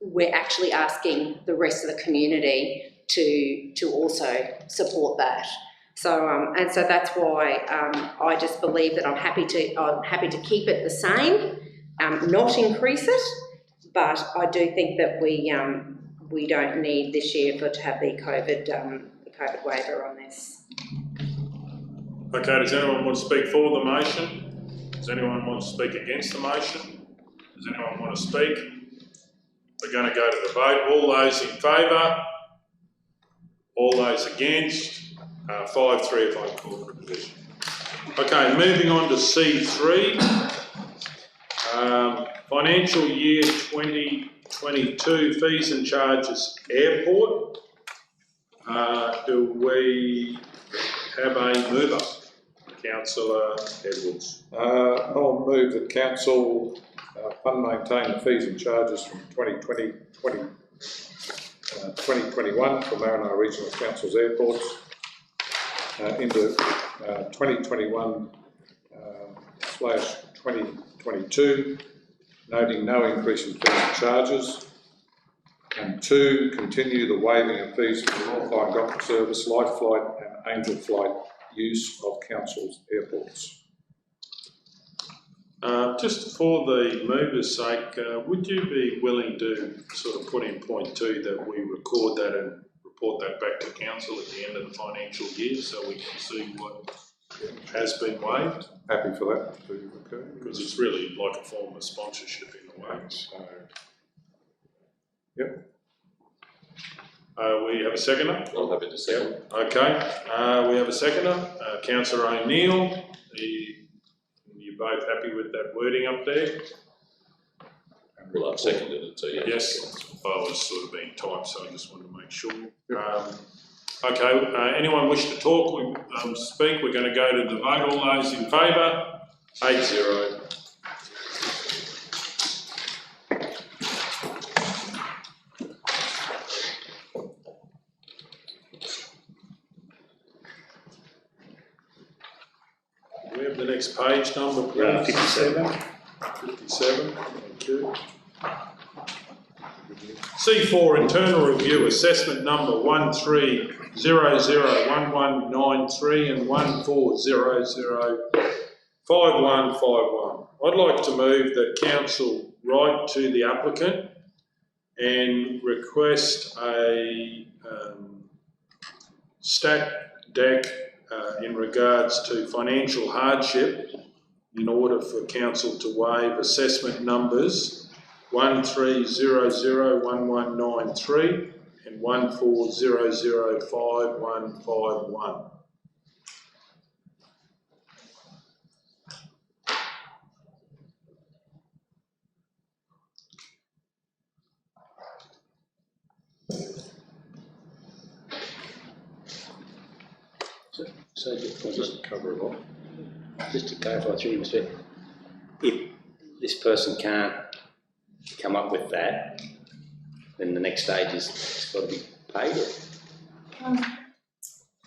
S11: we're actually asking the rest of the community to also support that. So and so that's why I just believe that I'm happy to keep it the same, not increase it, but I do think that we don't need this year to have the COVID waiver on this.
S1: Okay, does anyone want to speak for the motion? Does anyone want to speak against the motion? Does anyone want to speak? We're going to go to the vote. All those in favour? All those against? 5-3 if I call for a division. Okay, moving on to C3. Financial year 2022 fees and charges airport. Do we have a mover? Councillor Edwards.
S13: I'll move that council fund maintain the fees and charges from 2021 for Maranoa Regional Council's airports into 2021/2022, noting no increase in fees and charges. And 2, continue the waiving of fees for the Royal Flying Doctor Service, Light Flight and Angel Flight use of council's airports.
S1: Just for the mover's sake, would you be willing to sort of put in point 2 that we record that and report that back to council at the end of the financial year so we can see what has been waived?
S13: Happy for that to occur.
S1: Because it's really like a form of sponsorship in a way.
S13: So, yep.
S1: We have a seconder?
S2: I'm happy to second.
S1: Okay, we have a seconder, Councillor O'Neill. You both happy with that wording up there?
S2: Well, I've seconded it, so yeah.
S1: Yes, I was sort of being typed, so I just wanted to make sure. Okay, anyone wish to talk, speak? We're going to go to the vote. All those in favour? 8-0. We have the next page number, please.
S3: 57.
S1: 57, thank you. C4 internal review assessment number 13001193 and 14005151. I'd like to move that council write to the applicant and request a stat deck in regards to financial hardship in order for council to waive assessment numbers 13001193 and 14005151.
S3: So just cover it all. Just to clarify through you, Mr. If this person can't come up with that, then the next stage is it's got to be paid.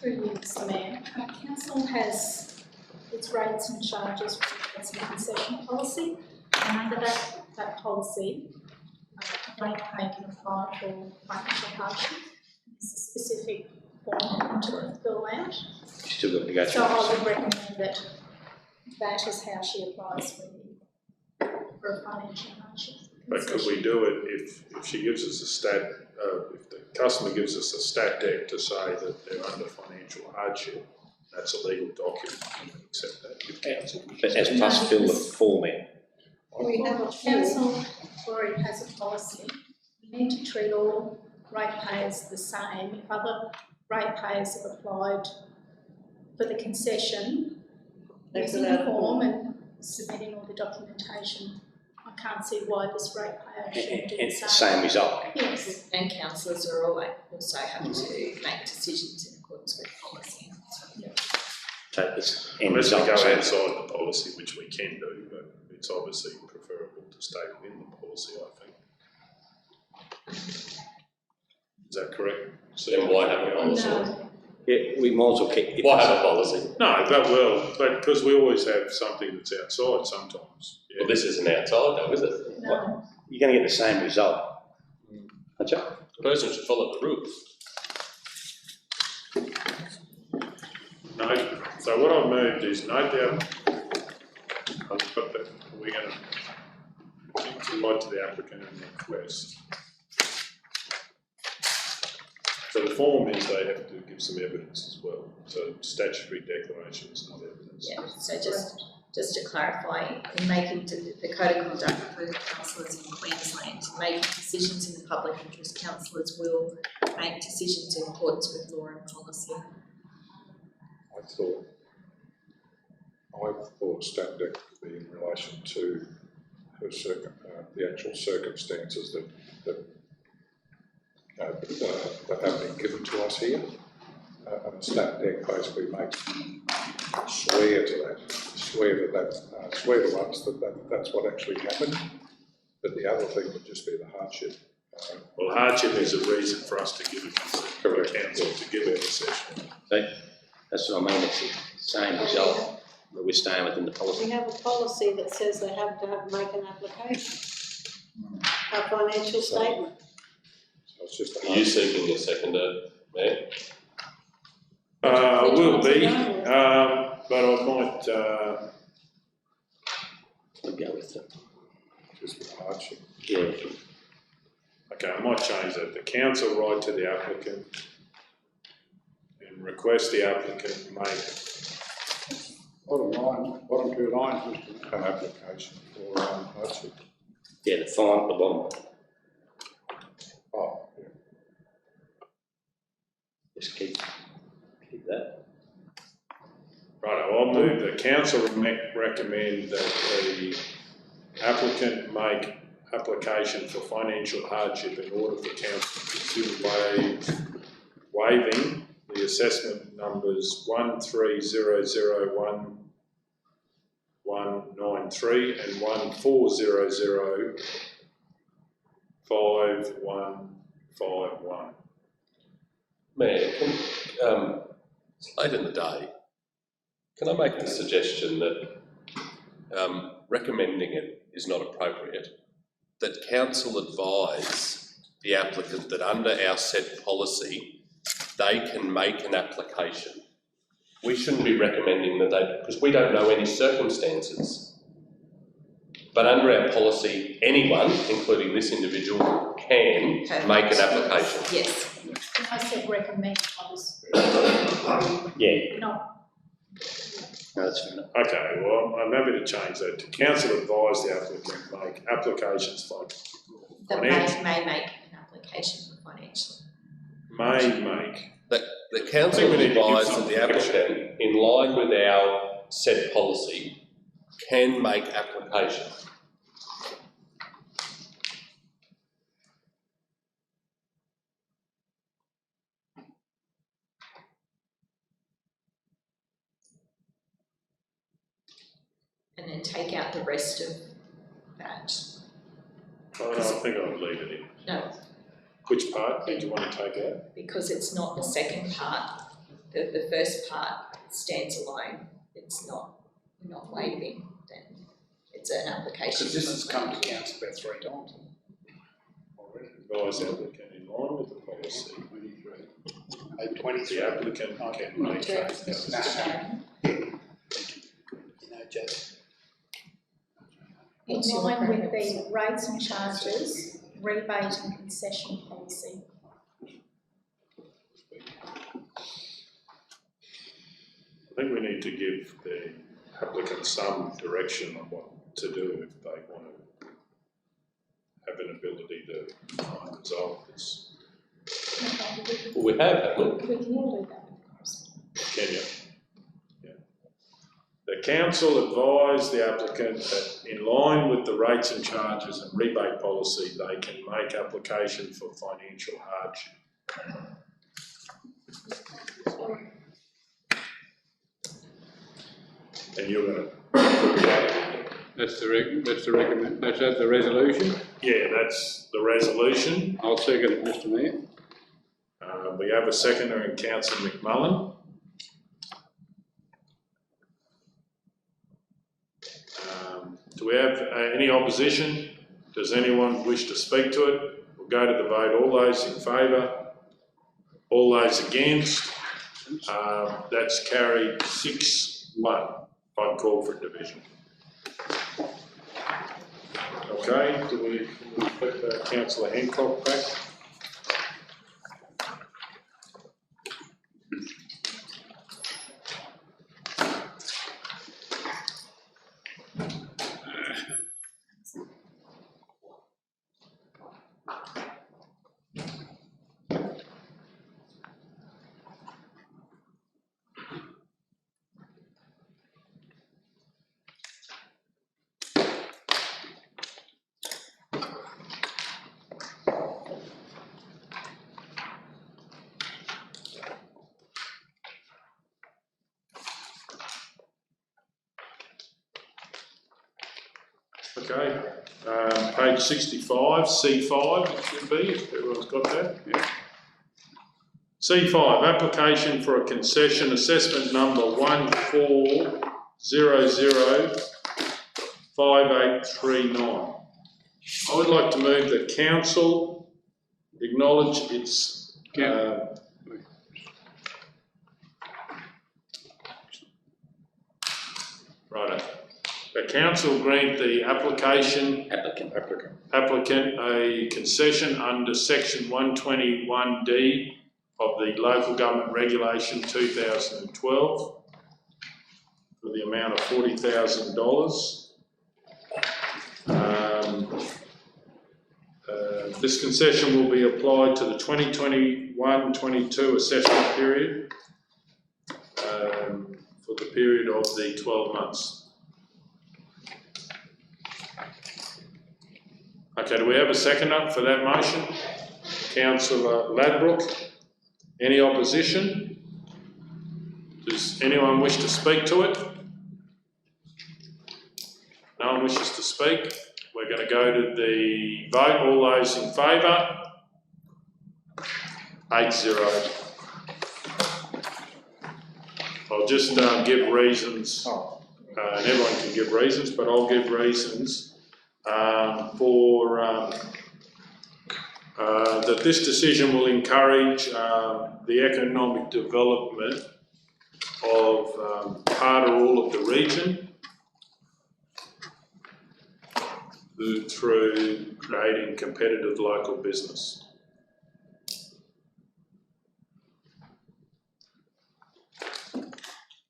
S5: Through you, Mr. Mayor, council has its rates and charges for its concession policy, and under that policy, rate pay can apply for financial hardship. It's a specific form to fill out.
S3: Still got to go through.
S5: So I would recommend that is how she applies for a financial hardship.
S1: But could we do it if she gives us a stat, if the customer gives us a stat deck to say that they're under financial hardship, that's a legal document, we can accept that.
S3: But as plus fill the form in.
S5: We have a council already has a policy. We need to treat all ratepayers the same. If other ratepayers have applied for the concession, using the form and submitting all the documentation, I can't see why this ratepayer should do the same.
S3: Same result.
S5: Yes.
S7: And councillors are also have to make decisions in accordance with policy.
S3: So it's
S1: unless we go outside the policy, which we can do, but it's obviously preferable to stay within the policy, I think. Is that correct?
S2: So then why have a policy?
S5: No.
S3: Yeah, we might as well keep.
S2: Why have a policy?
S1: No, but because we always have something that's outside sometimes. Yeah.
S2: Well, this isn't outside though, is it?
S5: No.
S3: you're going to get the same result. Aren't you?
S2: The person should follow the rules.
S1: No, so what I've moved is note the, I've got that, we're going to write to the applicant and request. So the form is they have to give some evidence as well. So statutory declaration is not evidence.
S7: Yeah, so just to clarify, in making the code of conduct for councillors in Queensland, making decisions in the public interest, councillors will make decisions in accordance with law and policy.
S13: I thought stat dec would be in relation to her the actual circumstances that have been given to us here. And a stat dec basically makes swear to us that that's what actually happened. But the other thing would just be the hardship.
S1: Well, hardship is a reason for us to give it to the council to give it a concession.
S3: That's what I mean, it's the same result, but we're staying within the policy.
S9: We have a policy that says they have to make an application, a financial statement.
S13: So it's just
S2: Are you seeking a seconder, Mayor?
S1: Will be, but I might,
S3: I'll go with it.
S13: just the hardship.
S3: Yeah.
S1: okay, I might change that. The council write to the applicant and request the applicant make
S4: Bottom two lines, Mr.
S13: An application for hardship.
S3: Yeah, the fine at the bottom.
S13: Oh, yeah.
S3: Just keep that.
S1: Right, I'll move the council recommend that the applicant make application for financial hardship in order for council to consider waiving the assessment numbers 1300193 and 1400551.
S2: Mayor, it's late in the day. Can I make the suggestion that recommending it is not appropriate? That council advise the applicant that under our set policy, they can make an application. We shouldn't be recommending that because we don't know any circumstances. But under our policy, anyone, including this individual, can make an application.
S7: Yes.
S5: I said recommend, I was.
S3: Yeah.
S5: No.
S3: No, that's fair enough.
S1: Okay, well, I'm happy to change that to council advise the applicant make applications for
S7: That
S1: financial.
S7: may make an application for financial.
S1: May make.
S2: The council advise that the applicant, in line with our set policy, can make application.
S7: And then take out the rest of that.
S1: Oh, no, I think I'll leave it in.
S7: No,
S1: Which part did you want to take out?
S7: because it's not the second part. The first part stands alone. It's not, we're not waiving, then it's an application.
S12: Because this has come to council about 3 times.
S1: Advise the applicant in line with the policy.
S12: 23.
S1: The applicant can make application.
S5: In line with the rates and charges, rebate and concession policy.
S1: I think we need to give the applicant some direction on what to do if they want to have an ability to resolve this.
S2: Well, we have, haven't we?
S5: We can all do that.
S1: Can you? Yeah. The council advise the applicant that in line with the rates and charges and rebate policy, they can make application for financial hardship. And you're going to
S4: That's the resolution?
S1: Yeah, that's the resolution.
S4: I'll second it, Mr. Mayor.
S1: We have a seconder in Councillor McMullen. Do we have any opposition? Does anyone wish to speak to it? We'll go to the vote. All those in favour? All those against? That's carried 6-1. I'd call for a division. Okay, do we put Councillor Hancock back? Okay, page 65, C5 it should be, if everyone's got that. Yeah. C5, application for a concession assessment number 14005839. I would like to move that council acknowledge its righto. The council grant the applicant a concession under section 121D of the Local Government Regulation 2012 for the amount of $40,000. This concession will be applied to the 2021-22 assessment period for the period of the 12 months. Okay, do we have a seconder for that motion? Councillor Ladbrook. Any opposition? Does anyone wish to speak to it? No one wishes to speak. We're going to go to the vote. All those in favour? 8-0. I'll just give reasons, and everyone can give reasons, but I'll give reasons for that this decision will encourage the economic development of part or all of the region through creating competitive local business.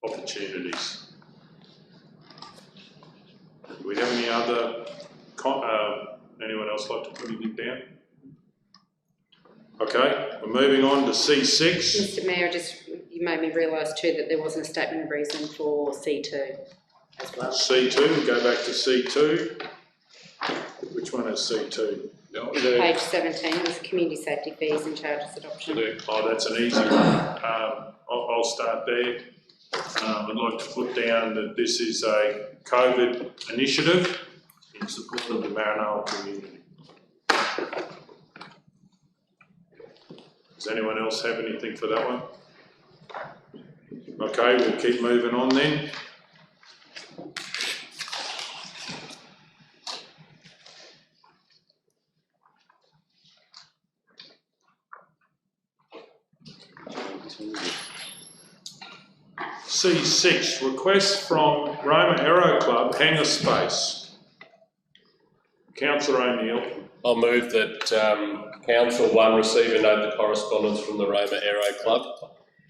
S1: Opportunities. Do we have any other, anyone else like to put anything down? Okay, we're moving on to C6.
S11: Mr Mayor, you made me realise too that there wasn't a statement of reason for C2 as well.
S1: C2, we go back to C2. Which one is C2?
S11: Page 17 is community safety fees and charges adoption.
S1: Oh, that's an easy one. I'll start there. I'd like to put down that this is a COVID initiative in support of the Maranoa community. Does anyone else have anything for that one? Okay, we'll keep moving on then. C6, request from Roma Aero Club hangar space. Councillor O'Neill.
S2: I'll move that Council 1 receive and note the correspondence from the Roma Aero Club.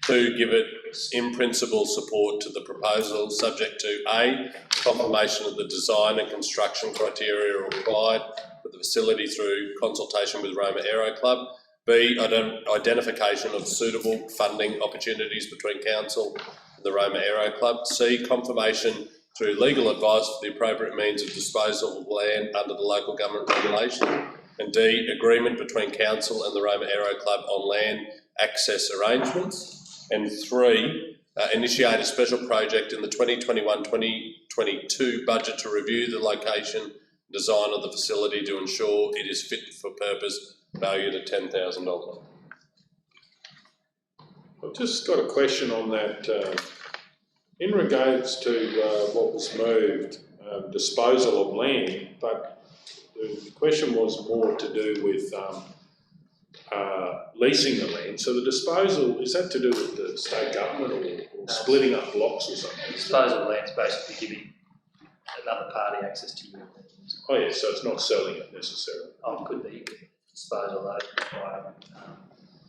S2: 2, give its in principle support to the proposal subject to A, confirmation of the design and construction criteria required for the facility through consultation with Roma Aero Club. B, identification of suitable funding opportunities between Council and the Roma Aero Club. C, confirmation through legal advice for the appropriate means of disposal of land under the local government regulation. And D, agreement between Council and the Roma Aero Club on land access arrangements. And 3, initiate a special project in the 2021-2022 budget to review the location and design of the facility to ensure it is fit for purpose, valued at $10,000.
S1: I've just got a question on that. In regards to what was moved, disposal of land, but the question was more to do with leasing the land. So the disposal, is that to do with the state government or splitting up blocks or something?
S14: Disposal of land's basically giving another party access to your land.
S1: Oh yeah, so it's not selling it necessarily.
S14: Oh, it could be disposal by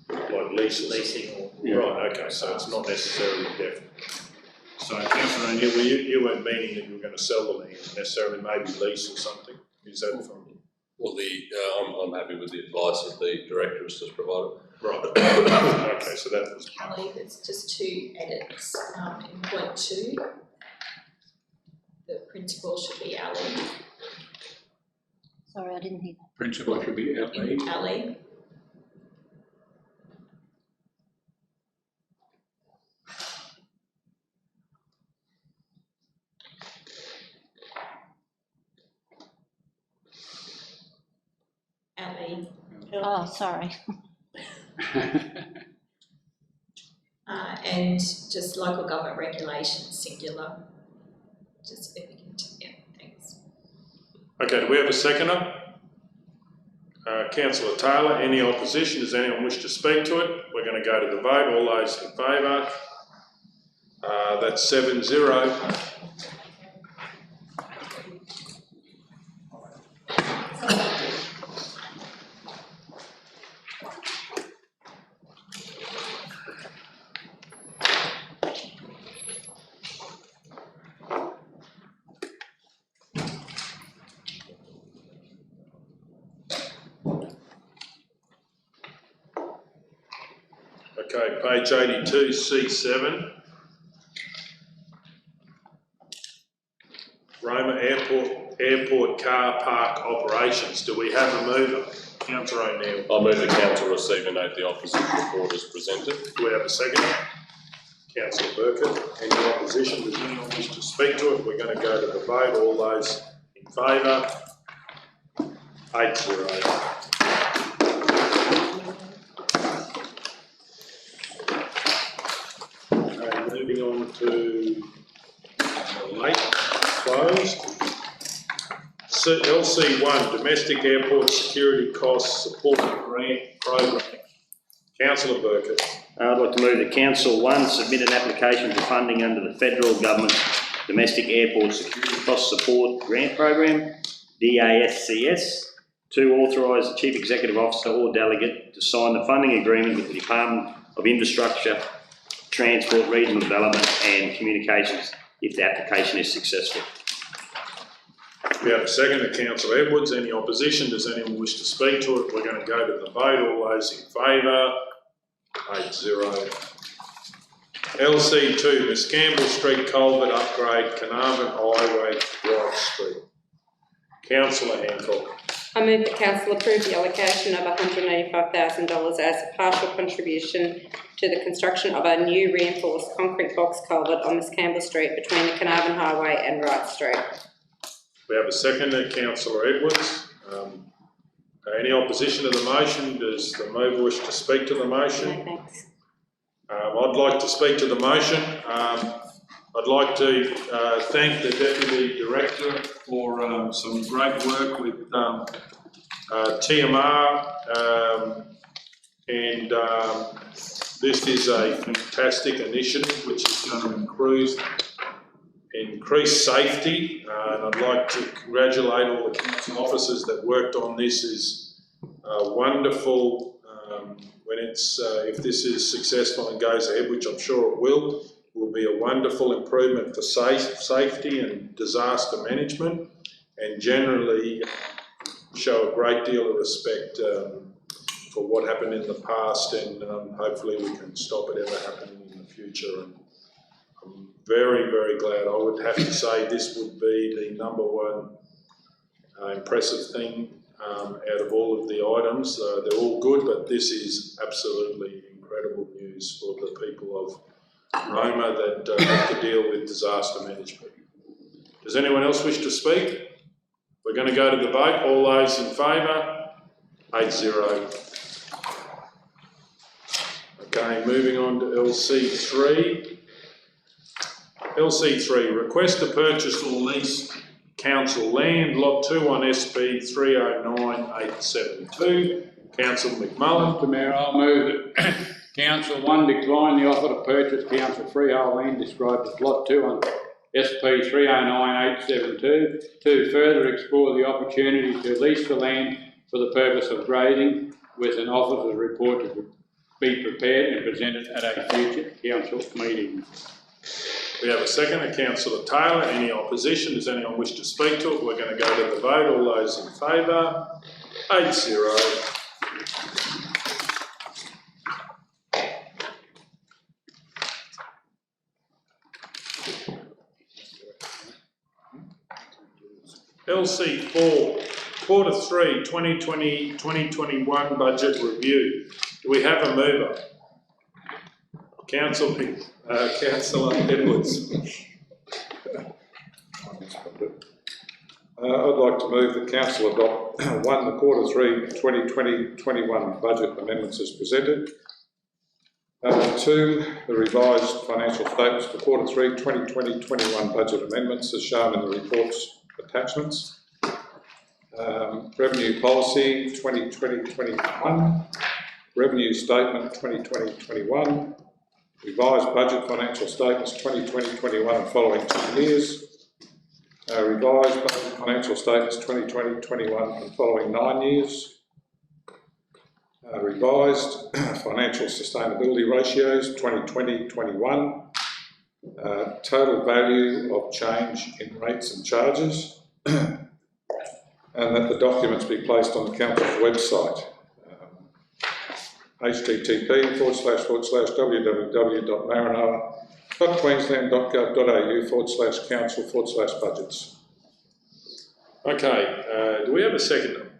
S1: like leases.
S14: Leasing or.
S1: Right, okay, so it's not necessarily definite. So Councillor O'Neill, you weren't meaning that you were going to sell the land necessarily, maybe lease or something? Is that from?
S2: Well, I'm happy with the advice that the director has just provided.
S1: Right. Okay, so that was.
S7: Kelly, there's just two edits. In point 2, the principal should be Ali.
S10: Sorry, I didn't hear that.
S13: Principal should be Ali.
S7: Ali. Ali.
S10: Oh, sorry.
S7: And just local government regulations, singular. Just if you can, yeah, thanks.
S1: Okay, do we have a seconder? Councillor Taylor, any opposition? Does anyone wish to speak to it? We're going to go to the vote. All those in favour? That's 7-0. Okay, page 82, C7. Roma Airport Car Park Operations. Do we have a mover? Councillor O'Neill.
S2: I move the council receive and note the officer's report as presented.
S1: Do we have a second? Councillor Burkett. Any opposition? Does anyone wish to speak to it? We're going to go to the vote. All those in favour? 8-0. Moving on to the late closed. LC1, Domestic Airport Security Costs Support Grant Program. Councillor Burkett.
S3: I'd like to move that Council 1 submit an application for funding under the Federal Government Domestic Airport Security Cost Support Grant Program, DASCS. 2, authorise the Chief Executive Officer or Delegate to sign the funding agreement with the Department of Infrastructure, Transport, Regional Development and Communications if the application is successful.
S1: We have a second to Councillor Edwards. Any opposition? Does anyone wish to speak to it? We're going to go to the vote. All those in favour? 8-0. LC2, Miscamble Street Culvert Upgrade, Carnarvon Highway, White Street. Councillor Hancock.
S11: I move that council approve the allocation of $185,000 as a partial contribution to the construction of a new reinforced concrete box culvert on Miscamble Street between the Carnarvon Highway and Wright Street.
S1: We have a second to Councillor Edwards. Any opposition to the motion? Does the mover wish to speak to the motion?
S11: No, thanks.
S1: I'd like to speak to the motion. I'd like to thank the Deputy Director for some great work with TMR and this is a fantastic initiative which is going to increase safety and I'd like to congratulate all the council officers that worked on this. Is wonderful when it's if this is successful and goes ahead, which I'm sure it will be a wonderful improvement for safety and disaster management and generally show a great deal of respect for what happened in the past and hopefully we can stop it ever happening in the future. And I'm very, very glad. I would have to say this would be the number one impressive thing out of all of the items. They're all good, but this is absolutely incredible news for the people of Roma that have to deal with disaster management. Does anyone else wish to speak? We're going to go to the vote. All those in favour? 8-0. Okay, moving on to LC3. LC3, request to purchase or lease council land, lot 2 on SP 309872. Councillor McMullen.
S4: Mr Mayor, I'll move that Council 1 decline the offer to purchase council freehold land described as lot 2 on SP 309872. 2, further explore the opportunity to lease the land for the purpose of grazing with an officer's report to be prepared and presented at a future council meeting.
S1: We have a second, Councillor Taylor. Any opposition? Does anyone wish to speak to it? We're going to go to the vote. All those in favour? 8-0. LC4, Quarter 3, 2020-2021 Budget Review. Do we have a mover? Councillor Edwards.
S13: I'd like to move that Council adopt 1, the Quarter 3 2020-21 budget amendments as presented. 2, the revised financial statements for Quarter 3 2020-21 budget amendments as shown in the report's attachments. Revenue policy 2020-21, revenue statement 2020-21, revised budget financial statements 2020-21 and following 2 years. Revised budget financial statements 2020-21 and following 9 years. Revised financial sustainability ratios 2020-21. Total value of change in rates and charges. And that the documents be placed on the council's website. http://www.maranoa.queensland.gov.au/council/budgets.
S1: Okay, do we have a seconder?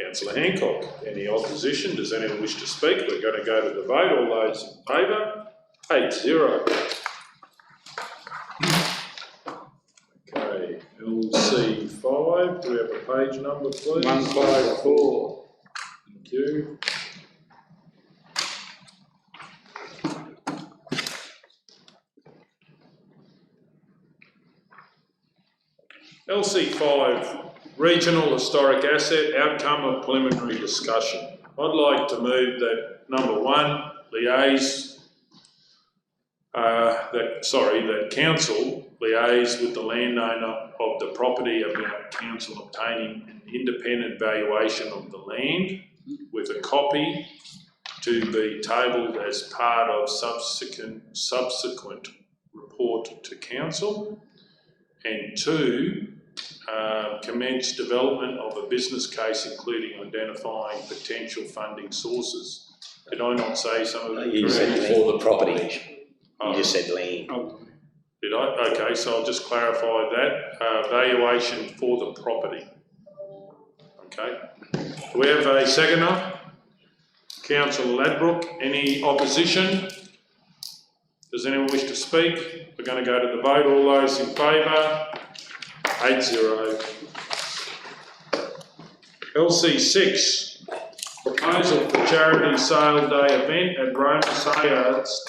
S1: Councillor Hancock. Any opposition? Does anyone wish to speak? We're going to go to the vote. All those in favour? 8-0. Okay, LC5. Do we have a page number, please?
S4: 154.
S1: Thank you. LC5, Regional Historic Asset, Outcome of Preliminary Discussion. I'd like to move that number 1, that council liaise with the landowner of the property about council obtaining an independent valuation of the land with a copy to be tabled as part of subsequent report to council. And 2, commence development of a business case including identifying potential funding sources. Did I not say some of it?
S3: You said for the property. You just said land.
S1: Did I? Okay, so I'll just clarify that. Valuation for the property. Okay. Do we have a seconder? Councillor Ladbrook. Any opposition? Does anyone wish to speak? We're going to go to the vote. All those in favour? 8-0. LC6. Proposal for charity sale day event at Roma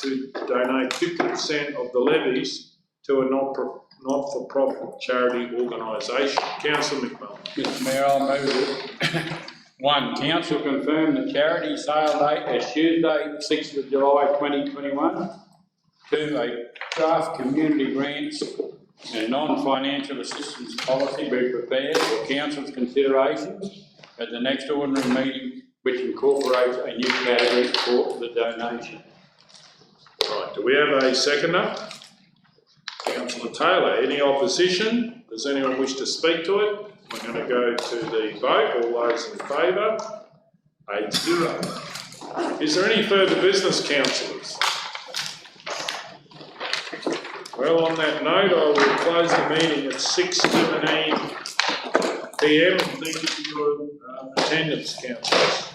S1: to donate 50% of the levies to a not-for-profit charity organisation. Councillor McMullen.
S4: Mr Mayor, I'll move it. 1, council confirm the charity sale date as Tuesday, 6th of July 2021. 2, a draft community grants and non-financial assistance policy be prepared for council's consideration at the next ordinary meeting, which incorporates a new category for the donation.
S1: Right, do we have a seconder? Councillor Taylor. Any opposition? Does anyone wish to speak to it? We're going to go to the vote. All those in favour? 8-0. Is there any further business, councillors? Well, on that note, I will close the meeting at 6:17 PM. Thank you for your attendance, councillors.